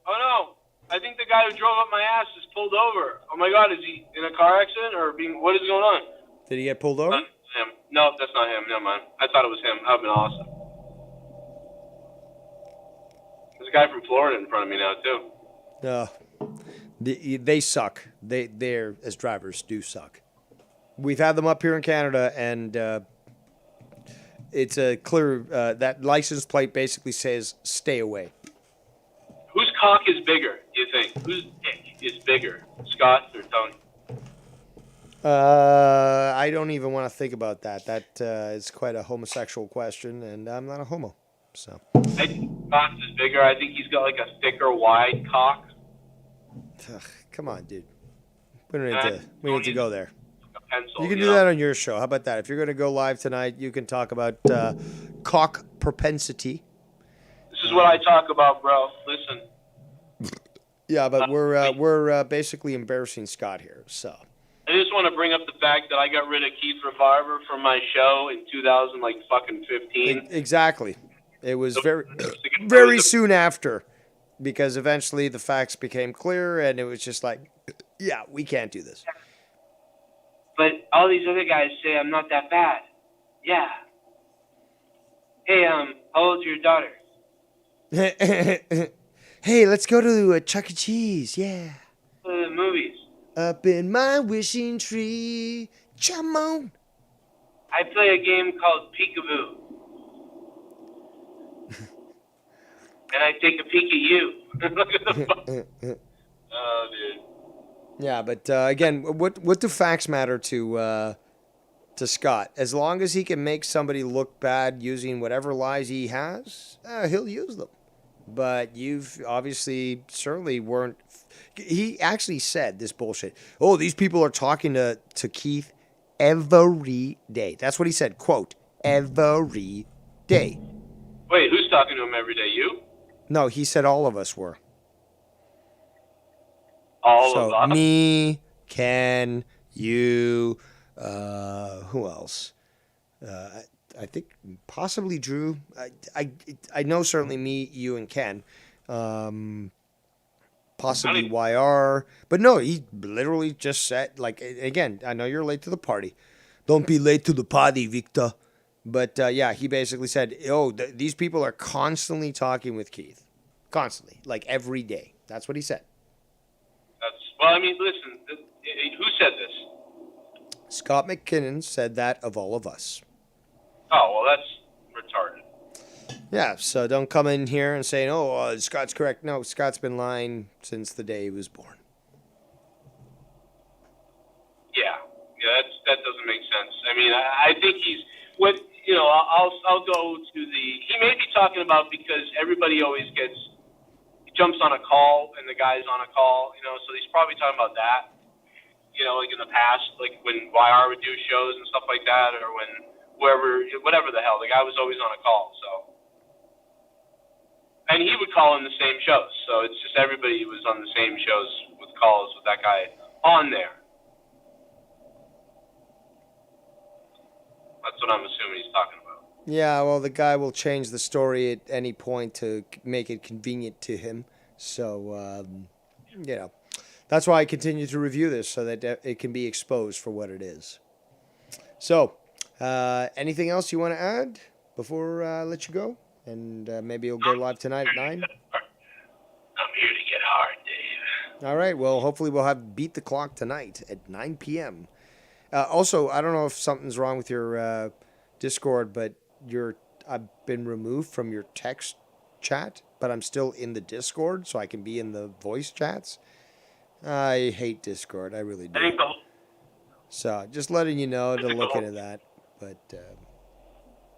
Oh, no. I think the guy who drove up my ass is pulled over. Oh, my God. Is he in a car accident or what is going on?
Did he get pulled over?
Him. No, that's not him. Never mind. I thought it was him. That would have been awesome. There's a guy from Florida in front of me now, too.
They suck. They're as drivers do suck. We've had them up here in Canada, and it's a clear that license plate basically says "stay away."
Whose cock is bigger? Do you think? Whose dick is bigger, Scott or Tony?
I don't even want to think about that. That is quite a homosexual question, and I'm not a homo, so.
I think Scott's is bigger. I think he's got like a thicker, wide cock.
Ugh, come on, dude. We need to go there.
Pencil,
you can do that on your show. How about that? If you're going to go live tonight, you can talk about cock propensity.
This is what I talk about, bro. Listen.
Yeah, but we're basically embarrassing Scott here, so.
I just want to bring up the fact that I got rid of Keith Reviver from my show in 2015.
Exactly. It was very soon after, because eventually the facts became clear, and it was just like, yeah, we can't do this.
But all these other guys say I'm not that bad. Yeah. Hey, how old's your daughter?
Hey, let's go to Chuck E. Cheese, yeah.
The movies.
Up in my wishing tree, come on.
I play a game called Peekaboo. And I take a peek at you. Look at the fuck. Oh, dude.
Yeah, but again, what do facts matter to Scott? As long as he can make somebody look bad using whatever lies he has, he'll use them. But you've obviously certainly weren't. He actually said this bullshit. Oh, these people are talking to Keith every day. That's what he said. Quote, every day.
Wait, who's talking to him every day? You?
No, he said all of us were.
All of us?
Me, Ken, you, who else? I think possibly Drew. I know certainly me, you, and Ken. Possibly YR. But no, he literally just said, like, again, I know you're late to the party. Don't be late to the party, Victor. But yeah, he basically said, "Oh, these people are constantly talking with Keith, constantly, like every day." That's what he said.
Well, I mean, listen, who said this?
Scott McKinnon said that of all of us.
Oh, well, that's retarded.
Yeah, so don't come in here and say, "Oh, Scott's correct." No, Scott's been lying since the day he was born.
Yeah, that doesn't make sense. I mean, I think he's what you know. I'll go to the. He may be talking about because everybody always jumps on a call and the guy's on a call, so he's probably talking about that, like in the past, like when YR would do shows and stuff like that, or when whatever the hell, the guy was always on a call, so. And he would call in the same shows, so it's just everybody was on the same shows with calls with that guy on there. That's what I'm assuming he's talking about.
Yeah, well, the guy will change the story at any point to make it convenient to him. So, that's why I continue to review this so that it can be exposed for what it is. So, anything else you want to add before I let you go? And maybe you'll go live tonight at 9?
I'm here to get hard, Dave.
All right, well, hopefully we'll have Beat the Clock tonight at 9 p.m. Also, I don't know if something's wrong with your Discord, but I've been removed from your text chat, but I'm still in the Discord, so I can be in the voice chats. I hate Discord, I really do. So, just letting you know to look into that. But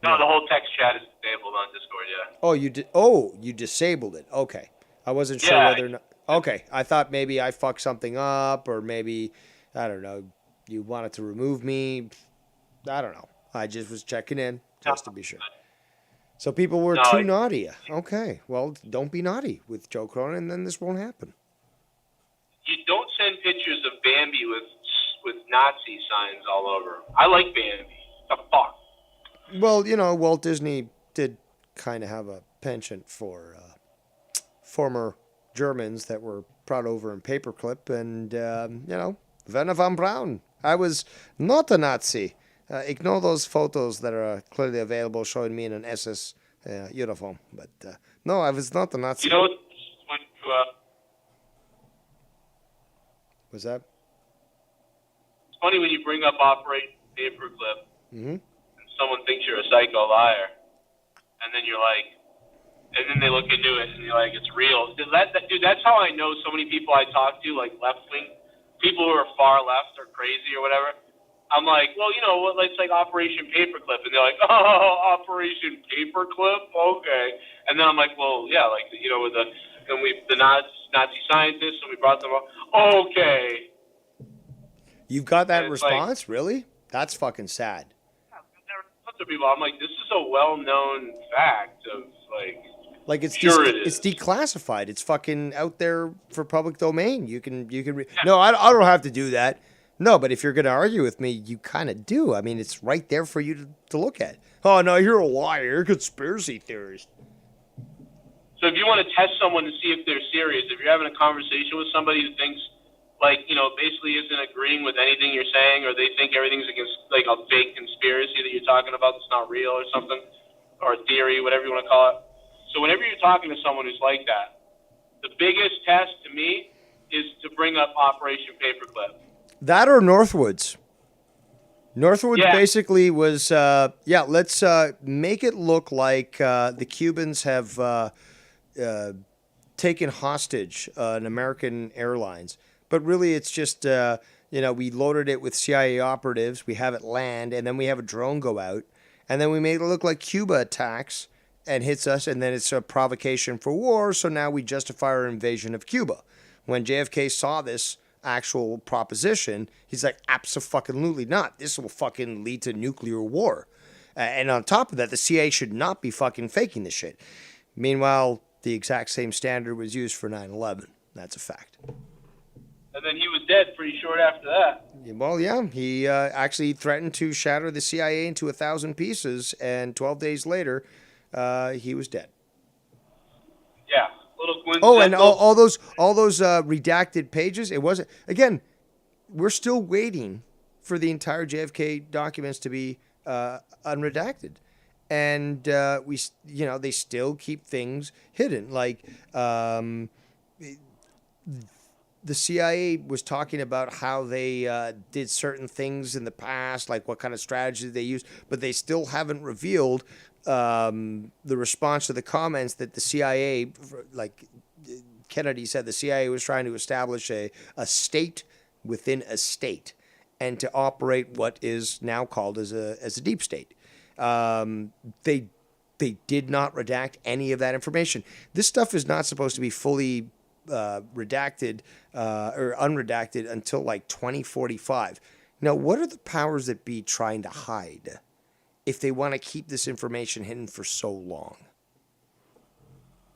no, the whole text chat is disabled on Discord, yeah.
Oh, you disabled it. Okay. I wasn't sure whether or not. Okay, I thought maybe I fucked something up, or maybe, I don't know, you wanted to remove me. I don't know. I just was checking in just to be sure. So people were too naughty. Okay, well, don't be naughty with Joe Cronin, and then this won't happen.
You don't send pictures of Bambi with Nazi signs all over. I like Bambi. The fuck.
Well, Walt Disney did kind of have a penchant for former Germans that were brought over in paperclip, and Werner von Braun. I was not a Nazi. Ignore those photos that are clearly available showing me in an SS uniform. But no, I was not a Nazi. What's that?
It's funny when you bring up Operation Paperclip,
Mm-hmm.
and someone thinks you're a psycho liar, and then you're like, and then they look into it, and you're like, it's real. Dude, that's how I know so many people I talk to, like left-wing, people who are far left or crazy or whatever. I'm like, well, it's like Operation Paperclip. And they're like, oh, Operation Paperclip? Okay. And then I'm like, well, yeah, like, with the Nazi scientists, and we brought them up. Okay.
You've got that response? Like, really? That's fucking sad.
To people, I'm like, this is a well-known fact of,
like it's it's declassified. It's fucking out there for public domain. You can No, I don't have to do that. No, but if you're going to argue with me, you kind of do. I mean, it's right there for you to look at. Oh, no, you're a liar. You're a conspiracy theorist.
So if you want to test someone to see if they're serious, if you're having a conversation with somebody who thinks, basically isn't agreeing with anything you're saying, or they think everything's against, like, a fake conspiracy that you're talking about that's not real or something, or a theory, whatever you want to call it. So whenever you're talking to someone who's like that, the biggest test to me is to bring up Operation Paperclip.
That or Northwoods. Northwoods basically was, let's make it look like the Cubans have taken hostage an American Airlines. But really it's just, we loaded it with CIA operatives, we have it land, and then we have a drone go out, and then we made it look like Cuba attacks and hits us, and then it's a provocation for war, so now we justify our invasion of Cuba. When JFK saw this actual proposition, he's like, abso-fucking-lutely not. This will fucking lead to nuclear war. And on top of that, the CIA should not be fucking faking this shit. Meanwhile, the exact same standard was used for 9/11. That's a fact.
And then he was dead pretty short after that.
Well, yeah, he actually threatened to shatter the CIA into 1,000 pieces, and 12 days later, he was dead.
Yeah, little coincidental.
Oh, and all those redacted pages. It wasn't. Again, we're still waiting for the entire JFK documents to be unredacted. And they still keep things hidden. Like the CIA was talking about how they did certain things in the past, like what kind of strategy they used, but they still haven't revealed the response to the comments that the CIA, like Kennedy said, the CIA was trying to establish a state within a state and to operate what is now called as a deep state. They did not redact any of that information. This stuff is not supposed to be fully redacted or unredacted until like 2045. Now, what are the powers that be trying to hide if they want to keep this information hidden for so long?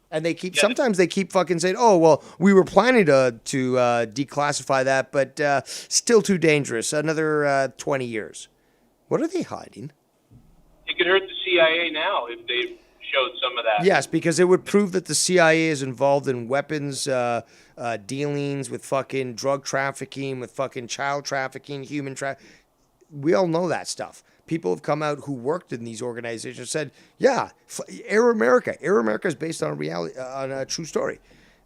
And they keep sometimes they keep fucking saying, "Oh, well, we were planning to declassify that, but still too dangerous. Another 20 years." What are they hiding?
It could hurt the CIA now if they showed some of that.
Yes, because it would prove that the CIA is involved in weapons dealings with fucking drug trafficking, with fucking child trafficking, human trafficking. We all know that stuff. People have come out who worked in these organizations said, yeah, Air America. Air America is based on a true story.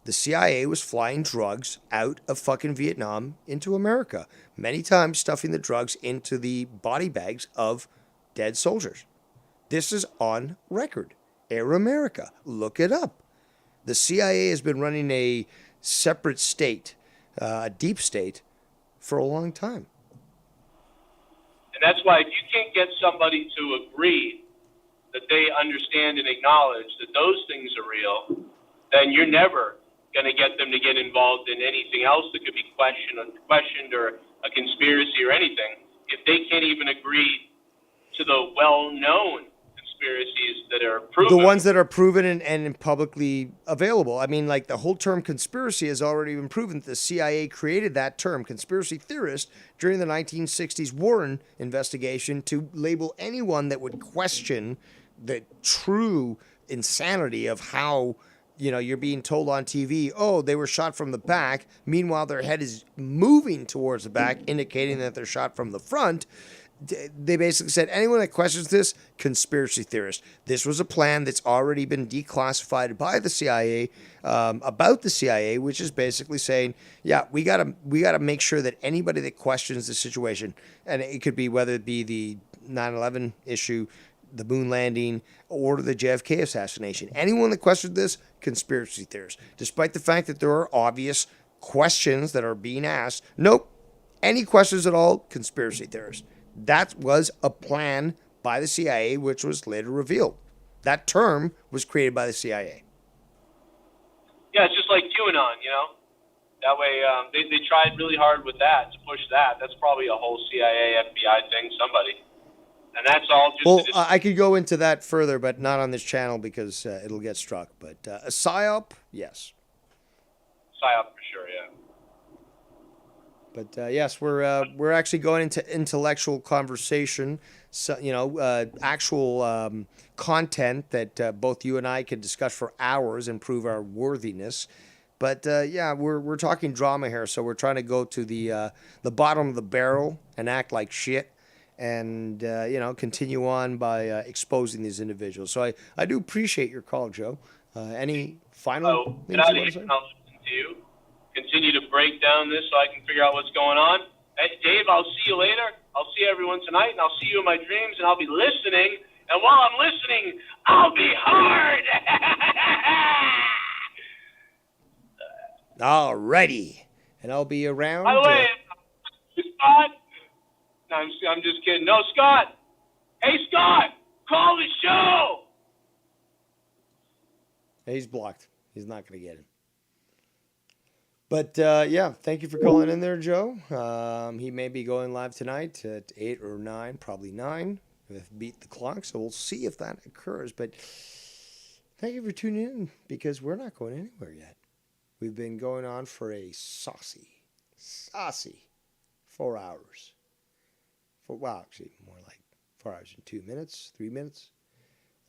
The CIA was flying drugs out of fucking Vietnam into America, many times stuffing the drugs into the body bags of dead soldiers. This is on record. Air America. Look it up. The CIA has been running a separate state, a deep state, for a long time.
And that's why if you can't get somebody to agree that they understand and acknowledge that those things are real, then you're never going to get them to get involved in anything else that could be questioned or a conspiracy or anything. If they can't even agree to the well-known conspiracies that are proven.
The ones that are proven and publicly available. I mean, like the whole term conspiracy has already been proven. The CIA created that term, conspiracy theorist, during the 1960s Warren investigation to label anyone that would question the true insanity of how, you're being told on TV, oh, they were shot from the back. Meanwhile, their head is moving towards the back, indicating that they're shot from the front. They basically said, anyone that questions this, conspiracy theorist. This was a plan that's already been declassified by the CIA about the CIA, which is basically saying, yeah, we gotta make sure that anybody that questions the situation, and it could be whether it be the 9/11 issue, the moon landing, or the JFK assassination. Anyone that questions this, conspiracy theorist. Despite the fact that there are obvious questions that are being asked, nope. Any questions at all, conspiracy theorist. That was a plan by the CIA, which was later revealed. That term was created by the CIA.
Yeah, it's just like QAnon, That way, they tried really hard with that, to push that. That's probably a whole CIA, FBI thing, somebody. And that's all just...
Well, I could go into that further, but not on this channel because it'll get struck. But a PSYOP, yes.
PSYOP for sure, yeah.
But yes, we're actually going into intellectual conversation, so, actual content that both you and I could discuss for hours and prove our worthiness. But yeah, we're talking drama here, so we're trying to go to the bottom of the barrel and act like shit, and continue on by exposing these individuals. So I do appreciate your call, Joe. Any final things you want to say?
I'll listen to you. Continue to break down this so I can figure out what's going on. Hey, Dave, I'll see you later. I'll see everyone tonight, and I'll see you in my dreams, and I'll be listening. And while I'm listening, I'll be hard.
Alrighty. And I'll be around.
By the way, Scott. No, I'm just kidding. No, Scott. Hey, Scott, call the show.
He's blocked. He's not going to get him. But, yeah, thank you for calling in there, Joe. He may be going live tonight at 8 or 9, probably 9. We've beat the clock, so we'll see if that occurs. But thank you for tuning in, because we're not going anywhere yet. We've been going on for a saucy 4 hours. Actually, more like 4 hours and 2 minutes, 3 minutes.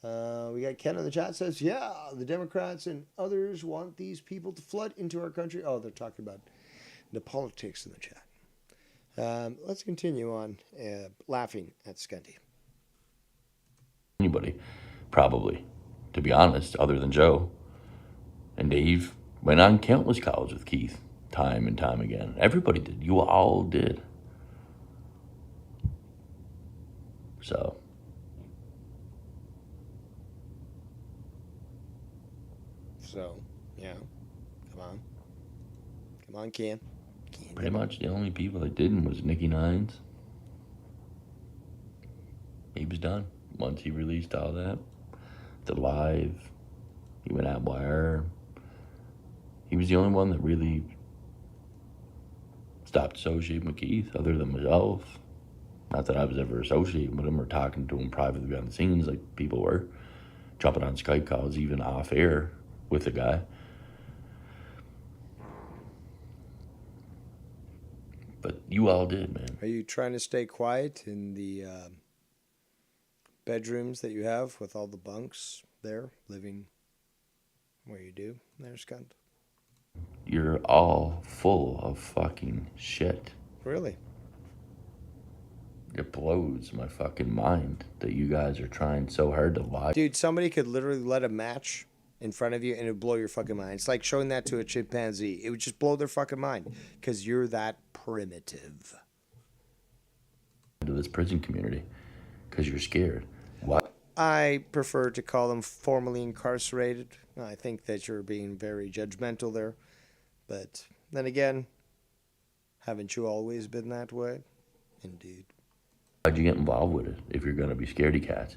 We got Ken in the chat says, yeah, the Democrats and others want these people to flood into our country. Oh, they're talking about the politics in the chat. Let's continue on laughing at Skunty.
anybody, probably, to be honest, other than Joe. And Dave went on countless calls with Keith, time and time again. Everybody did. You all did. So.
So, yeah. Come on. Come on, Ken.
Pretty much the only people that didn't was Nicky Nines. He was done. Once he released all that, the live, he went out wire. He was the only one that really stopped associating with Keith, other than myself. Not that I was ever associating with him or talking to him privately behind the scenes like people were. Jumping on Skype calls, even off air with the guy. But you all did, man.
Are you trying to stay quiet in the bedrooms that you have with all the bunks there, living where you do? There's cunt.
You're all full of fucking shit.
Really?
It blows my fucking mind that you guys are trying so hard to lie.
Dude, somebody could literally let a match in front of you and it would blow your fucking mind. It's like showing that to a chimpanzee. It would just blow their fucking mind because you're that primitive.
To this prison community because you're scared. What?
I prefer to call them formerly incarcerated. I think that you're being very judgmental there. But then again, haven't you always been that way? Indeed.
Why'd you get involved with it if you're going to be scaredy cats?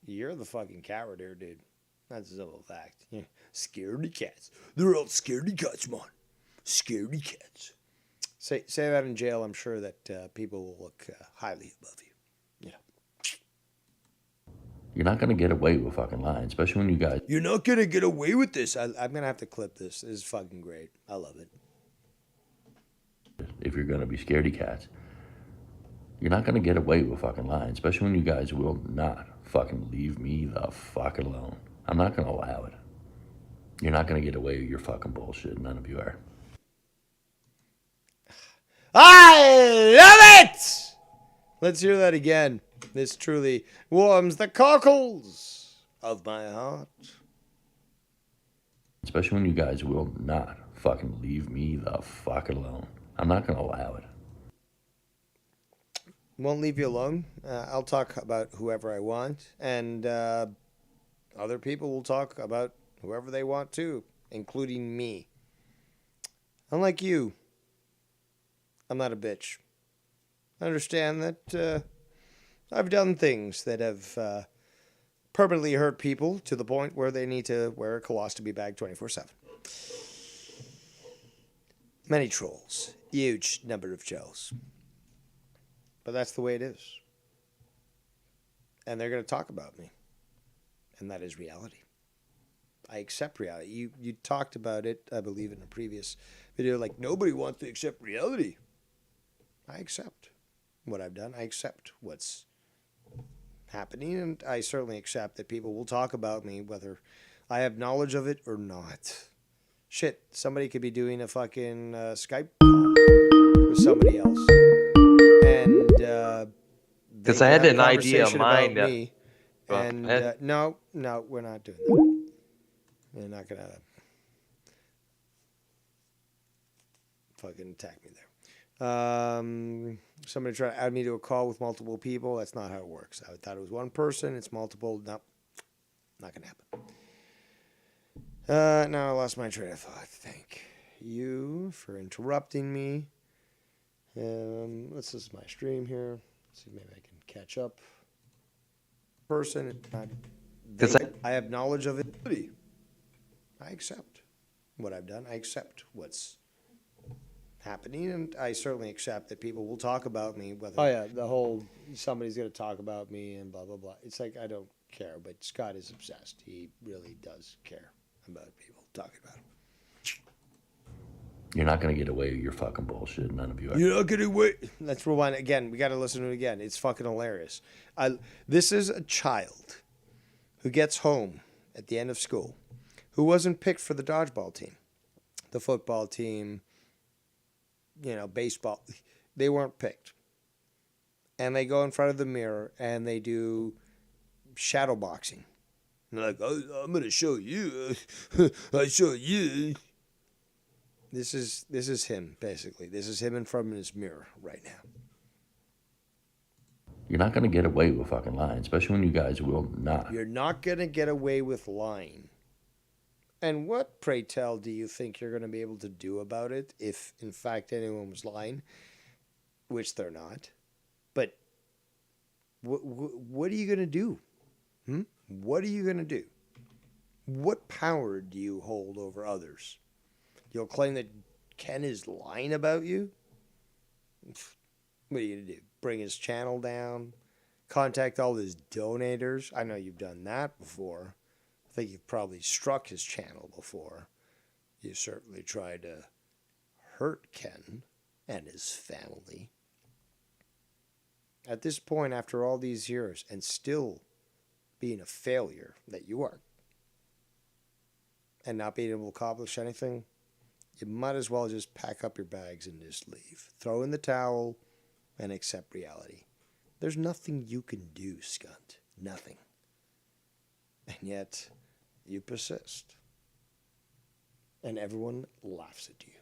You're the fucking coward here, dude. That's a simple fact. Yeah. Scaredy cats. They're all scaredy cats, man. Scaredy cats. Say that in jail. I'm sure that people will look highly above you. Yeah.
You're not going to get away with fucking lying, especially when you guys...
You're not going to get away with this. I'm going to have to clip this. This is fucking great. I love it.
If you're going to be scaredy cats, you're not going to get away with fucking lying, especially when you guys will not fucking leave me the fuck alone. I'm not going to allow it. You're not going to get away with your fucking bullshit. None of you are.
I love it! Let's hear that again. This truly warms the cockles of my heart.
Especially when you guys will not fucking leave me the fuck alone. I'm not going to allow it.
Won't leave you alone. I'll talk about whoever I want, and other people will talk about whoever they want too, including me. Unlike you, I'm not a bitch. I understand that I've done things that have permanently hurt people to the point where they need to wear a colostomy bag 24/7. Many trolls. Huge number of trolls. But that's the way it is. And they're going to talk about me. And that is reality. I accept reality. You talked about it, I believe, in a previous video, like nobody wants to accept reality. I accept what I've done. I accept what's happening. And I certainly accept that people will talk about me, whether I have knowledge of it or not. Shit, somebody could be doing a fucking Skype call with somebody else. And because
I had an idea of mine.
No, we're not doing that. They're not gonna fucking attack me there. Somebody tried to add me to a call with multiple people. That's not how it works. I thought it was one person. It's multiple. No, not gonna happen. Now I lost my train of thought. Thank you for interrupting me. This is my stream here. Let's see, maybe I can catch up. Person, I have knowledge of it. I accept what I've done. I accept what's happening, and I certainly accept that people will talk about me. Whether the whole somebody's going to talk about me and blah blah blah. It's like I don't care, but Scott is obsessed. He really does care about people talking about him.
You're not going to get away with your fucking bullshit. None of you are.
You're not going to wait. Let's rewind again. We got to listen to it again. It's fucking hilarious. This is a child who gets home at the end of school who wasn't picked for the dodgeball team, the football team, baseball. They weren't picked. and they go in front of the mirror and they do shadow boxing. And they're like, I'm going to show you. I show you. This is him, basically. This is him in front of his mirror right now.
You're not going to get away with fucking lying, especially when you guys will not.
You're not going to get away with lying. And what, pray tell, do you think you're going to be able to do about it if, in fact, anyone was lying? Which they're not. But what are you going to do? What are you going to do? What power do you hold over others? You'll claim that Ken is lying about you? What are you going to do? Bring his channel down? Contact all his donators? I know you've done that before. I think you've probably struck his channel before. You certainly tried to hurt Ken and his family. At this point, after all these years, and still being a failure that you are, and not being able to accomplish anything, you might as well just pack up your bags and just leave. Throw in the towel and accept reality. There's nothing you can do, scunt. Nothing. And yet, you persist. And everyone laughs at you.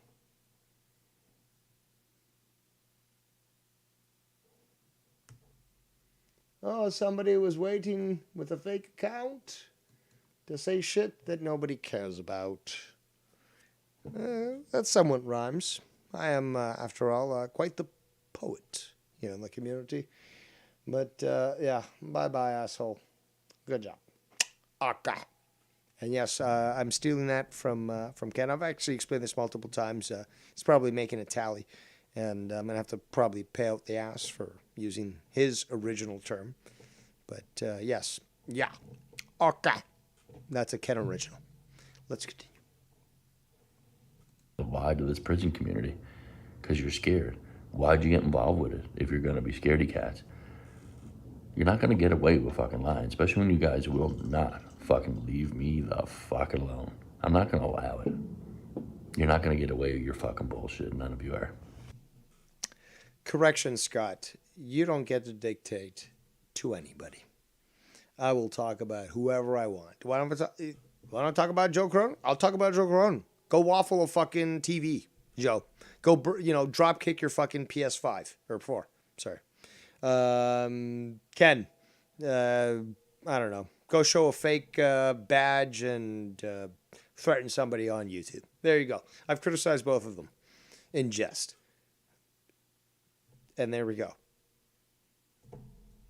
Oh, somebody was waiting with a fake account to say shit that nobody cares about. That somewhat rhymes. I am, after all, quite the poet here in the community. But, yeah, bye-bye, asshole. Good job. Okay. And yes, I'm stealing that from Ken. I've actually explained this multiple times. He's probably making a tally. And I'm going to have to probably pay out the ass for using his original term. But, yes. Yeah. Okay. That's a Ken original. Let's continue.
Why to this prison community? Because you're scared. Why'd you get involved with it if you're going to be scaredy cats? You're not going to get away with fucking lying, especially when you guys will not fucking leave me the fuck alone. I'm not going to allow it. You're not going to get away with your fucking bullshit. None of you are.
Correction, Scott. You don't get to dictate to anybody. I will talk about whoever I want. Why don't I talk about Joe Crone? I'll talk about Joe Crone. Go waffle a fucking TV, Joe. Go, drop kick your fucking PS5 or 4. Sorry. Ken. I don't know. Go show a fake badge and threaten somebody on YouTube. There you go. I've criticized both of them in jest. And there we go.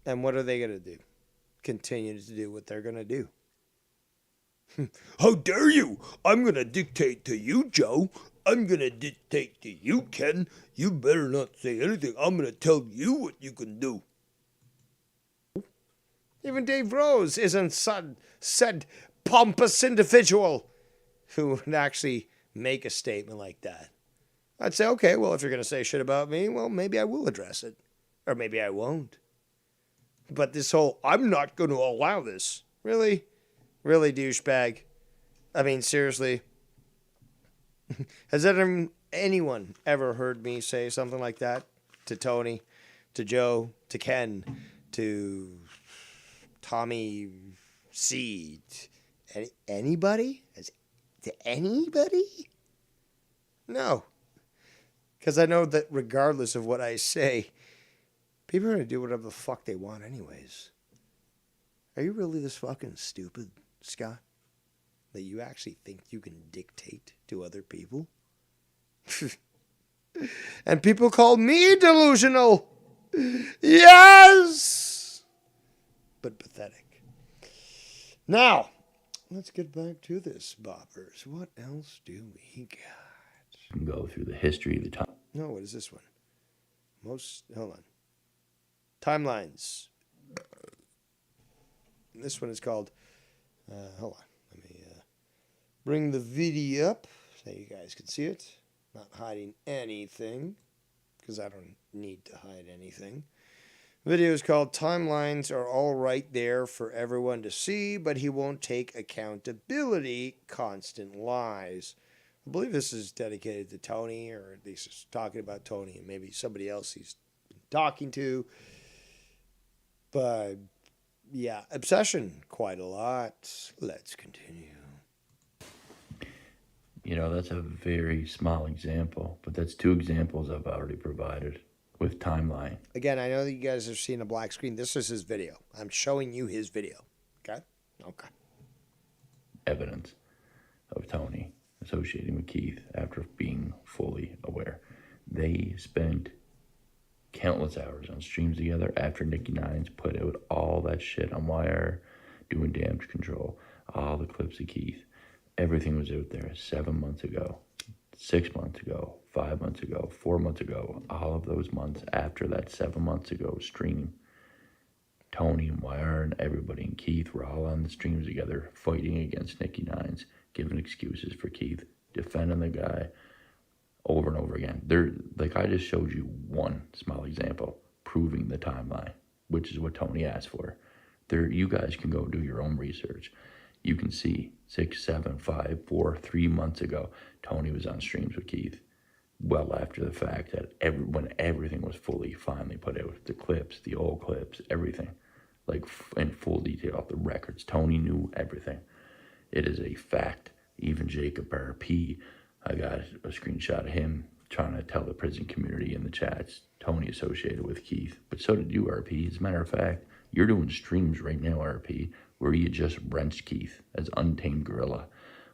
And what are they going to do? Continue to do what they're going to do. How dare you? I'm going to dictate to you, Joe. I'm going to dictate to you, Ken. You better not say anything. I'm going to tell you what you can do. Even Dave Rose isn't said pompous individual who would actually make a statement like that. I'd say, okay, well, if you're going to say shit about me, well, maybe I will address it. Or maybe I won't. But this whole, I'm not going to allow this. Really? Really, douchebag? I mean, seriously? Has anyone ever heard me say something like that to Tony, to Joe, to Ken, to Tommy C? Anybody? To anybody? No. Because I know that regardless of what I say, people are going to do whatever the fuck they want anyways. Are you really this fucking stupid, Scott? That you actually think you can dictate to other people? And people call me delusional. Yes! But pathetic. Now, let's get back to this, boppers. What else do we got?
Go through the history of the time.
No, what is this one? Hold on. Timelines. This one is called, hold on. Let me bring the video up so you guys can see it. Not hiding anything, because I don't need to hide anything. The video is called Timelines Are All Right There for Everyone to See, but He Won't Take Accountability, Constant Lies. I believe this is dedicated to Tony, or at least it's talking about Tony and maybe somebody else he's been talking to. But yeah, obsession quite a lot. Let's continue.
You know, that's a very small example, but that's 2 examples I've already provided with timeline.
Again, I know that you guys are seeing a black screen. This is his video. I'm showing you his video. Okay? Okay.
Evidence of Tony associating with Keith after being fully aware. They spent countless hours on streams together after Nicky Nines put out all that shit on Wire, doing damage control, all the clips of Keith. Everything was out there 7 months ago, 6 months ago, 5 months ago, 4 months ago, all of those months after that 7 months ago stream. Tony and Wire and everybody and Keith were all on the streams together fighting against Nicky Nines, giving excuses for Keith, defending the guy over and over again. They're like, I just showed you one small example proving the timeline, which is what Tony asked for. You guys can go do your own research. You can see 6, 7, 5, 4, 3 months ago, Tony was on streams with Keith. Well after the fact that when everything was finally put out, the clips, the old clips, everything, like in full detail, the records. Tony knew everything. It is a fact. Even Jacob RP, I got a screenshot of him trying to tell the prison community in the chats, Tony associated with Keith, but so did you, RP. As a matter of fact, you're doing streams right now, RP, where you just wrenched Keith as Untamed Gorilla,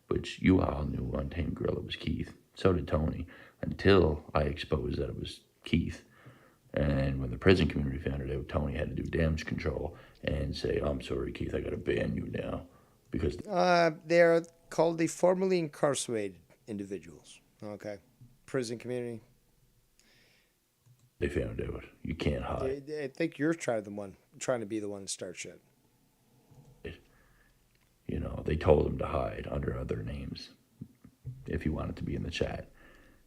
which you all knew Untamed Gorilla was Keith. So did Tony, until I exposed that it was Keith. And when the prison community found it out, Tony had to do damage control and say, I'm sorry, Keith, I got to ban you now. Because
they're called the formerly incarcerated individuals. Okay. Prison community.
They found out. You can't hide.
I think you're trying to be the one to start shit.
You know, they told him to hide under other names if he wanted to be in the chat.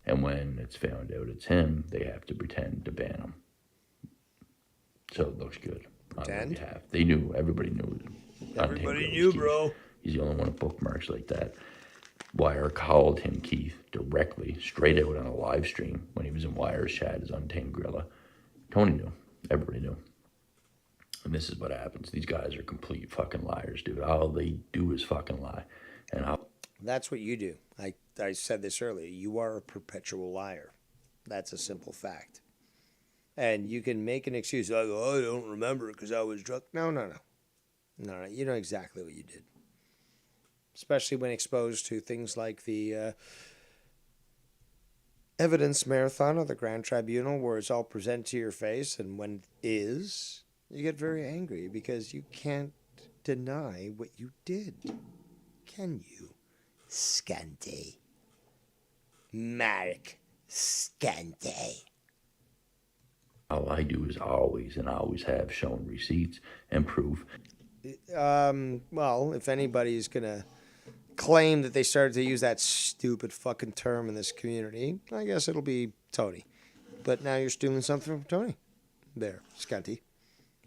And when it's found out it's him, they have to pretend to ban him. So it looks good.
Pretend?
They knew. Everybody knew.
Everybody knew, bro.
He's the only one with bookmarks like that. Wire called him Keith directly, straight out on a live stream when he was in Wire's chat as Untamed Gorilla. Tony knew. Everybody knew. And this is what happens. These guys are complete fucking liars, dude. All they do is fucking lie. And
that's what you do. I said this earlier. You are a perpetual liar. That's a simple fact. And you can make an excuse like, oh, I don't remember it because I was drunk. No. You know exactly what you did. Especially when exposed to things like the evidence marathon or the Grand Tribunal, where it's all presented to your face, and when it is, you get very angry because you can't deny what you did. Can you? Scante. Mark Scante.
all I do is always and always have shown receipts and proof.
Well, if anybody's going to claim that they started to use that stupid fucking term in this community, I guess it'll be Tony. But now you're stealing something from Tony. There, Scotty.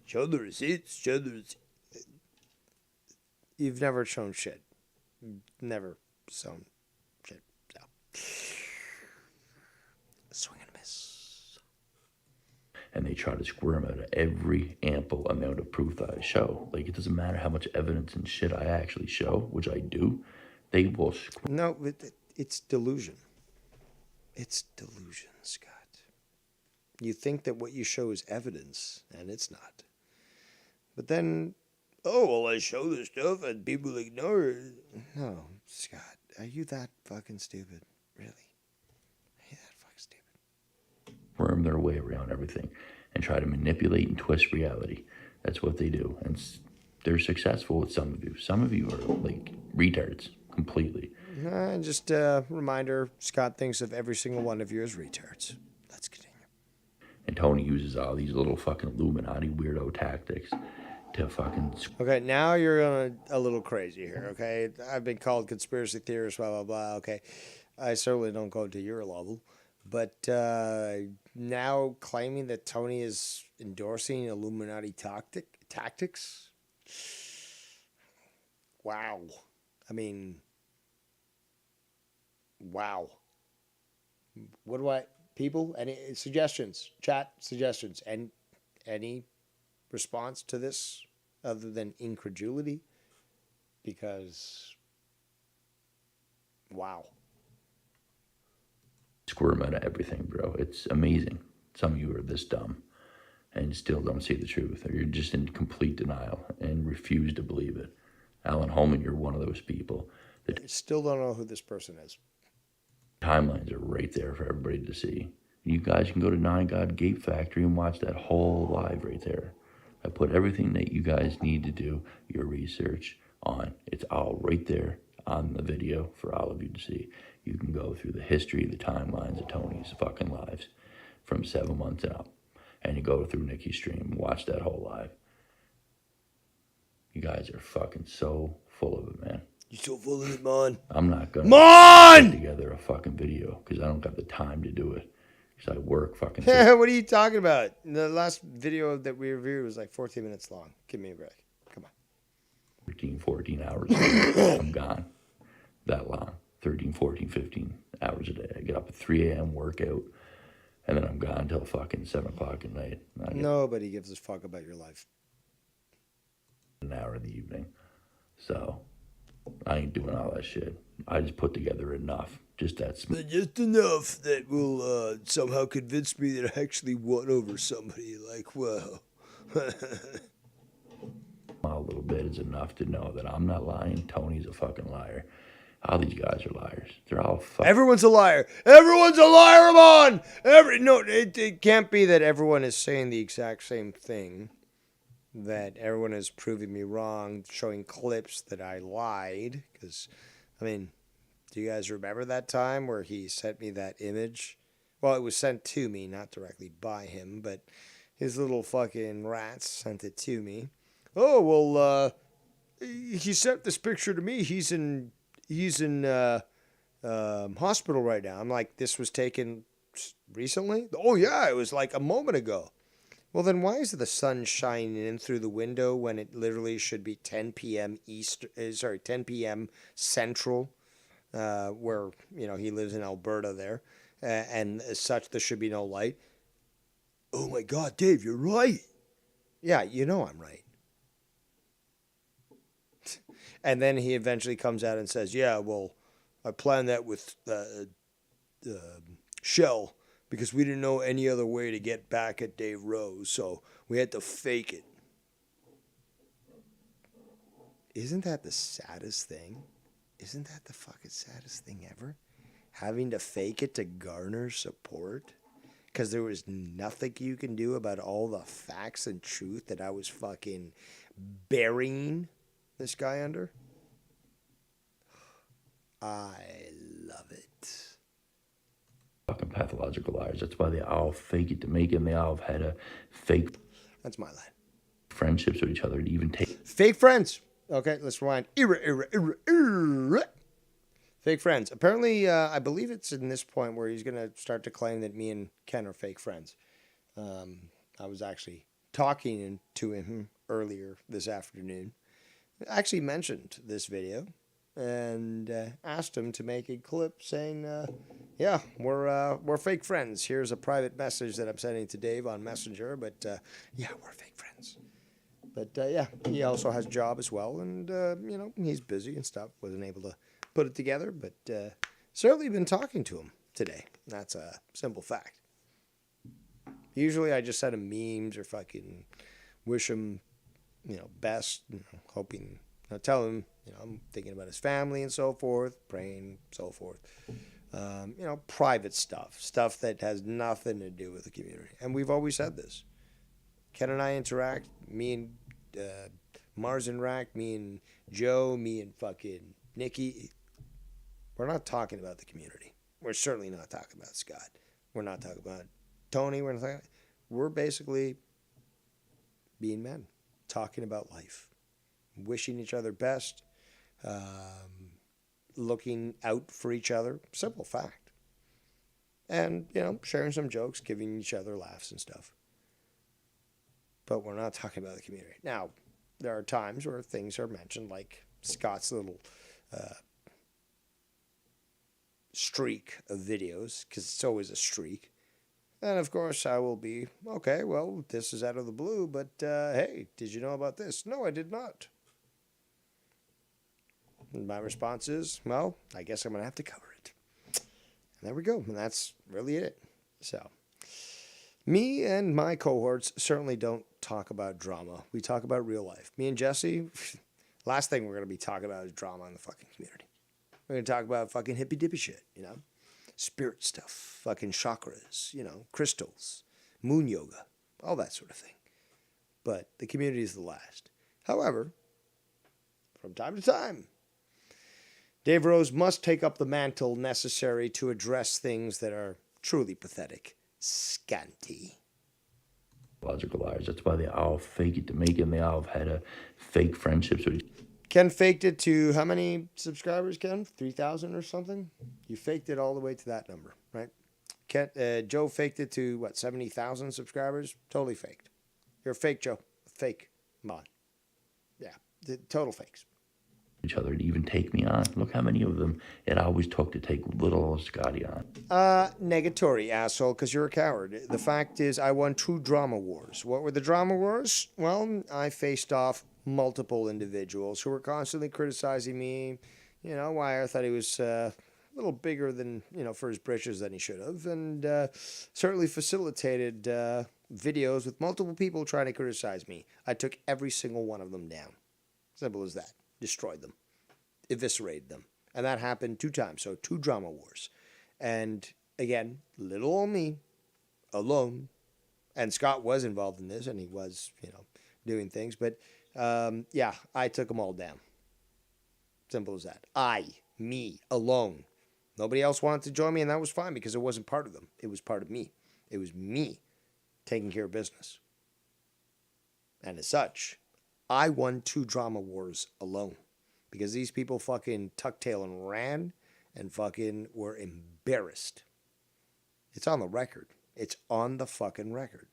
Show the receipts. Show the receipts. You've never shown shit. Never shown shit. No. Swing and a miss.
And they try to squirm out of every ample amount of proof that I show. Like, it doesn't matter how much evidence and shit I actually show, which I do. They will
No, it's delusion. It's delusion, Scott. You think that what you show is evidence, and it's not. But then, oh, well, I show this stuff and people ignore it. No, Scott, are you that fucking stupid? Really? Are you that fucking stupid?
Worm their way around everything and try to manipulate and twist reality. That's what they do. And they're successful with some of you. Some of you are like retards completely.
Just a reminder, Scott thinks of every single one of you as retards. Let's continue.
And Tony uses all these little fucking Illuminati weirdo tactics to fucking...
Okay, now you're going a little crazy here, okay? I've been called conspiracy theorist, blah, blah, blah, okay. I certainly don't go to your level. But now claiming that Tony is endorsing Illuminati tactics? Wow. I mean, wow. What do people, any suggestions? Chat suggestions. And any response to this other than incredulity, because wow.
Squirm out of everything, bro. It's amazing. Some of you are this dumb and still don't see the truth, or you're just in complete denial and refuse to believe it. Alan Holman, you're one of those people.
I still don't know who this person is.
Timelines are right there for everybody to see. You guys can go to Nine God Gate Factory and watch that whole live right there. I put everything that you guys need to do your research on. It's all right there on the video for all of you to see. You can go through the history, the timelines of Tony's fucking lives from 7 months and up. And you go through Nikki's stream and watch that whole live. You guys are fucking so full of it, man.
You're so full of it, man.
I'm not gonna put together a fucking video because I don't got the time to do it. Because I work fucking.
What are you talking about? The last video that we reviewed was like 14 minutes long. Give me a break. Come on.
13, 14 hours. I'm gone. That long. 13, 14, 15 hours a day. I get up at 3 a.m. workout, and then I'm gone until fucking 7 o'clock at night.
Nobody gives a fuck about your life.
An hour in the evening. So I ain't doing all that shit. I just put together enough. Just
enough that will somehow convince me that I actually won over somebody. Like, wow.
A little bit is enough to know that I'm not lying. Tony's a fucking liar. All these guys are liars. They're all fucking.
Everyone's a liar. Everyone's a liar, Amon! It can't be that everyone is saying the exact same thing. That everyone is proving me wrong, showing clips that I lied. Because, I mean, do you guys remember that time where he sent me that image? Well, it was sent to me, not directly by him, but his little fucking rats sent it to me. Oh, well, he sent this picture to me. He's in hospital right now. I'm like, this was taken recently? Oh, yeah, it was like a moment ago. Well, then why is the sun shining in through the window when it literally should be 10 p.m. 10 p.m. Central, where, he lives in Alberta there, and as such, there should be no light. Oh my God, Dave, you're right. Yeah, I'm right. And then he eventually comes out and says, yeah, well, I planned that with Shell, because we didn't know any other way to get back at Dave Rose, so we had to fake it. Isn't that the saddest thing? Isn't that the fucking saddest thing ever? Having to fake it to garner support? Because there was nothing you can do about all the facts and truth that I was fucking burying this guy under? I love it.
Fucking pathological liars. That's why they all fake it to make it, and they all have had a fake.
That's my line.
Friendships with each other to even take.
Fake friends. Okay, let's rewind. Fake friends. Apparently, I believe it's in this point where he's going to start to claim that me and Ken are fake friends. I was actually talking to him earlier this afternoon. I actually mentioned this video and asked him to make a clip saying, yeah, we're fake friends. Here's a private message that I'm sending to Dave on Messenger, but yeah, we're fake friends. But yeah, he also has a job as well, and he's busy and stuff. Wasn't able to put it together, but certainly been talking to him today. That's a simple fact. Usually I just send him memes or fucking wish him, best, hoping, tell him, I'm thinking about his family and so forth, praying, so forth. Private stuff that has nothing to do with the community. And we've always said this. Ken and I interact, me and Mars interact, me and Joe, me and fucking Nikki. We're not talking about the community. We're certainly not talking about Scott. We're not talking about Tony. We're basically being men, talking about life, wishing each other best, looking out for each other. Simple fact. And, sharing some jokes, giving each other laughs and stuff. But we're not talking about the community. Now, there are times where things are mentioned, like Scott's little streak of videos, because it's always a streak. And of course, I will be, okay, well, this is out of the blue, but hey, did you know about this? No, I did not. And my response is, well, I guess I'm going to have to cover it. And there we go. And that's really it. So, me and my cohorts certainly don't talk about drama. We talk about real life. Me and Jesse, last thing we're going to be talking about is drama in the fucking community. We're going to talk about fucking hippy dippy shit, you know? Spirit stuff, fucking chakras, you know, crystals, moon yoga, all that sort of thing. But the community is the last. However, from time to time, Dave Rose must take up the mantle necessary to address things that are truly pathetic, scanty.
Logical liars. That's why they all fake it to make it, and they all have had a fake friendships with each other.
Ken faked it to how many subscribers, Ken? 3,000 or something? You faked it all the way to that number, right? Ken, Joe faked it to, what, 70,000 subscribers? Totally faked. You're a fake, Joe. Fake. Come on. Yeah, total fakes.
Each other to even take me on. Look how many of them it always took to take little old Scotty on.
Negatory, asshole, because you're a coward. The fact is, I won 2 drama wars. What were the drama wars? Well, I faced off multiple individuals who were constantly criticizing me. You know, why I thought he was a little bigger than, you know, for his britches than he should have. And certainly facilitated videos with multiple people trying to criticize me. I took every single one of them down. Simple as that. Destroyed them. Eviscerated them. And that happened 2 times. So 2 drama wars. And again, little old me, alone. And Scott was involved in this, and he was, you know, doing things. But yeah, I took them all down. Simple as that. Me, alone. Nobody else wanted to join me, and that was fine because it wasn't part of them. It was part of me. It was me taking care of business. And as such, I won 2 drama wars alone because these people fucking tucked tail and ran and fucking were embarrassed. It's on the record. It's on the fucking record.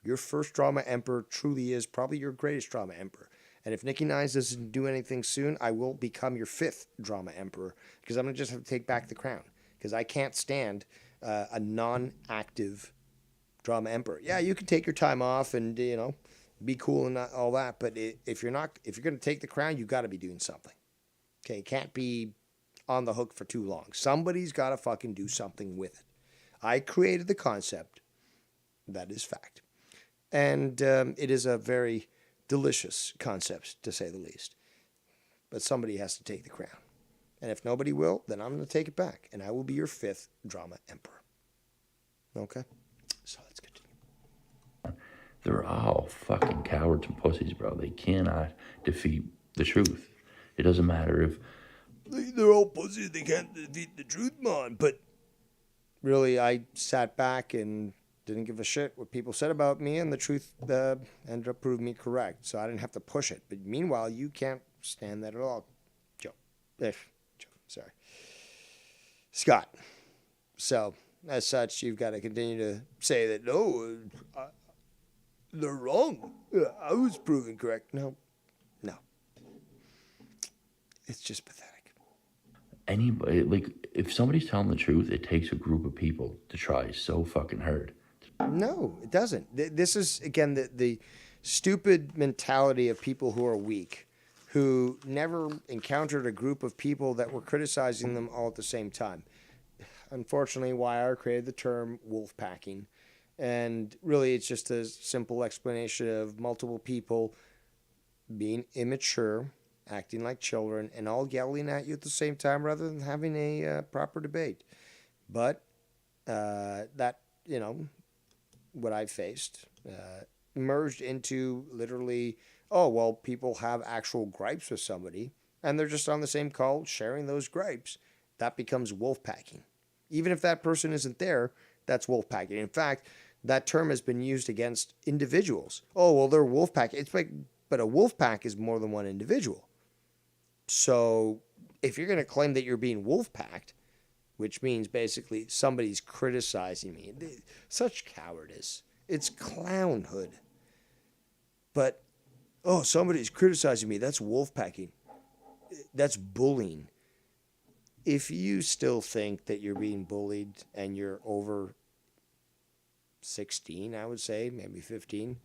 Your first drama emperor truly is probably your greatest drama emperor. And if Nikki Nines doesn't do anything soon, I will become your 5th drama emperor because I'm going to just have to take back the crown because I can't stand a non-active drama emperor. Yeah, you can take your time off and, you know, be cool and all that, but if you're going to take the crown, you got to be doing something. Okay, you can't be on the hook for too long. Somebody's got to fucking do something with it. I created the concept. That is fact. And it is a very delicious concept, to say the least. But somebody has to take the crown. And if nobody will, then I'm going to take it back. And I will be your 5th drama emperor. Okay? So let's continue.
They're all fucking cowards and pussies, bro. They cannot defeat the truth. It doesn't matter if...
They're all pussies. They can't defeat the truth, man. But really, I sat back and didn't give a shit what people said about me, and the truth ended up proving me correct. So I didn't have to push it. But meanwhile, you can't stand that at all, Joe. Sorry. Scott. So, as such, you've got to continue to say that, no, they're wrong. I was proven correct. No. It's just pathetic.
Anybody, like, if somebody's telling the truth, it takes a group of people to try so fucking hard.
No, it doesn't. This is, again, the stupid mentality of people who are weak, who never encountered a group of people that were criticizing them all at the same time. Unfortunately, YR created the term wolf packing. And really, it's just a simple explanation of multiple people being immature, acting like children, and all yelling at you at the same time rather than having a proper debate. But that, you know, what I faced merged into literally, oh, well, people have actual gripes with somebody, and they're just on the same call sharing those gripes. That becomes wolf packing. Even if that person isn't there, that's wolf packing. In fact, that term has been used against individuals. Oh, well, they're wolf pack. It's like, but a wolf pack is more than one individual. So if you're going to claim that you're being wolf packed, which means basically somebody's criticizing me, such cowardice. It's clownhood. But, oh, somebody's criticizing me. That's wolf packing. That's bullying. If you still think that you're being bullied and you're over 16, I would say, maybe 15.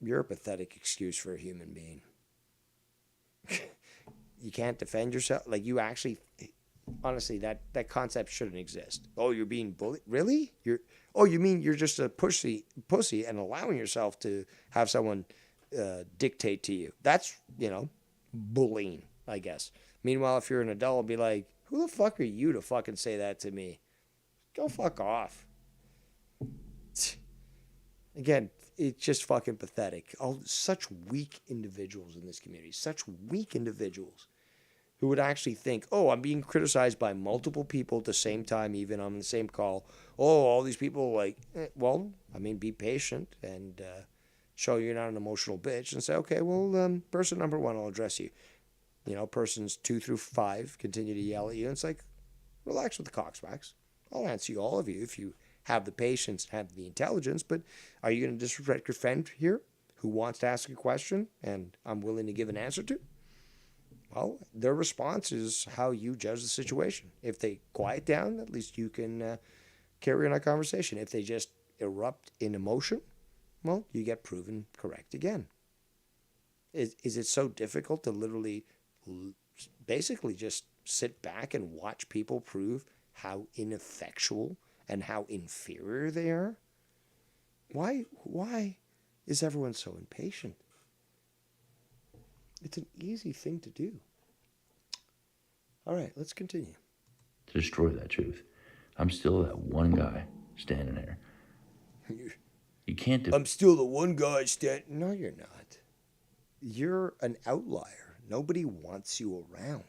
You're a pathetic excuse for a human being. You can't defend yourself. Like, you actually, honestly, that concept shouldn't exist. Oh, you're being bullied? Really? You mean you're just a pussy and allowing yourself to have someone dictate to you? That's, bullying, I guess. Meanwhile, if you're an adult, be like, who the fuck are you to fucking say that to me? Go fuck off. Again, it's just fucking pathetic. Such weak individuals in this community. Such weak individuals who would actually think, oh, I'm being criticized by multiple people at the same time, even on the same call. Oh, all these people be patient and show you're not an emotional bitch and say, okay, well, person number 1, I'll address you. Persons 2 through 5 continue to yell at you. And it's like, relax with the cocksbacks. I'll answer you, all of you, if you have the patience and have the intelligence. But are you going to disrespect your friend here who wants to ask a question and I'm willing to give an answer to? Well, their response is how you judge the situation. If they quiet down, at least you can carry on a conversation. If they just erupt in emotion, well, you get proven correct again. Is it so difficult to literally basically just sit back and watch people prove how ineffectual and how inferior they are? Why is everyone so impatient? It's an easy thing to do. All right, let's continue.
Destroy that truth. I'm still that one guy standing there. You can't
I'm still the one guy standing. No, you're not. You're an outlier. Nobody wants you around.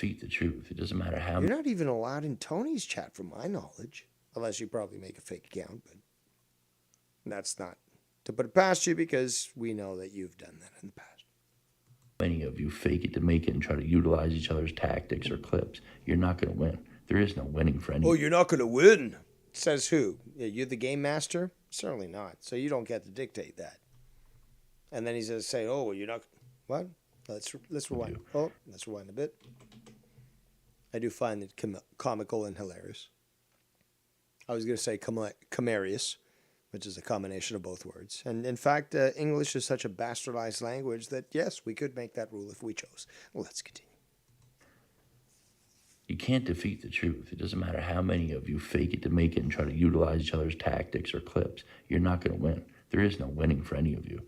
defeat the truth. It doesn't matter how.
You're not even allowed in Tony's chat, from my knowledge, unless you probably make a fake account. But that's not to put it past you, because we know that you've done that in the past.
Many of you fake it to make it and try to utilize each other's tactics or clips. You're not going to win. There is no winning for anyone.
Oh, you're not going to win? Says who? You're the game master? Certainly not. So you don't get to dictate that. And then he's going to say, oh, well, you're not... What? Let's rewind. Oh, let's rewind a bit. I do find it comical and hilarious. I was going to say camarious, which is a combination of both words. And in fact, English is such a bastardized language that, yes, we could make that rule if we chose. Well, let's continue.
You can't defeat the truth. It doesn't matter how many of you fake it to make it and try to utilize each other's tactics or clips. You're not going to win. There is no winning for any of you.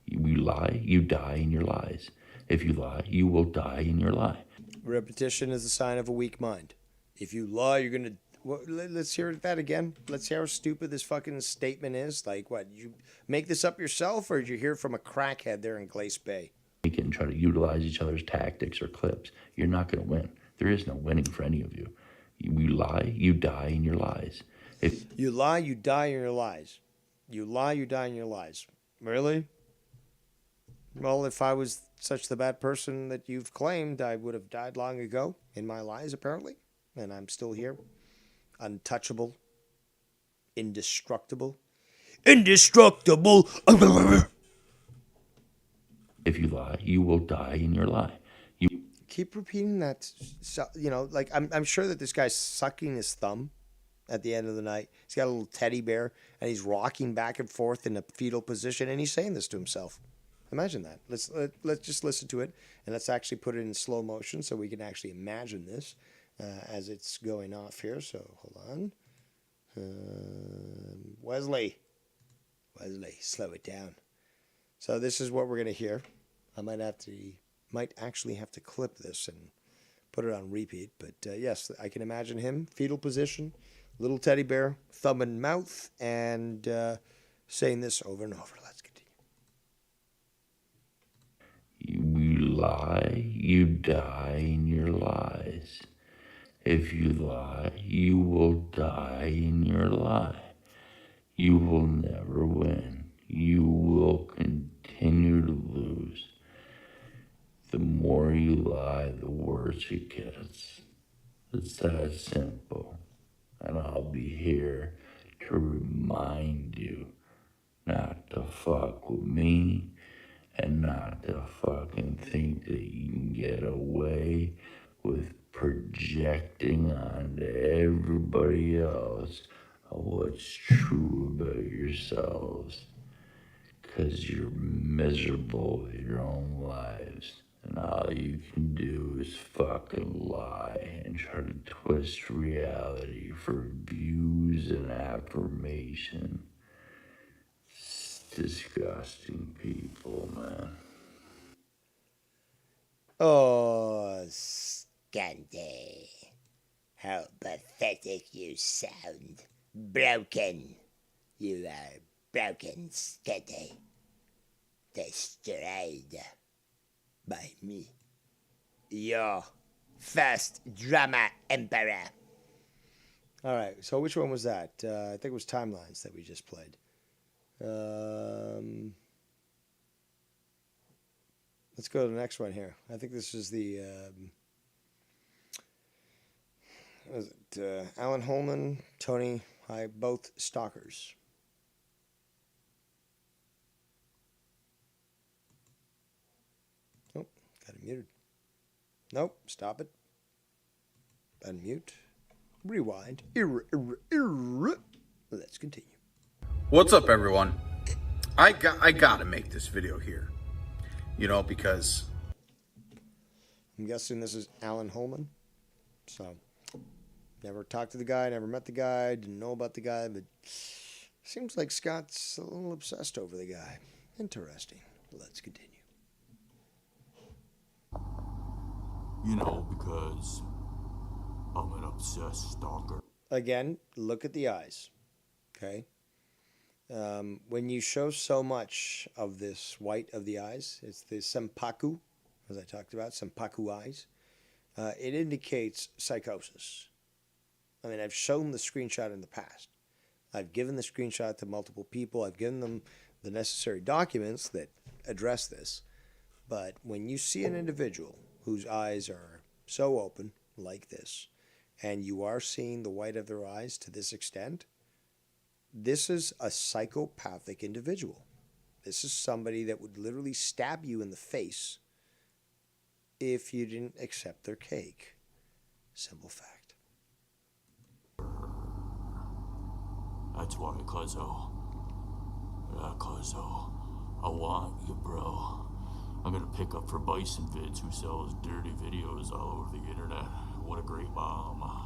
You lie, you die in your lies. If you lie, you will die in your lie.
Repetition is a sign of a weak mind. If you lie, you're going to... Well, let's hear that again. Let's hear how stupid this fucking statement is. Like, what, you make this up yourself, or did you hear it from a crackhead there in Glace Bay?
Make it and try to utilize each other's tactics or clips. You're not going to win. There is no winning for any of you. You lie, you die in your lies. If
you lie, you die in your lies. You lie, you die in your lies. Really? Well, if I was such the bad person that you've claimed, I would have died long ago in my lies, apparently. And I'm still here. Untouchable. Indestructible. Indestructible!
If you lie, you will die in your lie. You
keep repeating that, you know, like I'm sure that this guy's sucking his thumb at the end of the night. He's got a little teddy bear and he's rocking back and forth in a fetal position, and he's saying this to himself. Imagine that. Let's just listen to it, and let's actually put it in slow motion so we can actually imagine this as it's going off here. So hold on. Wesley, slow it down. So this is what we're gonna hear. I might actually have to clip this and put it on repeat. But yes, I can imagine him, fetal position, little teddy bear, thumb in mouth, and saying this over and over. Let's continue.
You lie, you die in your lies. If you lie, you will die in your lie. You will never win. You will continue to lose. The more you lie, the worse it gets. It's that simple. And I'll be here to remind you not to fuck with me and not to fucking think that you can get away with projecting onto everybody else what's true about yourselves. Because you're miserable in your own lives. And all you can do is fucking lie and try to twist reality for views and affirmation. It's disgusting people, man.
Oh, Scunty. How pathetic you sound. Broken. You are broken, Scunty. Destroyed by me. Your first drama emperor. All right, so which one was that? I think it was Timelines that we just played. Let's go to the next one here. I think this is the was it Alan Holman, Tony High, both stalkers. Oh, got it muted. Nope, stop it. Unmute. Rewind. Let's continue.
What's up, everyone? I gotta make this video here. You know, because
I'm guessing this is Alan Holman. So, never talked to the guy, never met the guy, didn't know about the guy, but seems like Scott's a little obsessed over the guy. Interesting. Let's continue.
You know, because I'm an obsessed stalker.
Again, look at the eyes. Okay? When you show so much of this white of the eyes, it's the senpaku, as I talked about, senpaku eyes. It indicates psychosis. I mean, I've shown the screenshot in the past. I've given the screenshot to multiple people. I've given them the necessary documents that address this. But when you see an individual whose eyes are so open, like this, and you are seeing the white of their eyes to this extent, this is a psychopathic individual. This is somebody that would literally stab you in the face if you didn't accept their cake. Simple fact.
That's why, Cuzzo. Yeah, Cuzzo. I want you, bro. I'm gonna pick up for Bison Vids, who sells dirty videos all over the internet. What a great mom.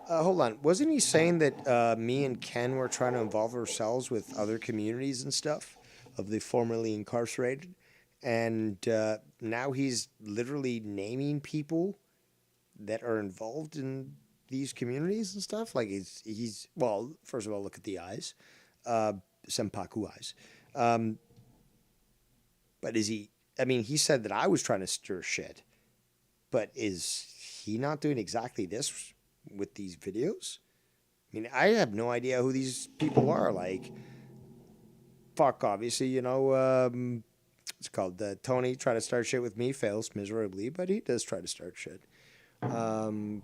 Hold on. Wasn't he saying that me and Ken were trying to involve ourselves with other communities and stuff of the formerly incarcerated? And now he's literally naming people that are involved in these communities and stuff? Like he's well, first of all, look at the eyes. Senpaku eyes. But is he... I mean, he said that I was trying to stir shit. But is he not doing exactly this with these videos? I mean, I have no idea who these people are. Like, fuck, obviously, you know, it's called Tony trying to start shit with me, fails miserably, but he does try to start shit. But,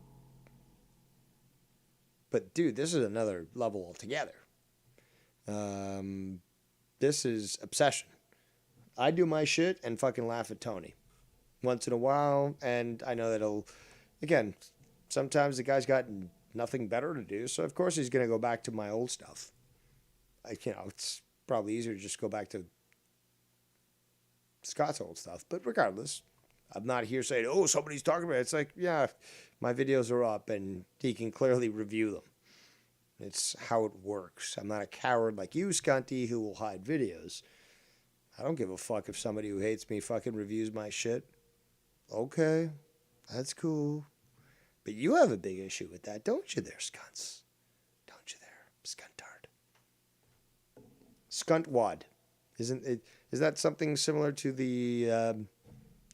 dude, this is another level altogether. This is obsession. I do my shit and fucking laugh at Tony once in a while, and I know that he'll, again, sometimes the guy's got nothing better to do, so of course he's going to go back to my old stuff. You know, it's probably easier to just go back to Scott's old stuff, but regardless, I'm not here saying, oh, somebody's talking about it. It's like, yeah, my videos are up, and he can clearly review them. It's how it works. I'm not a coward like you, Scunty, who will hide videos. I don't give a fuck if somebody who hates me fucking reviews my shit. Okay, that's cool. But you have a big issue with that, don't you there, Skunts? Don't you there, Skuntard? Skuntwad. Is that something similar to the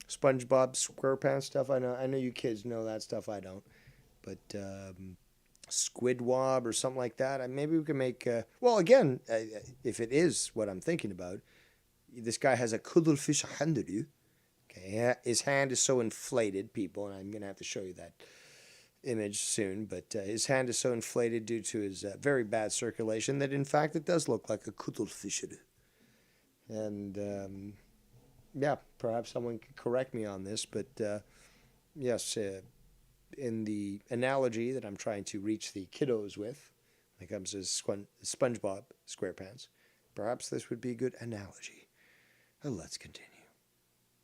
SpongeBob SquarePants stuff? I know you kids know that stuff, I don't. But Squidwab or something like that. Maybe we can make... well, again, if it is what I'm thinking about, this guy has a cuttlefish hand. Okay, his hand is so inflated, people, and I'm going to have to show you that image soon, but his hand is so inflated due to his very bad circulation that, in fact, it does look like a cuttlefish. And, yeah, perhaps someone could correct me on this, but, yes, in the analogy that I'm trying to reach the kiddos with when it comes to SpongeBob SquarePants, perhaps this would be a good analogy. Let's continue.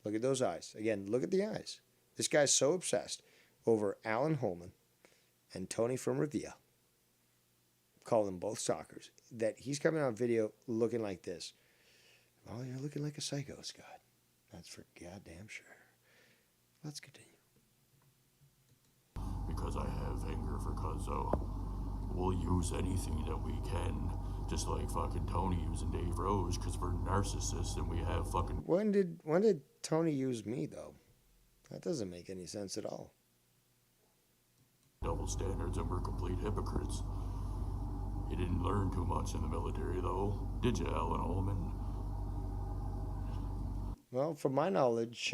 Look at those eyes. Again, look at the eyes. This guy's so obsessed over Alan Holman and Tony from Revere, call them both stalkers, that he's coming on video looking like this. Oh, you're looking like a psycho, Scott. That's for goddamn sure. Let's continue.
Because I have anger for Cuzzo. We'll use anything that we can. Just like fucking Tony using Dave Rose, because we're narcissists and we have fucking...
When did Tony use me, though? That doesn't make any sense at all.
double standards and we're complete hypocrites. You didn't learn too much in the military, though, did you, Alan Holman?
Well, from my knowledge,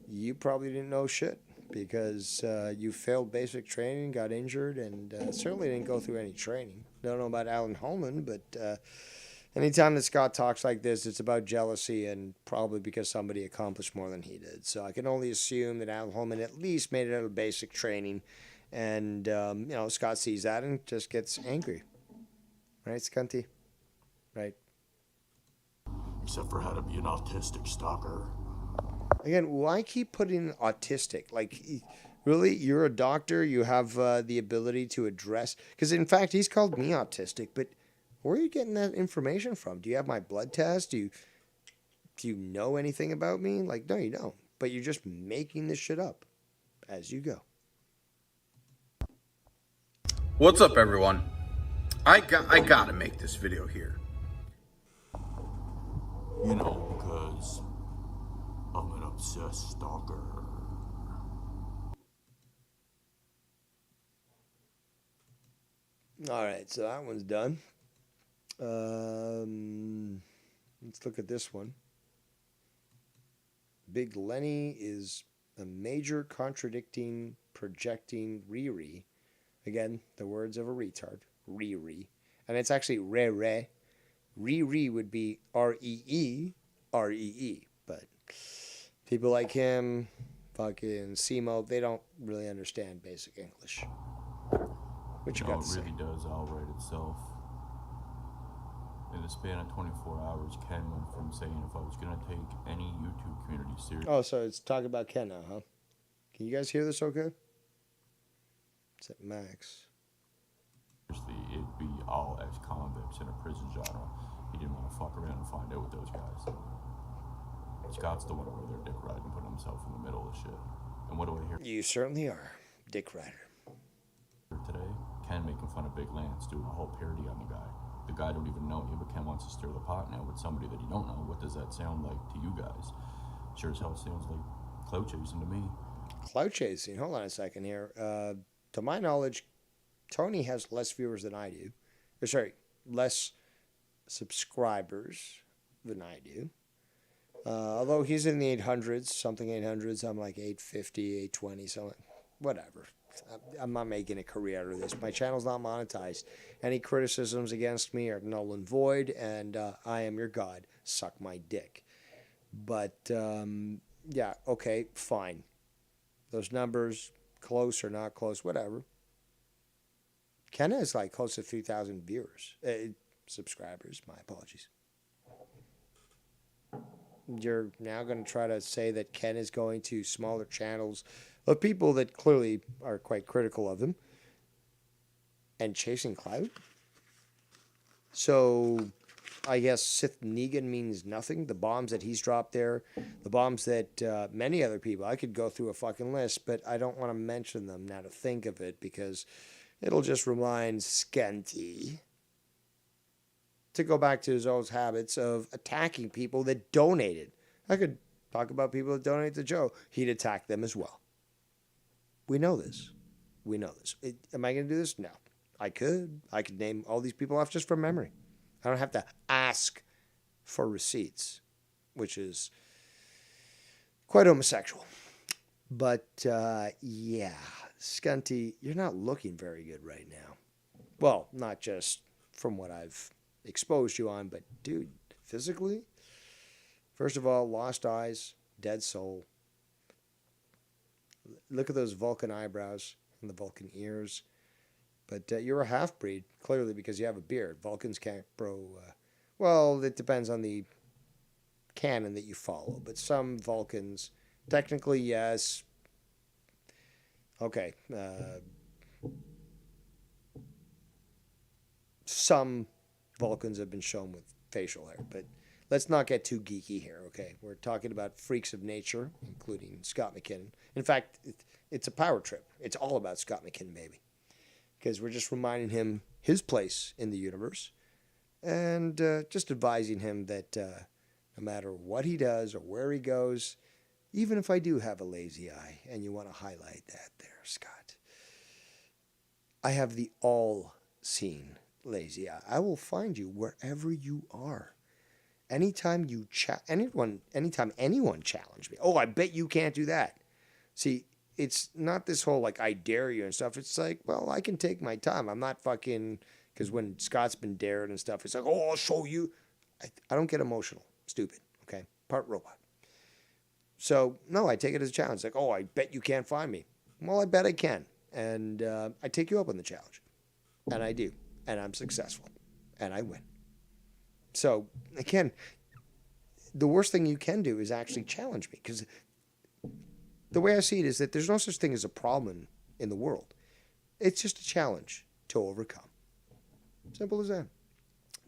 you probably didn't know shit because you failed basic training, got injured, and certainly didn't go through any training. Don't know about Alan Holman, but anytime that Scott talks like this, it's about jealousy and probably because somebody accomplished more than he did. So I can only assume that Alan Holman at least made it out of basic training, and Scott sees that and just gets angry. Right, Scunty? Right.
Except for how to be an autistic stalker.
Again, why keep putting autistic? Like, really, you're a doctor. You have the ability to address... Because, in fact, he's called me autistic. But where are you getting that information from? Do you have my blood test? Do you know anything about me? Like, no, you don't. But you're just making this shit up as you go.
What's up, everyone? I gotta make this video here.
You know, because I'm an obsessed stalker.
All right, so that one's done. Let's look at this one. Big Lenny is a major contradicting, projecting Riri. Again, the words of a retard. Riri. And it's actually re-re. Riri would be R-E-E, R-E-E. But people like him, fucking Simo, they don't really understand basic English. What you got to say?
It really does outright itself. In the span of 24 hours, Ken went from saying if I was going to take any YouTube community seriously...
Oh, so it's talking about Ken now, huh? Can you guys hear this okay? It's at max.
It'd be all ex-convicts in a prison genre. He didn't want to fuck around and find out with those guys. Scott's the one over there dick riding, putting himself in the middle of shit. And what do I hear?
You certainly are, Dick Rider.
Today, Ken making fun of Big Lance, doing a whole parody on the guy. The guy don't even know you, but Ken wants to stir the pot now with somebody that you don't know. What does that sound like to you guys? Sure as hell sounds like clout chasing to me.
Clout chasing? Hold on a second here. To my knowledge, Tony has less viewers than I do. Or sorry, less subscribers than I do. Although he's in the 800s, something 800s, I'm like 850, 820, so whatever. I'm not making a career out of this. My channel's not monetized. Any criticisms against me are null and void, and I am your god. Suck my dick. But, yeah, okay, fine. Those numbers, close or not close, whatever. Ken has like close to 3,000 viewers. Subscribers, my apologies. You're now going to try to say that Ken is going to smaller channels of people that clearly are quite critical of him and chasing clout? So I guess Sith Negan means nothing. The bombs that he's dropped there, the bombs that many other people, I could go through a fucking list, but I don't want to mention them now to think of it because it'll just remind Scanty to go back to his old habits of attacking people that donated. I could talk about people that donate to Joe. He'd attack them as well. We know this. We know this. Am I going to do this? No. I could. I could name all these people off just from memory. I don't have to ask for receipts, which is quite homosexual. But, yeah, Scunty, you're not looking very good right now. Well, not just from what I've exposed you on, but, dude, physically, first of all, lost eyes, dead soul, Look at those Vulcan eyebrows and the Vulcan ears. But you're a half-breed, clearly, because you have a beard. Vulcans can't grow... well, it depends on the canon that you follow. But some Vulcans, technically, yes. Okay. Some Vulcans have been shown with facial hair. But let's not get too geeky here, okay? We're talking about freaks of nature, including Scott McKinnon. In fact, it's a power trip. It's all about Scott McKinnon, baby. Because we're just reminding him his place in the universe and just advising him that no matter what he does or where he goes, even if I do have a lazy eye, and you want to highlight that there, Scott, I have the all-seeing lazy eye. I will find you wherever you are. Anytime anyone challenge me, oh, I bet you can't do that. See, it's not this whole, like, I dare you and stuff. It's like, well, I can take my time. I'm not fucking... Because when Scott's been dared and stuff, it's like, oh, I'll show you. I don't get emotional. Stupid, okay? Part robot. So, no, I take it as a challenge. It's like, oh, I bet you can't find me. Well, I bet I can. And I take you up on the challenge. And I do. And I'm successful. And I win. So, again, the worst thing you can do is actually challenge me. Because the way I see it is that there's no such thing as a problem in the world. It's just a challenge to overcome. Simple as that.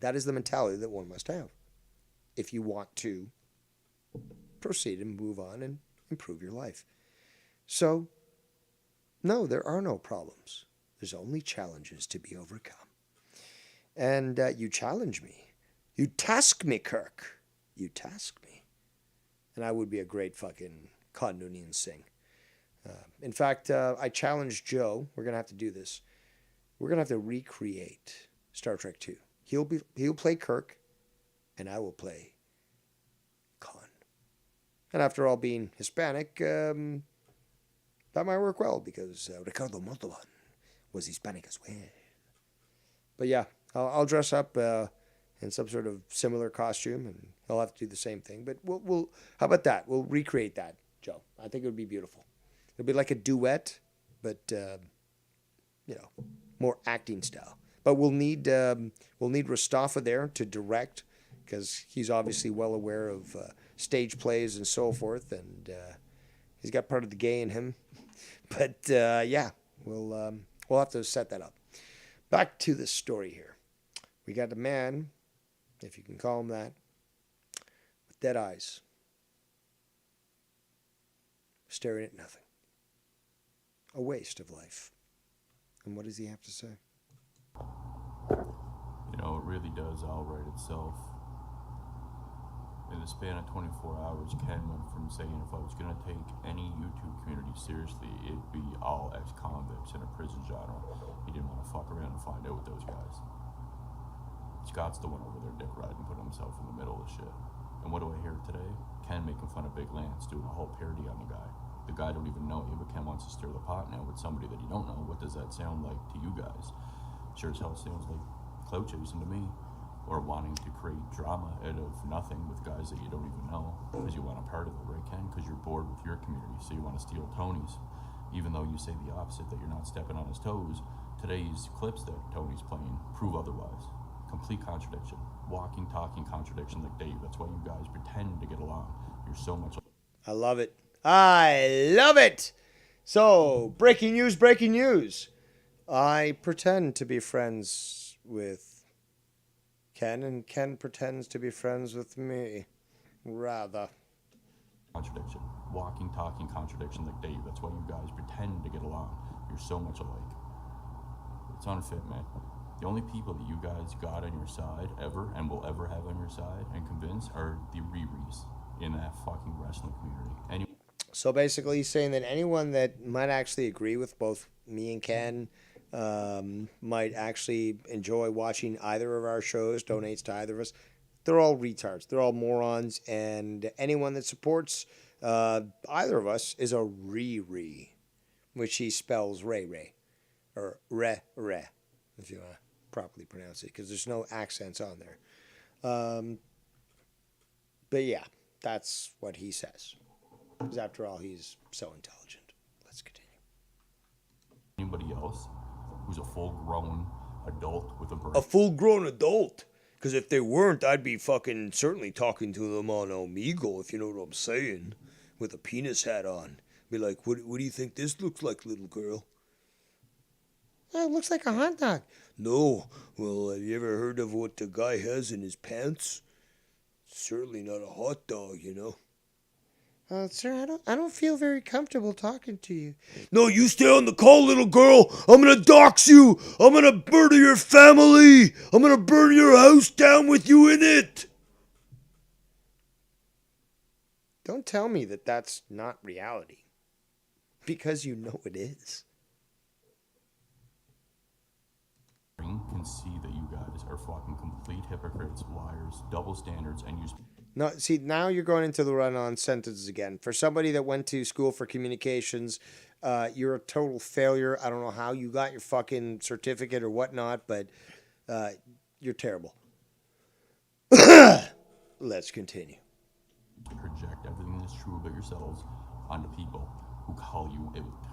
That is the mentality that one must have if you want to proceed and move on and improve your life. So, no, there are no problems. There's only challenges to be overcome. And you challenge me. You task me, Kirk. You task me. And I would be a great fucking Noonien Singh. In fact, I challenged Joe. We're going to have to do this. We're going to have to recreate Star Trek II. He'll play Kirk, and I will play Khan. And after all, being Hispanic, that might work well, because Ricardo Montalban was Hispanic as well. But yeah, I'll dress up in some sort of similar costume, and he'll have to do the same thing. But we'll how about that? We'll recreate that, Joe. I think it would be beautiful. It'll be like a duet, but more acting style. But we'll need Rastafa there to direct, because he's obviously well aware of stage plays and so forth, and he's got part of the gay in him. But yeah, we'll have to set that up. Back to the story here. We got a man, if you can call him that, with dead eyes, staring at nothing. A waste of life. And what does he have to say?
You know, it really does outright itself. In the span of 24 hours, Ken went from saying if I was going to take any YouTube community seriously, it'd be all ex-convicts in a prison genre. He didn't want to fuck around and find out with those guys. Scott's the one over there dick riding, putting himself in the middle of shit. And what do I hear today? Ken making fun of Big Lance, doing a whole parody on the guy. The guy don't even know you, but Ken wants to stir the pot now with somebody that you don't know. What does that sound like to you guys? Sure as hell sounds like clout chasing to me. Or wanting to create drama out of nothing with guys that you don't even know, because you want a part of it, right, Ken? Because you're bored with your community, so you want to steal Tony's. Even though you say the opposite, that you're not stepping on his toes, today's clips that Tony's playing prove otherwise. Complete contradiction. Walking, talking contradiction like Dave. That's why you guys pretend to get along. You're so much...
I love it. I love it! So, breaking news. I pretend to be friends with Ken, and Ken pretends to be friends with me. Rather.
Contradiction. Walking, talking contradiction like Dave. That's why you guys pretend to get along. You're so much alike. It's unfit, man. The only people that you guys got on your side ever and will ever have on your side and convince are the Riris in that fucking wrestling community.
So basically he's saying that anyone that might actually agree with both me and Ken might actually enjoy watching either of our shows, donates to either of us. They're all retards. They're all morons. And anyone that supports either of us is a Riri, which he spells Ray, or Re, if you want to properly pronounce it, because there's no accents on there. But yeah, that's what he says. Because after all, he's so intelligent.
else who's a full-grown adult with a brain.
A full-grown adult. Because if they weren't, I'd be fucking certainly talking to them on Omegle, if you know what I'm saying, with a penis hat on. Be like, what do you think this looks like, little girl? Oh, it looks like a hot dog. No. Well, have you ever heard of what the guy has in his pants? Certainly not a hot dog, you know. Sir, I don't feel very comfortable talking to you. No, you stay on the call, little girl. I'm gonna dox you. I'm gonna murder your family. I'm gonna burn your house down with you in it. Don't tell me that that's not reality. Because you know it is.
Can see that you guys are fucking complete hypocrites, liars, double standards, and use...
No, see, now you're going into the run-on sentences again. For somebody that went to school for communications, you're a total failure. I don't know how you got your fucking certificate or whatnot, but you're terrible. Let's continue.
Project everything that's true about yourselves onto people who call you out.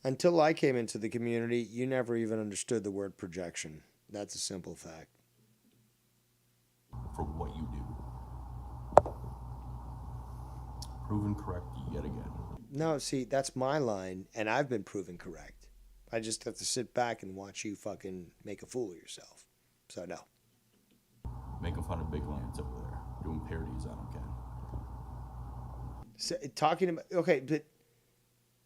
Until I came into the community, you never even understood the word projection. That's a simple fact.
For what you do. Proven correct yet again.
No, see, that's my line, and I've been proven correct. I just have to sit back and watch you fucking make a fool of yourself. So, no.
Making fun of Big Lance over there. Doing parodies on him, Ken.
So, talking about... Okay, but...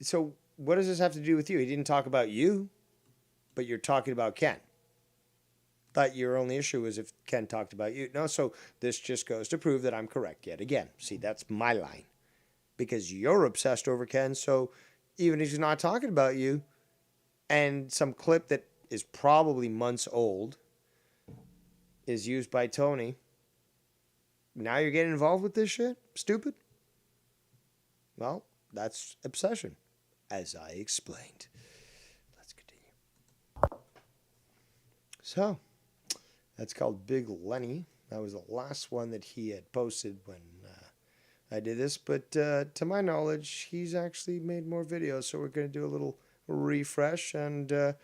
So, what does this have to do with you? He didn't talk about you, but you're talking about Ken. Thought your only issue was if Ken talked about you. No, so this just goes to prove that I'm correct yet again. See, that's my line. Because you're obsessed over Ken, so even if he's not talking about you, and some clip that is probably months old is used by Tony, now you're getting involved with this shit? Stupid? Well, that's obsession, as I explained. Let's continue. So, that's called Big Lenny. That was the last one that he had posted when I did this. But to my knowledge, he's actually made more videos. So we're going to do a little refresh. And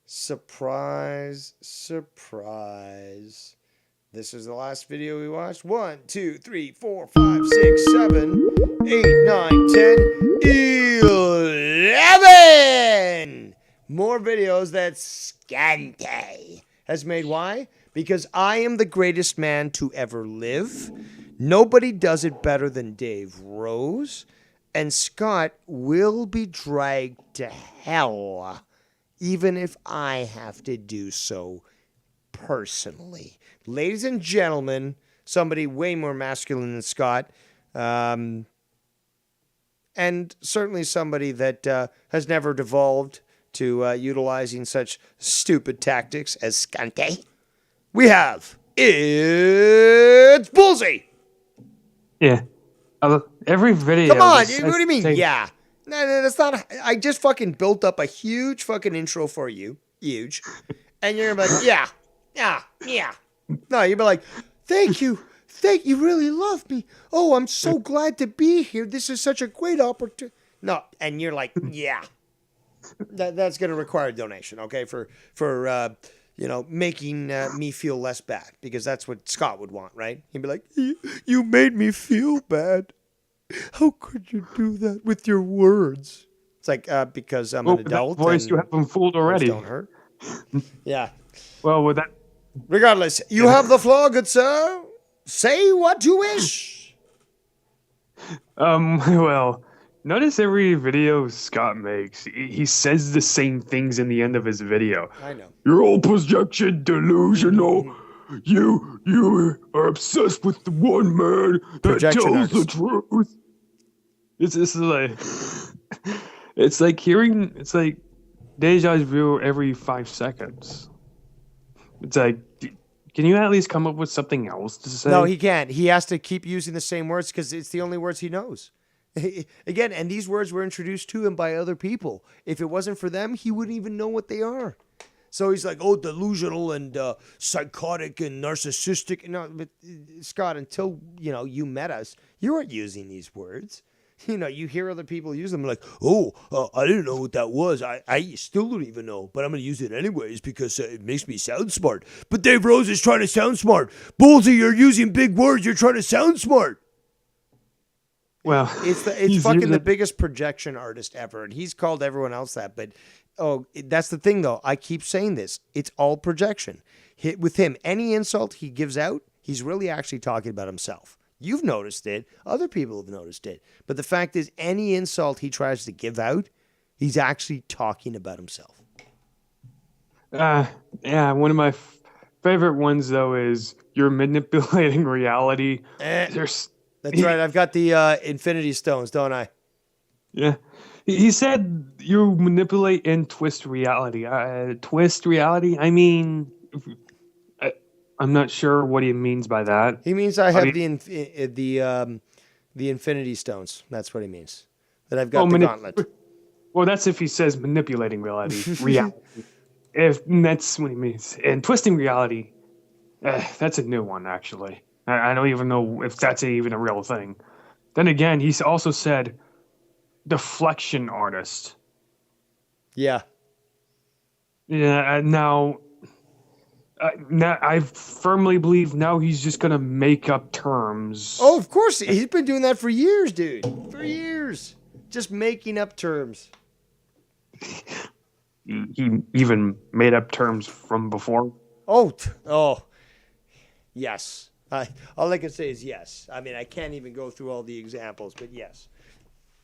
surprise, surprise. This is the last video we watched. 1, 2, 3, 4, 5, 6, 7, 8, 9, 10, 11. More videos that Scante has made. Why? Because I am the greatest man to ever live. Nobody does it better than Dave Rose. And Scott will be dragged to hell, even if I have to do so personally. Ladies and gentlemen, somebody way more masculine than Scott, and certainly somebody that has never devolved to utilizing such stupid tactics as Scante. We have, it's Bullseye.
Yeah. Every video.
Come on, what do you mean? Yeah. No, that's not. I just fucking built up a huge fucking intro for you. Huge. And you're like, yeah. No, you'd be like, thank you. You really love me. Oh, I'm so glad to be here. This is such a great opportunity. No, and you're like, yeah. That's going to require a donation, okay, for making me feel less bad, because that's what Scott would want, right? He'd be like, you made me feel bad. How could you do that with your words? It's like, because I'm an adult.
That voice, you have them fooled already.
Don't hurt. Yeah.
Well, with that.
Regardless, you have the floor, good sir. Say what you wish.
Well, notice every video Scott makes, he says the same things in the end of his video.
I know.
You're all projection delusional. You are obsessed with the one man that tells the truth. It's like it's like deja vu every 5 seconds. It's like, can you at least come up with something else to say?
No, he can't. He has to keep using the same words because it's the only words he knows. Again, and these words were introduced to him by other people. If it wasn't for them, he wouldn't even know what they are. So he's like, oh, delusional and psychotic and narcissistic. No, but Scott, until you met us, you weren't using these words. You hear other people use them like, oh, I didn't know what that was. I still don't even know, but I'm going to use it anyways because it makes me sound smart. But Dave Rose is trying to sound smart. Ballsy, you're using big words. You're trying to sound smart.
Well,
it's fucking the biggest projection artist ever, and he's called everyone else that. But that's the thing, though. I keep saying this. It's all projection. With him, any insult he gives out, he's really actually talking about himself. You've noticed it. Other people have noticed it. But the fact is, any insult he tries to give out, he's actually talking about himself.
Yeah, one of my favorite ones, though, is you're manipulating reality.
That's right. I've got the Infinity Stones, don't I?
Yeah. He said you manipulate and twist reality. Twist reality? I mean, I'm not sure what he means by that.
He means I have the Infinity Stones. That's what he means. That I've got the gauntlet.
Well, that's if he says manipulating reality. If that's what he means. And twisting reality, that's a new one, actually. I don't even know if that's even a real thing. Then again, he's also said deflection artist.
Yeah.
Yeah, now I firmly believe now he's just going to make up terms.
Oh, of course. He's been doing that for years, dude. For years. Just making up terms.
He even made up terms from before.
Oh, yes. All I can say is yes. I mean, I can't even go through all the examples, but yes,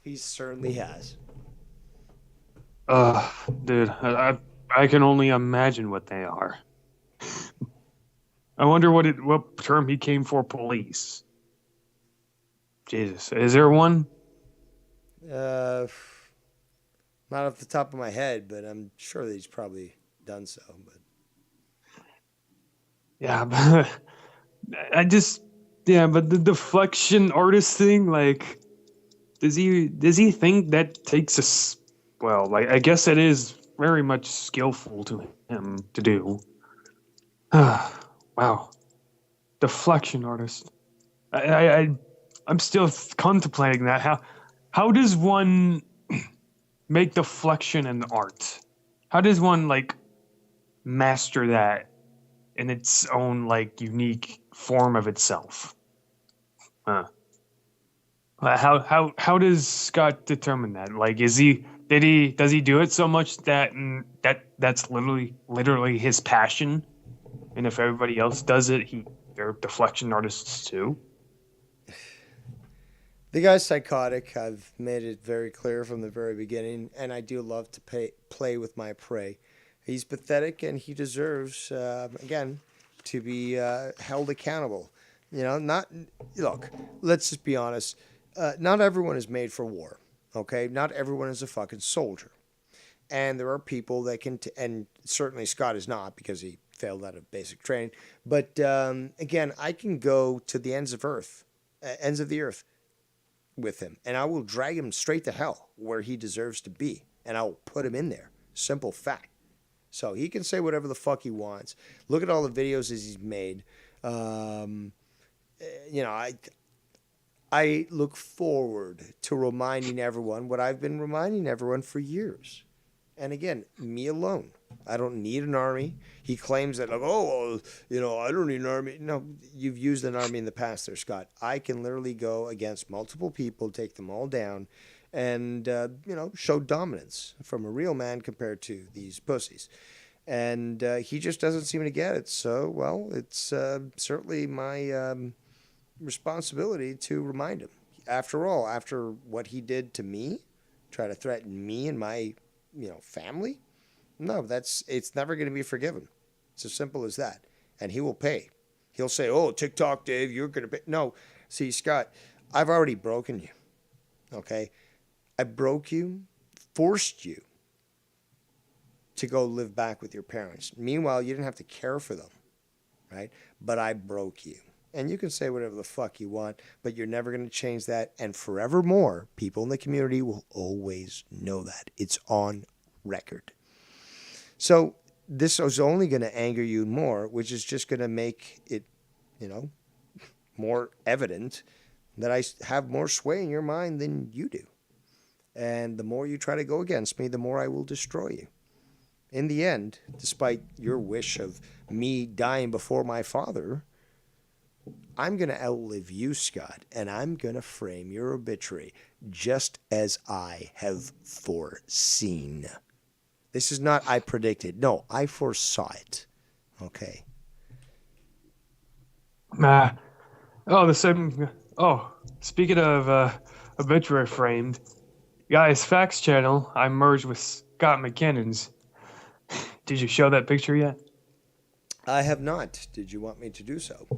he certainly has.
Dude, I can only imagine what they are. I wonder what term he came for police. Jesus, is there one?
Not off the top of my head, but I'm sure that he's probably done so. But
yeah, but but the deflection artist thing, like, does he think that takes us? Well, like, I guess it is very much skillful to him to do. Wow, deflection artist. I'm still contemplating that. How does one make deflection an art? How does one master that in its own unique form of itself? How does Scott determine that? Does he do it so much that's literally his passion? And if everybody else does it, they're deflection artists too?
The guy's psychotic. I've made it very clear from the very beginning, and I do love to play with my prey. He's pathetic, and he deserves, again, to be held accountable. Look, let's just be honest. Not everyone is made for war, okay? Not everyone is a fucking soldier. And there are people that can, and certainly Scott is not because he failed out of basic training. But again, I can go to the ends of the earth with him, and I will drag him straight to hell where he deserves to be, and I will put him in there. Simple fact. So he can say whatever the fuck he wants. Look at all the videos that he's made. I look forward to reminding everyone what I've been reminding everyone for years. And again, me alone. I don't need an army. He claims that, I don't need an army. No, you've used an army in the past there, Scott. I can literally go against multiple people, take them all down, and, show dominance from a real man compared to these pussies. And he just doesn't seem to get it. So, well, it's certainly my responsibility to remind him. After all, after what he did to me, try to threaten me and my family, no, it's never going to be forgiven. It's as simple as that. And he will pay. He'll say, oh, TikTok, Dave, you're going to pay. No, see, Scott, I've already broken you, okay? I broke you, forced you to go live back with your parents. Meanwhile, you didn't have to care for them, right? But I broke you. And you can say whatever the fuck you want, but you're never going to change that. And forevermore, people in the community will always know that. It's on record. So this is only going to anger you more, which is just going to make it, more evident that I have more sway in your mind than you do. And the more you try to go against me, the more I will destroy you. In the end, despite your wish of me dying before my father, I'm going to outlive you, Scott, and I'm going to frame your obituary just as I have foreseen. This is not I predicted. No, I foresaw it. Okay.
Speaking of obituary framed, guys, Facts Channel, I merged with Scott McKinnon's. Did you show that picture yet?
I have not. Did you want me to do so?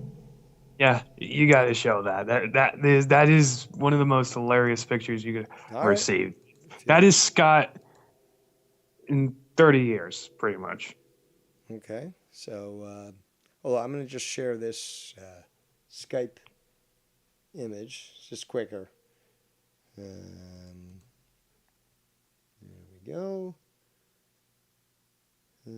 Yeah, you got to show that. That is one of the most hilarious pictures you could receive. That is Scott in 30 years, pretty much.
Okay. So, I'm going to just share this Skype image. It's just quicker. There we go. There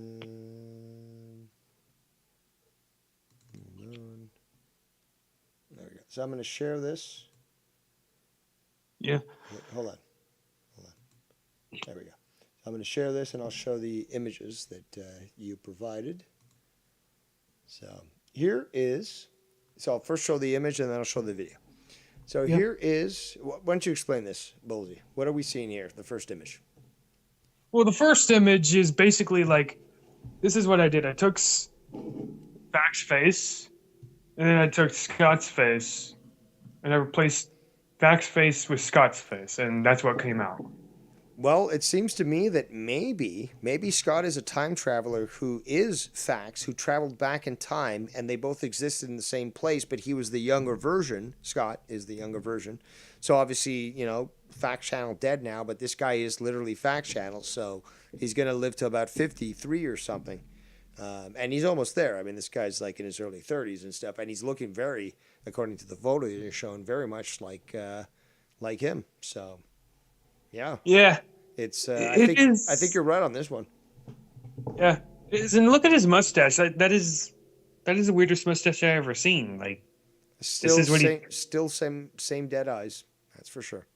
we go. So I'm going to share this.
Yeah.
Hold on. There we go. So I'm going to share this, and I'll show the images that you provided. So here is. So I'll first show the image, and then I'll show the video. So here is. Why don't you explain this, Bolsey? What are we seeing here? The first image.
Well, the first image is basically like, this is what I did. I took Fact's face, and then I took Scott's face, and I replaced Fact's face with Scott's face, and that's what came out.
Well, it seems to me that maybe Scott is a time traveler who is Facts, who traveled back in time, and they both existed in the same place, but he was the younger version. Scott is the younger version. So obviously, Facts Channel dead now, but this guy is literally Facts Channel, so he's going to live to about 53 or something. And he's almost there. I mean, this guy's like in his early 30s and stuff, and he's looking very, according to the photo you're showing, very much like him. So, yeah.
Yeah.
It's. I think you're right on this one.
Yeah. And look at his mustache. That is the weirdest mustache I ever seen. Like,
still
this is
what same dead eyes. That's for sure.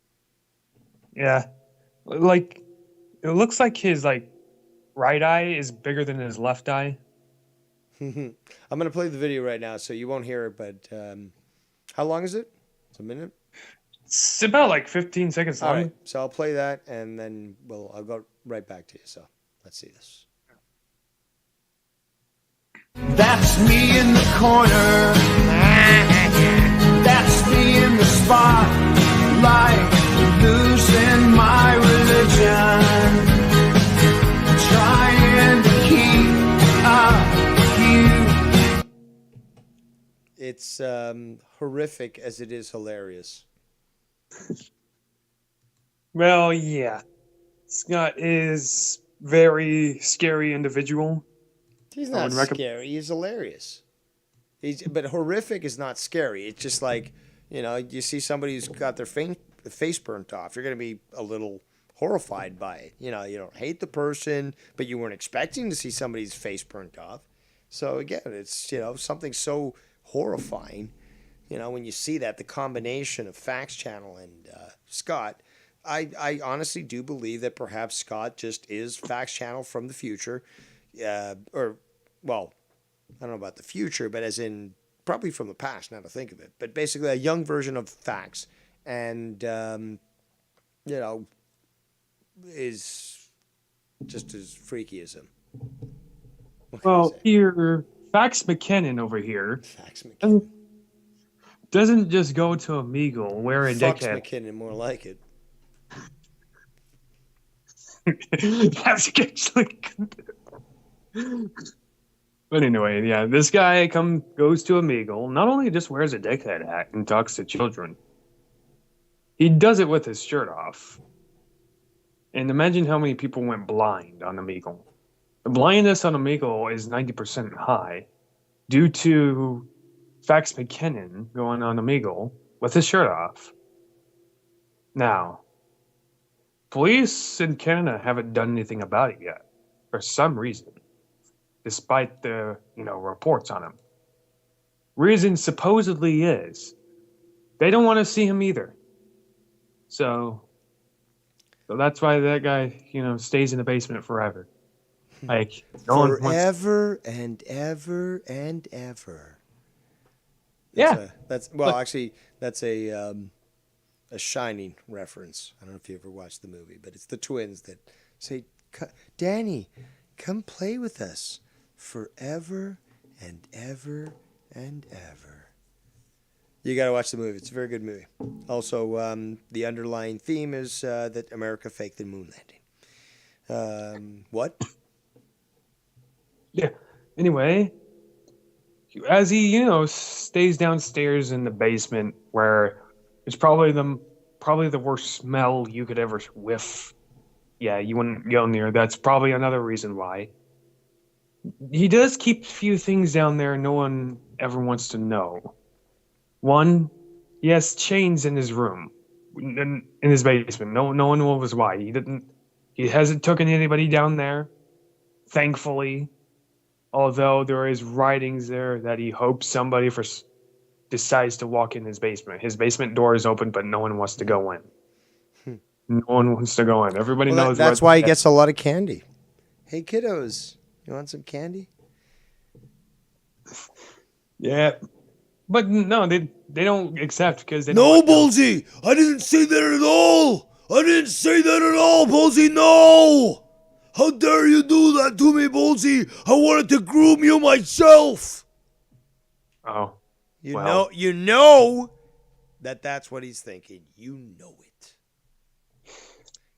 Yeah. Like, it looks like his right eye is bigger than his left eye.
I'm going to play the video right now, so you won't hear it, but how long is it? It's a minute?
It's about 15 seconds long.
All right, so I'll play that, and then I'll go right back to you. So let's see this.
That's me in the corner. That's me in the spotlight, losing my religion, trying to keep up with you.
It's horrific as it is hilarious.
Well, yeah. Scott is very scary individual.
He's not scary. He's hilarious. But horrific is not scary. It's just like, you see somebody who's got their face burnt off. You're going to be a little horrified by it. You don't hate the person, but you weren't expecting to see somebody's face burnt off. So again, it's, something so horrifying. When you see that, the combination of Facts Channel and Scott, I honestly do believe that perhaps Scott just is Facts Channel from the future. I don't know about the future, but as in probably from the past, now to think of it. But basically a young version of Facts. And, is just as freaky as him.
Well, here, Facts McKinnon over here.
Facts McKinnon.
Doesn't just go to Omegle, wear a
Fox
dickhead.
McKinnon, more like it.
That's actually But anyway, yeah, this guy goes to Omegle, not only just wears a dickhead hat and talks to children, he does it with his shirt off. And imagine how many people went blind on Omegle. The blindness on Omegle is 90% high due to Facts McKinnon going on Omegle with his shirt off. Now, police in Canada haven't done anything about it yet, for some reason, despite the, reports on him. Reason supposedly is they don't want to see him either. So that's why that guy, stays in the basement forever. Like no one wants.
Forever and ever and ever.
Yeah.
That's a Shining reference. I don't know if you ever watched the movie, but it's the twins that say, Danny, come play with us forever and ever and ever. You got to watch the movie. It's a very good movie. Also, the underlying theme is that America faked the moon landing. What?
Yeah. Anyway, as he, stays downstairs in the basement where it's probably the worst smell you could ever whiff. Yeah, you wouldn't go near. That's probably another reason why. He does keep a few things down there no one ever wants to know. One, he has chains in his room, in his basement. No one knows why. He hasn't taken anybody down there, thankfully. Although there is writings there that he hopes somebody decides to walk in his basement. His basement door is open, but no one wants to go in. No one wants to go in. Everybody knows.
That's why he gets a lot of candy. Hey, kiddos, you want some candy?
Yeah. But no, they don't accept because they
No,
don't.
Ballsy! I didn't say that at all! I didn't say that at all, Ballsy! No! How dare you do that to me, Ballsy? I wanted to groom you myself!
Oh.
You know that's what he's thinking. You know it.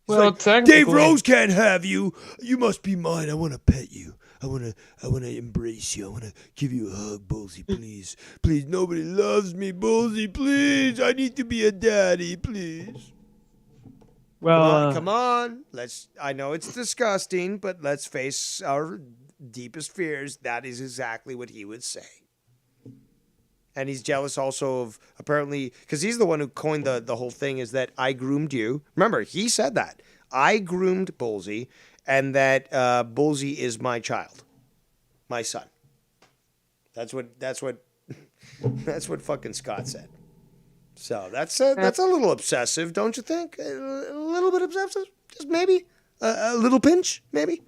Well, Dave Rose can't have you. You must be mine. I want to pet you. I want to embrace you. I want to give you a hug, Ballsy, please. Please, nobody loves me, Ballsy, please. I need to be a daddy, please.
Well,
come on. I know it's disgusting, but let's face our deepest fears. That is exactly what he would say. And he's jealous also of, apparently, because he's the one who coined the whole thing, is that I groomed you. Remember, he said that. I groomed Ballsy, and that Ballsy is my child. My son. That's what fucking Scott said. So that's a little obsessive, don't you think? A little bit obsessive? Just maybe? A little pinch, maybe?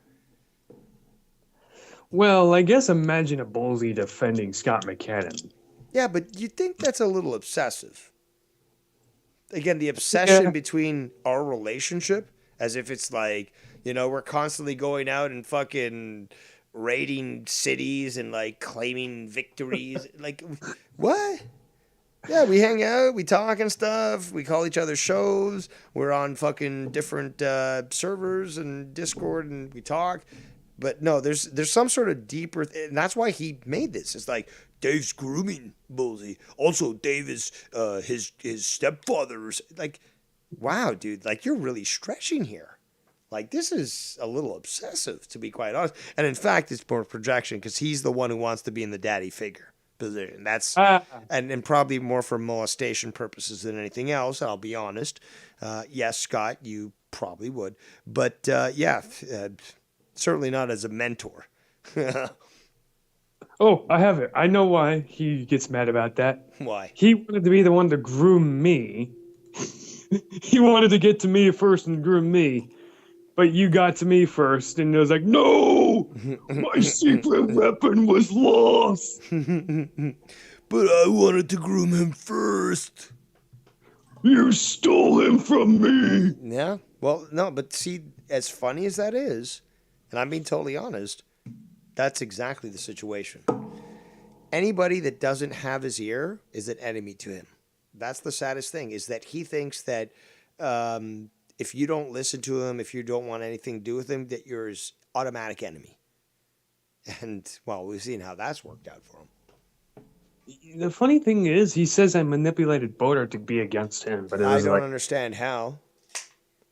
Well, I guess imagine a Ballsy defending Scott McKinnon.
Yeah, but you think that's a little obsessive. Again, the obsession between our relationship, as if it's like, we're constantly going out and fucking raiding cities and like claiming victories. Like, what? Yeah, we hang out, we talk and stuff, we call each other shows, we're on fucking different servers and Discord and we talk. But no, there's some sort of deeper, and that's why he made this. It's like, Dave's grooming Ballsy. Also, Dave is his stepfather. Like, wow, dude, like you're really stretching here. Like, this is a little obsessive, to be quite honest. And in fact, it's more projection because he's the one who wants to be in the daddy figure position. That's and probably more for molestation purposes than anything else. I'll be honest. Yes, Scott, you probably would, but certainly not as a mentor.
Oh, I have it. I know why he gets mad about that.
Why?
He wanted to be the one to groom me. He wanted to get to me first and groom me. But you got to me first, and it was like, no! My secret weapon was lost!
But I wanted to groom him first.
You stole him from me!
Yeah, well, no, but see, as funny as that is, and I'm being totally honest, that's exactly the situation. Anybody that doesn't have his ear is an enemy to him. That's the saddest thing, is that he thinks that if you don't listen to him, if you don't want anything to do with him, that you're his automatic enemy. And, well, we've seen how that's worked out for him.
The funny thing is, he says I manipulated Boder to be against him, but
I don't understand how.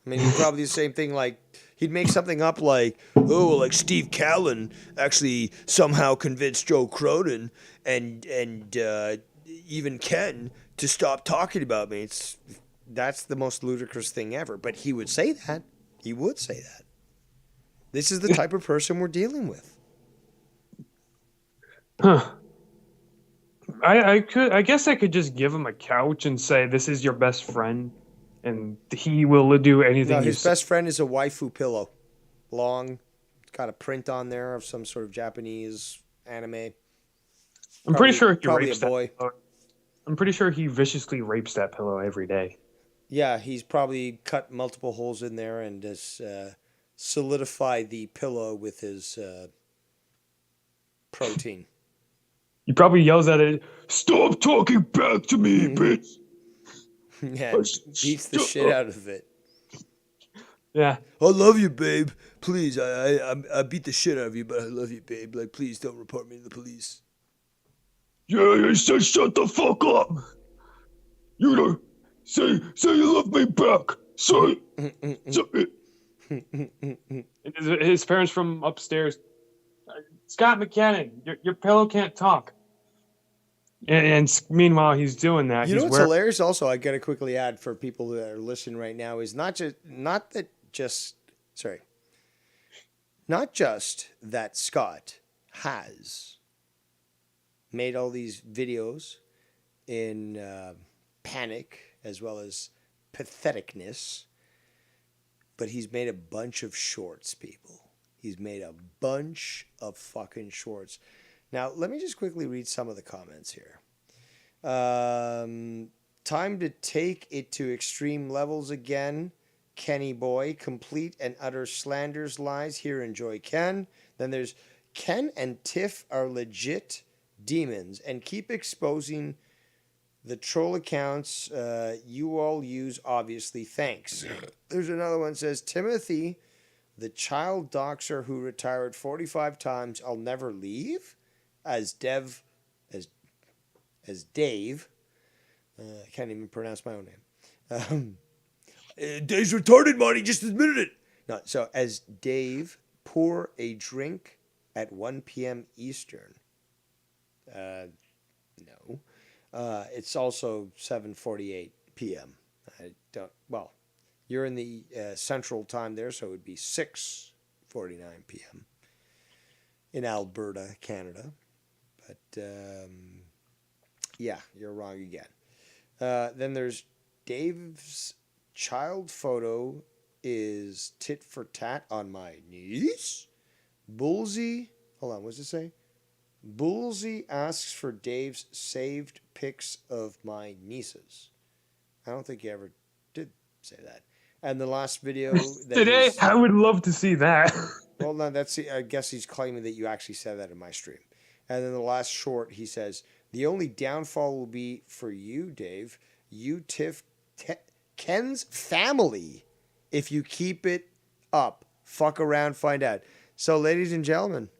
I mean, he's probably the same thing, like, he'd make something up like, oh, like Steve Callan actually somehow convinced Joe Cronin and even Ken to stop talking about me. That's the most ludicrous thing ever. But he would say that. He would say that. This is the type of person we're dealing with.
Huh. I guess I could just give him a couch and say, "This is your best friend," and he will do anything.
No,
you
his
say.
best friend is a waifu pillow, long, got a print on there of some sort of Japanese anime.
I'm pretty sure he
probably
rapes
a boy.
that pillow. I'm pretty sure he viciously rapes that pillow every day.
Yeah, he's probably cut multiple holes in there and has solidified the pillow with his protein.
He probably yells at it, "Stop talking back to me, bitch!"
Yeah, beats the shit out of it.
Yeah.
I love you, babe. Please, I beat the shit out of you, but I love you, babe. Like, please don't report me to the police.
Yeah, I said shut the fuck up. You know, say you love me back. Say it. His parents from upstairs. Scott McKinnon, your pillow can't talk. And meanwhile, he's doing that.
You know what's hilarious? Also, I got to quickly add for people that are listening right now is not just that Scott has made all these videos in panic as well as patheticness, but he's made a bunch of shorts, people. He's made a bunch of fucking shorts. Now, let me just quickly read some of the comments here. Time to take it to extreme levels again. Kenny boy, complete and utter slanders, lies. Here, enjoy Ken. Then there's Ken and Tiff are legit demons and keep exposing the troll accounts you all use, obviously. Thanks. There's another one that says, Timothy, the child doxer who retired 45 times, I'll never leave, as Dave. I can't even pronounce my own name.
Dave's retarded, Marty. Just admitted it.
No, so as Dave, pour a drink at 1 p.m. Eastern. No. It's also 7:48 p.m. You're in the central time there, so it would be 6:49 p.m. in Alberta, Canada. But yeah, you're wrong again. Then there's Dave's child photo is tit for tat on my niece. Bullsy, hold on, what does it say? Bullsy asks for Dave's saved pics of my nieces. I don't think you ever did say that. And the last video
today, I would love to see that.
Well, no, I guess he's claiming that you actually said that in my stream. And then the last short, he says, the only downfall will be for you, Dave. You, Tiff, Ken's family. If you keep it up, fuck around, find out. So, ladies and gentlemen,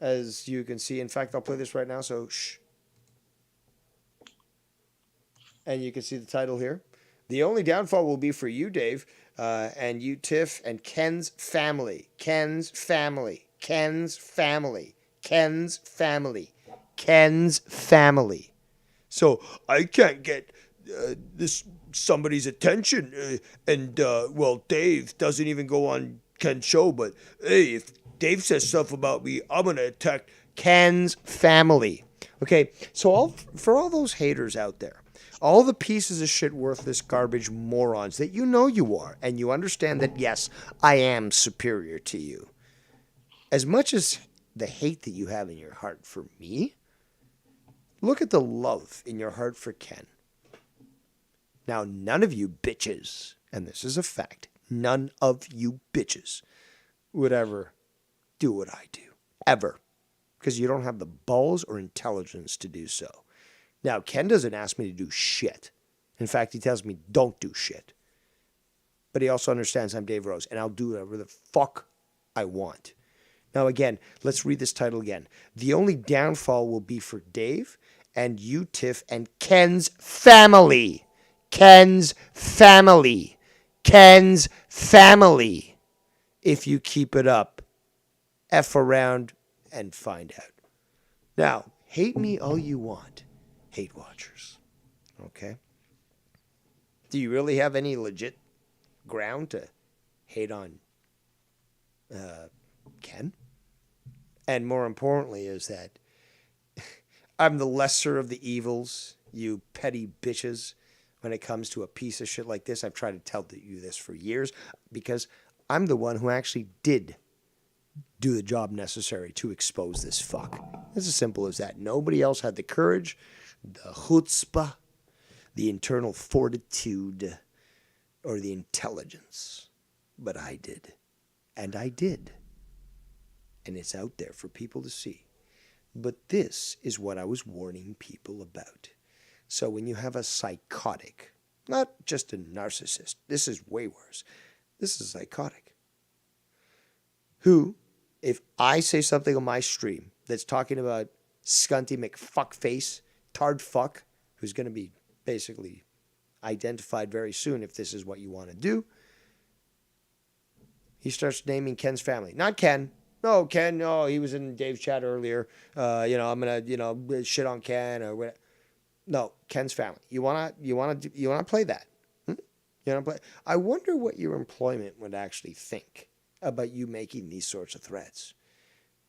as you can see, in fact, I'll play this right now, so shh. And you can see the title here. The only downfall will be for you, Dave, and you, Tiff, and Ken's family. Ken's family. Ken's family. Ken's family. Ken's family.
So I can't get somebody's attention, and Dave doesn't even go on Ken's show. But hey, if Dave says stuff about me, I'm gonna attack
Ken's family. Okay, so for all those haters out there, all the pieces of shit, worthless garbage morons that you know you are, and you understand that yes, I am superior to you. As much as the hate that you have in your heart for me, look at the love in your heart for Ken. Now, none of you bitches, and this is a fact, none of you bitches would ever do what I do. Ever. Because you don't have the balls or intelligence to do so. Now, Ken doesn't ask me to do shit. In fact, he tells me don't do shit. But he also understands I'm Dave Rose, and I'll do whatever the fuck I want. Now, again, let's read this title again. The only downfall will be for Dave and you, Tiff, and Ken's family. Ken's family. Ken's family. If you keep it up, F around and find out. Now, hate me all you want, hate watchers. Okay? Do you really have any legit ground to hate on Ken? And more importantly is that I'm the lesser of the evils, you petty bitches, when it comes to a piece of shit like this. I've tried to tell you this for years because I'm the one who actually did do the job necessary to expose this fuck. It's as simple as that. Nobody else had the courage, the chutzpah, the internal fortitude, or the intelligence. But I did. And I did. And it's out there for people to see. But this is what I was warning people about. So when you have a psychotic, not just a narcissist, this is way worse. This is psychotic. Who, if I say something on my stream that's talking about Scunty McFuckface, tard fuck, who's going to be basically identified very soon if this is what you want to do, he starts naming Ken's family. Not Ken. No, Ken. No, he was in Dave's chat earlier. I'm gonna, shit on Ken or whatever. No, Ken's family. You wanna play that? You wanna play? I wonder what your employment would actually think about you making these sorts of threats.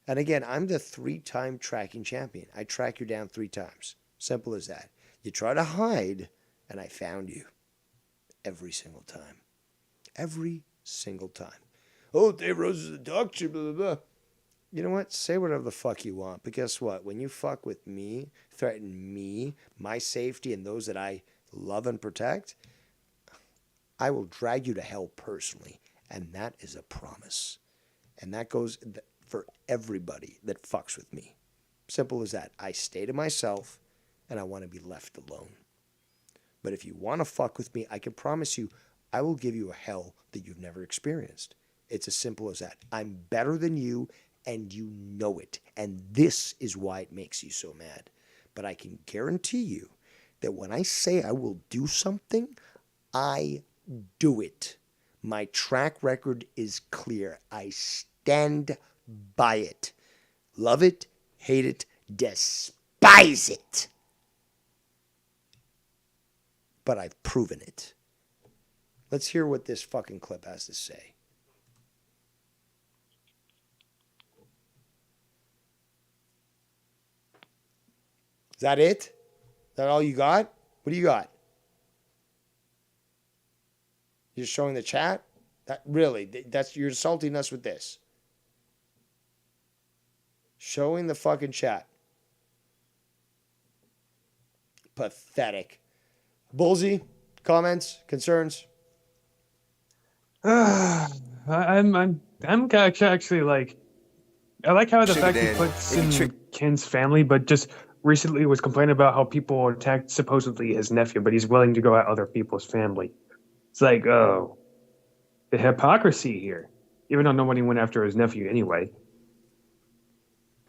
And again, I'm the 3-time tracking champion. I track you down 3 times. Simple as that. You try to hide, and I found you every single time. Every single time. Oh, Dave Rose is a doctor, blah, blah, blah. You know what? Say whatever the fuck you want. But guess what? When you fuck with me, threaten me, my safety, and those that I love and protect, I will drag you to hell personally. And that is a promise. And that goes for everybody that fucks with me. Simple as that. I stay to myself, and I want to be left alone. But if you want to fuck with me, I can promise you, I will give you a hell that you've never experienced. It's as simple as that. I'm better than you, and you know it. And this is why it makes you so mad. But I can guarantee you that when I say I will do something, I do it. My track record is clear. I stand by it. Love it, hate it, despise it. But I've proven it. Let's hear what this fucking clip has to say. Is that it? Is that all you got? What do you got? You're showing the chat? That really, you're insulting us with this. Showing the fucking chat. Pathetic. Bullsy, comments, concerns?
I'm actually like, I like how the fact he puts in Ken's family, but just recently was complaining about how people attacked supposedly his nephew, but he's willing to go at other people's family. It's like, oh, the hypocrisy here, even though nobody went after his nephew anyway.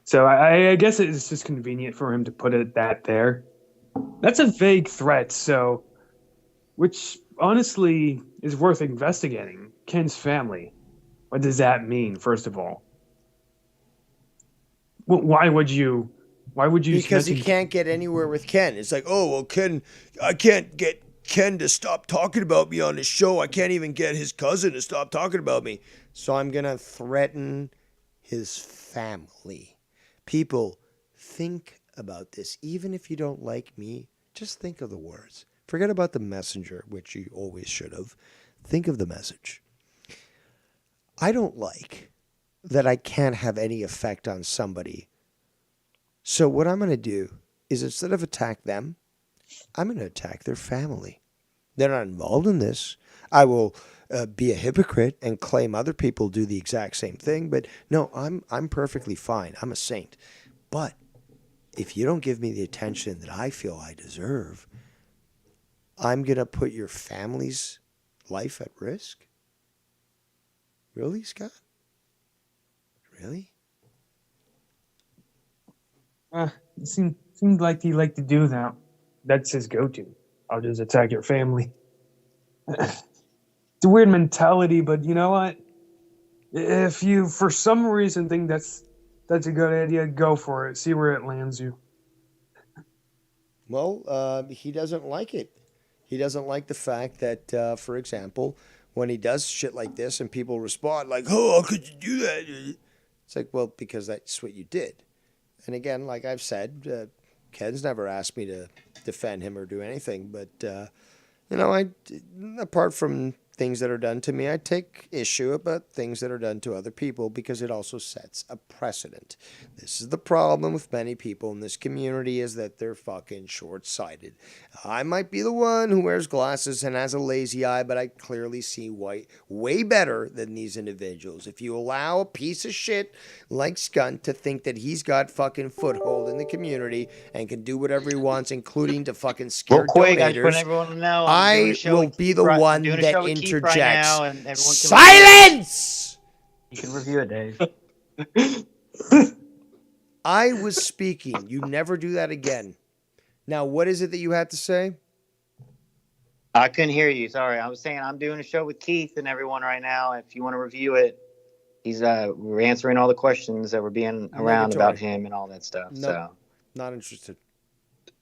So I guess it's just convenient for him to put it there. That's a vague threat, so, which honestly is worth investigating. Ken's family. What does that mean, first of all? Why would you?
Because he can't get anywhere with Ken. It's like, oh, well, Ken, I can't get Ken to stop talking about me on his show. I can't even get his cousin to stop talking about me. So I'm going to threaten his family. People, think about this. Even if you don't like me, just think of the words. Forget about the messenger, which you always should have. Think of the message. I don't like that I can't have any effect on somebody. So what I'm going to do is instead of attack them, I'm going to attack their family. They're not involved in this. I will be a hypocrite and claim other people do the exact same thing. But no, I'm perfectly fine. I'm a saint. But if you don't give me the attention that I feel I deserve, I'm going to put your family's life at risk? Really, Scott? Really?
It seemed like he liked to do that. That's his go-to. I'll just attack your family. It's a weird mentality, but you know what? If you, for some reason, think that's a good idea, go for it. See where it lands you.
Well, he doesn't like it. He doesn't like the fact that, for example, when he does shit like this and people respond like, oh, how could you do that? It's like, well, because that's what you did. And again, like I've said, Ken's never asked me to defend him or do anything. But, apart from things that are done to me, I take issue about things that are done to other people because it also sets a precedent. This is the problem with many people in this community is that they're fucking short-sighted. I might be the one who wears glasses and has a lazy eye, but I clearly see white way better than these individuals. If you allow a piece of shit like Skunt to think that he's got fucking foothold in the community and can do whatever he wants, including to fucking scare
quick, I just want
donators,
everyone to know
I will be the one
doing a
that
show with Keith
interjects.
right now, and everyone can
Silence!
You can review it, Dave.
I was speaking. You never do that again. Now, what is it that you had to say?
I couldn't hear you. Sorry. I was saying I'm doing a show with Keith and everyone right now. If you want to review it, we're answering all the questions that were being around about him and all that stuff.
Nope,
So,
not interested.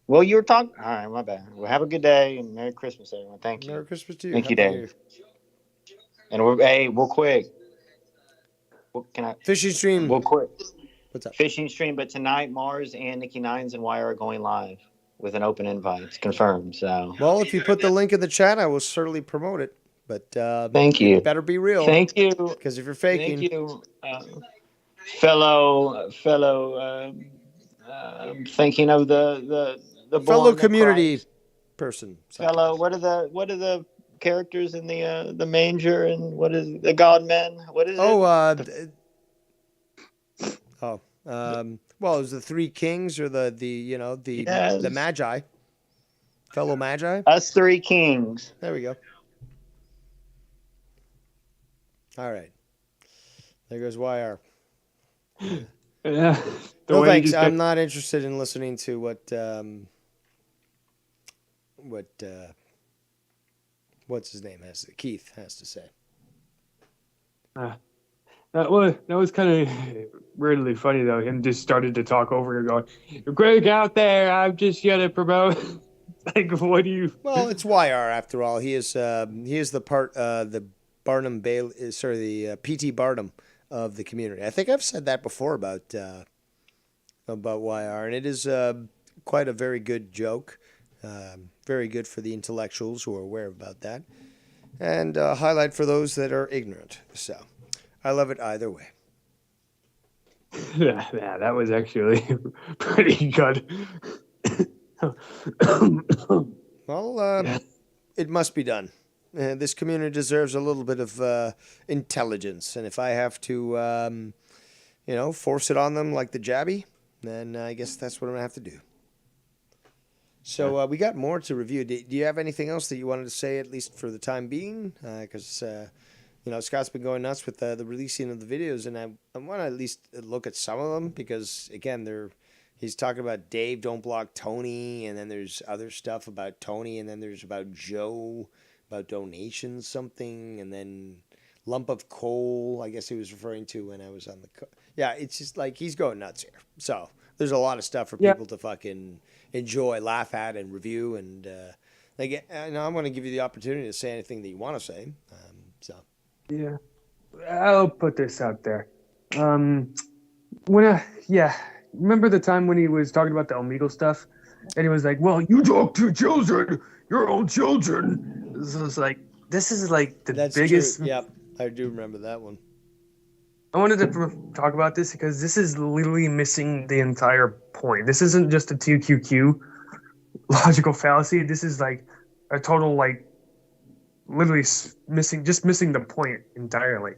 well, you were talking. All right, my bad. Well, have a good day and Merry Christmas, everyone. Thank you.
Merry Christmas to you.
Thank you,
Happy New
Dave. And we're quick.
Fishing stream.
We'll quick.
What's up?
Fishing stream, but tonight Mars and Nikki Nines and Wire are going live with an open invite. It's confirmed. So.
Well, if you put the link in the chat, I will certainly promote it. But
thank you.
It better be real.
Thank you.
Because if you're faking,
thank you, fellow. Thinking of the
fellow community person.
Fellow. What are the characters in the manger and what is the God men? What is it?
Well, it was the three kings or the magi, fellow magi.
Us three kings.
There we go. All right. There goes YR.
Yeah.
No thanks. I'm not interested in listening to what's his name Keith has to say.
That was kind of weirdly funny though. Him just started to talk over and going, "Greg out there, I'm just gonna promote." Like, what do you?
Well, it's YR after all. He is the Barnum Bailey, the P.T. Barnum of the community. I think I've said that before about YR, and it is quite a very good joke. Very good for the intellectuals who are aware about that, and highlight for those that are ignorant. So. I love it either way.
Yeah, that was actually pretty good.
Well, it must be done. This community deserves a little bit of intelligence, and if I have to, force it on them like the jabby, then I guess that's what I'm gonna have to do. So we got more to review. Do you have anything else that you wanted to say, at least for the time being? Because Scott's been going nuts with the releasing of the videos, and I want to at least look at some of them because, again, he's talking about Dave, don't block Tony, and then there's other stuff about Tony, and then there's about Joe, about donations, something, and then lump of coal, I guess he was referring to when I was on the... Yeah, it's just like he's going nuts here. So there's a lot of stuff for people to fucking enjoy, laugh at, and review, and I'm going to give you the opportunity to say anything that you want to say,
Yeah, I'll put this out there. Remember the time when he was talking about the Omegle stuff, and he was like, "Well, you talk to children, your own children." So it's like this is like
That's
biggest.
True. Yep, I do remember that one.
I wanted to talk about this because this is literally missing the entire point. This isn't just a 2QQ logical fallacy. This is like a total literally missing the point entirely.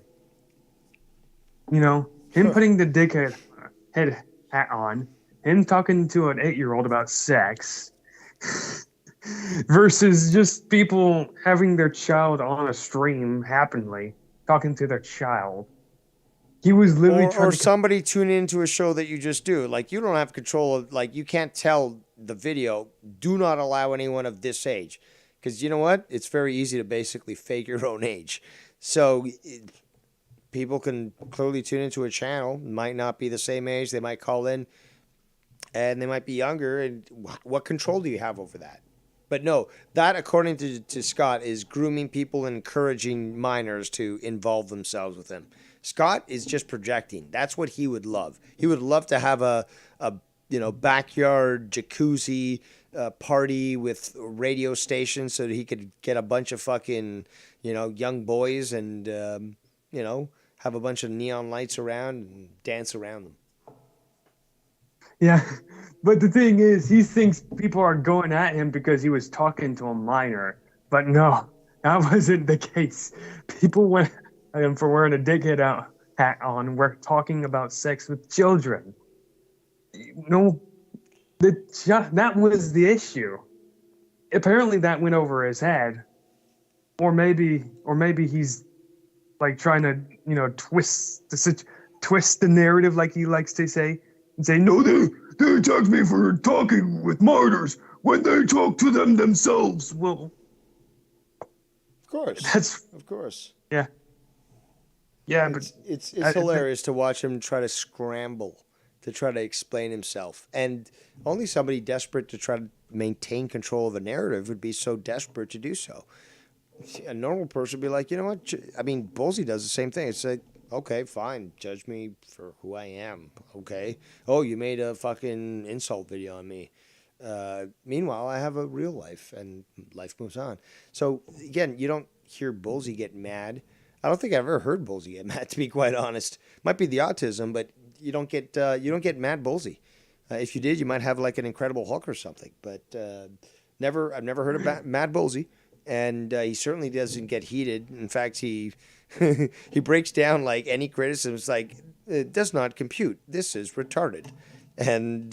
Him putting the dickhead head hat on, him talking to an 8-year-old about sex, versus just people having their child on a stream happily talking to their child. He was literally trying to...
somebody tune into a show that you just do. Like, you don't have control of... Like, you can't tell the video, do not allow anyone of this age. Because you know what? It's very easy to basically fake your own age. So people can clearly tune into a channel, might not be the same age. They might call in, and they might be younger. And what control do you have over that? But no, that, according to Scott, is grooming people and encouraging minors to involve themselves with him. Scott is just projecting. That's what he would love. He would love to have a backyard jacuzzi party with a radio station so that he could get a bunch of fucking, young boys and, have a bunch of neon lights around and dance around them.
Yeah, but the thing is, he thinks people are going at him because he was talking to a minor. But no, that wasn't the case. People went at him for wearing a dickhead hat on. We're talking about sex with children. No, that was the issue. Apparently, that went over his head, or maybe he's like trying to twist the narrative, like he likes to say. And say, no, they attacked me for talking with martyrs when they talk to them themselves. Well,
of course. Of course.
Yeah. Yeah,
but it's hilarious to watch him try to scramble to try to explain himself. And only somebody desperate to try to maintain control of a narrative would be so desperate to do so. A normal person would be like, you know what? I mean, Ballsy does the same thing. It's like, okay, fine. Judge me for who I am. Okay. Oh, you made a fucking insult video on me. Meanwhile, I have a real life and life moves on. So again, you don't hear Ballsy get mad. I don't think I've ever heard Ballsy get mad, to be quite honest. Might be the autism, but you don't get mad Ballsy. If you did, you might have like an Incredible Hulk or something. But I've never heard of mad Ballsy, and he certainly doesn't get heated. In fact, he he breaks down like any criticism. It's like, it does not compute. This is retarded. And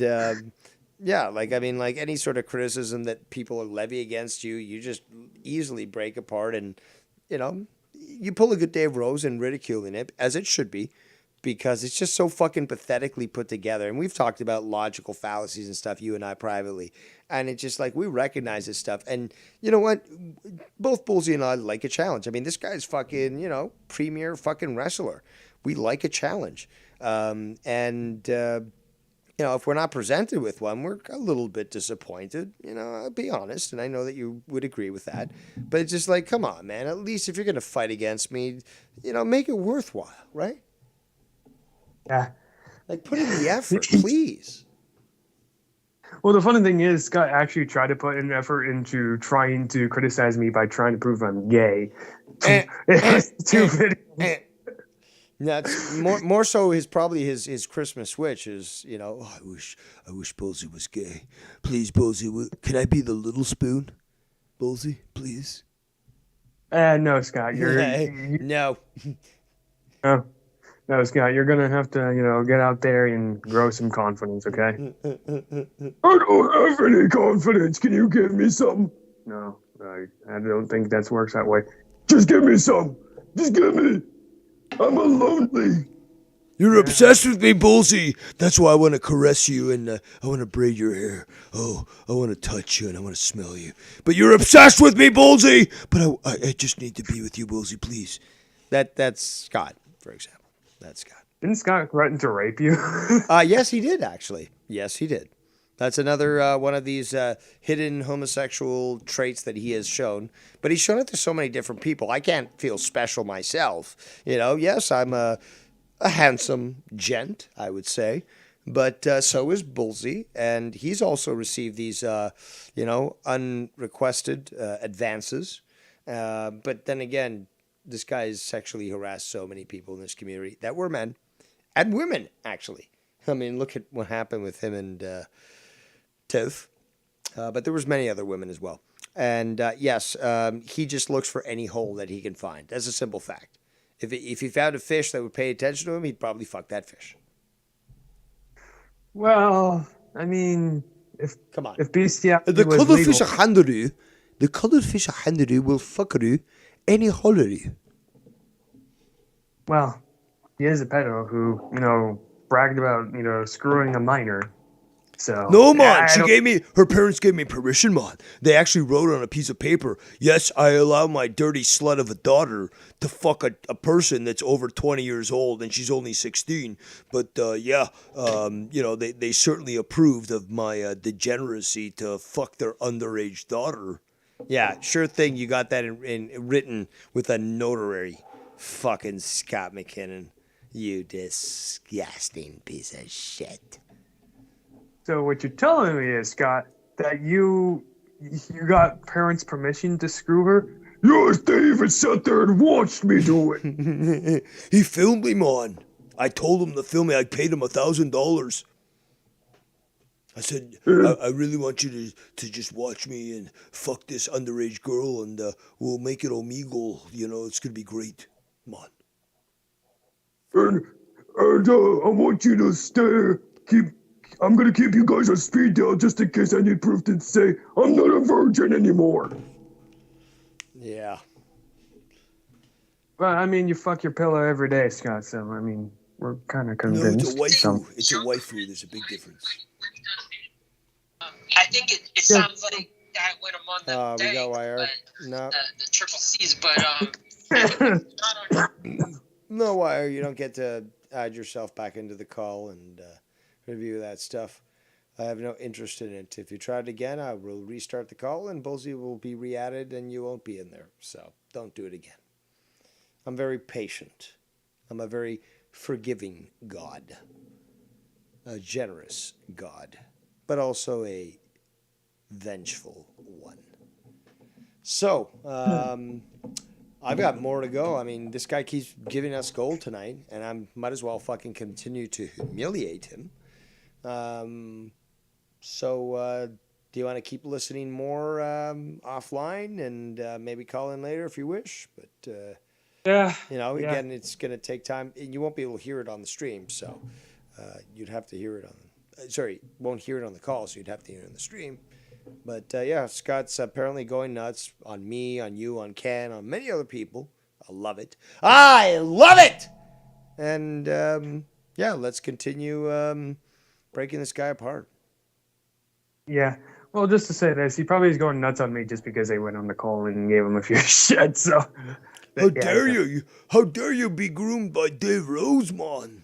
like any sort of criticism that people levy against you, you just easily break apart. And, you pull a good Dave Rose in ridiculing it, as it should be, because it's just so fucking pathetically put together. And we've talked about logical fallacies and stuff, you and I privately. And it's just like, we recognize this stuff. And you know what? Both Ballsy and I like a challenge. I mean, this guy's fucking, premier fucking wrestler. We like a challenge. If we're not presented with one, we're a little bit disappointed. I'll be honest. And I know that you would agree with that. But it's just like, come on, man. At least if you're going to fight against me, make it worthwhile, right?
Yeah.
Like, put in the effort, please.
Well, the funny thing is, Scott actually tried to put an effort into trying to criticize me by trying to prove I'm gay. Two videos.
That's more so his Christmas switch is, oh, I wish Ballsy was gay. Please, Ballsy, can I be the little spoon? Ballsy, please.
No, Scott,
no.
No, Scott, you're gonna have to, get out there and grow some confidence, okay? I don't have any confidence. Can you give me some? No, I don't think that works that way. Just give me some. Just give me. I'm a lonely.
You're obsessed with me, Ballsy. That's why I want to caress you and I want to braid your hair. Oh, I want to touch you and I want to smell you. But you're obsessed with me, Ballsy. But I just need to be with you, Ballsy, please.
That's Scott, for example. That's Scott.
Didn't Scott threaten to rape you?
Yes, he did, actually. Yes, he did. That's another one of these hidden homosexual traits that he has shown. But he's shown it to so many different people. I can't feel special myself. Yes, I'm a handsome gent, I would say. But so is Ballsy. And he's also received these, unrequested advances. But then again, this guy has sexually harassed so many people in this community that were men and women, actually. I mean, look at what happened with him and Tiff. But there was many other women as well. And yes, he just looks for any hole that he can find. That's a simple fact. If he found a fish that would pay attention to him, he'd probably fuck that fish.
Well, I mean,
come on,
if bestiality
the
was
color
legal,
fish a handle, the color fish a handle will fuck you any holiday.
Well, he is a pedo who, bragged about, screwing a minor. So
no, man, her parents gave me permission, man. They actually wrote on a piece of paper, yes, I allow my dirty slut of a daughter to fuck a person that's over 20 years old and she's only 16. But they certainly approved of my degeneracy to fuck their underage daughter.
Yeah, sure thing. You got that in written with a notary. Fucking Scott McKinnon. You disgusting piece of shit.
So what you're telling me is, Scott, that you got parents' permission to screw her?
Yes, they even sat there and watched me do it. He filmed me, man. I told him to film me. I paid him $1,000. I said, I really want you to just watch me and fuck this underage girl, and we'll make it Omegle. You know, it's gonna be great, man. And I want you to I'm gonna keep you guys on speed dial just in case I need proof to say I'm not a virgin anymore.
Yeah.
Well, I mean, you fuck your pillow every day, Scott. So I mean, we're kind of convinced.
No, it's a waifu. It's a waifu. There's a big difference.
I think it sounds like I went among them
We got wire. No.
the triple C's, but
No wire. You don't get to add yourself back into the call and review that stuff. I have no interest in it. If you try it again, I will restart the call and Bullseye will be re-added and you won't be in there. So don't do it again. I'm very patient. I'm a very forgiving God. A generous God. But also a vengeful one. So, I've got more to go. I mean, this guy keeps giving us gold tonight, and I might as well fucking continue to humiliate him. So, do you want to keep listening more offline and maybe call in later if you wish? But,
yeah,
you know, again, it's going to take time. And you won't be able to hear it on the stream, so you'd have to hear it on... won't hear it on the call, so you'd have to hear it on the stream. But, yeah, Scott's apparently going nuts on me, on you, on Ken, on many other people. I love it. I love it! And, yeah, let's continue breaking this guy apart.
Yeah. Well, just to say this, he probably is going nuts on me just because I went on the call and gave him a few shit, so...
How dare you? How dare you be groomed by Dave Roseman?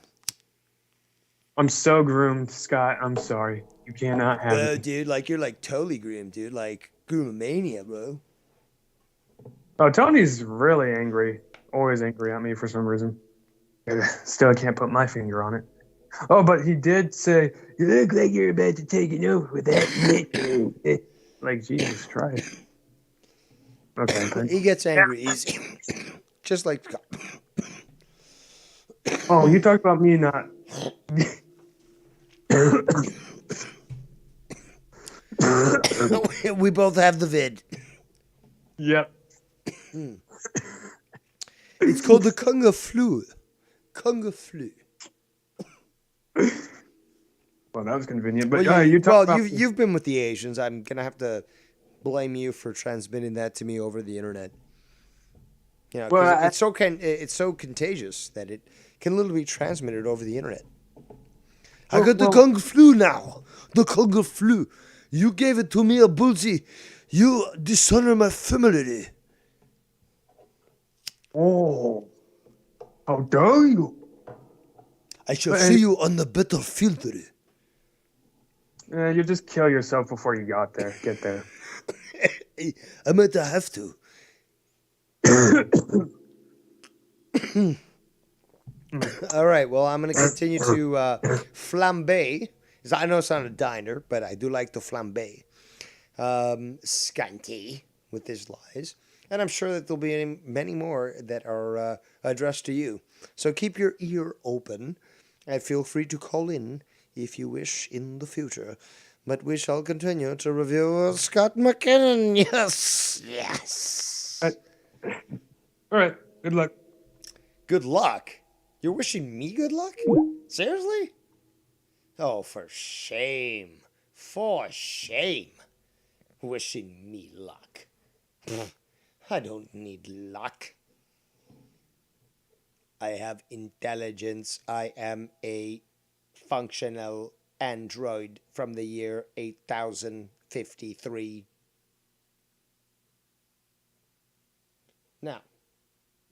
I'm so groomed, Scott. I'm sorry. You cannot have it.
Dude, you're totally groomed, dude. Like, groomomania, bro.
Oh, Tony's really angry. Always angry at me for some reason. Still, I can't put my finger on it. Oh, but he did say, you look like you're about to take it over with that. Like, Jesus Christ. Okay.
He gets angry easy. Just like...
Oh, you talk about me not...
We both have the vid.
Yep.
It's called the Kunga flu. Kunga flu.
Well, that was convenient. But
well,
you
you've been with the Asians. I'm gonna have to blame you for transmitting that to me over the internet. You know, well, it's so contagious that it can literally be transmitted over the internet. I got the Kung flu now. The Kung flu. You gave it to me, a Bullseye. You dishonor my family.
Oh, how dare you?
I shall see you on the battlefield.
You just kill yourself before you get there.
I might have to. All right. Well, I'm going to continue to flambe. I know it's not a diner, but I do like to flambe. Scanty with his lies. And I'm sure that there'll be many more that are addressed to you. So keep your ear open and feel free to call in if you wish in the future. But we shall continue to review Scott McKinnon. Yes. Yes.
All right. Good luck.
Good luck? You're wishing me good luck? Seriously? Oh, for shame. For shame. Wishing me luck. I don't need luck. I have intelligence. I am a functional android from the year 8053. Now,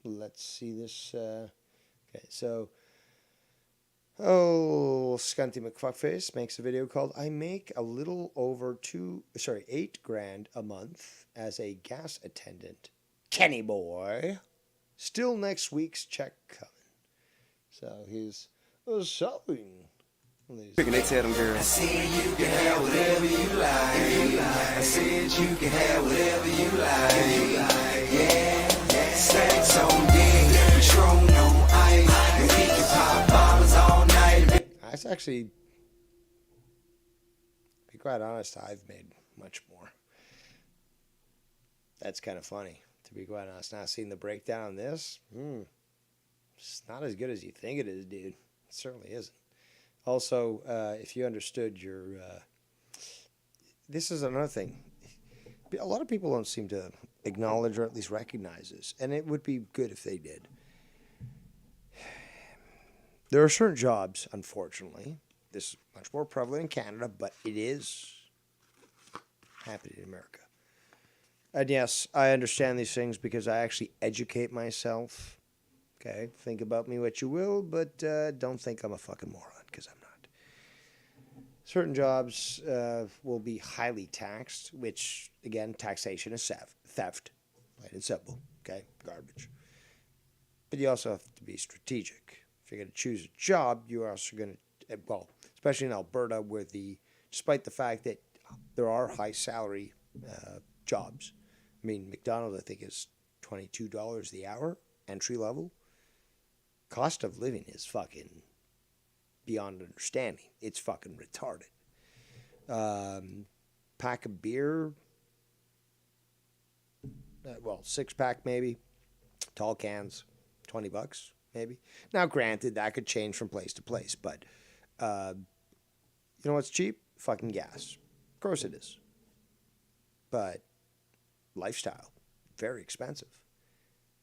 let's see this. Okay, so... Scanty McFuckface makes a video called I make a little over $8,000 a month as a gas attendant. Kenny boy. Still next week's check coming. So he's showing.
Picking they tell them girls. I said you can have whatever you like. I said you can have whatever you like. Yeah. Stacks on deck, Patron on ice. And we can pop bottles all night.
That's actually, to be quite honest, I've made much more. That's kind of funny, to be quite honest. Now, seeing the breakdown on this, it's not as good as you think it is, dude. It certainly isn't. Also, if you understood your... this is another thing. A lot of people don't seem to acknowledge or at least recognize this, and it would be good if they did. There are certain jobs, unfortunately. This is much more prevalent in Canada, but it is happening in America. And yes, I understand these things because I actually educate myself. Okay, think about me what you will, but don't think I'm a fucking moron, because I'm not. Certain jobs will be highly taxed, which, again, taxation is theft, plain and simple. Okay, garbage. But you also have to be strategic. If you're going to choose a job, you're also going to, well, especially in Alberta, where despite the fact that there are high salary jobs. I mean, McDonald's, I think, is $22 the hour, entry level. Cost of living is fucking beyond understanding. It's fucking retarded. Pack of beer, well, 6-pack maybe, tall cans, $20 maybe. Now, granted, that could change from place to place, but you know what's cheap? Fucking gas. Of course it is. But lifestyle, very expensive.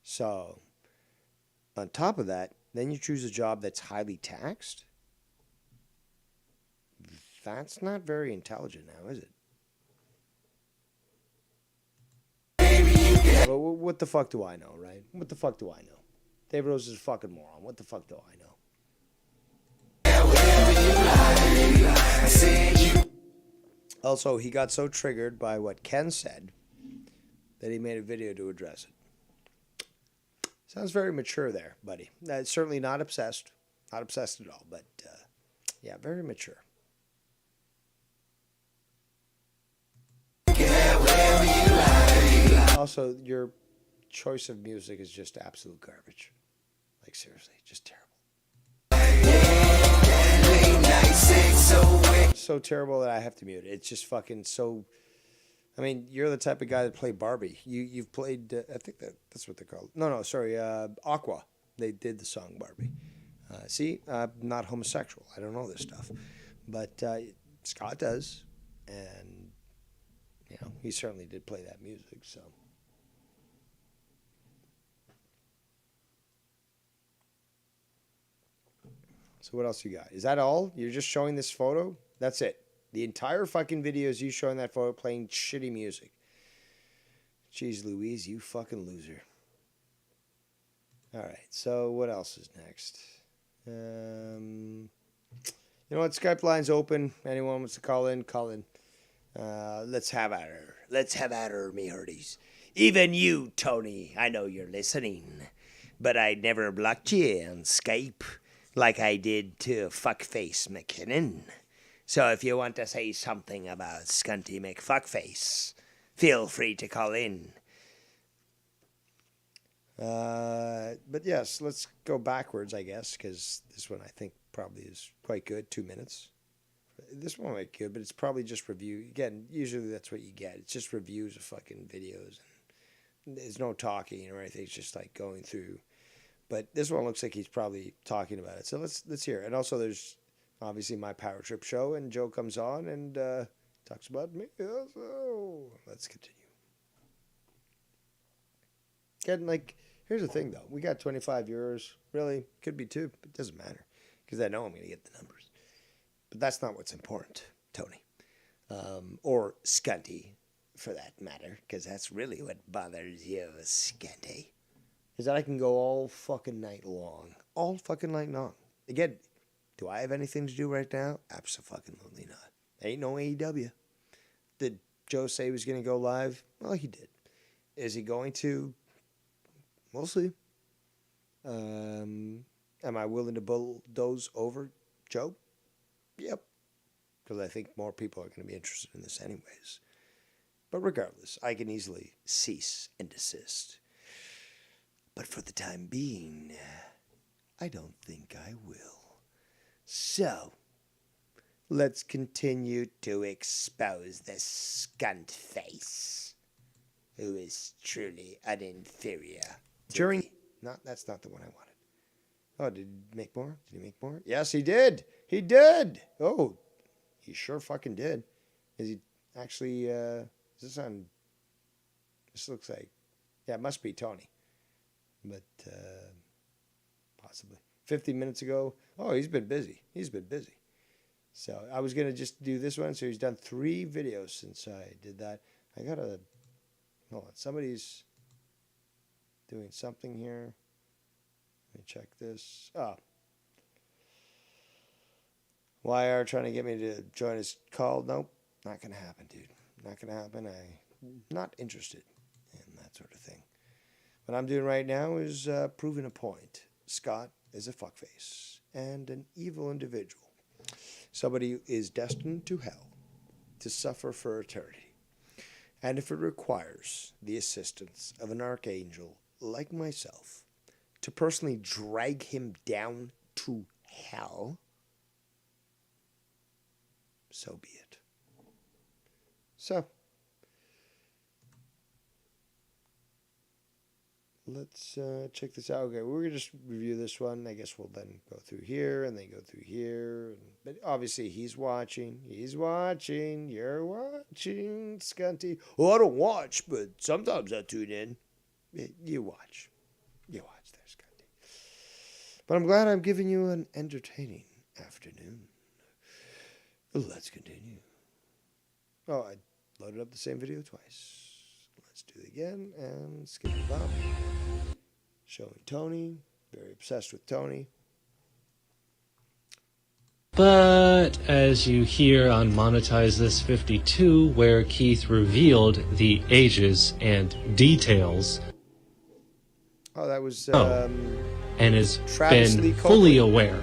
So, on top of that, then you choose a job that's highly taxed. That's not very intelligent now, is it? But what the fuck do I know, right? What the fuck do I know? Dave Rose is a fucking moron. What the fuck do I know? Also, he got so triggered by what Ken said that he made a video to address it. Sounds very mature there, buddy. Certainly not obsessed. Not obsessed at all, but yeah, very mature. Also, your choice of music is just absolute garbage. Like, seriously, just terrible. So terrible that I have to mute it. It's just fucking so... I mean, you're the type of guy that played Barbie. You've played... I think that's what they're called. No, sorry. Aqua. They did the song Barbie. See? I'm not homosexual. I don't know this stuff. But Scott does. And, you know, he certainly did play that music, so... So what else you got? Is that all? You're just showing this photo? That's it. The entire fucking video is you showing that photo playing shitty music. Jeez Louise, you fucking loser. Alright, so what else is next? You know what? Skype line's open. Anyone wants to call in, call in. Let's have at her. Let's have at her, me hearties. Even you, Tony. I know you're listening. But I never blocked you on Skype. Like I did to Fuckface McKinnon. So if you want to say something about Scunty McFuckface, feel free to call in. But yes, let's go backwards, I guess, because this one I think probably is quite good. 2 minutes. This one might be good, but it's probably just review. Again, usually that's what you get. It's just reviews of fucking videos. And there's no talking or anything. It's just like going through. But this one looks like he's probably talking about it. So let's hear it. And also there's obviously my Power Trip show, and Joe comes on and talks about me. So let's continue. Again, like, here's the thing, though. We got 25 viewers. Really? Could be 2. But it doesn't matter. Because I know I'm going to get the numbers. But that's not what's important, Tony. Or Scunty, for that matter. Because that's really what bothers you, Scunty. Is that I can go all fucking night long. All fucking night long. Again, do I have anything to do right now? Abso-fucking-lutely not. Ain't no AEW. Did Joe say he was going to go live? Well, he did. Is he going to? We'll see. Am I willing to bulldoze over Joe? Yep. Because I think more people are going to be interested in this anyways. But regardless, I can easily cease and desist. But for the time being, I don't think I will. So, let's continue to expose the scunt face, who is truly an inferior. That's not the one I wanted. Oh, did he make more? Did he make more? Yes, he did. He did. Oh, he sure fucking did. Is he actually, is this on, this looks like, yeah, it must be Tony. But, possibly. 50 minutes ago. Oh, he's been busy. He's been busy. So I was going to just do this one. So he's done 3 videos since I did that. I got to, hold on. Somebody's doing something here. Let me check this. Oh. YR trying to get me to join his call. Nope. Not going to happen, dude. Not going to happen. I'm not interested in that sort of thing. What I'm doing right now is proving a point. Scott is a fuckface and an evil individual. Somebody who is destined to hell, to suffer for eternity. And if it requires the assistance of an archangel like myself to personally drag him down to hell, so be it. So, let's check this out. Okay, we're going to just review this one. I guess we'll then go through here and then go through here. But obviously, he's watching. He's watching. You're watching, Scunty. Oh, I don't watch, but sometimes I tune in. You watch. You watch there, Scunty. But I'm glad I'm giving you an entertaining afternoon. Let's continue. Oh, I loaded up the same video twice. Let's do it again and skip it up. Showing Tony. Very obsessed with Tony.
But as you hear on Monetize This 52, where Keith revealed the ages and details.
Oh, that was
and has
Travis
been
Lee
fully
Coakley.
aware.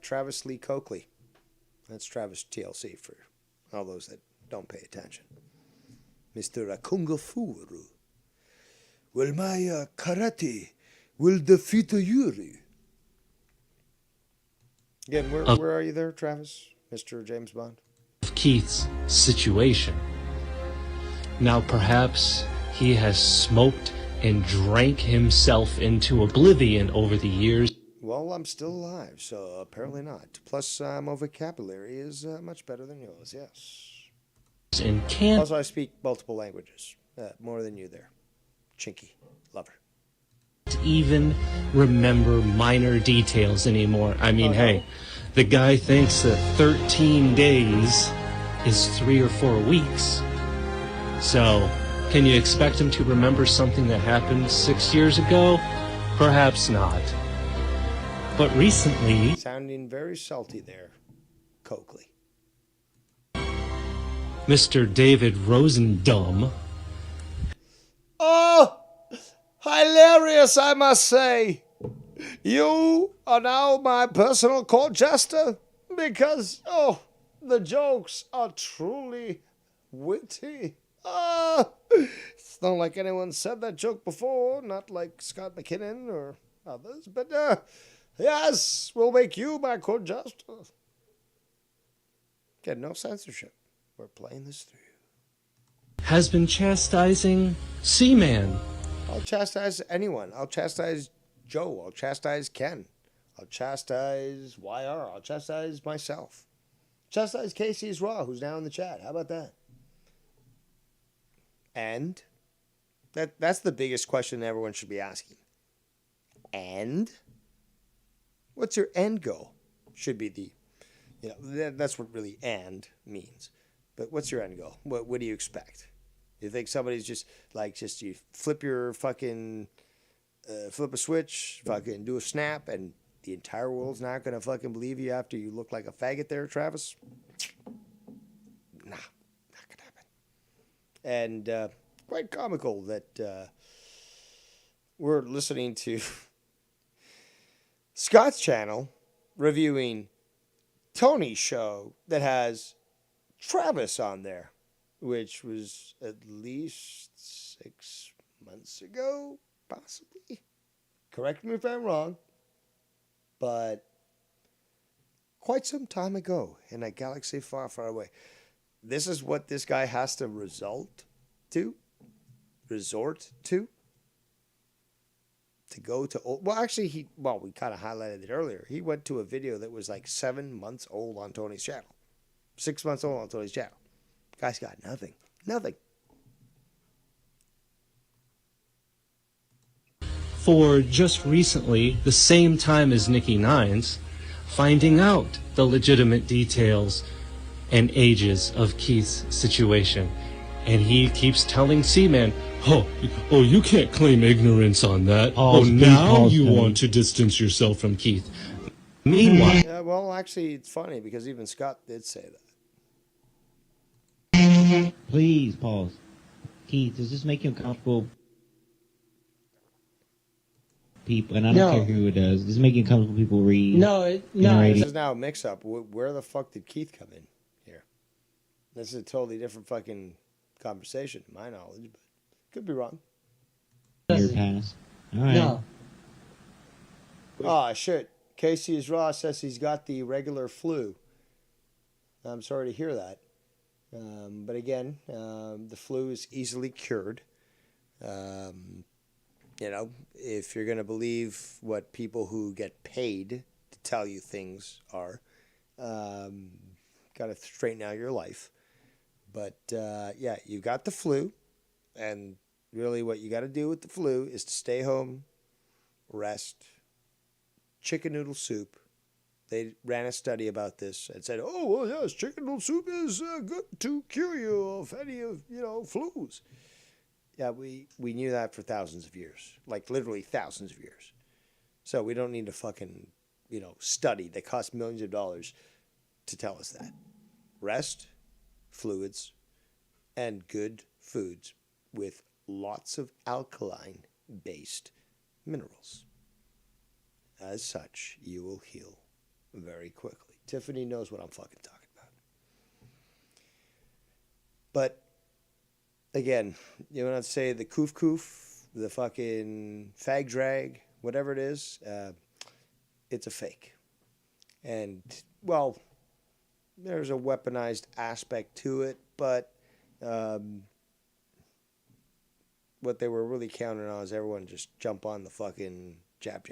Travis Lee Coakley. That's Travis TLC for all those that don't pay attention. Mr. Akunga Furu. Well, my karate will defeat Yuri. Again, where are you there, Travis? Mr. James Bond?
Of Keith's situation. Now, perhaps he has smoked and drank himself into oblivion over the years.
Well, I'm still alive, so apparently not. Plus, my vocabulary is much better than yours, yes.
And can't
Also, I speak multiple languages. More than you there. Chinky. Lover.
even remember minor details anymore. I mean, hey, the guy thinks that 13 days is 3 or 4 weeks. So, can you expect him to remember something that happened 6 years ago? Perhaps not. But recently...
Sounding very salty there, Coakley.
Mr. David Rosendum...
Oh! Hilarious, I must say. You are now my personal court jester because, oh, the jokes are truly witty. It's not like anyone said that joke before, not like Scott McKinnon or others, but yes, we'll make you my court jester. Get no censorship. We're playing this through.
has been chastising Seaman.
I'll chastise anyone. I'll chastise Joe. I'll chastise Ken. I'll chastise YR. I'll chastise myself. Chastise Casey as well, who's now in the chat. How about that? And that's the biggest question everyone should be asking. And what's your end goal? Should be the, that's what really and means. But what's your end goal? What do you expect? You think somebody's just you flip your fucking, flip a switch, fucking do a snap, and the entire world's not going to fucking believe you after you look like a faggot there, Travis? Nah, not going to happen. And quite comical that we're listening to Scott's channel reviewing Tony's show that has Travis on there, which was at least 6 months ago, possibly. Correct me if I'm wrong, but quite some time ago in a galaxy far, far away. This is what this guy has to resort to go to old. Well, actually, we kind of highlighted it earlier. He went to a video that was like 7 months old on Tony's channel. 6 months old on Tony's channel. Guy's got nothing. Nothing.
For just recently, the same time as Nikki Nines, finding out the legitimate details and ages of Keith's situation. And he keeps telling Seaman, oh, you can't claim ignorance on that. Now you want to distance yourself from Keith. Meanwhile...
Yeah, well, actually, it's funny because even Scott did say that.
Please, pause. Keith, does this make you uncomfortable? People, and I don't care who it does. Does it make you uncomfortable people read?
No. This is now a mix-up. Where the fuck did Keith come in here? This is a totally different fucking conversation, to my knowledge, but could be wrong.
Your past. All right. No.
Oh, shit. Casey is Raw says he's got the regular flu. I'm sorry to hear that. But again, the flu is easily cured. If you're going to believe what people who get paid to tell you things are, got to straighten out your life. But, you got the flu, and really what you got to do with the flu is to stay home, rest, chicken noodle soup. They ran a study about this and said, oh, well, yes, chicken noodle soup is good to cure you of any of, flus. Yeah, we knew that for thousands of years, like literally thousands of years. So we don't need a fucking, study that costs millions of dollars to tell us that. Rest, fluids, and good foods with lots of alkaline-based minerals. As such, you will heal very quickly. Tiffany knows what I'm fucking talking about. But again, you want to say the koof, the fucking fag drag, whatever it is, it's a fake. And, well, there's a weaponized aspect to it, but what they were really counting on is everyone just jump on the fucking jab.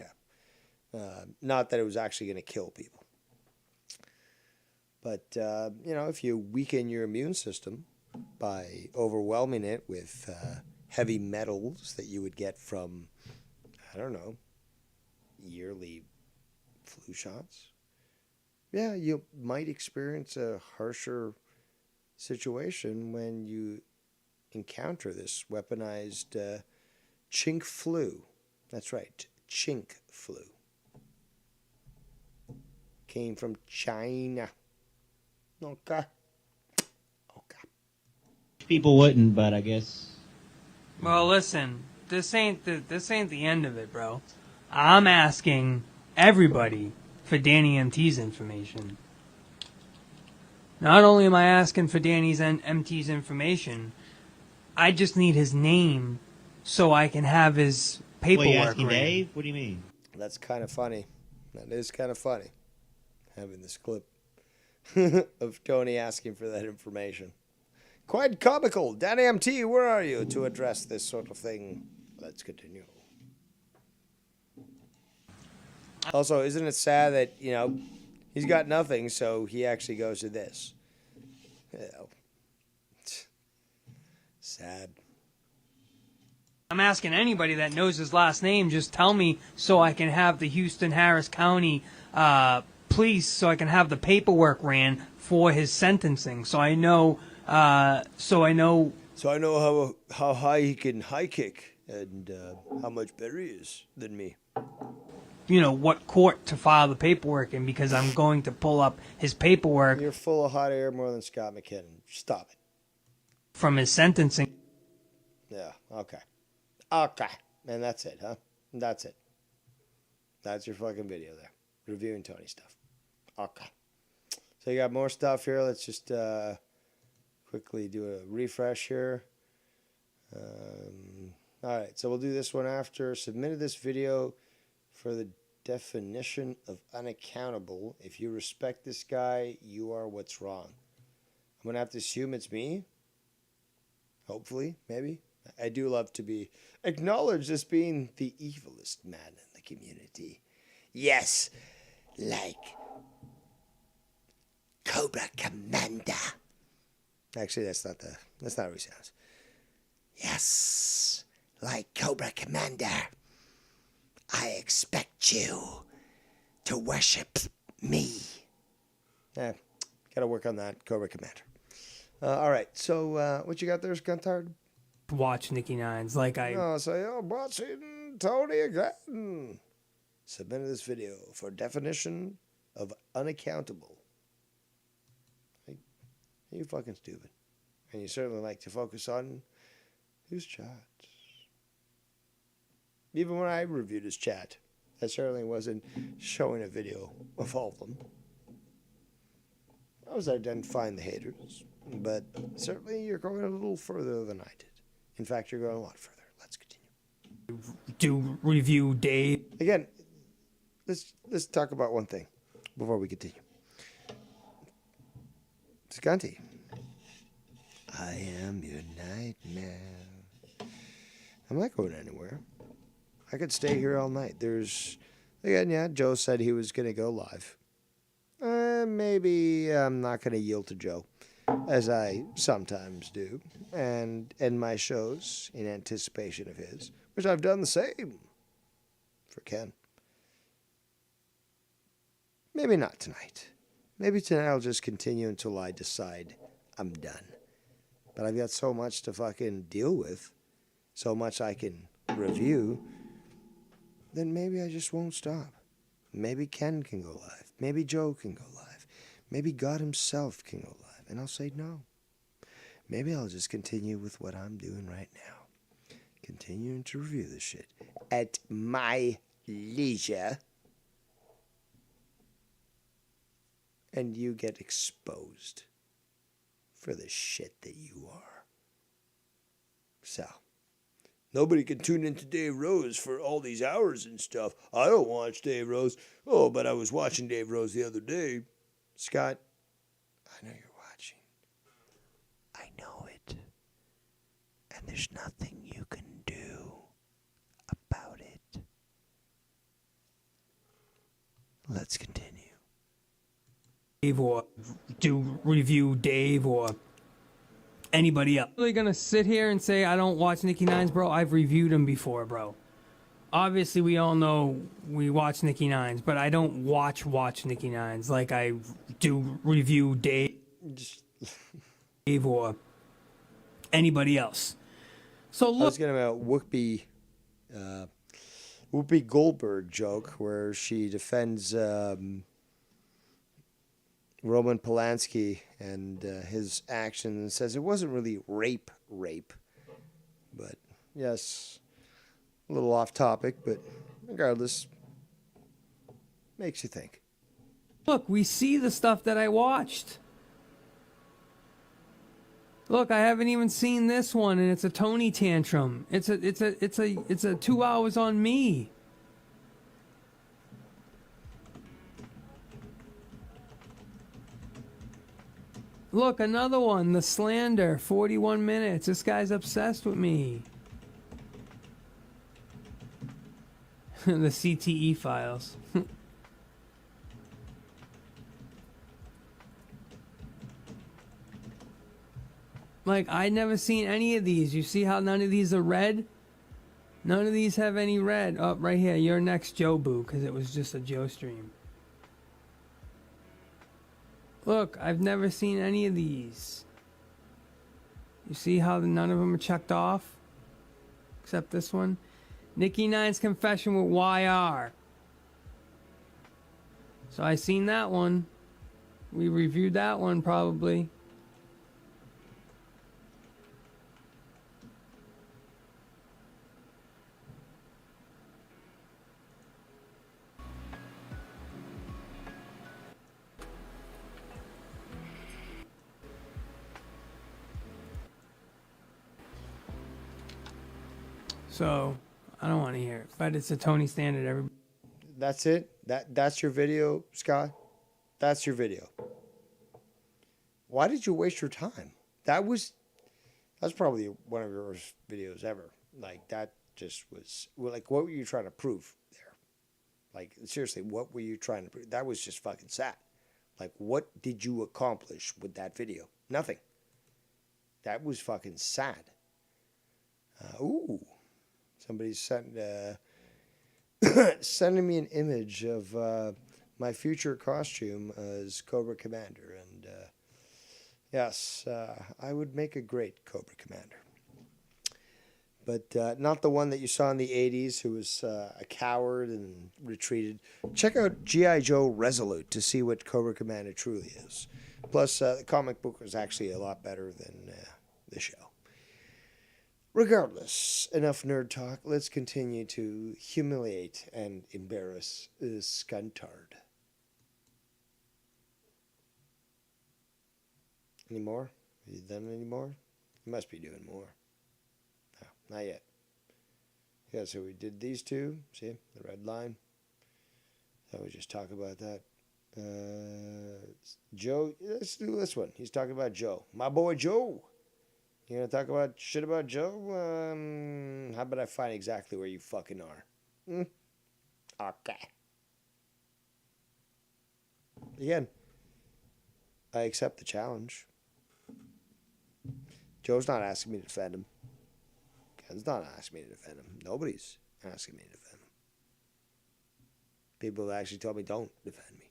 Not that it was actually going to kill people. But, if you weaken your immune system by overwhelming it with heavy metals that you would get from, yearly flu shots, yeah, you might experience a harsher situation when you encounter this weaponized chink flu. That's right, chink flu. Came from China. Okay.
People wouldn't, but I guess.
Well, listen, this ain't the end of it, bro. I'm asking everybody for Danny MT's information. Not only am I asking for Danny's MT's information, I just need his name so I can have his paperwork.
What, you asking
ran.
Dave? What do you mean?
That's kind of funny. That is kind of funny, having this clip of Tony asking for that information. Quite comical. Danny MT, where are you to address this sort of thing? Let's continue. Also, isn't it sad that, he's got nothing, so he actually goes to this? Sad.
I'm asking anybody that knows his last name, just tell me so I can have the Houston Harris County police, so I can have the paperwork ran for his sentencing, so I know how
high he can high kick and how much better he is than me.
What court to file the paperwork in, because I'm going to pull up his paperwork.
You're full of hot air more than Scott McKinnon. Stop it.
From his sentencing.
Yeah, okay. And that's it, huh? That's it. That's your fucking video there. Reviewing Tony stuff. Okay. So you got more stuff here. Let's just quickly do a refresh here. All right, so we'll do this one after. Submitted this video for the definition of unaccountable. If you respect this guy, you are what's wrong. I'm going to have to assume it's me. Hopefully, maybe. I do love to be acknowledged as being the evilest man in the community. Yes, like Cobra Commander. Actually, that's not how he sounds. Yes, like Cobra Commander. I expect you to worship me. Yeah, gotta work on that, Cobra Commander. All right, so what you got there, Scuntard?
Watch Nicky Nines like I.
No, say, watching Tony again. Submitted this video for definition of unaccountable. Hey, you fucking stupid. And you certainly like to focus on his chat. Even when I reviewed his chat, I certainly wasn't showing a video of all of them. I was identifying the haters, but certainly you're going a little further than I did. In fact, you're going a lot further. Let's continue.
Do review Dave.
Again, let's talk about one thing before we continue. Scanty, I am your nightmare. I'm not going anywhere. I could stay here all night. Again, yeah, Joe said he was going to go live. Maybe I'm not going to yield to Joe, as I sometimes do, and end my shows in anticipation of his, which I've done the same for Ken. Maybe not tonight. Maybe tonight I'll just continue until I decide I'm done. But I've got so much to fucking deal with, so much I can review, then maybe I just won't stop. Maybe Ken can go live. Maybe Joe can go live. Maybe God himself can go live. And I'll say no. Maybe I'll just continue with what I'm doing right now. Continuing to review this shit at my leisure. And you get exposed for the shit that you are. So, nobody can tune into Dave Rose for all these hours and stuff. I don't watch Dave Rose. Oh, but I was watching Dave Rose the other day. Scott, I know you're watching. I know it. And there's nothing you can do about it. Let's continue.
Dave or do review Dave or anybody else. Really gonna sit here and say I don't watch Nicky Nines, bro? I've reviewed him before, bro. Obviously, we all know we watch Nicky Nines, but I don't watch Nicky Nines like I do review Dave or anybody else. So look,
I was getting a Whoopi Goldberg joke where she defends Roman Polanski and his actions and says it wasn't really rape. But yes, a little off topic, but regardless, makes you think.
Look, we see the stuff that I watched. Look, I haven't even seen this one, and it's a Tony tantrum. It's a 2 hours on me. Look, another one, The Slander, 41 minutes. This guy's obsessed with me. The CTE files. Like, I'd never seen any of these. You see how none of these are red? None of these have any red. Oh, right here, you're next, Joe Boo, because it was just a Joe stream. Look, I've never seen any of these. You see how none of them are checked off? Except this one. Nicky Nine's Confession with YR. So I seen that one. We reviewed that one probably. So I don't want to hear it. But it's a Tony standard. Everybody.
That's it? That's your video, Scott? That's your video. Why did you waste your time? That's probably one of your worst videos ever. Like, that just was, like, what were you trying to prove there? Like, seriously, what were you trying to prove? That was just fucking sad. Like, what did you accomplish with that video? Nothing. That was fucking sad. Somebody's sending me an image of my future costume as Cobra Commander. And yes, I would make a great Cobra Commander. But not the one that you saw in the 80s who was a coward and retreated. Check out G.I. Joe Resolute to see what Cobra Commander truly is. Plus, the comic book was actually a lot better than the show. Regardless, enough nerd talk. Let's continue to humiliate and embarrass Scuntard. Any more? Have you done any more? You must be doing more. No, not yet. Yeah, so we did these two. See, the red line. So we just talk about that. Joe, let's do this one. He's talking about Joe. My boy Joe. You gonna talk about shit about Joe? How about I find exactly where you fucking are? Okay. Again, I accept the challenge. Joe's not asking me to defend him. Ken's not asking me to defend him. Nobody's asking me to defend him. People actually told me don't defend me.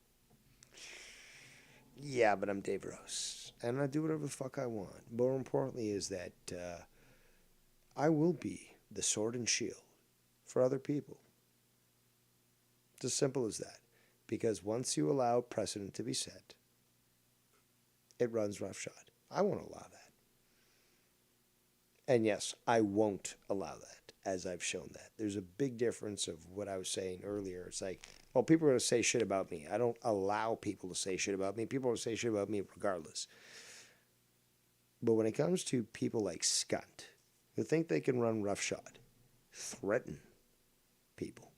Yeah, but I'm Dave Rose. And I do whatever the fuck I want. More importantly is that I will be the sword and shield for other people. It's as simple as that. Because once you allow precedent to be set, it runs roughshod. I won't allow that. And yes, I won't allow that, as I've shown that. There's a big difference of what I was saying earlier. It's like, well, people are going to say shit about me. I don't allow people to say shit about me. People are going to say shit about me regardless. But when it comes to people like Scunt, who think they can run roughshod, threaten people,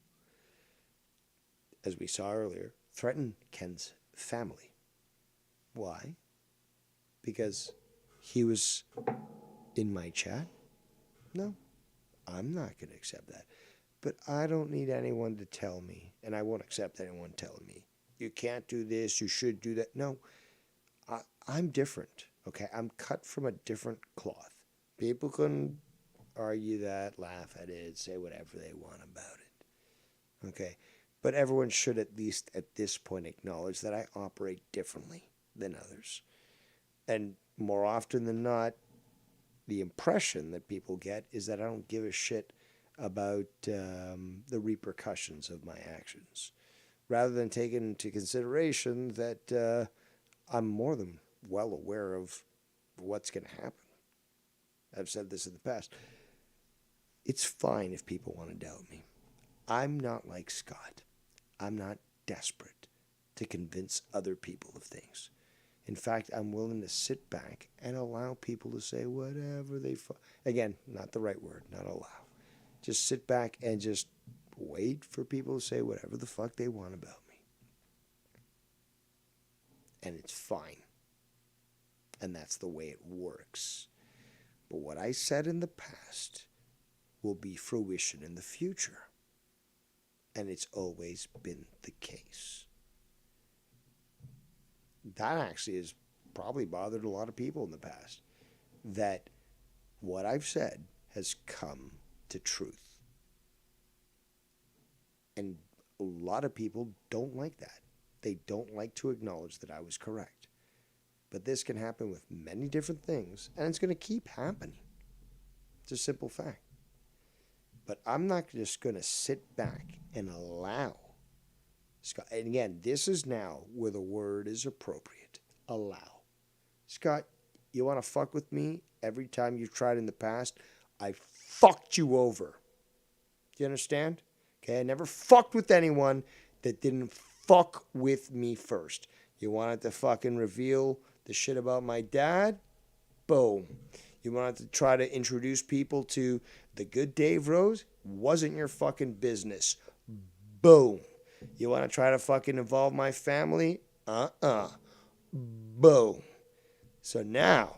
as we saw earlier, threaten Ken's family. Why? Because he was in my chat? No, I'm not going to accept that. But I don't need anyone to tell me, and I won't accept anyone telling me, you can't do this, you should do that. No, I'm different, okay? I'm cut from a different cloth. People can argue that, laugh at it, say whatever they want about it, okay? But everyone should at least at this point acknowledge that I operate differently than others. And more often than not, the impression that people get is that I don't give a shit about the repercussions of my actions, rather than taking into consideration that I'm more than well aware of what's going to happen. I've said this in the past. It's fine if people want to doubt me. I'm not like Scott. I'm not desperate to convince other people of things. In fact, I'm willing to sit back and allow people to say whatever they... Again, not the right word, not allow. Just sit back and just wait for people to say whatever the fuck they want about me. And it's fine. And that's the way it works. But what I said in the past will be fruition in the future. And it's always been the case. That actually has probably bothered a lot of people in the past. That what I've said has come to truth. And a lot of people don't like that. They don't like to acknowledge that I was correct. But this can happen with many different things, and it's going to keep happening. It's a simple fact. But I'm not just going to sit back and allow Scott, and again, this is now where the word is appropriate. Allow. Scott, you want to fuck with me every time you've tried in the past? I fucked you over. Do you understand? Okay, I never fucked with anyone that didn't fuck with me first. You wanted to fucking reveal the shit about my dad? Boom. You wanted to try to introduce people to the good Dave Rose? Wasn't your fucking business. Boom. You want to try to fucking involve my family? Boom. So now,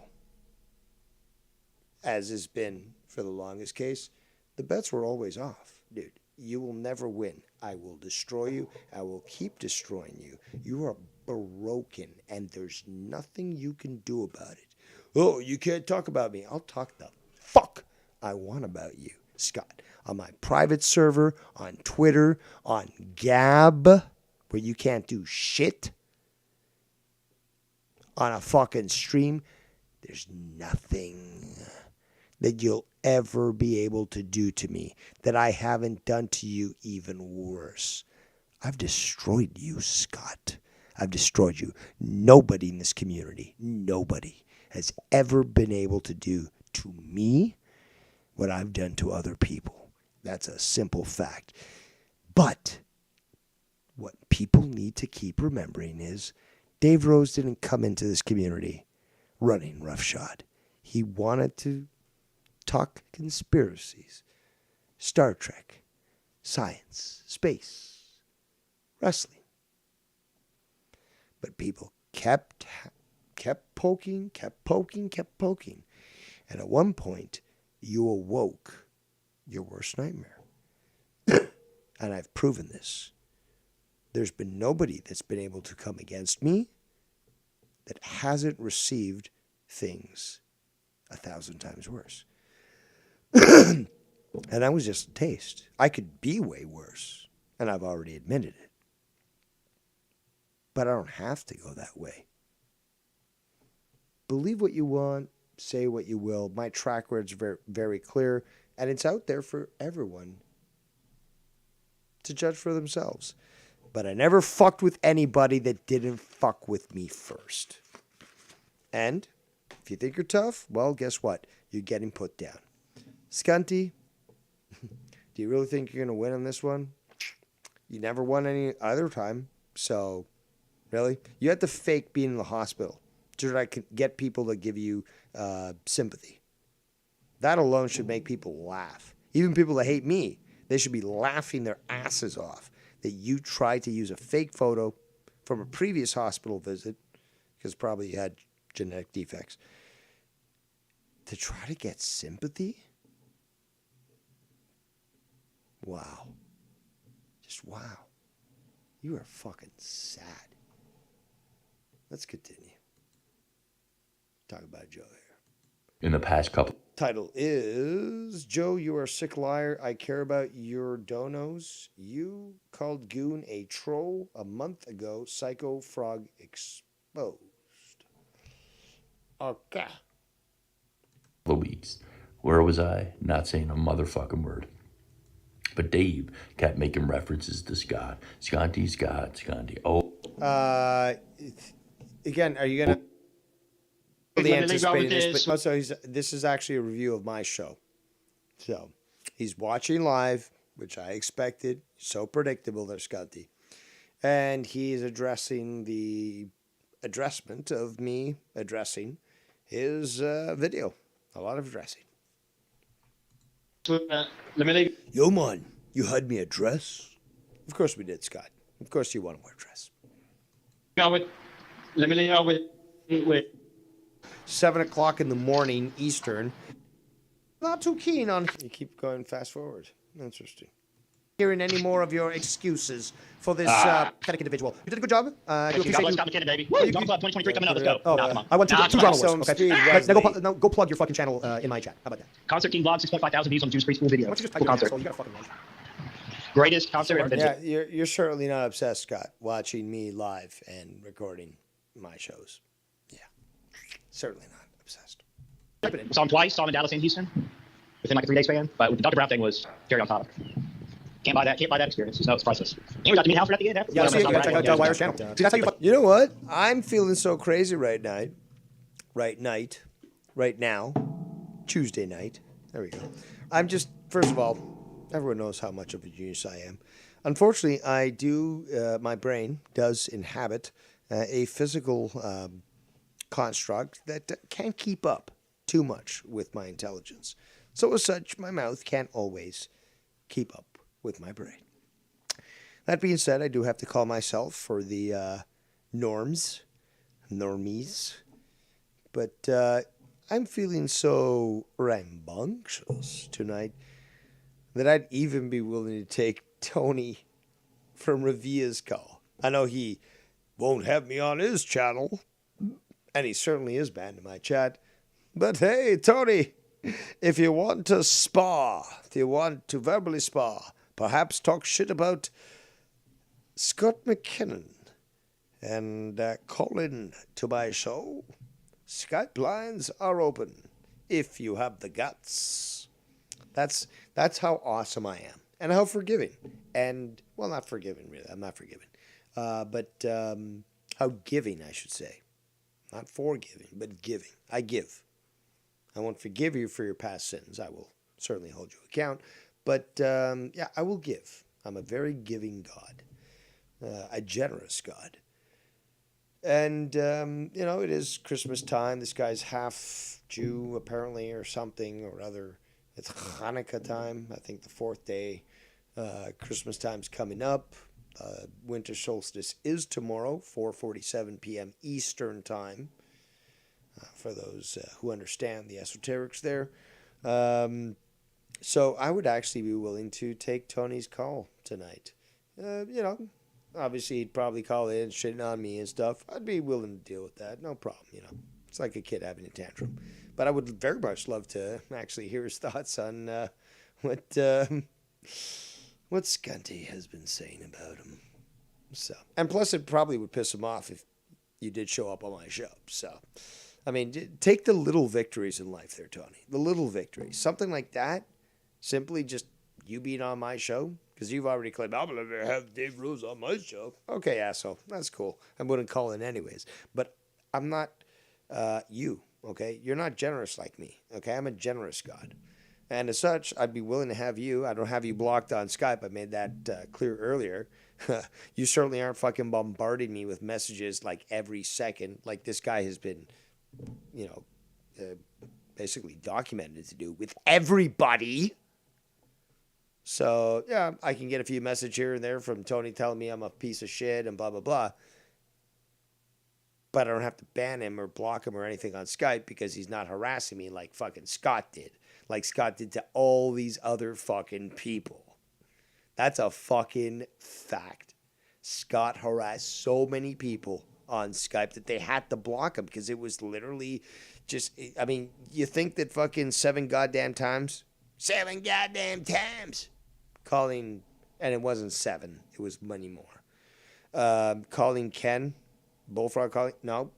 as has been for the longest case, the bets were always off. Dude, you will never win. I will destroy you. I will keep destroying you. You are broken, and there's nothing you can do about it. Oh, you can't talk about me. I'll talk the fuck I want about you, Scott. On my private server, on Twitter, on Gab, where you can't do shit. On a fucking stream, there's nothing that you'll ever be able to do to me that I haven't done to you even worse. I've destroyed you, Scott. I've destroyed you. Nobody in this community, nobody has ever been able to do to me what I've done to other people. That's a simple fact. But what people need to keep remembering is Dave Rose didn't come into this community running roughshod. He wanted to talk conspiracies, Star Trek, science, space, wrestling. But people kept poking. And at one point, you awoke your worst nightmare. And I've proven this. There's been nobody that's been able to come against me that hasn't received things 1,000 times worse. And that was just a taste. I could be way worse, and I've already admitted it. But I don't have to go that way. Believe what you want, say what you will. My track record's very, very clear, and it's out there for everyone to judge for themselves. But I never fucked with anybody that didn't fuck with me first. And if you think you're tough, well, guess what? You're getting put down. Scunty, do you really think you're going to win on this one? You never won any other time, so really? You had to fake being in the hospital so that I could get people to give you sympathy. That alone should make people laugh. Even people that hate me, they should be laughing their asses off that you tried to use a fake photo from a previous hospital visit, because probably you had genetic defects, to try to get sympathy? Wow. Just wow. You are fucking sad. Let's continue. Talk about Joe here.
In the past couple.
Title is Joe, you are a sick liar. I care about your donos. You called Goon a troll a month ago. Psycho Frog exposed. Okay.
The weeks. Where was I? Not saying a motherfucking word. But Dave kept making references to Scott. Scotty, Scott, Scotty. Oh.
Again, are you gonna? This, but also this is actually a review of my show. So he's watching live, which I expected. So predictable there, Scotty. And he's addressing the addressment of me addressing his video. A lot of addressing. Yo, man, you had me address? Of course we did, Scott. Of course you want to wear a dress.
Let me lay out with
7 o'clock in the morning Eastern. Not too keen on. You keep going fast forward. Interesting. Hearing any more of your excuses for this pathetic individual. You did a good job. I do appreciate you.
Scott McKinnon, baby. Woo! Drama Club 2023 coming up. Let's go.
Oh, I want two drama wars. Okay. Now go plug your fucking channel in my chat. How about that?
Concert King Vlog, 6.5 thousand views on June's preschool video.
Why don't you just
cool concert.
You got a fucking one.
Greatest concert ever been to.
Yeah, you're certainly not obsessed, Scott, watching me live and recording my shows. Yeah, certainly not obsessed.
Saw him twice. Saw him in Dallas and Houston within like a 3-day span. But the Dr. Brown thing was cherry on top. Can't buy that. Can't buy that experience. It's priceless. And we got to meet Halford at the end.
Yeah, check out John Wyer's channel. See, that's how you know what? I'm feeling so crazy right now, Tuesday night. There we go. I'm just, first of all, everyone knows how much of a genius I am. Unfortunately, I do, my brain does inhabit a physical construct that can't keep up too much with my intelligence. So as such, my mouth can't always keep up with my brain. That being said, I do have to call myself for the normies. But I'm feeling so rambunctious tonight that I'd even be willing to take Tony from Revia's call. I know he won't have me on his channel, and he certainly is banned in my chat. But hey, Tony, if you want to spar, if you want to verbally spar, perhaps talk shit about Scott McKinnon and call in to my show, Skype lines are open if you have the guts. That's how awesome I am and how forgiving. And, well, not forgiving, really. I'm not forgiving. But how giving, I should say. Not forgiving, but giving. I give. I won't forgive you for your past sins. I will certainly hold you account. But, yeah, I will give. I'm a very giving God. A generous God. And, you know, it is Christmas time. This guy's half Jew, apparently, or something or other. It's Hanukkah time. I think the fourth day. Christmas time's coming up. Winter solstice is tomorrow, 4:47 p.m. Eastern time. For those who understand the esoterics there. So I would actually be willing to take Tony's call tonight. You know, obviously he'd probably call in, shitting on me and stuff. I'd be willing to deal with that. No problem, you know. It's like a kid having a tantrum. But I would very much love to actually hear his thoughts on what Scunty has been saying about him. So, and plus it probably would piss him off if you did show up on my show. So, I mean, take the little victories in life there, Tony. The little victories. Something like that. Simply just you being on my show. Because you've already claimed, I'm going to have Dave Rose on my show. Okay, asshole. That's cool. I wouldn't call in anyways. But I'm not you, okay? You're not generous like me, okay? I'm a generous God. And as such, I'd be willing to have you. I don't have you blocked on Skype. I made that clear earlier. You certainly aren't fucking bombarding me with messages like every second, like this guy has been, you know, basically documented to do with everybody. So, yeah, I can get a few messages here and there from Tony telling me I'm a piece of shit and blah, blah, blah. But I don't have to ban him or block him or anything on Skype because he's not harassing me like fucking Scott did. Like Scott did to all these other fucking people. That's a fucking fact. Scott harassed so many people on Skype that they had to block him because it was literally just, I mean, you think that fucking 7 goddamn times calling, and it wasn't 7, it was many more. Calling Ken, Bullfrog calling, no.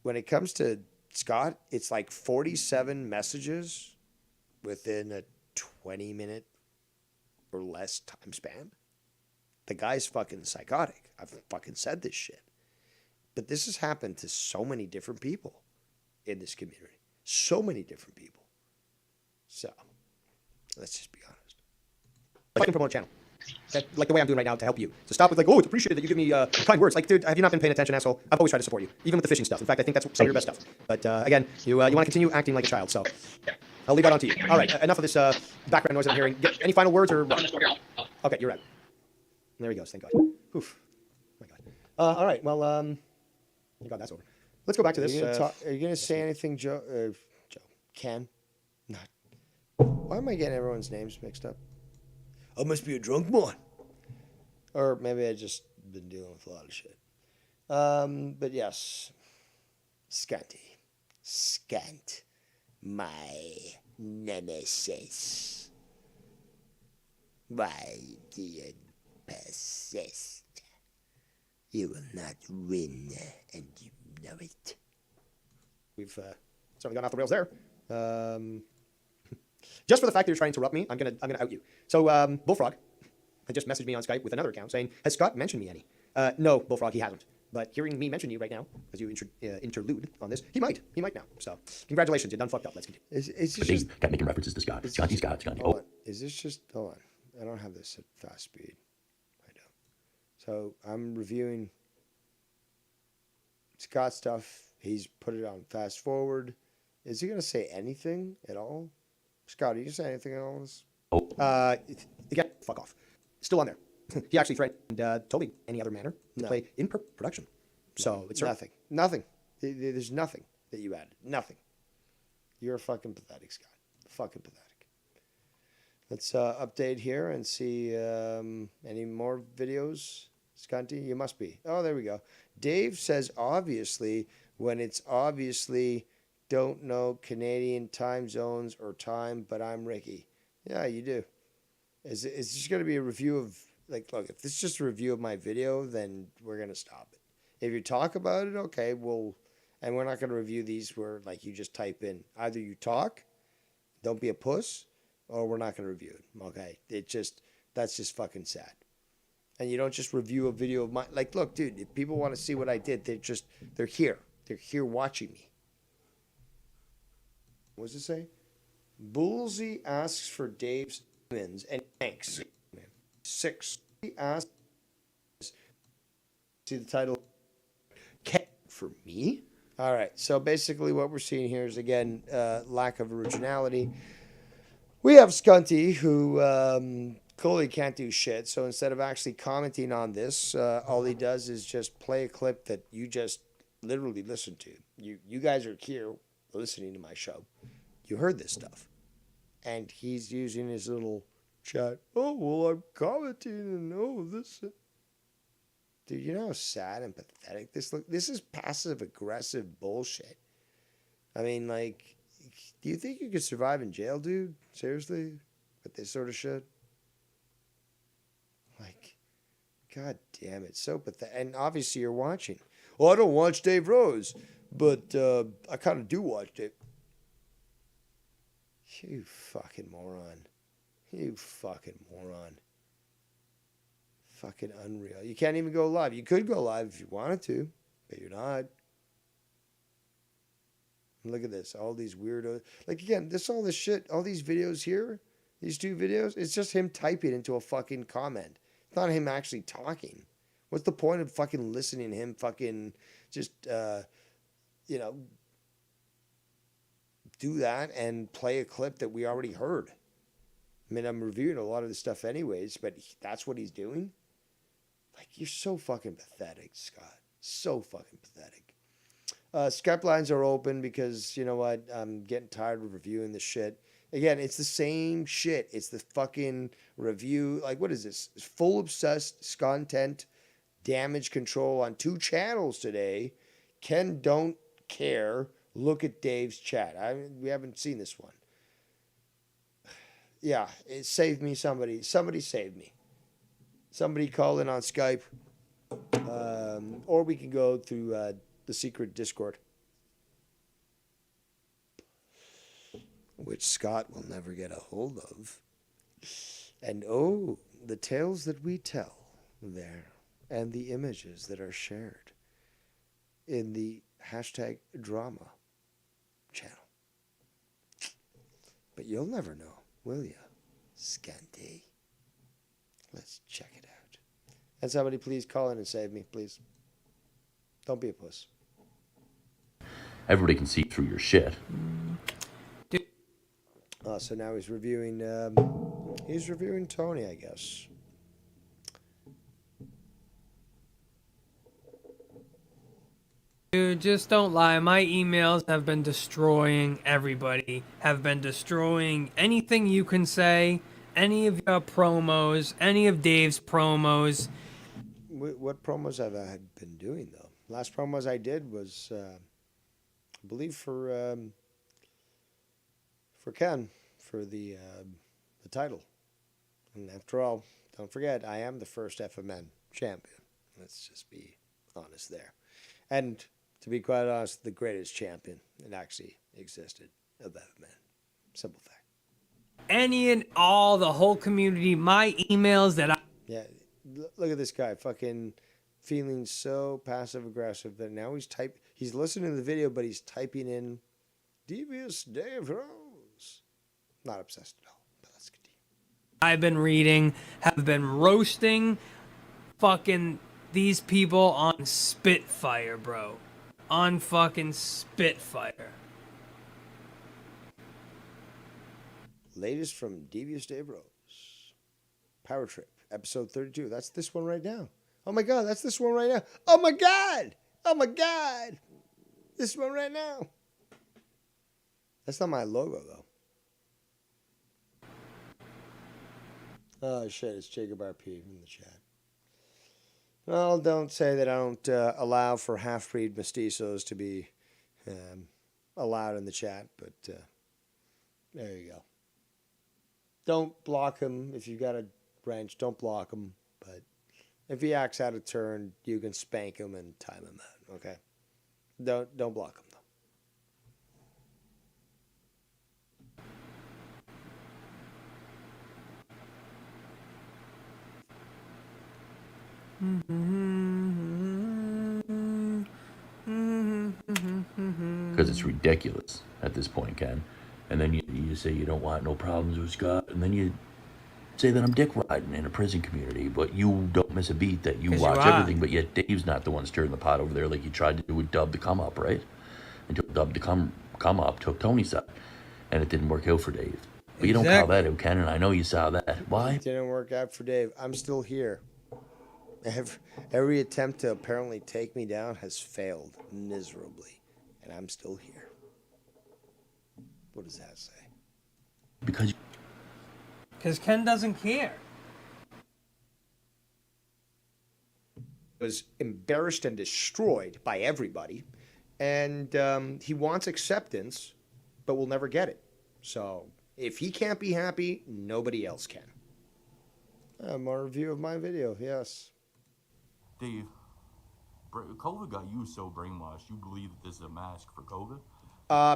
When it comes to Scott, it's like 47 messages within a 20-minute or less time span. The guy's fucking psychotic. I've fucking said this shit. But this has happened to so many different people in this community. So many different people. So, let's just be honest. I can promote a channel. Okay? Like the way I'm doing right now to help you. So stop with like, oh, it's appreciated that you give me kind words. Like, dude, have you not been paying attention, asshole? I've always tried to support you, even with the fishing stuff. In fact, I think that's some of your best stuff. But again, you want to continue acting like a child, so I'll leave that on to you. All right, enough of this background noise that I'm hearing. Any final words or what? Okay, you're right. There he goes, thank God. Oof. Oh my God. All right, well, thank God that's over. Let's go back to this. Are you going to say anything, Joe? Ken? Not. Why am I getting everyone's names mixed up? I must be a drunk one. Or maybe I just been dealing with a lot of shit. But yes. Scanty. Scant. My nemesis. Why do you persist? You will not win, and you know it. We've certainly gone off the rails there. Just for the fact that you're trying to interrupt me, I'm gonna out you. So Bullfrog had just messaged me on Skype with another account saying, "Has Scott mentioned me any?" No, Bullfrog, he hasn't. But hearing me mention you right now, as you interlude on this, he might now. So congratulations, you're done fucked up. Let's continue. Is
but just kept making references to Scott. Scotty.
Hold on. Is this just? Hold on. I don't have this at fast speed. I don't. So I'm reviewing Scott stuff. He's put it on fast forward. Is he going to say anything at all? Scott, did you say anything at all? Again, fuck off. Still on there. He actually threatened totally any other manner to play in production. So it's nothing. Nothing. There's nothing that you added. Nothing. You're fucking pathetic, Scott. Fucking pathetic. Let's update here and see any more videos. Scunty, you must be. Oh, there we go. Dave says, obviously, when it's obviously don't know Canadian time zones or time, but I'm Ricky. Yeah, you do. Is this going to be a review of, like, look, if this is just a review of my video, then we're going to stop it. If you talk about it, okay, and we're not going to review these where, like, you just type in. Either you talk, don't be a puss, or we're not going to review it, okay? That's just fucking sad. And you don't just review a video of my, like, look, dude, if people want to see what I did, they're here. They're here watching me. What does it say? Bullsy asks for Dave's wins and thanks. 6. He asks, see the title, for me? All right, so basically what we're seeing here is, again, lack of originality. We have Scunty, who clearly can't do shit, so instead of actually commenting on this, all he does is just play a clip that you just literally listened to. You guys are here listening to my show. You heard this stuff. And he's using his little chat. Oh, well, I'm commenting and this. Dude, you know how sad and pathetic this is passive-aggressive bullshit. I mean, like, do you think you could survive in jail, dude? Seriously? With this sort of shit? Like, god damn it. So pathetic. And obviously you're watching. Well, I don't watch Dave Rose, but I kind of do watch Dave. You fucking moron. You fucking moron. Fucking unreal. You can't even go live. You could go live if you wanted to, but you're not. Look at this. All these weirdos. Like, again, all this shit, all these videos here, these 2 videos, it's just him typing into a fucking comment. It's not him actually talking. What's the point of fucking listening to him fucking just, do that and play a clip that we already heard? I mean, I'm reviewing a lot of this stuff anyways, but that's what he's doing? Like, you're so fucking pathetic, Scott. So fucking pathetic. Skype lines are open because, you know what, I'm getting tired of reviewing this shit. Again, it's the same shit. It's the fucking review. Like, what is this? It's full obsessed content, damage control on 2 channels today. Ken don't care. Look at Dave's chat. We haven't seen this one. Yeah, it saved me. Somebody saved me. Somebody call in on Skype. Or we can go through the secret Discord, which Scott will never get a hold of. And oh, the tales that we tell there and the images that are shared in the #drama channel. But you'll never know, will you, Scanty? Let's check it out. And somebody please call in and save me, please. Don't be a puss.
Everybody can see through your shit.
So now he's reviewing Tony, I guess.
Dude, just don't lie. My emails have been destroying everybody, have been destroying anything you can say, any of your promos, any of Dave's promos.
What promos have I been doing, though? Last promos I did was, I believe, for Ken, for the title. And after all, don't forget, I am the first FMN champion. Let's just be honest there. And to be quite honest, the greatest champion that actually existed of FMN. Simple fact.
Any and all, the whole community, my emails that I...
Yeah, look at this guy, fucking feeling so passive-aggressive that now he's listening to the video, but he's typing in Devious Dave Rose. Not obsessed at all, but let's continue.
I've been reading, have been roasting fucking these people on Spitfire, bro. on fucking Spitfire.
Latest from Devious Dave Rose. Power Trip, episode 32. That's this one right now. Oh my God, that's this one right now. Oh my God. Oh my God. This one right now. That's not my logo, though. Oh, shit, it's Jacob RP in the chat. Well, don't say that I don't allow for half-breed mestizos to be allowed in the chat, but there you go. Don't block him if you've got a wrench. Don't block him, but if he acts out of turn, you can spank him and time him out, okay? Don't block him, though.
Because it's ridiculous at this point, Ken. And then you say you don't want no problems with Scott, and then you say that I'm dick riding in a prison community, but you don't miss a beat, that you watch everything, but yet Dave's not the one stirring the pot over there like you tried to do with Dub to come up, right? Until Dub to come up took Tony's side, and it didn't work out for Dave. But you don't call that out, Ken, and I know you saw that. Why?
It didn't work out for Dave. I'm still here. Every attempt to apparently take me down has failed miserably, and I'm still here. What does that say?
Because Ken doesn't care.
Was embarrassed and destroyed by everybody, and he wants acceptance, but will never get it. So if he can't be happy, nobody else can. More review of my video, yes.
Dave, COVID got you so brainwashed, you believe that this is a mask for COVID?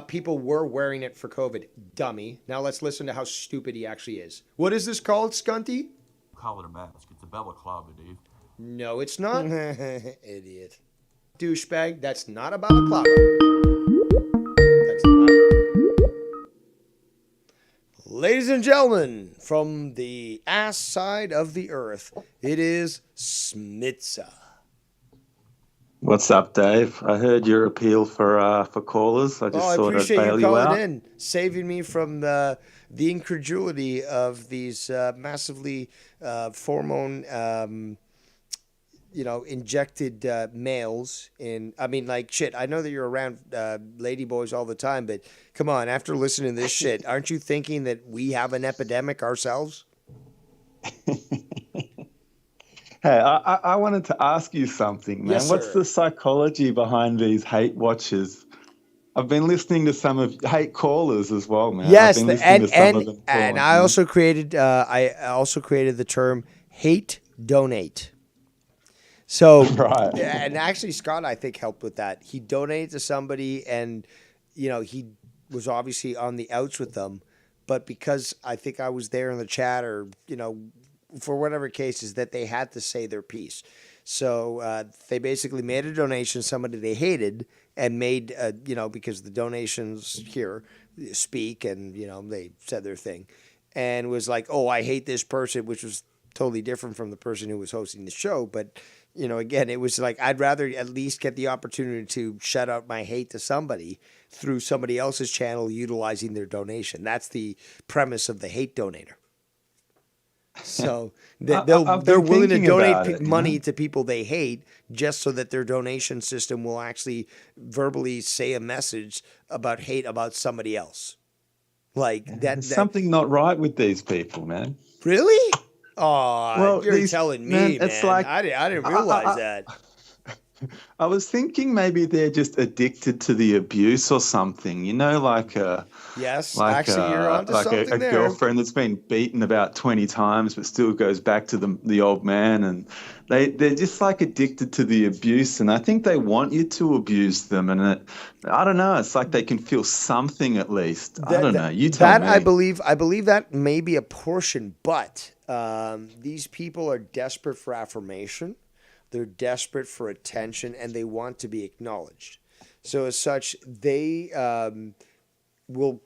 People were wearing it for COVID, dummy. Now let's listen to how stupid he actually is. What is this called, Scunty?
Call it a mask. It's a balaclava, Dave.
No, it's not. Idiot. Douchebag, that's not a balaclava. That's not. Ladies and gentlemen, from the ass side of the earth, it is Smitza.
What's up, Dave? I heard your appeal for callers. I just thought I'd bail you out.
In, saving me from the incredulity of these massively hormone, injected males. I know that you're around ladyboys all the time, but come on, after listening to this shit, aren't you thinking that we have an epidemic ourselves?
Hey, I wanted to ask you something, man.
Yes,
What's
sir.
the psychology behind these hate watchers? I've been listening to some of hate callers as well, man.
Yes,
I've been listening to some of them
and I also created the term hate donate. So
right.
And actually Scott, I think, helped with that. He donated to somebody, and he was obviously on the outs with them, but because I think I was there in the chat, or for whatever cases, that they had to say their piece. So they basically made a donation to somebody they hated, and made, because the donations here speak, and, they said their thing, and was like, oh, I hate this person, which was totally different from the person who was hosting the show. But, again, it was like, I'd rather at least get the opportunity to shout out my hate to somebody through somebody else's channel utilizing their donation. That's the premise of the hate donator. So they're willing to donate money to people they hate, just so that their donation system will actually verbally say a message about hate about somebody else. Like that.
There's something not right with these people, man.
Really? Oh,
Well,
you're telling me, man.
It's like,
I didn't realize that.
I was thinking maybe they're just addicted to the abuse or something, like
yes, actually, you're onto something
a
there.
girlfriend that's been beaten about 20 times but still goes back to the old man, and they're just like addicted to the abuse, and I think they want you to abuse them, and I don't know, it's like they can feel something at least. I don't know. You tell me.
I believe that may be a portion, but these people are desperate for affirmation. They're desperate for attention, and they want to be acknowledged. So as such, they will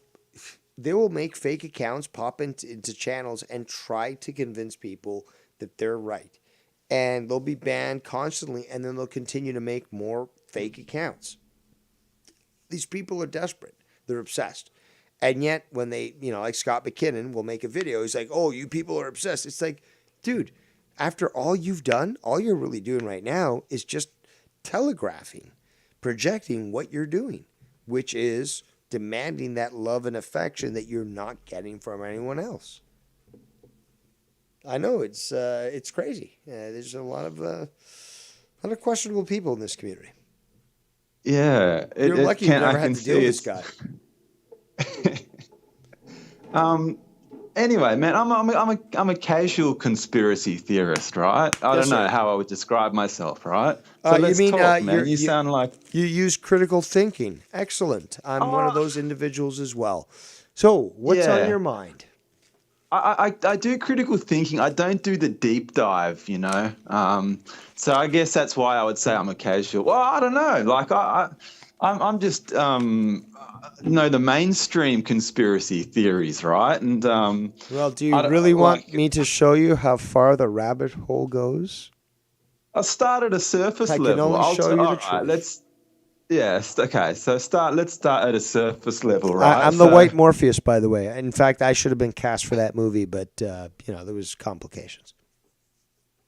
make fake accounts, pop into channels, and try to convince people that they're right. And they'll be banned constantly, and then they'll continue to make more fake accounts. These people are desperate. They're obsessed. And yet when they, like Scott McKinnon will make a video, he's like, oh, you people are obsessed. It's like, dude, after all you've done, all you're really doing right now is just telegraphing, projecting what you're doing, which is demanding that love and affection that you're not getting from anyone else. I know it's crazy. There's a lot of questionable people in this community.
Yeah,
You're lucky you've never had to deal with this guy.
Anyway, man, I'm a casual conspiracy theorist, right? I don't know how I would describe myself, right? So let's talk, man. You sound like
you use critical thinking. Excellent. I'm one of those individuals as well. So, what's on your mind?
I do critical thinking. I don't do the deep dive, So I guess that's why I would say I'm a casual. Well, I don't know. Like I'm just the mainstream conspiracy theories, right? And
well, do you really want me to show you how far the rabbit hole goes?
I'll start at a surface level.
I can only show you the truth.
Okay. So let's start at a surface level, right?
I'm the white Morpheus, by the way. In fact, I should have been cast for that movie, but there was complications.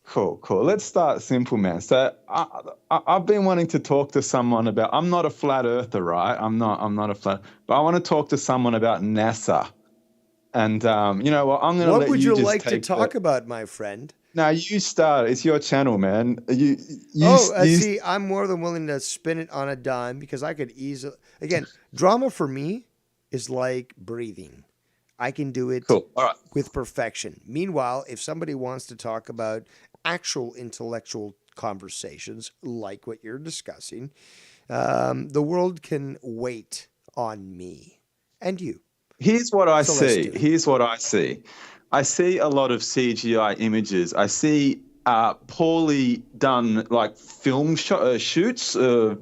Cool. Let's start simple, man. So I've been wanting to talk to someone about. I'm not a flat earther, right? I'm not a flat. But I want to talk to someone about NASA. And I'm going to.
What would you like to talk about, my friend?
No, you start. It's your channel, man.
See, I'm more than willing to spin it on a dime because I could easily. Again, drama for me is like breathing. I can do it with perfection. Meanwhile, if somebody wants to talk about actual intellectual conversations like what you're discussing, the world can wait on me and you.
Here's what I see. I see a lot of CGI images. I see poorly done like film shoots that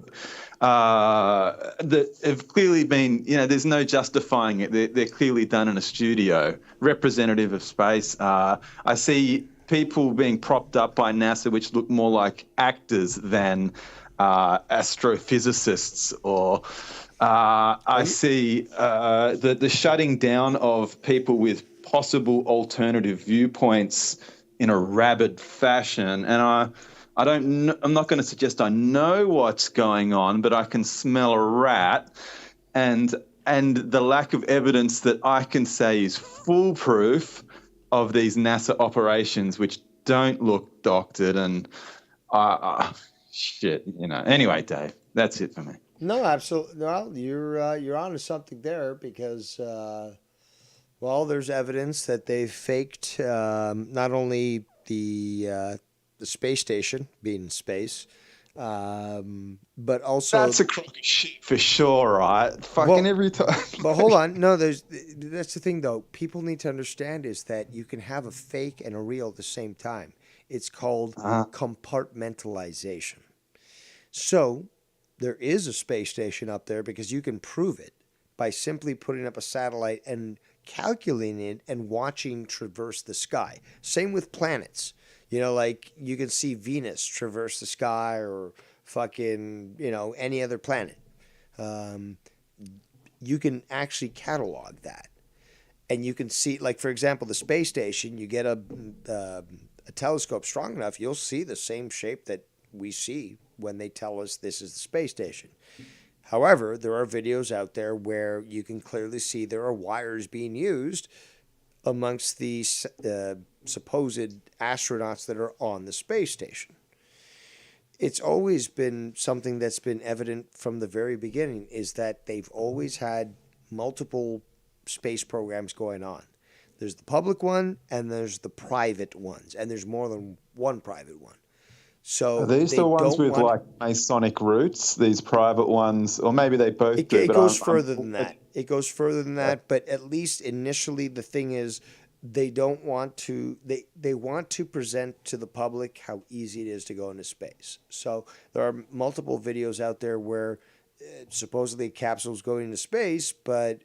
have clearly been, there's no justifying it. They're clearly done in a studio, representative of space. I see people being propped up by NASA, which look more like actors than astrophysicists. Or I see the shutting down of people with possible alternative viewpoints in a rabid fashion. And I'm not going to suggest I know what's going on, but I can smell a rat, and the lack of evidence that I can say is foolproof of these NASA operations, which don't look doctored and shit. Anyway, Dave, that's it for me.
No, absolutely. Well, you're onto something there because. There's evidence that they've faked not only the space station being in space, but also
that's a crock of shit for sure, right? Fucking every time.
But hold on, no, that's the thing though. People need to understand is that you can have a fake and a real at the same time. It's called compartmentalization. So there is a space station up there because you can prove it by simply putting up a satellite and calculating it and watching traverse the sky. Same with planets. Like you can see Venus traverse the sky or fucking, any other planet. You can actually catalog that. And you can see, like, for example, the space station, you get a telescope strong enough, you'll see the same shape that we see when they tell us this is the space station. However, there are videos out there where you can clearly see there are wires being used amongst the supposed astronauts that are on the space station. It's always been something that's been evident from the very beginning is that they've always had multiple space programs going on. There's the public one and there's the private ones, and there's more than one private one. So
are these the ones with like Masonic roots, these private ones, or maybe they both do?
It goes further than that. It goes further than that, but at least initially the thing is they don't want to, they want to present to the public how easy it is to go into space. So there are multiple videos out there where supposedly capsules going into space, but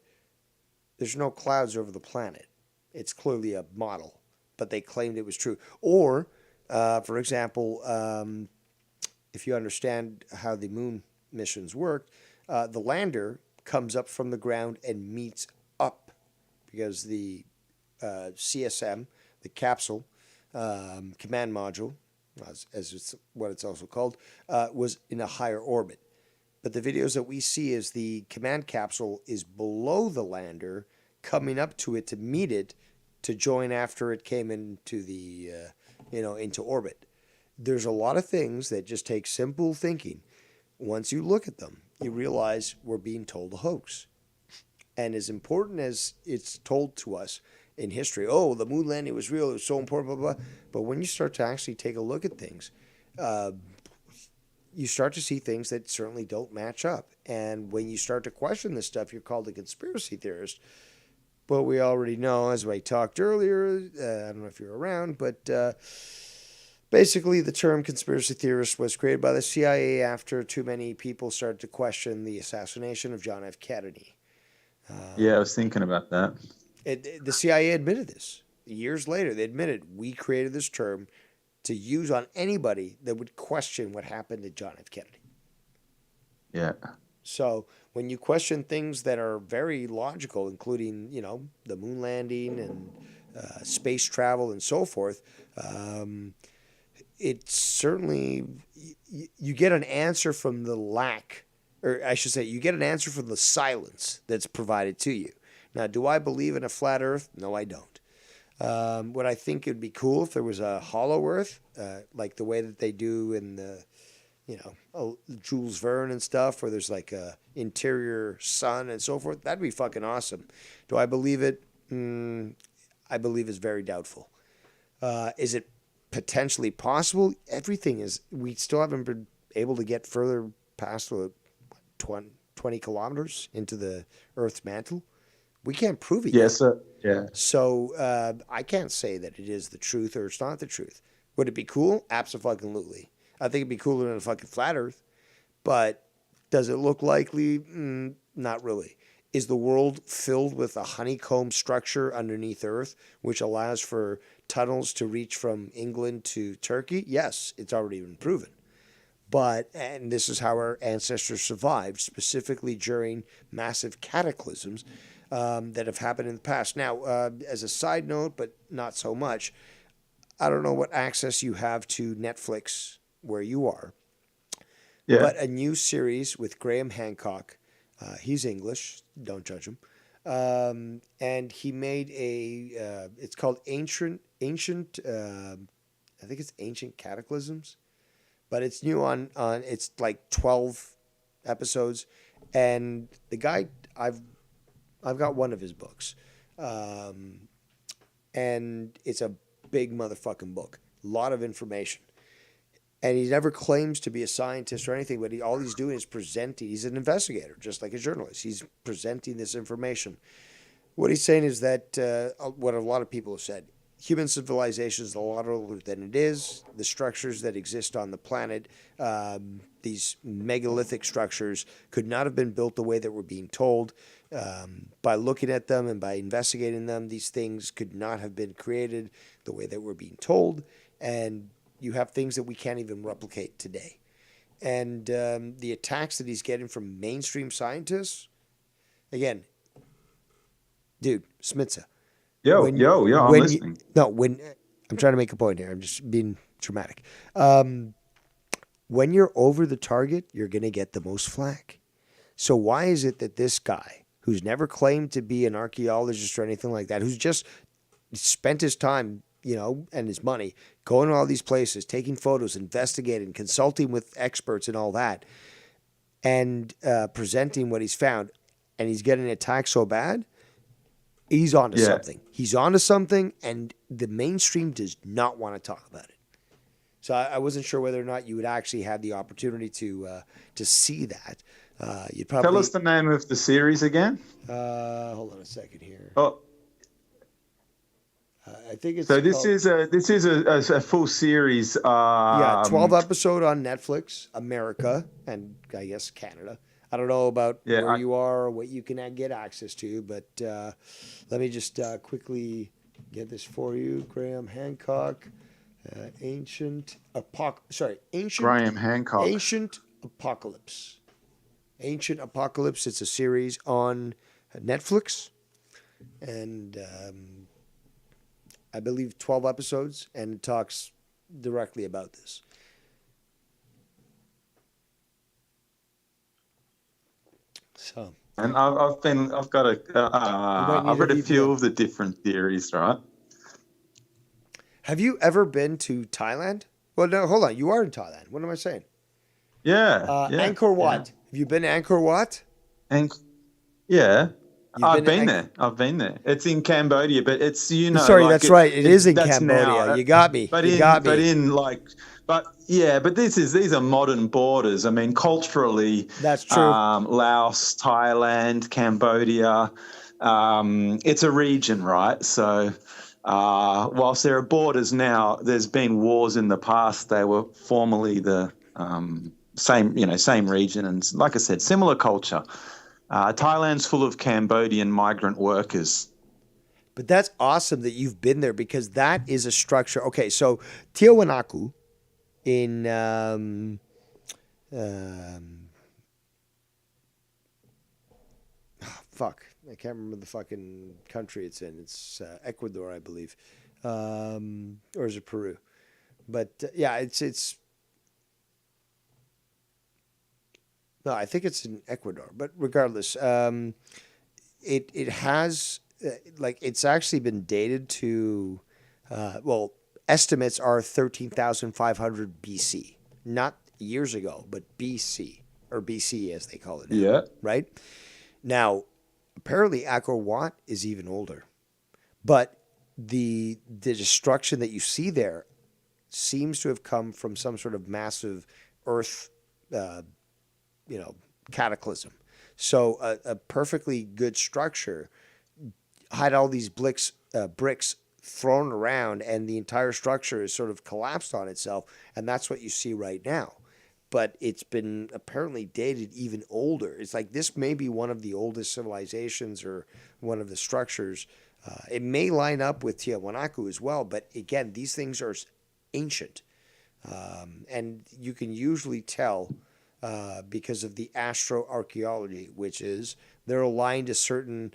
there's no clouds over the planet. It's clearly a model, but they claimed it was true. Or for example, if you understand how the moon missions worked, the lander comes up from the ground and meets up because the CSM, the capsule command module, as it's what it's also called, was in a higher orbit. But the videos that we see is the command capsule is below the lander, coming up to it to meet it, to join after it came into the into orbit. There's a lot of things that just take simple thinking. Once you look at them, you realize we're being told a hoax. And as important as it's told to us in history, oh, the moon landing was real, it was so important, blah, blah. But when you start to actually take a look at things, you start to see things that certainly don't match up. And when you start to question this stuff, you're called a conspiracy theorist. But we already know, as I talked earlier, I don't know if you're around, but basically the term conspiracy theorist was created by the CIA after too many people started to question the assassination of John F. Kennedy.
Yeah, I was thinking about that.
The CIA admitted this. Years later, they admitted we created this term to use on anybody that would question what happened to John F. Kennedy.
Yeah.
So when you question things that are very logical, including, the moon landing and space travel and so forth, it's certainly, you get an answer from the lack, or I should say, you get an answer from the silence that's provided to you. Now, do I believe in a flat earth? No, I don't. Would I think it would be cool if there was a hollow earth, like the way that they do in the, Jules Verne and stuff, where there's like a interior sun and so forth? That'd be fucking awesome. Do I believe it? I believe it's very doubtful. Is it potentially possible? Everything is. We still haven't been able to get further past 20 kilometers into the Earth's mantle. We can't prove it
Yes,
yet.
yeah.
So I can't say that it is the truth or it's not the truth. Would it be cool? Absolutely. I think it'd be cooler than a fucking flat Earth. But does it look likely? Not really. Is the world filled with a honeycomb structure underneath Earth, which allows for tunnels to reach from England to Turkey? Yes, it's already been proven. And this is how our ancestors survived, specifically during massive cataclysms that have happened in the past. Now, as a side note, but not so much, I don't know what access you have to Netflix where you are, but a new series with Graham Hancock, he's English, don't judge him, and he made it's called Ancient, I think it's Ancient Cataclysms, but it's new on it's like 12 episodes, and the guy, I've got one of his books, and it's a big motherfucking book, a lot of information. And he never claims to be a scientist or anything, but all he's doing is presenting. He's an investigator, just like a journalist. He's presenting this information. What he's saying is that what a lot of people have said, human civilization is a lot older than it is. The structures that exist on the planet, these megalithic structures, could not have been built the way that we're being told. By looking at them and by investigating them, these things could not have been created the way that we're being told. And you have things that we can't even replicate today. And the attacks that he's getting from mainstream scientists, again, dude, Smitsa.
I'm listening.
I'm trying to make a point here. I'm just being dramatic. When you're over the target, you're going to get the most flack. So why is it that this guy, who's never claimed to be an archaeologist or anything like that, who's just spent his time, and his money going to all these places, taking photos, investigating, consulting with experts and all that, and presenting what he's found, and he's getting attacked so bad, he's onto something. He's onto something, and the mainstream does not want to talk about it. So I wasn't sure whether or not you would actually have the opportunity to see that. You'd probably
Tell us the name of the series again.
Hold on a second here.
Oh.
I think it's
so. This is a full series.
12 episode on Netflix, America, and I guess Canada. I don't know about where you are or what you can get access to, but let me just quickly get this for you. Graham Hancock, Ancient
Graham Hancock.
Ancient Apocalypse. Ancient Apocalypse. It's a series on Netflix, and I believe 12 episodes, and it talks directly about this. So,
and I've read a few of the different theories, right?
have you ever been to Thailand? Well, no, hold on. You are in Thailand. What am I saying?
Yeah,
Angkor Wat. Have you been to Angkor Wat?
Yeah.
You've
I've
been
been
to
there. I've been there. It's in Cambodia, but it's
Sorry,
like
that's right. It is in
that's
Cambodia.
now.
You got me.
But
You got
but
me.
in like, but yeah, but these are modern borders. I mean, culturally,
That's true.
Laos, Thailand, Cambodia, it's a region, right? So, whilst there are borders now, there's been wars in the past. They were formerly the same region, and like I said, similar culture. Thailand's full of Cambodian migrant workers.
But that's awesome that you've been there because that is a structure. Okay, so Tiwanaku in fuck, I can't remember the fucking country it's in. It's Ecuador, I believe, or is it Peru? But yeah, it's. No, I think it's in Ecuador. But regardless, it has like it's actually been dated to well, estimates are 13,500 BC, not years ago, but BC or BC as they call it now,
Yeah.
right? Now, apparently Angkor Wat is even older. But the destruction that you see there seems to have come from some sort of massive earth cataclysm. So a perfectly good structure had all these bricks thrown around, and the entire structure is sort of collapsed on itself, and that's what you see right now. But it's been apparently dated even older. It's like this may be one of the oldest civilizations or one of the structures. It may line up with Tiwanaku as well, but again, these things are ancient. And you can usually tell because of the astroarchaeology, which is they're aligned to certain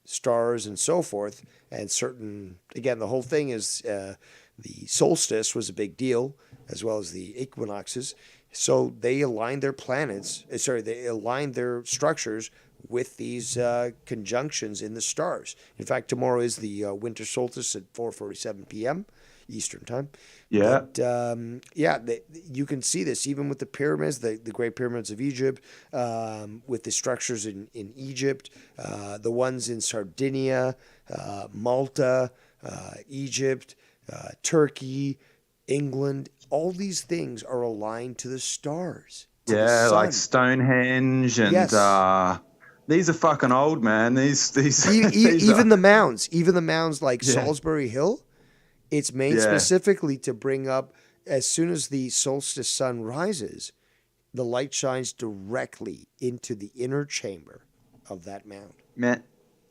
stars and so forth, and certain, again, the whole thing is the solstice was a big deal, as well as the equinoxes. So they aligned their planets, they aligned their structures with these conjunctions in the stars. In fact, tomorrow is the winter solstice at 4:47 p.m. Eastern time.
Yeah.
But you can see this even with the pyramids, the Great Pyramids of Egypt, with the structures in Egypt, the ones in Sardinia, Malta, Egypt, Turkey, England. All these things are aligned to the stars.
Yeah, like Stonehenge and
Yes.
these are fucking old, man. These
Even the mounds like
Yeah.
Salisbury Hill, it's made specifically to bring up as soon as the solstice sun rises, the light shines directly into the inner chamber of that mound.
Man,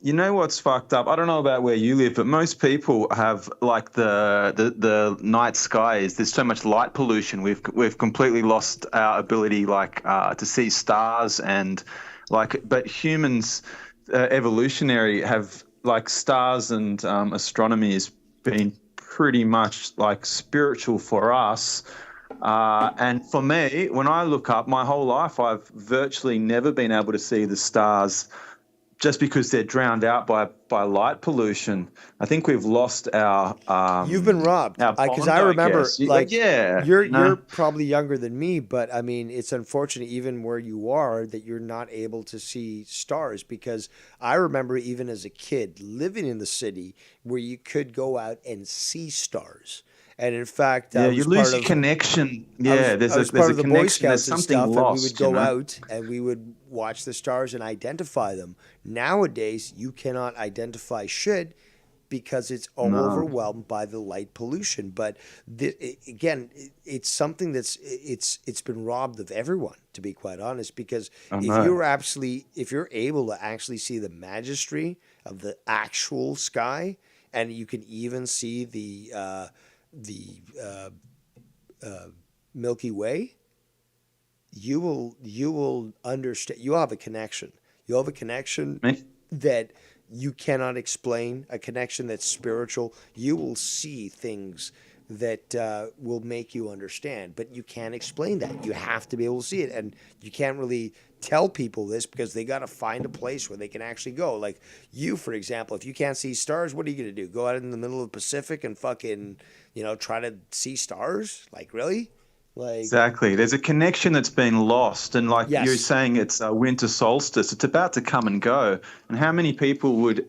you know what's fucked up? I don't know about where you live, but most people have like the night skies. There's so much light pollution. We've completely lost our ability to see stars and but humans evolutionary have like stars and astronomy has been pretty much like spiritual for us. And for me, when I look up my whole life, I've virtually never been able to see the stars just because they're drowned out by light pollution. I think we've lost our.
You've been robbed because I remember, you're probably younger than me, but I mean, it's unfortunate even where you are that you're not able to see stars because I remember even as a kid living in the city where you could go out and see stars. And in fact,
you lose your connection. Yeah, there's a connection.
Boy Scouts
There's something
and stuff,
lost.
and we would go out and we would watch the stars and identify them. Nowadays, you cannot identify shit because it's all overwhelmed by the light pollution. But again, it's something it's been robbed of everyone, to be quite honest. Because if you're able to actually see the majesty of the actual sky, and you can even see the Milky Way, you will understand. You'll have a connection. You'll have a connection that you cannot explain, a connection that's spiritual. You will see things that will make you understand, but you can't explain that. You have to be able to see it, and you can't really tell people this because they got to find a place where they can actually go. Like you, for example, if you can't see stars, what are you going to do? Go out in the middle of the Pacific and fucking, try to see stars? Like, really? Like,
exactly. There's a connection that's been lost. And like
Yes.
you're saying, it's winter solstice. It's about to come and go. And how many people would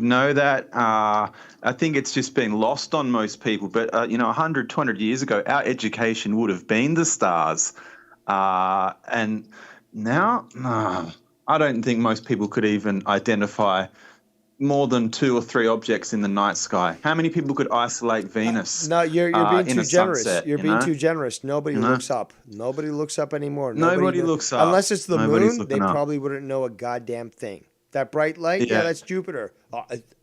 know that? I think it's just been lost on most people. But, 100, 200 years ago, our education would have been the stars. And now, no, I don't think most people could even identify more than 2 or 3 objects in the night sky. How many people could isolate Venus?
No, you're being
in
too
a
generous.
sunset,
You're
you
being
know?
too generous. Nobody
You know?
looks up. Nobody looks up anymore.
Nobody looks up.
Unless it's the
Nobody's
moon, they
looking up.
probably wouldn't know a goddamn thing. That bright light, yeah,
Yeah.
that's Jupiter.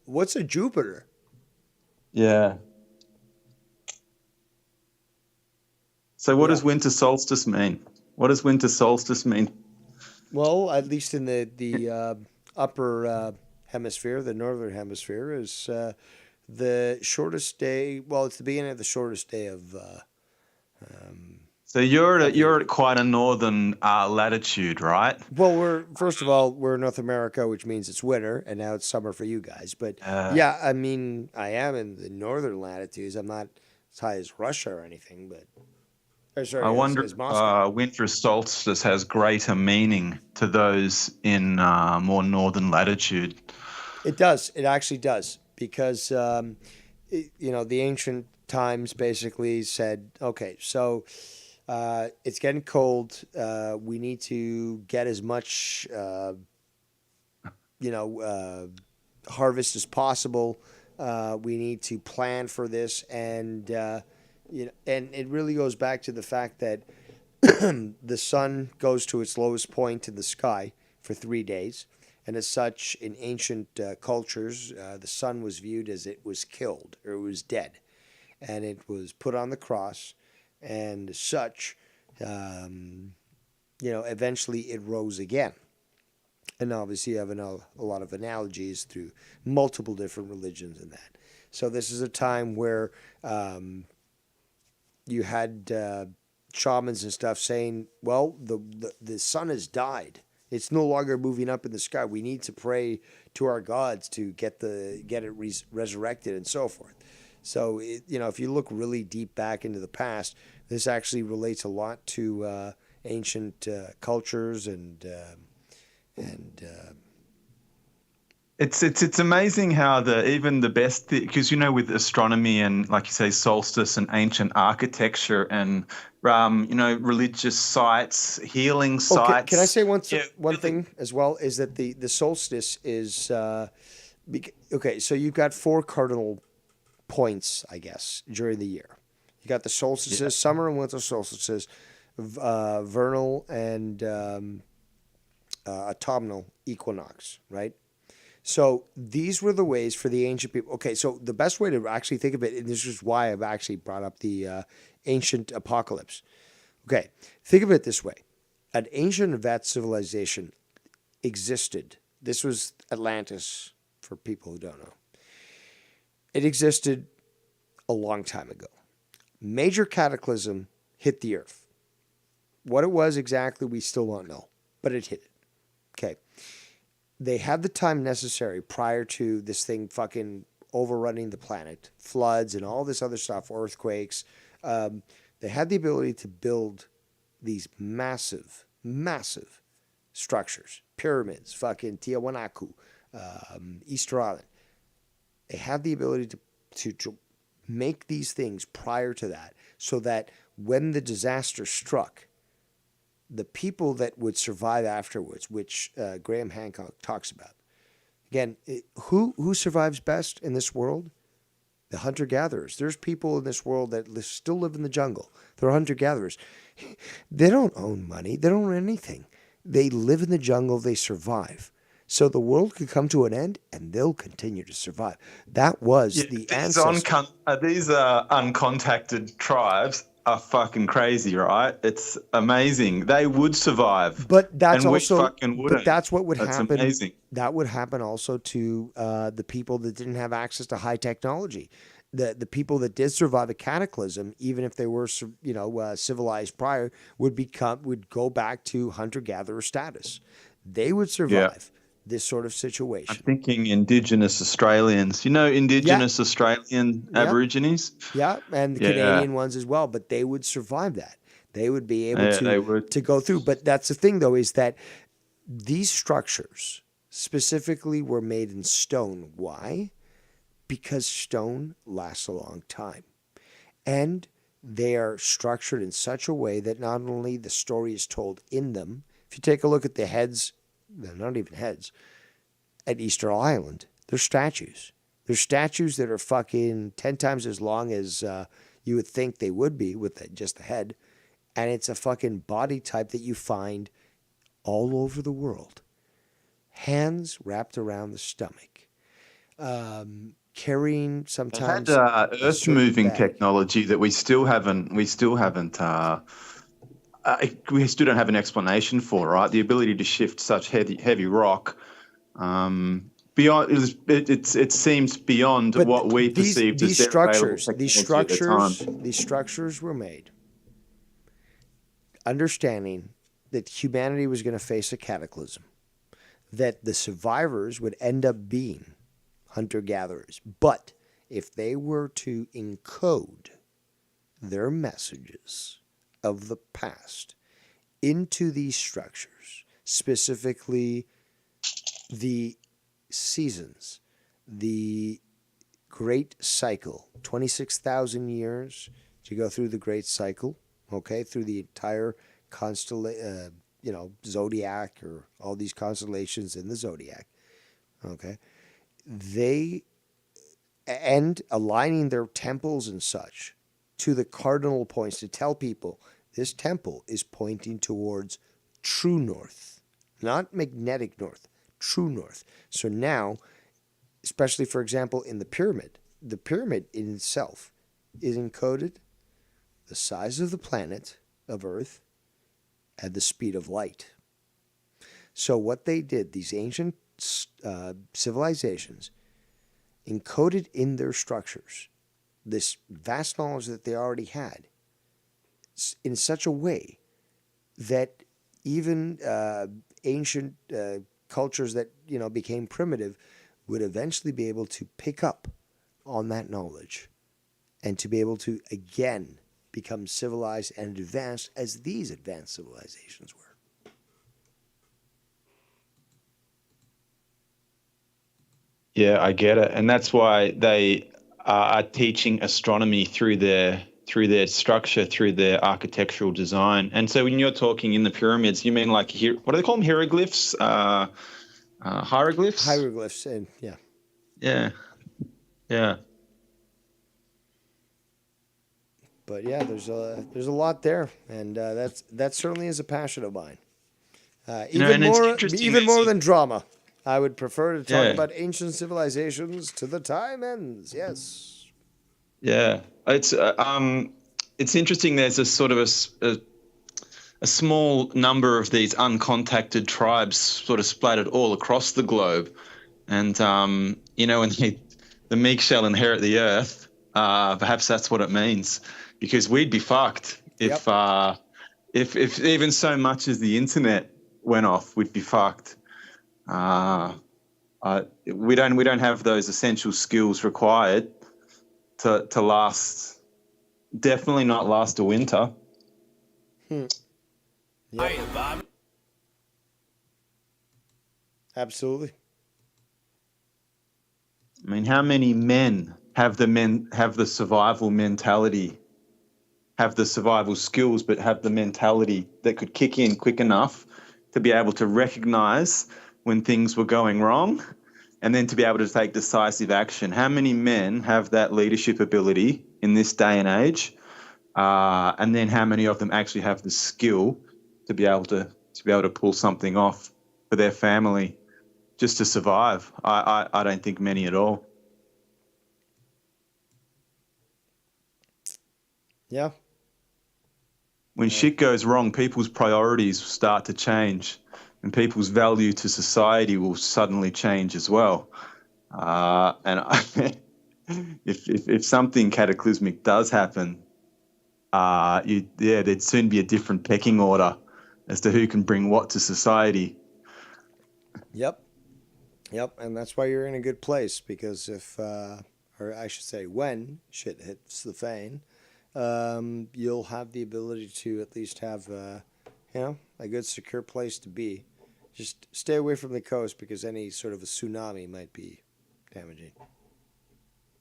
What's a Jupiter?
Yeah. So what does winter solstice mean? What does winter solstice mean?
Well, at least in the upper hemisphere, the northern hemisphere, is the shortest day. Well, it's the beginning of the shortest day of.
So you're at quite a northern latitude, right?
Well, we're in North America, which means it's winter, and now it's summer for you guys. But yeah, I mean, I am in the northern latitudes. I'm not as high as Russia or anything, but.
I wonder
as Moscow.
winter solstice has greater meaning to those in more northern latitude.
It does. It actually does. Because, the ancient times basically said, okay, so it's getting cold. We need to get as much, harvest as possible. We need to plan for this. And it really goes back to the fact that the sun goes to its lowest point in the sky for 3 days. And as such, in ancient cultures, the sun was viewed as it was killed or it was dead. And it was put on the cross. And as such, eventually it rose again. And obviously you have a lot of analogies through multiple different religions in that. So this is a time where you had shamans and stuff saying, well, the sun has died. It's no longer moving up in the sky. We need to pray to our gods to get it resurrected and so forth. So, if you look really deep back into the past, this actually relates a lot to ancient cultures and
It's amazing how even the best, because with astronomy and, like you say, solstice and ancient architecture and religious sites, healing sites.
Okay, can I say one thing as well? Is that the solstice is okay? So you've got 4 cardinal points, I guess, during the year. You got the solstices, summer and winter solstices, vernal and autumnal equinox, right? So these were the ways for the ancient people. Okay, so the best way to actually think of it, and this is why I've actually brought up the ancient apocalypse. Okay, think of it this way. An ancient advanced civilization existed. This was Atlantis, for people who don't know. It existed a long time ago. Major cataclysm hit the earth. What it was exactly, we still don't know, but it hit it. Okay. They had the time necessary prior to this thing fucking overrunning the planet, floods and all this other stuff, earthquakes. They had the ability to build these massive, massive structures, pyramids, fucking Tiahuanaco, Easter Island. They had the ability to make these things prior to that so that when the disaster struck, the people that would survive afterwards, which Graham Hancock talks about. Again, who survives best in this world? The hunter-gatherers. There's people in this world that still live in the jungle. They're hunter-gatherers. They don't own money. They don't own anything. They live in the jungle. They survive. So the world could come to an end, and they'll continue to survive. That was the ancestor.
These are uncontacted tribes. are fucking crazy, right? It's amazing. They would survive,
but that's
and
also,
we fucking wouldn't.
but that's what would
That's
happen.
amazing.
That would happen also to the people that didn't have access to high technology. The people that did survive a cataclysm, even if they were civilized prior, would go back to hunter gatherer status. They would survive this sort of situation.
I'm thinking Indigenous Australians. You know, Indigenous Australian Aborigines.
Yeah, and the Canadian ones as well. But they would survive that. They would be able to go through. But that's the thing, though, is that these structures specifically were made in stone. Why? Because stone lasts a long time. And they are structured in such a way that not only the story is told in them, if you take a look at the heads, they're not even heads, at Easter Island, they're statues. They're statues that are fucking 10 times as long as you would think they would be with just the head. And it's a fucking body type that you find all over the world. Hands wrapped around the stomach. Carrying sometimes
earth-moving technology that we still don't have an explanation for, right? The ability to shift such heavy rock beyond it seems beyond what we perceived as their available technology at the time.
These structures were made understanding that humanity was going to face a cataclysm, that the survivors would end up being hunter-gatherers. But if they were to encode their messages of the past into these structures, specifically the seasons, the great cycle, 26,000 years to go through the great cycle, okay, through the entire zodiac, or all these constellations in the zodiac, okay, and aligning their temples and such to the cardinal points to tell people this temple is pointing towards true north, not magnetic north, true north. So now, especially for example in the pyramid in itself is encoded the size of the planet of Earth at the speed of light. So what they did, these ancient civilizations encoded in their structures this vast knowledge that they already had in such a way that even ancient cultures that became primitive would eventually be able to pick up on that knowledge and to be able to again become civilized and advanced as these advanced civilizations were.
Yeah, I get it, and that's why they are teaching astronomy through their structure, through their architectural design. And so, when you're talking in the pyramids, you mean like here? What do they call them? Hieroglyphs, hieroglyphs.
Hieroglyphs, and
yeah.
But yeah, there's a lot there, and that certainly is a passion of mine. Even more than drama. I would prefer to talk about ancient civilizations to the time ends. Yes.
Yeah, it's interesting. There's a sort of a small number of these uncontacted tribes sort of splattered all across the globe, and when the meek shall inherit the earth, perhaps that's what it means, because we'd be fucked if even so much as the internet went off, we'd be fucked. We don't have those essential skills required to last. Definitely not last a winter.
Yeah. Absolutely.
I mean, how many men have the survival mentality, have the survival skills, but have the mentality that could kick in quick enough to be able to recognize when things were going wrong and then to be able to take decisive action? How many men have that leadership ability in this day and age? And then how many of them actually have the skill to be able to pull something off for their family just to survive? I don't think many at all.
Yeah.
when shit goes wrong, people's priorities start to change, and people's value to society will suddenly change as well. If something cataclysmic does happen, there'd soon be a different pecking order as to who can bring what to society.
Yep. And that's why you're in a good place, because if, or I should say, when shit hits the fan, you'll have the ability to at least have, a good secure place to be. Just stay away from the coast, because any sort of a tsunami might be damaging.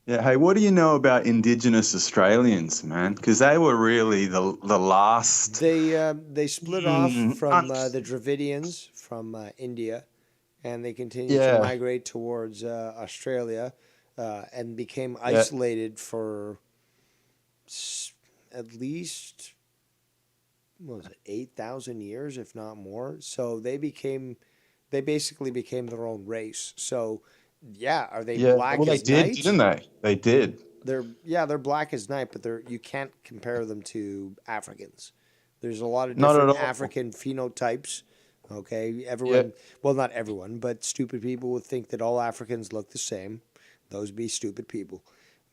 Yeah. Hey, what do you know about Indigenous Australians, man? Because they were really the last.
They split off from the Dravidians from India, and they continued to migrate towards Australia, and became isolated for at least, 8,000 years, if not more. So they basically became their own race. So, are they black as night?
They did, didn't they? They did.
They're black as night, but you can't compare them to Africans. There's a lot of different African phenotypes. Okay, everyone, well, not everyone, but stupid people would think that all Africans look the same. Those be stupid people.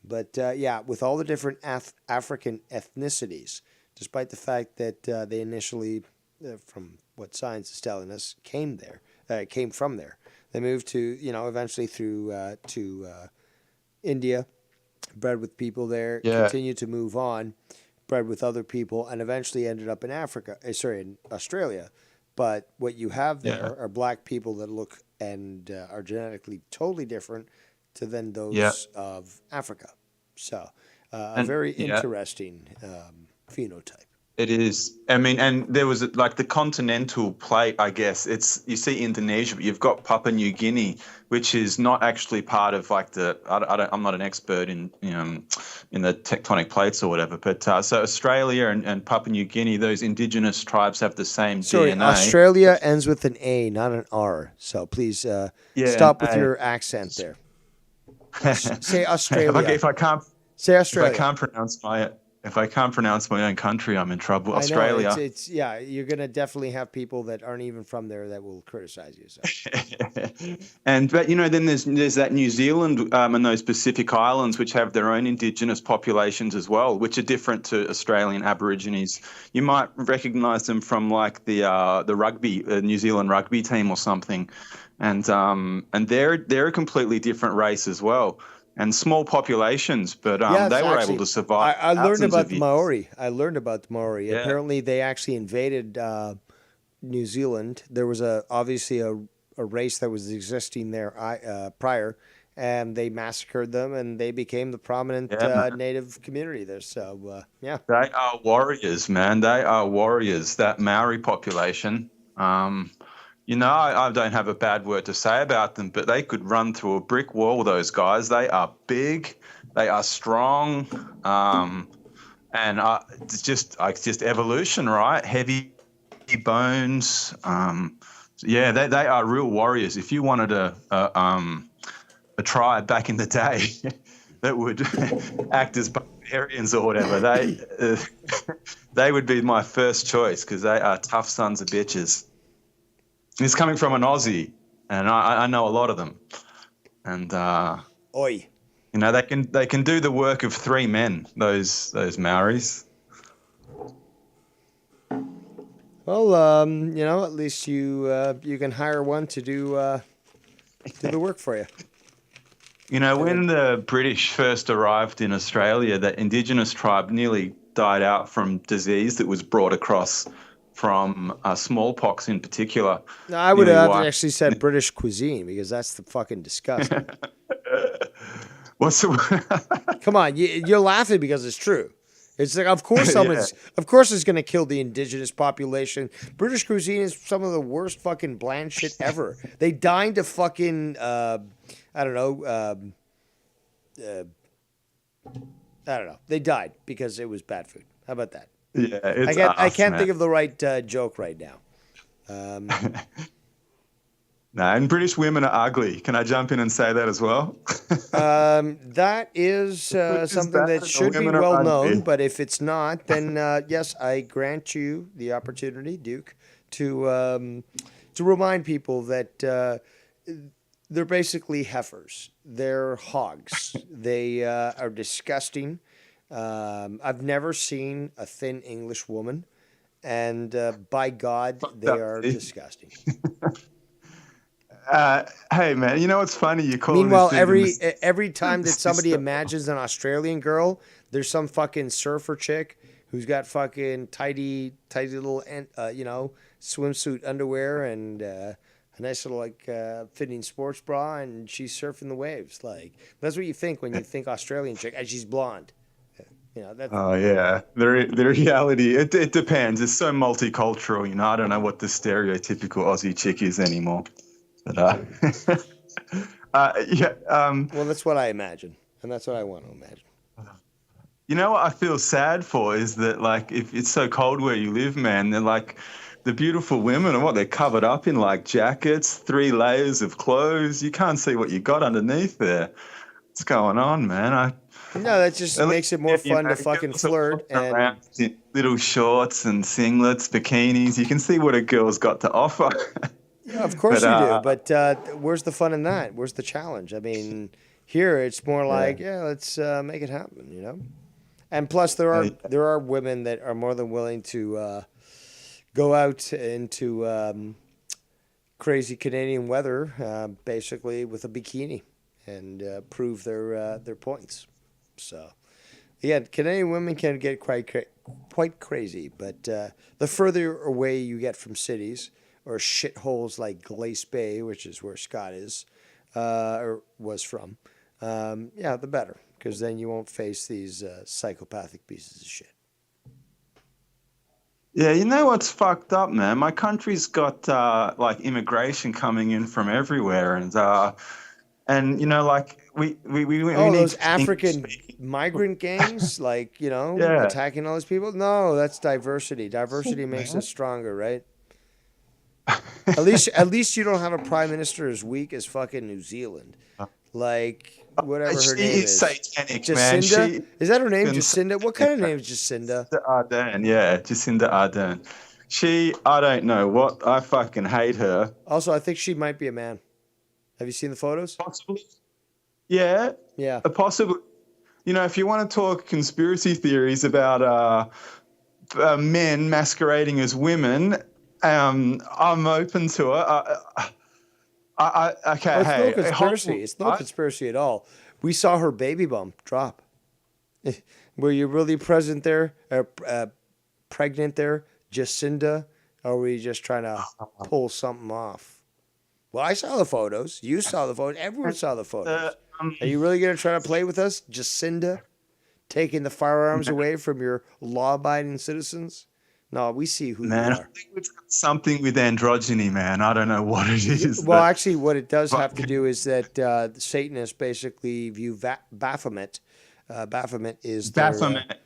But with all the different African ethnicities, despite the fact that they initially, from what science is telling us, came from there. They moved to, eventually through to India, bred with people there, continued to move on, bred with other people, and eventually ended up in in Australia. But what you have there are black people that look and are genetically totally different to then those of Africa. So a very interesting phenotype.
It is. I mean, and there was like the continental plate, I guess. You see Indonesia, but you've got Papua New Guinea, which is not actually part of like I'm not an expert in the tectonic plates or whatever, but so Australia and Papua New Guinea, those indigenous tribes have the same DNA.
Australia ends with an A, not an R. So please stop with your accent there. Say Australia.
If I can't
say Australia.
If I can't pronounce my own country, I'm in trouble. Australia.
I know, you're gonna definitely have people that aren't even from there that will criticize you. So.
But then there's that New Zealand and those Pacific Islands which have their own indigenous populations as well, which are different to Australian Aborigines. You might recognise them from like the rugby, New Zealand rugby team or something, and they're a completely different race as well. And small populations, but they were able to survive.
I learned about the Maori. Apparently, they actually invaded New Zealand. There was obviously a race that was existing there prior, and they massacred them, and they became the prominent native community there. So,
They are warriors, man. They are warriors, that Maori population. I don't have a bad word to say about them, but they could run through a brick wall, those guys. They are big, they are strong, and it's just evolution, right? Heavy bones. They are real warriors. If you wanted a tribe back in the day that would act as barbarians or whatever, they would be my first choice, because they are tough sons of bitches. It's coming from an Aussie, and I know a lot of them, and
oi,
they can do the work of 3 men. Those Maoris.
Well, at least you can hire one to do the work for you.
When the British first arrived in Australia, that Indigenous tribe nearly died out from disease that was brought across from smallpox in particular.
No, I would have actually said British cuisine, because that's the fucking disgusting. Come on, you're laughing because it's true. It's like, of course it's going to kill the indigenous population. British cuisine is some of the worst fucking bland shit ever. They dined to fucking, I don't know. They died because it was bad food. How about that?
Yeah,
I can't think of the right joke right now.
No, and British women are ugly. Can I jump in and say that as well?
That is something that should be well known, but if it's not, then yes, I grant you the opportunity, Duke, to remind people that they're basically heifers. They're hogs. They are disgusting. I've never seen a thin English woman, and by God, they are disgusting.
Hey man, you know what's funny? You call
Meanwhile,
this
every time that somebody imagines an Australian girl, there's some fucking surfer chick who's got fucking tidy little, swimsuit underwear and a nice little fitting sports bra, and she's surfing the waves. Like that's what you think when you think Australian chick, and she's blonde. That's
Oh yeah, the reality. It depends. It's so multicultural. I don't know what the stereotypical Aussie chick is anymore. But yeah.
Well, that's what I imagine, and that's what I want to imagine.
You know what I feel sad for is that, like, if it's so cold where you live, man, they're like the beautiful women and they're covered up in like jackets, 3 layers of clothes. You can't see what you got underneath there. What's going on, man?
No, that just makes it more fun to fucking flirt and
little shorts and singlets, bikinis. You can see what a girl's got to offer.
Yeah, of course you do. But where's the fun in that? Where's the challenge? I mean, here it's more like, let's make it happen, And plus, there are women that are more than willing to go out into crazy Canadian weather, basically with a bikini, and prove their points. So, yeah, Canadian women can get quite crazy, but the further away you get from cities or shitholes like Glace Bay, which is where Scott is or was from, the better, because then you won't face these psychopathic pieces of shit.
Yeah, you know what's fucked up, man? My country's got like immigration coming in from everywhere, and like we need
those African migrant gangs, like attacking all those people. No, that's diversity. Diversity makes us stronger, right? At least you don't have a prime minister as weak as fucking New Zealand, like whatever her name is.
Satanic,
Jacinda?
man.
Is that her name, Jacinda? What kind of name is Jacinda?
Ardern, yeah, Jacinda Ardern. I don't know what. I fucking hate her.
Also, I think she might be a man. Have you seen the photos?
Possibly. Yeah.
Yeah.
Possibly. If you want to talk conspiracy theories about men masquerading as women, I'm open to it. Okay.
It's no conspiracy. It's no conspiracy at all. We saw her baby bump drop. Were you really pregnant there, Jacinda? Or were you just trying to pull something off? Well, I saw the photos. You saw the photos. Everyone saw the photos. Are you really going to try to play with us, Jacinda? Taking the firearms away from your law-abiding citizens? No, we see who you are.
I think it's got something with androgyny, man. I don't know what it is.
Well, actually, what it does have to do is that the Satanists basically view Baphomet. Baphomet is
Baphomet.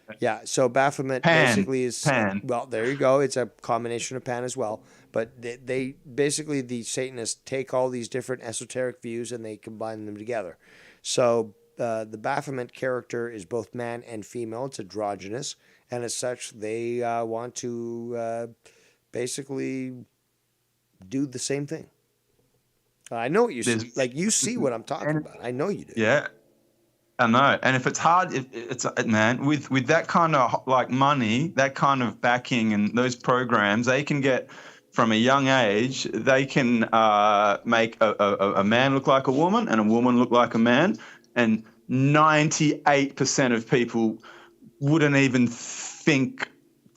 So Baphomet basically is
Pan.
Well, there you go. It's a combination of Pan as well. But they basically, the Satanists take all these different esoteric views and they combine them together. So the Baphomet character is both man and female. It's androgynous. And as such, they want to basically do the same thing. I know what you see. Like, you see what I'm talking about. I know you do.
Yeah, I know. And if it's hard, man, with that kind of like money, that kind of backing and those programs, they can get from a young age, they can make a man look like a woman and a woman look like a man. And 98% of people wouldn't even think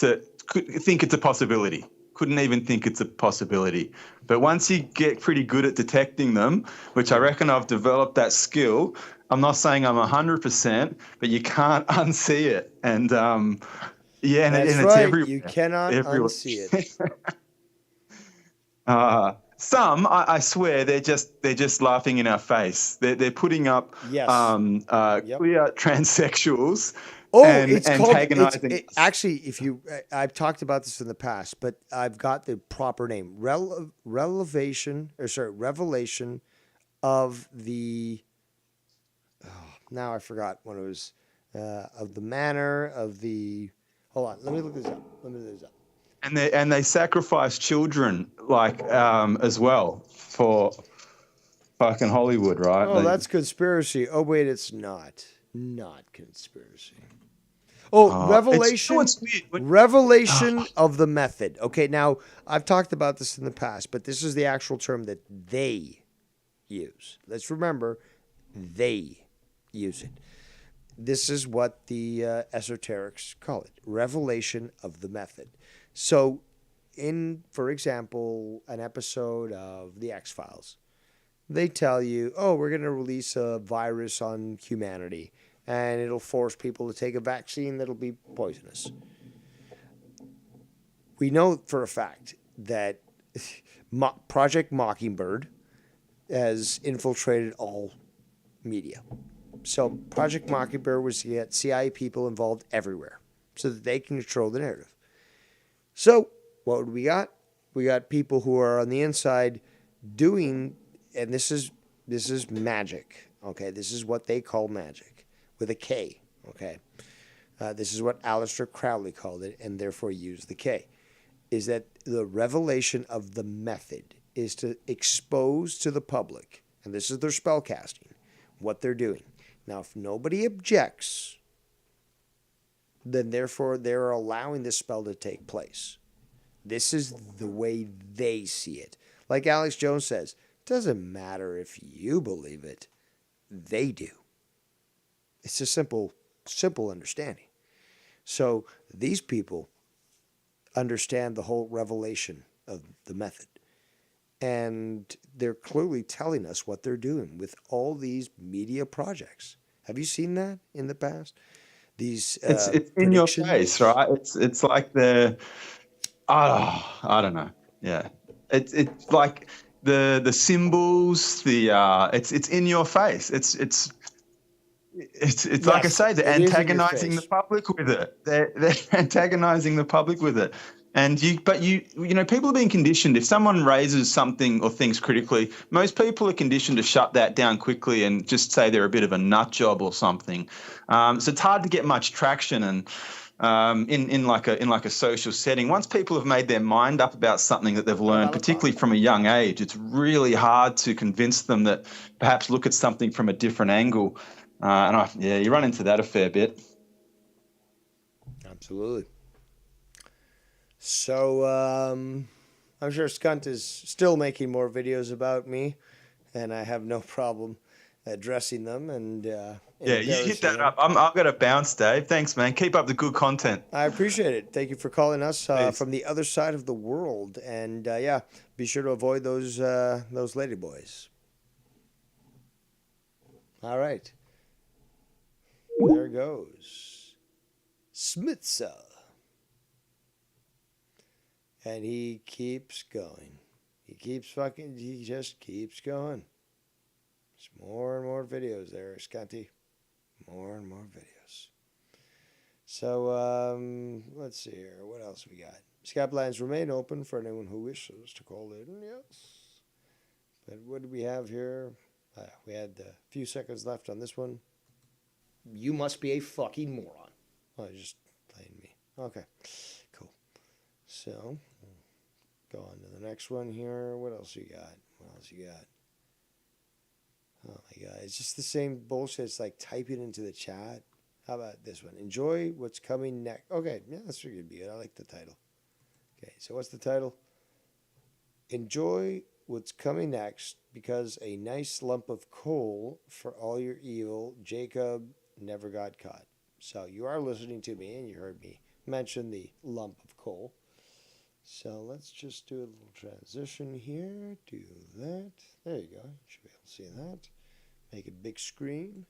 it's a possibility. Couldn't even think it's a possibility. But once you get pretty good at detecting them, which I reckon I've developed that skill, I'm not saying I'm 100%, but you can't unsee it. And and
That's
it's
right.
everywhere.
You cannot unsee it.
Some, I swear, they're just laughing in our face. They're putting up clear transsexuals
Oh,
and
it's called.
antagonizing.
Actually, if you, I've talked about this in the past, but I've got the proper name: revelation of the. Oh, now I forgot what it was. Of the manner of the. Hold on, let me look this up.
And they sacrifice children as well for fucking Hollywood, right?
Oh, that's conspiracy. Oh, wait, it's not. Not conspiracy. Oh, revelation.
It's weird.
Revelation of the method. Okay, now I've talked about this in the past, but this is the actual term that they use. Let's remember, they use it. This is what the esoterics call it: revelation of the method. So, for example, an episode of The X-Files, they tell you, oh, we're going to release a virus on humanity, and it'll force people to take a vaccine that'll be poisonous. We know for a fact that Project Mockingbird has infiltrated all media. So Project Mockingbird was to get CIA people involved everywhere so that they can control the narrative. So what would we got? We got people who are on the inside doing, and this is magic. Okay, this is what they call magic with a K. Okay, this is what Aleister Crowley called it, and therefore used the K. Is that the revelation of the method is to expose to the public, and this is their spellcasting, what they're doing. Now, if nobody objects, then therefore they're allowing this spell to take place. This is the way they see it. Like Alex Jones says, it doesn't matter if you believe it, they do. It's a simple understanding. So these people understand the whole revelation of the method. And they're clearly telling us what they're doing with all these media projects. Have you seen that in the past? These
it's in your face, right? It's like I don't know. Yeah, it's like the symbols. It's in your face. It's like I say, they're antagonizing the public with it. They're antagonizing the public with it. And you know, people are being conditioned. If someone raises something or thinks critically, most people are conditioned to shut that down quickly and just say they're a bit of a nut job or something. So it's hard to get much traction and in like a social setting. Once people have made their mind up about something that they've learned, particularly from a young age, it's really hard to convince them that perhaps look at something from a different angle. You run into that a fair bit.
Absolutely. So I'm sure Skunt is still making more videos about me, and I have no problem addressing them. And
you hit that up. I've got to bounce, Dave. Thanks, man. Keep up the good content.
I appreciate it. Thank you for calling us from the other side of the world. And be sure to avoid those ladyboys. All right. There goes Smitsa. And he keeps going. He just keeps going. There's more and more videos there, Scotty. More and more videos. So, let's see here. What else we got? Skype lines remain open for anyone who wishes to call in. Yes. But what do we have here? We had a few seconds left on this one. You must be a fucking moron. Oh, just playing me. Okay. Cool. So, go on to the next one here. What else you got? Oh my God. It's just the same bullshit. It's like typing into the chat. How about this one? Enjoy what's coming next. Okay. Yeah, that's pretty good. I like the title. Okay. So what's the title? Enjoy what's coming next because a nice lump of coal for all your evil. Jacob never got caught. So you are listening to me and you heard me mention the lump of coal. So let's just do a little transition here. Do that. There you go. You should be able to see that. Make a big screen.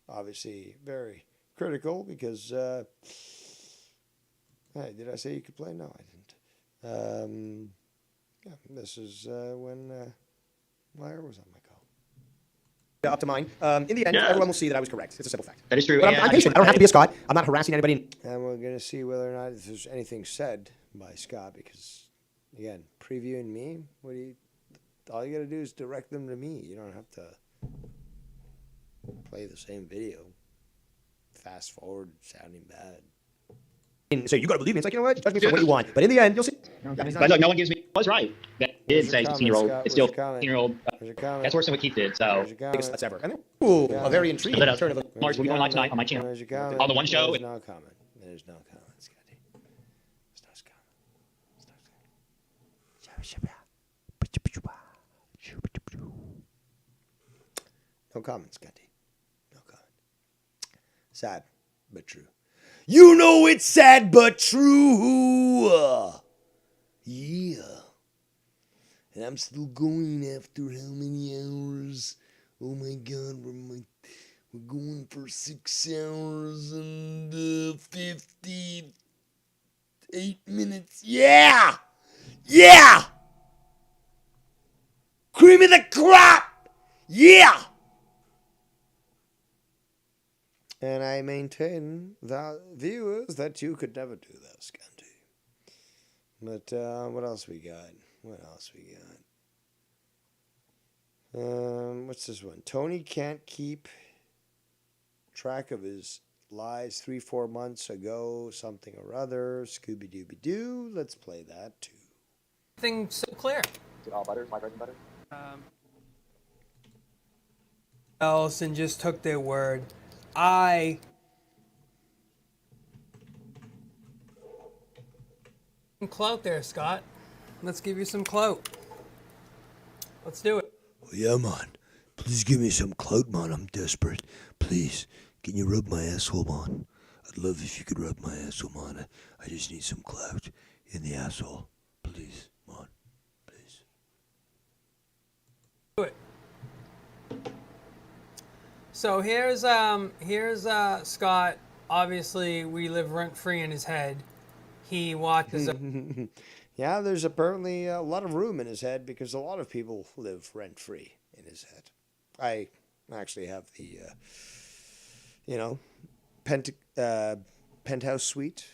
Obviously very critical because, hey, did I say you could play? No, I didn't. This is when Meyer was on my call. up to mine. In the end,
Yeah.
everyone will see that I was correct. It's a simple fact.
That is true.
But
And
I'm patient. I don't have to be a Scott. I'm not harassing anybody.
And we're going to see whether or not there's anything said by Scott because, again, previewing me, all you got to do is direct them to me. You don't have to play the same video. Fast forward, sounding bad.
So you got to believe me. It's like, you know what? Judge me for what you want. But in the end, you'll see.
But look, no one gives me. I was right. That did say 16-year-old. It's still 16-year-old. That's worse than what Keith did. So.
Biggest that's ever. Ooh, a very intriguing turn of
Mars will be going live tonight on my channel. On the one show.
There's no comment. There's no comment, Scotty. There's no comment. No comment, Scotty. No comment. Sad, but true. You know it's sad but true. Yeah. And I'm still going after how many hours? Oh my God, we're going for 6 hours and 58 minutes. Yeah! Yeah! Cream of the crop! Yeah! And I maintain the viewers that you could never do that, Scanty. But what else we got? What's this one? Tony can't keep track of his lies 3-4 months ago, something or other. Scooby-Dooby-Doo. Let's play that too.
Thing so clear.
Is it all butter? My bread and butter?
Else and just took their word. I some clout there, Scott. Let's give you some clout. Let's do it.
Oh, yeah, man. Please give me some clout, man. I'm desperate. Please, can you rub my asshole, man? I'd love if you could rub my asshole, man. I just need some clout in the asshole. Please, man. Please.
Do it. So here's Scott. Obviously, we live rent free in his head. He watches.
Yeah, there's apparently a lot of room in his head because a lot of people live rent free in his head. I actually have the, penthouse suite.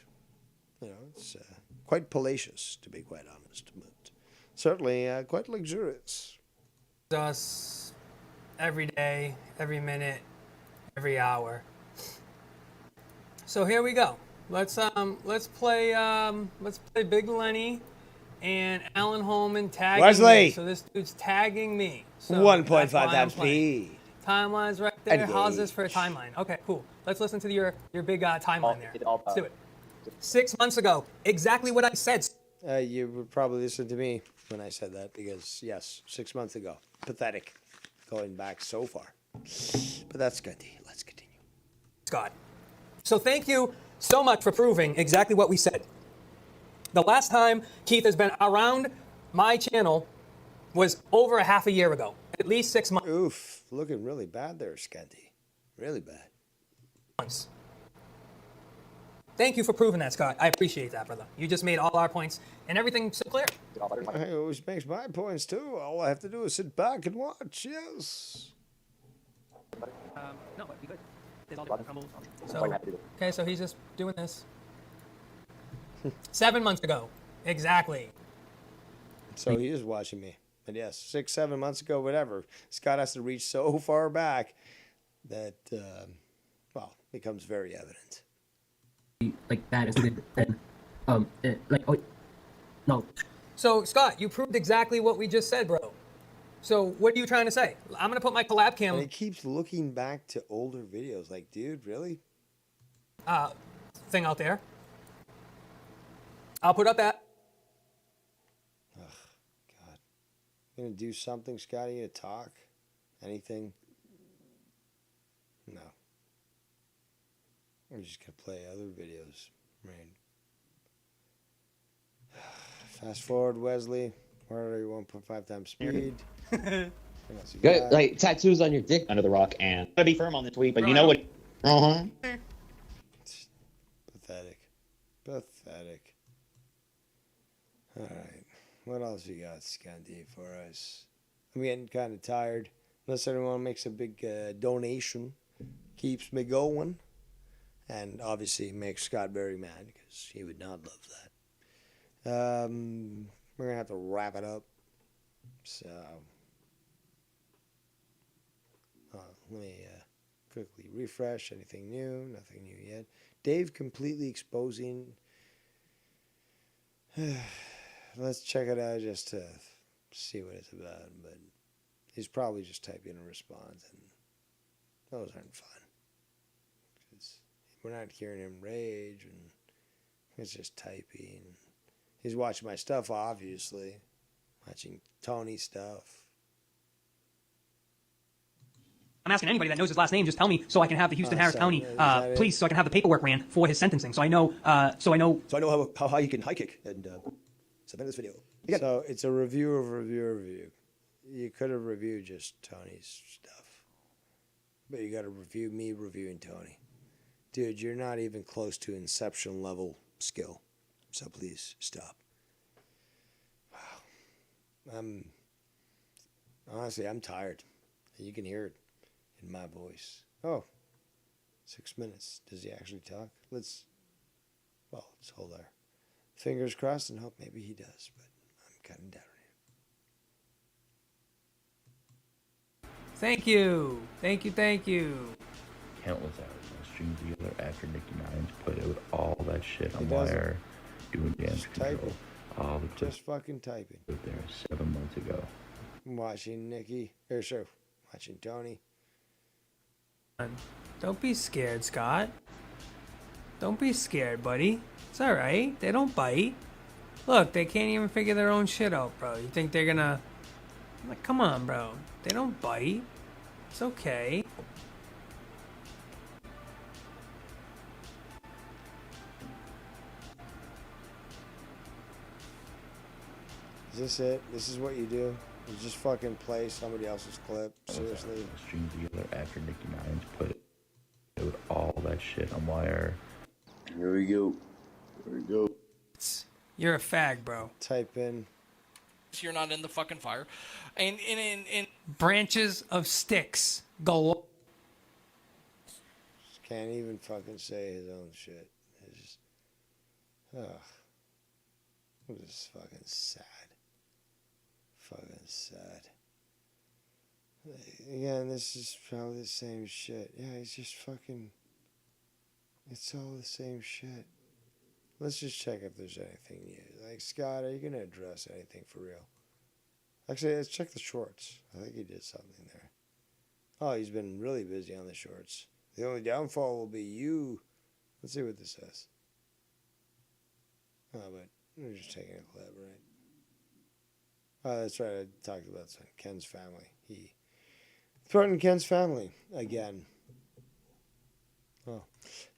You know, it's quite palatious, to be quite honest, but certainly quite luxurious.
Us every day, every minute, every hour. So here we go. Let's play Big Lenny and Alan Holman tagging
Wesley.
me. So this dude's tagging me. So
1.5 times speed.
Timeline's right there.
Engage.
How's this for a timeline? Okay, cool. Let's listen to your big timeline there. Let's do it. 6 months ago, exactly what I said.
You would probably listen to me when I said that because, yes, 6 months ago. Pathetic. Going back so far. But that's good. Let's continue.
Scott. So thank you so much for proving exactly what we said. The last time Keith has been around my channel was over a half a year ago. At least 6 months.
Oof. Looking really bad there, Scanty. Really bad.
Thank you for proving that, Scott. I appreciate that, brother. You just made all our points and everything's so clear.
He always makes my points too. All I have to do is sit back and watch. Yes.
No, but be good. So, okay, so he's just doing this. 7 months ago, exactly.
So he is watching me. And yes, 6-7 months ago, whatever. Scott has to reach so far back that, becomes very evident.
Like that is good. Then, no.
So Scott, you proved exactly what we just said, bro. So what are you trying to say? I'm gonna put my collab cam.
And he keeps looking back to older videos. Like, dude, really?
Thing out there. I'll put up that.
Ugh, God. You gonna do something, Scotty? You gonna talk? Anything? No. I'm just gonna play other videos, right? Fast forward, Wesley. Where are you? 1.5 times speed.
Good, like tattoos on your dick under the rock, and I'm gonna be firm on this week, but you know what?
Pathetic. Pathetic. All right. What else you got, Scandi, for us? I'm getting kind of tired.
Unless anyone makes a big donation, keeps me going. And obviously makes Scott very mad because he would not love that. We're going to have to wrap it up. So, let me quickly refresh. Anything new? Nothing new yet. Dave completely exposing. Let's check it out just to see what it's about. But he's probably just typing a response, and those aren't fun. Because we're not hearing him rage, and it's just typing. He's watching my stuff, obviously. Watching Tony's stuff.
I'm asking anybody that knows his last name, just tell me so I can have the Houston Harris County police, so I can have the paperwork ran for his sentencing, so I know
how high you can high kick and submit this video. Again. So it's a review of review. You could have reviewed just Tony's stuff, but you got to review me reviewing Tony. Dude, you're not even close to Inception level skill, so please stop. Wow. Honestly, I'm tired. You can hear it in my voice. Oh, 6 minutes. Does he actually talk? Let's hold our fingers crossed and hope maybe he does, but I'm kind of doubting it.
Thank you.
Countless hours on streams together after Nicki Minaj put out all that shit on wire, doing dance control. All the clips
just fucking typing.
out there 7 months ago.
I'm watching watching Tony.
Don't be scared, Scott. Don't be scared, buddy. It's alright. They don't bite. Look, they can't even figure their own shit out, bro. You think they're gonna... Like, come on, bro. They don't bite. It's okay.
Is this it? This is what you do? You just fucking play somebody else's clip? Seriously?
Streams together after Nicki Minaj put out all that shit on wire. Here we go.
You're a fag, bro.
Type in.
You're not in the fucking fire. And
branches of sticks go.
Can't even fucking say his own shit. It's just, I'm just fucking sad. Fucking sad. Again, this is probably the same shit. Yeah, he's just fucking. It's all the same shit. Let's just check if there's anything new. Like, Scott, are you going to address anything for real? Actually, let's check the shorts. I think he did something there. Oh, he's been really busy on the shorts. The only downfall will be you. Let's see what this says. Oh, but we're just taking a clip, right? Oh, that's right. I talked about Ken's family. He threatened Ken's family again. Oh,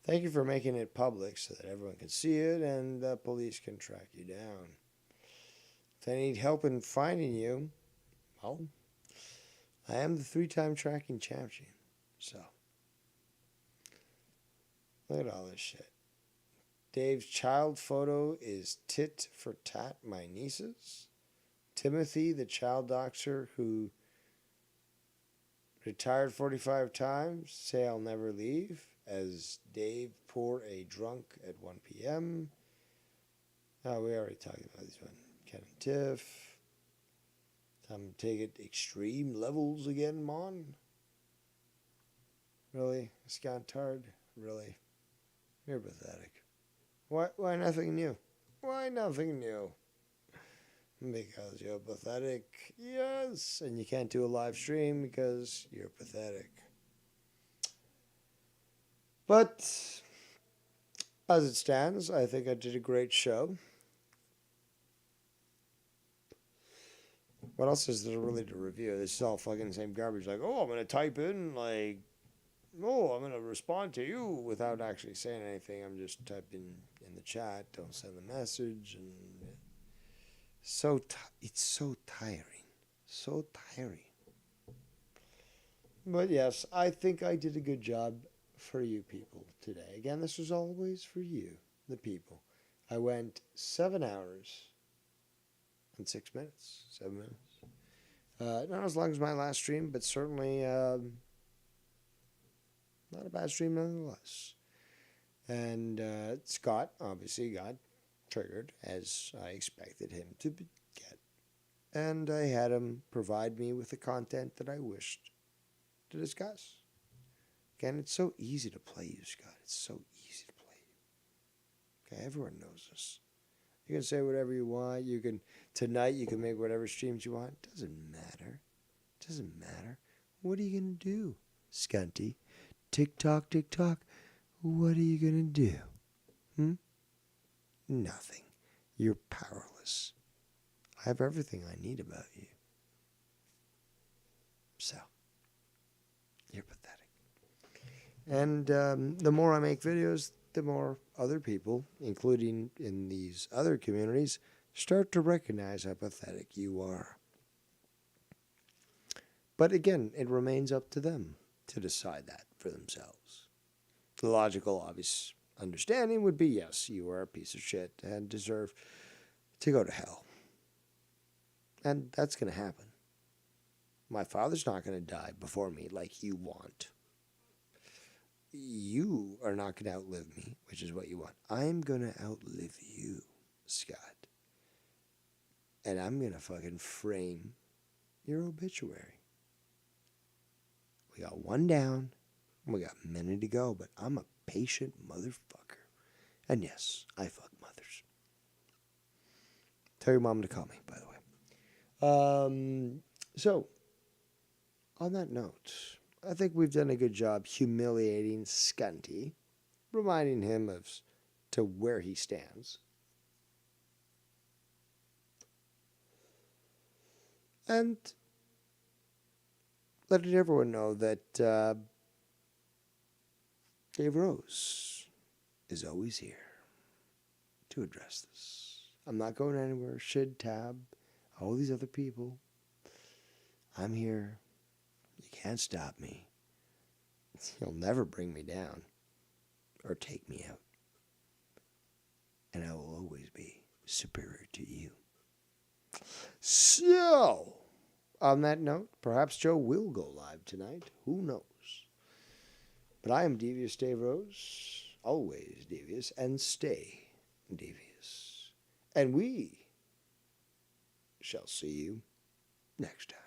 thank you for making it public so that everyone can see it and the police can track you down. If they need help in finding you, well, I am the 3-time tracking champion. So, look at all this shit. Dave's child photo is tit for tat my nieces. Timothy, the child doxer who retired 45 times, say I'll never leave, as Dave pour a drunk at 1 p.m. Oh, we already talked about this one. Ken and Tiff. Time to take it extreme levels again, Mon. Really? Scantard? Really? You're pathetic. Why nothing new? Why nothing new? Because you're pathetic. Yes. And you can't do a live stream because you're pathetic. But as it stands, I think I did a great show. What else is there really to review? This is all fucking the same garbage. Like, oh, I'm going to type in, like, oh, I'm going to respond to you without actually saying anything. I'm just typing in the chat. Don't send the message. And it's so tiring. So tiring. But yes, I think I did a good job for you people today. Again, this was always for you, the people. I went 7 hours and 6 minutes. 7 minutes. Not as long as my last stream, but certainly not a bad stream nonetheless. And Scott obviously got triggered, as I expected him to get. And I had him provide me with the content that I wished to discuss. Again, it's so easy to play you, Scott. It's so easy to play you. Okay, everyone knows this. You can say whatever you want. Tonight you can make whatever streams you want. It doesn't matter. It doesn't matter. What are you going to do, Scunty? Tick-tock, tick-tock. What are you going to do? Nothing. You're powerless. I have everything I need about you. So, you're pathetic. And the more I make videos, the more other people, including in these other communities, start to recognize how pathetic you are. But again, it remains up to them to decide that for themselves. The logical, obvious understanding would be, yes, you are a piece of shit and deserve to go to hell. And that's going to happen. My father's not going to die before me like you want. You are not going to outlive me, which is what you want. I'm going to outlive you, Scott. And I'm going to fucking frame your obituary. We got one down. We got many to go, but I'm a patient motherfucker. And yes, I fuck mothers. Tell your mom to call me, by the way. So, on that note, I think we've done a good job humiliating Scunty, reminding him to where he stands. And letting everyone know that Dave Rose is always here to address this. I'm not going anywhere. Shid, Tab, all these other people. I'm here. You can't stop me. You'll never bring me down or take me out. And I will always be superior to you. So, on that note, perhaps Joe will go live tonight. Who knows? But I am Devious Dave Rose, always devious, and stay devious. And we shall see you next time.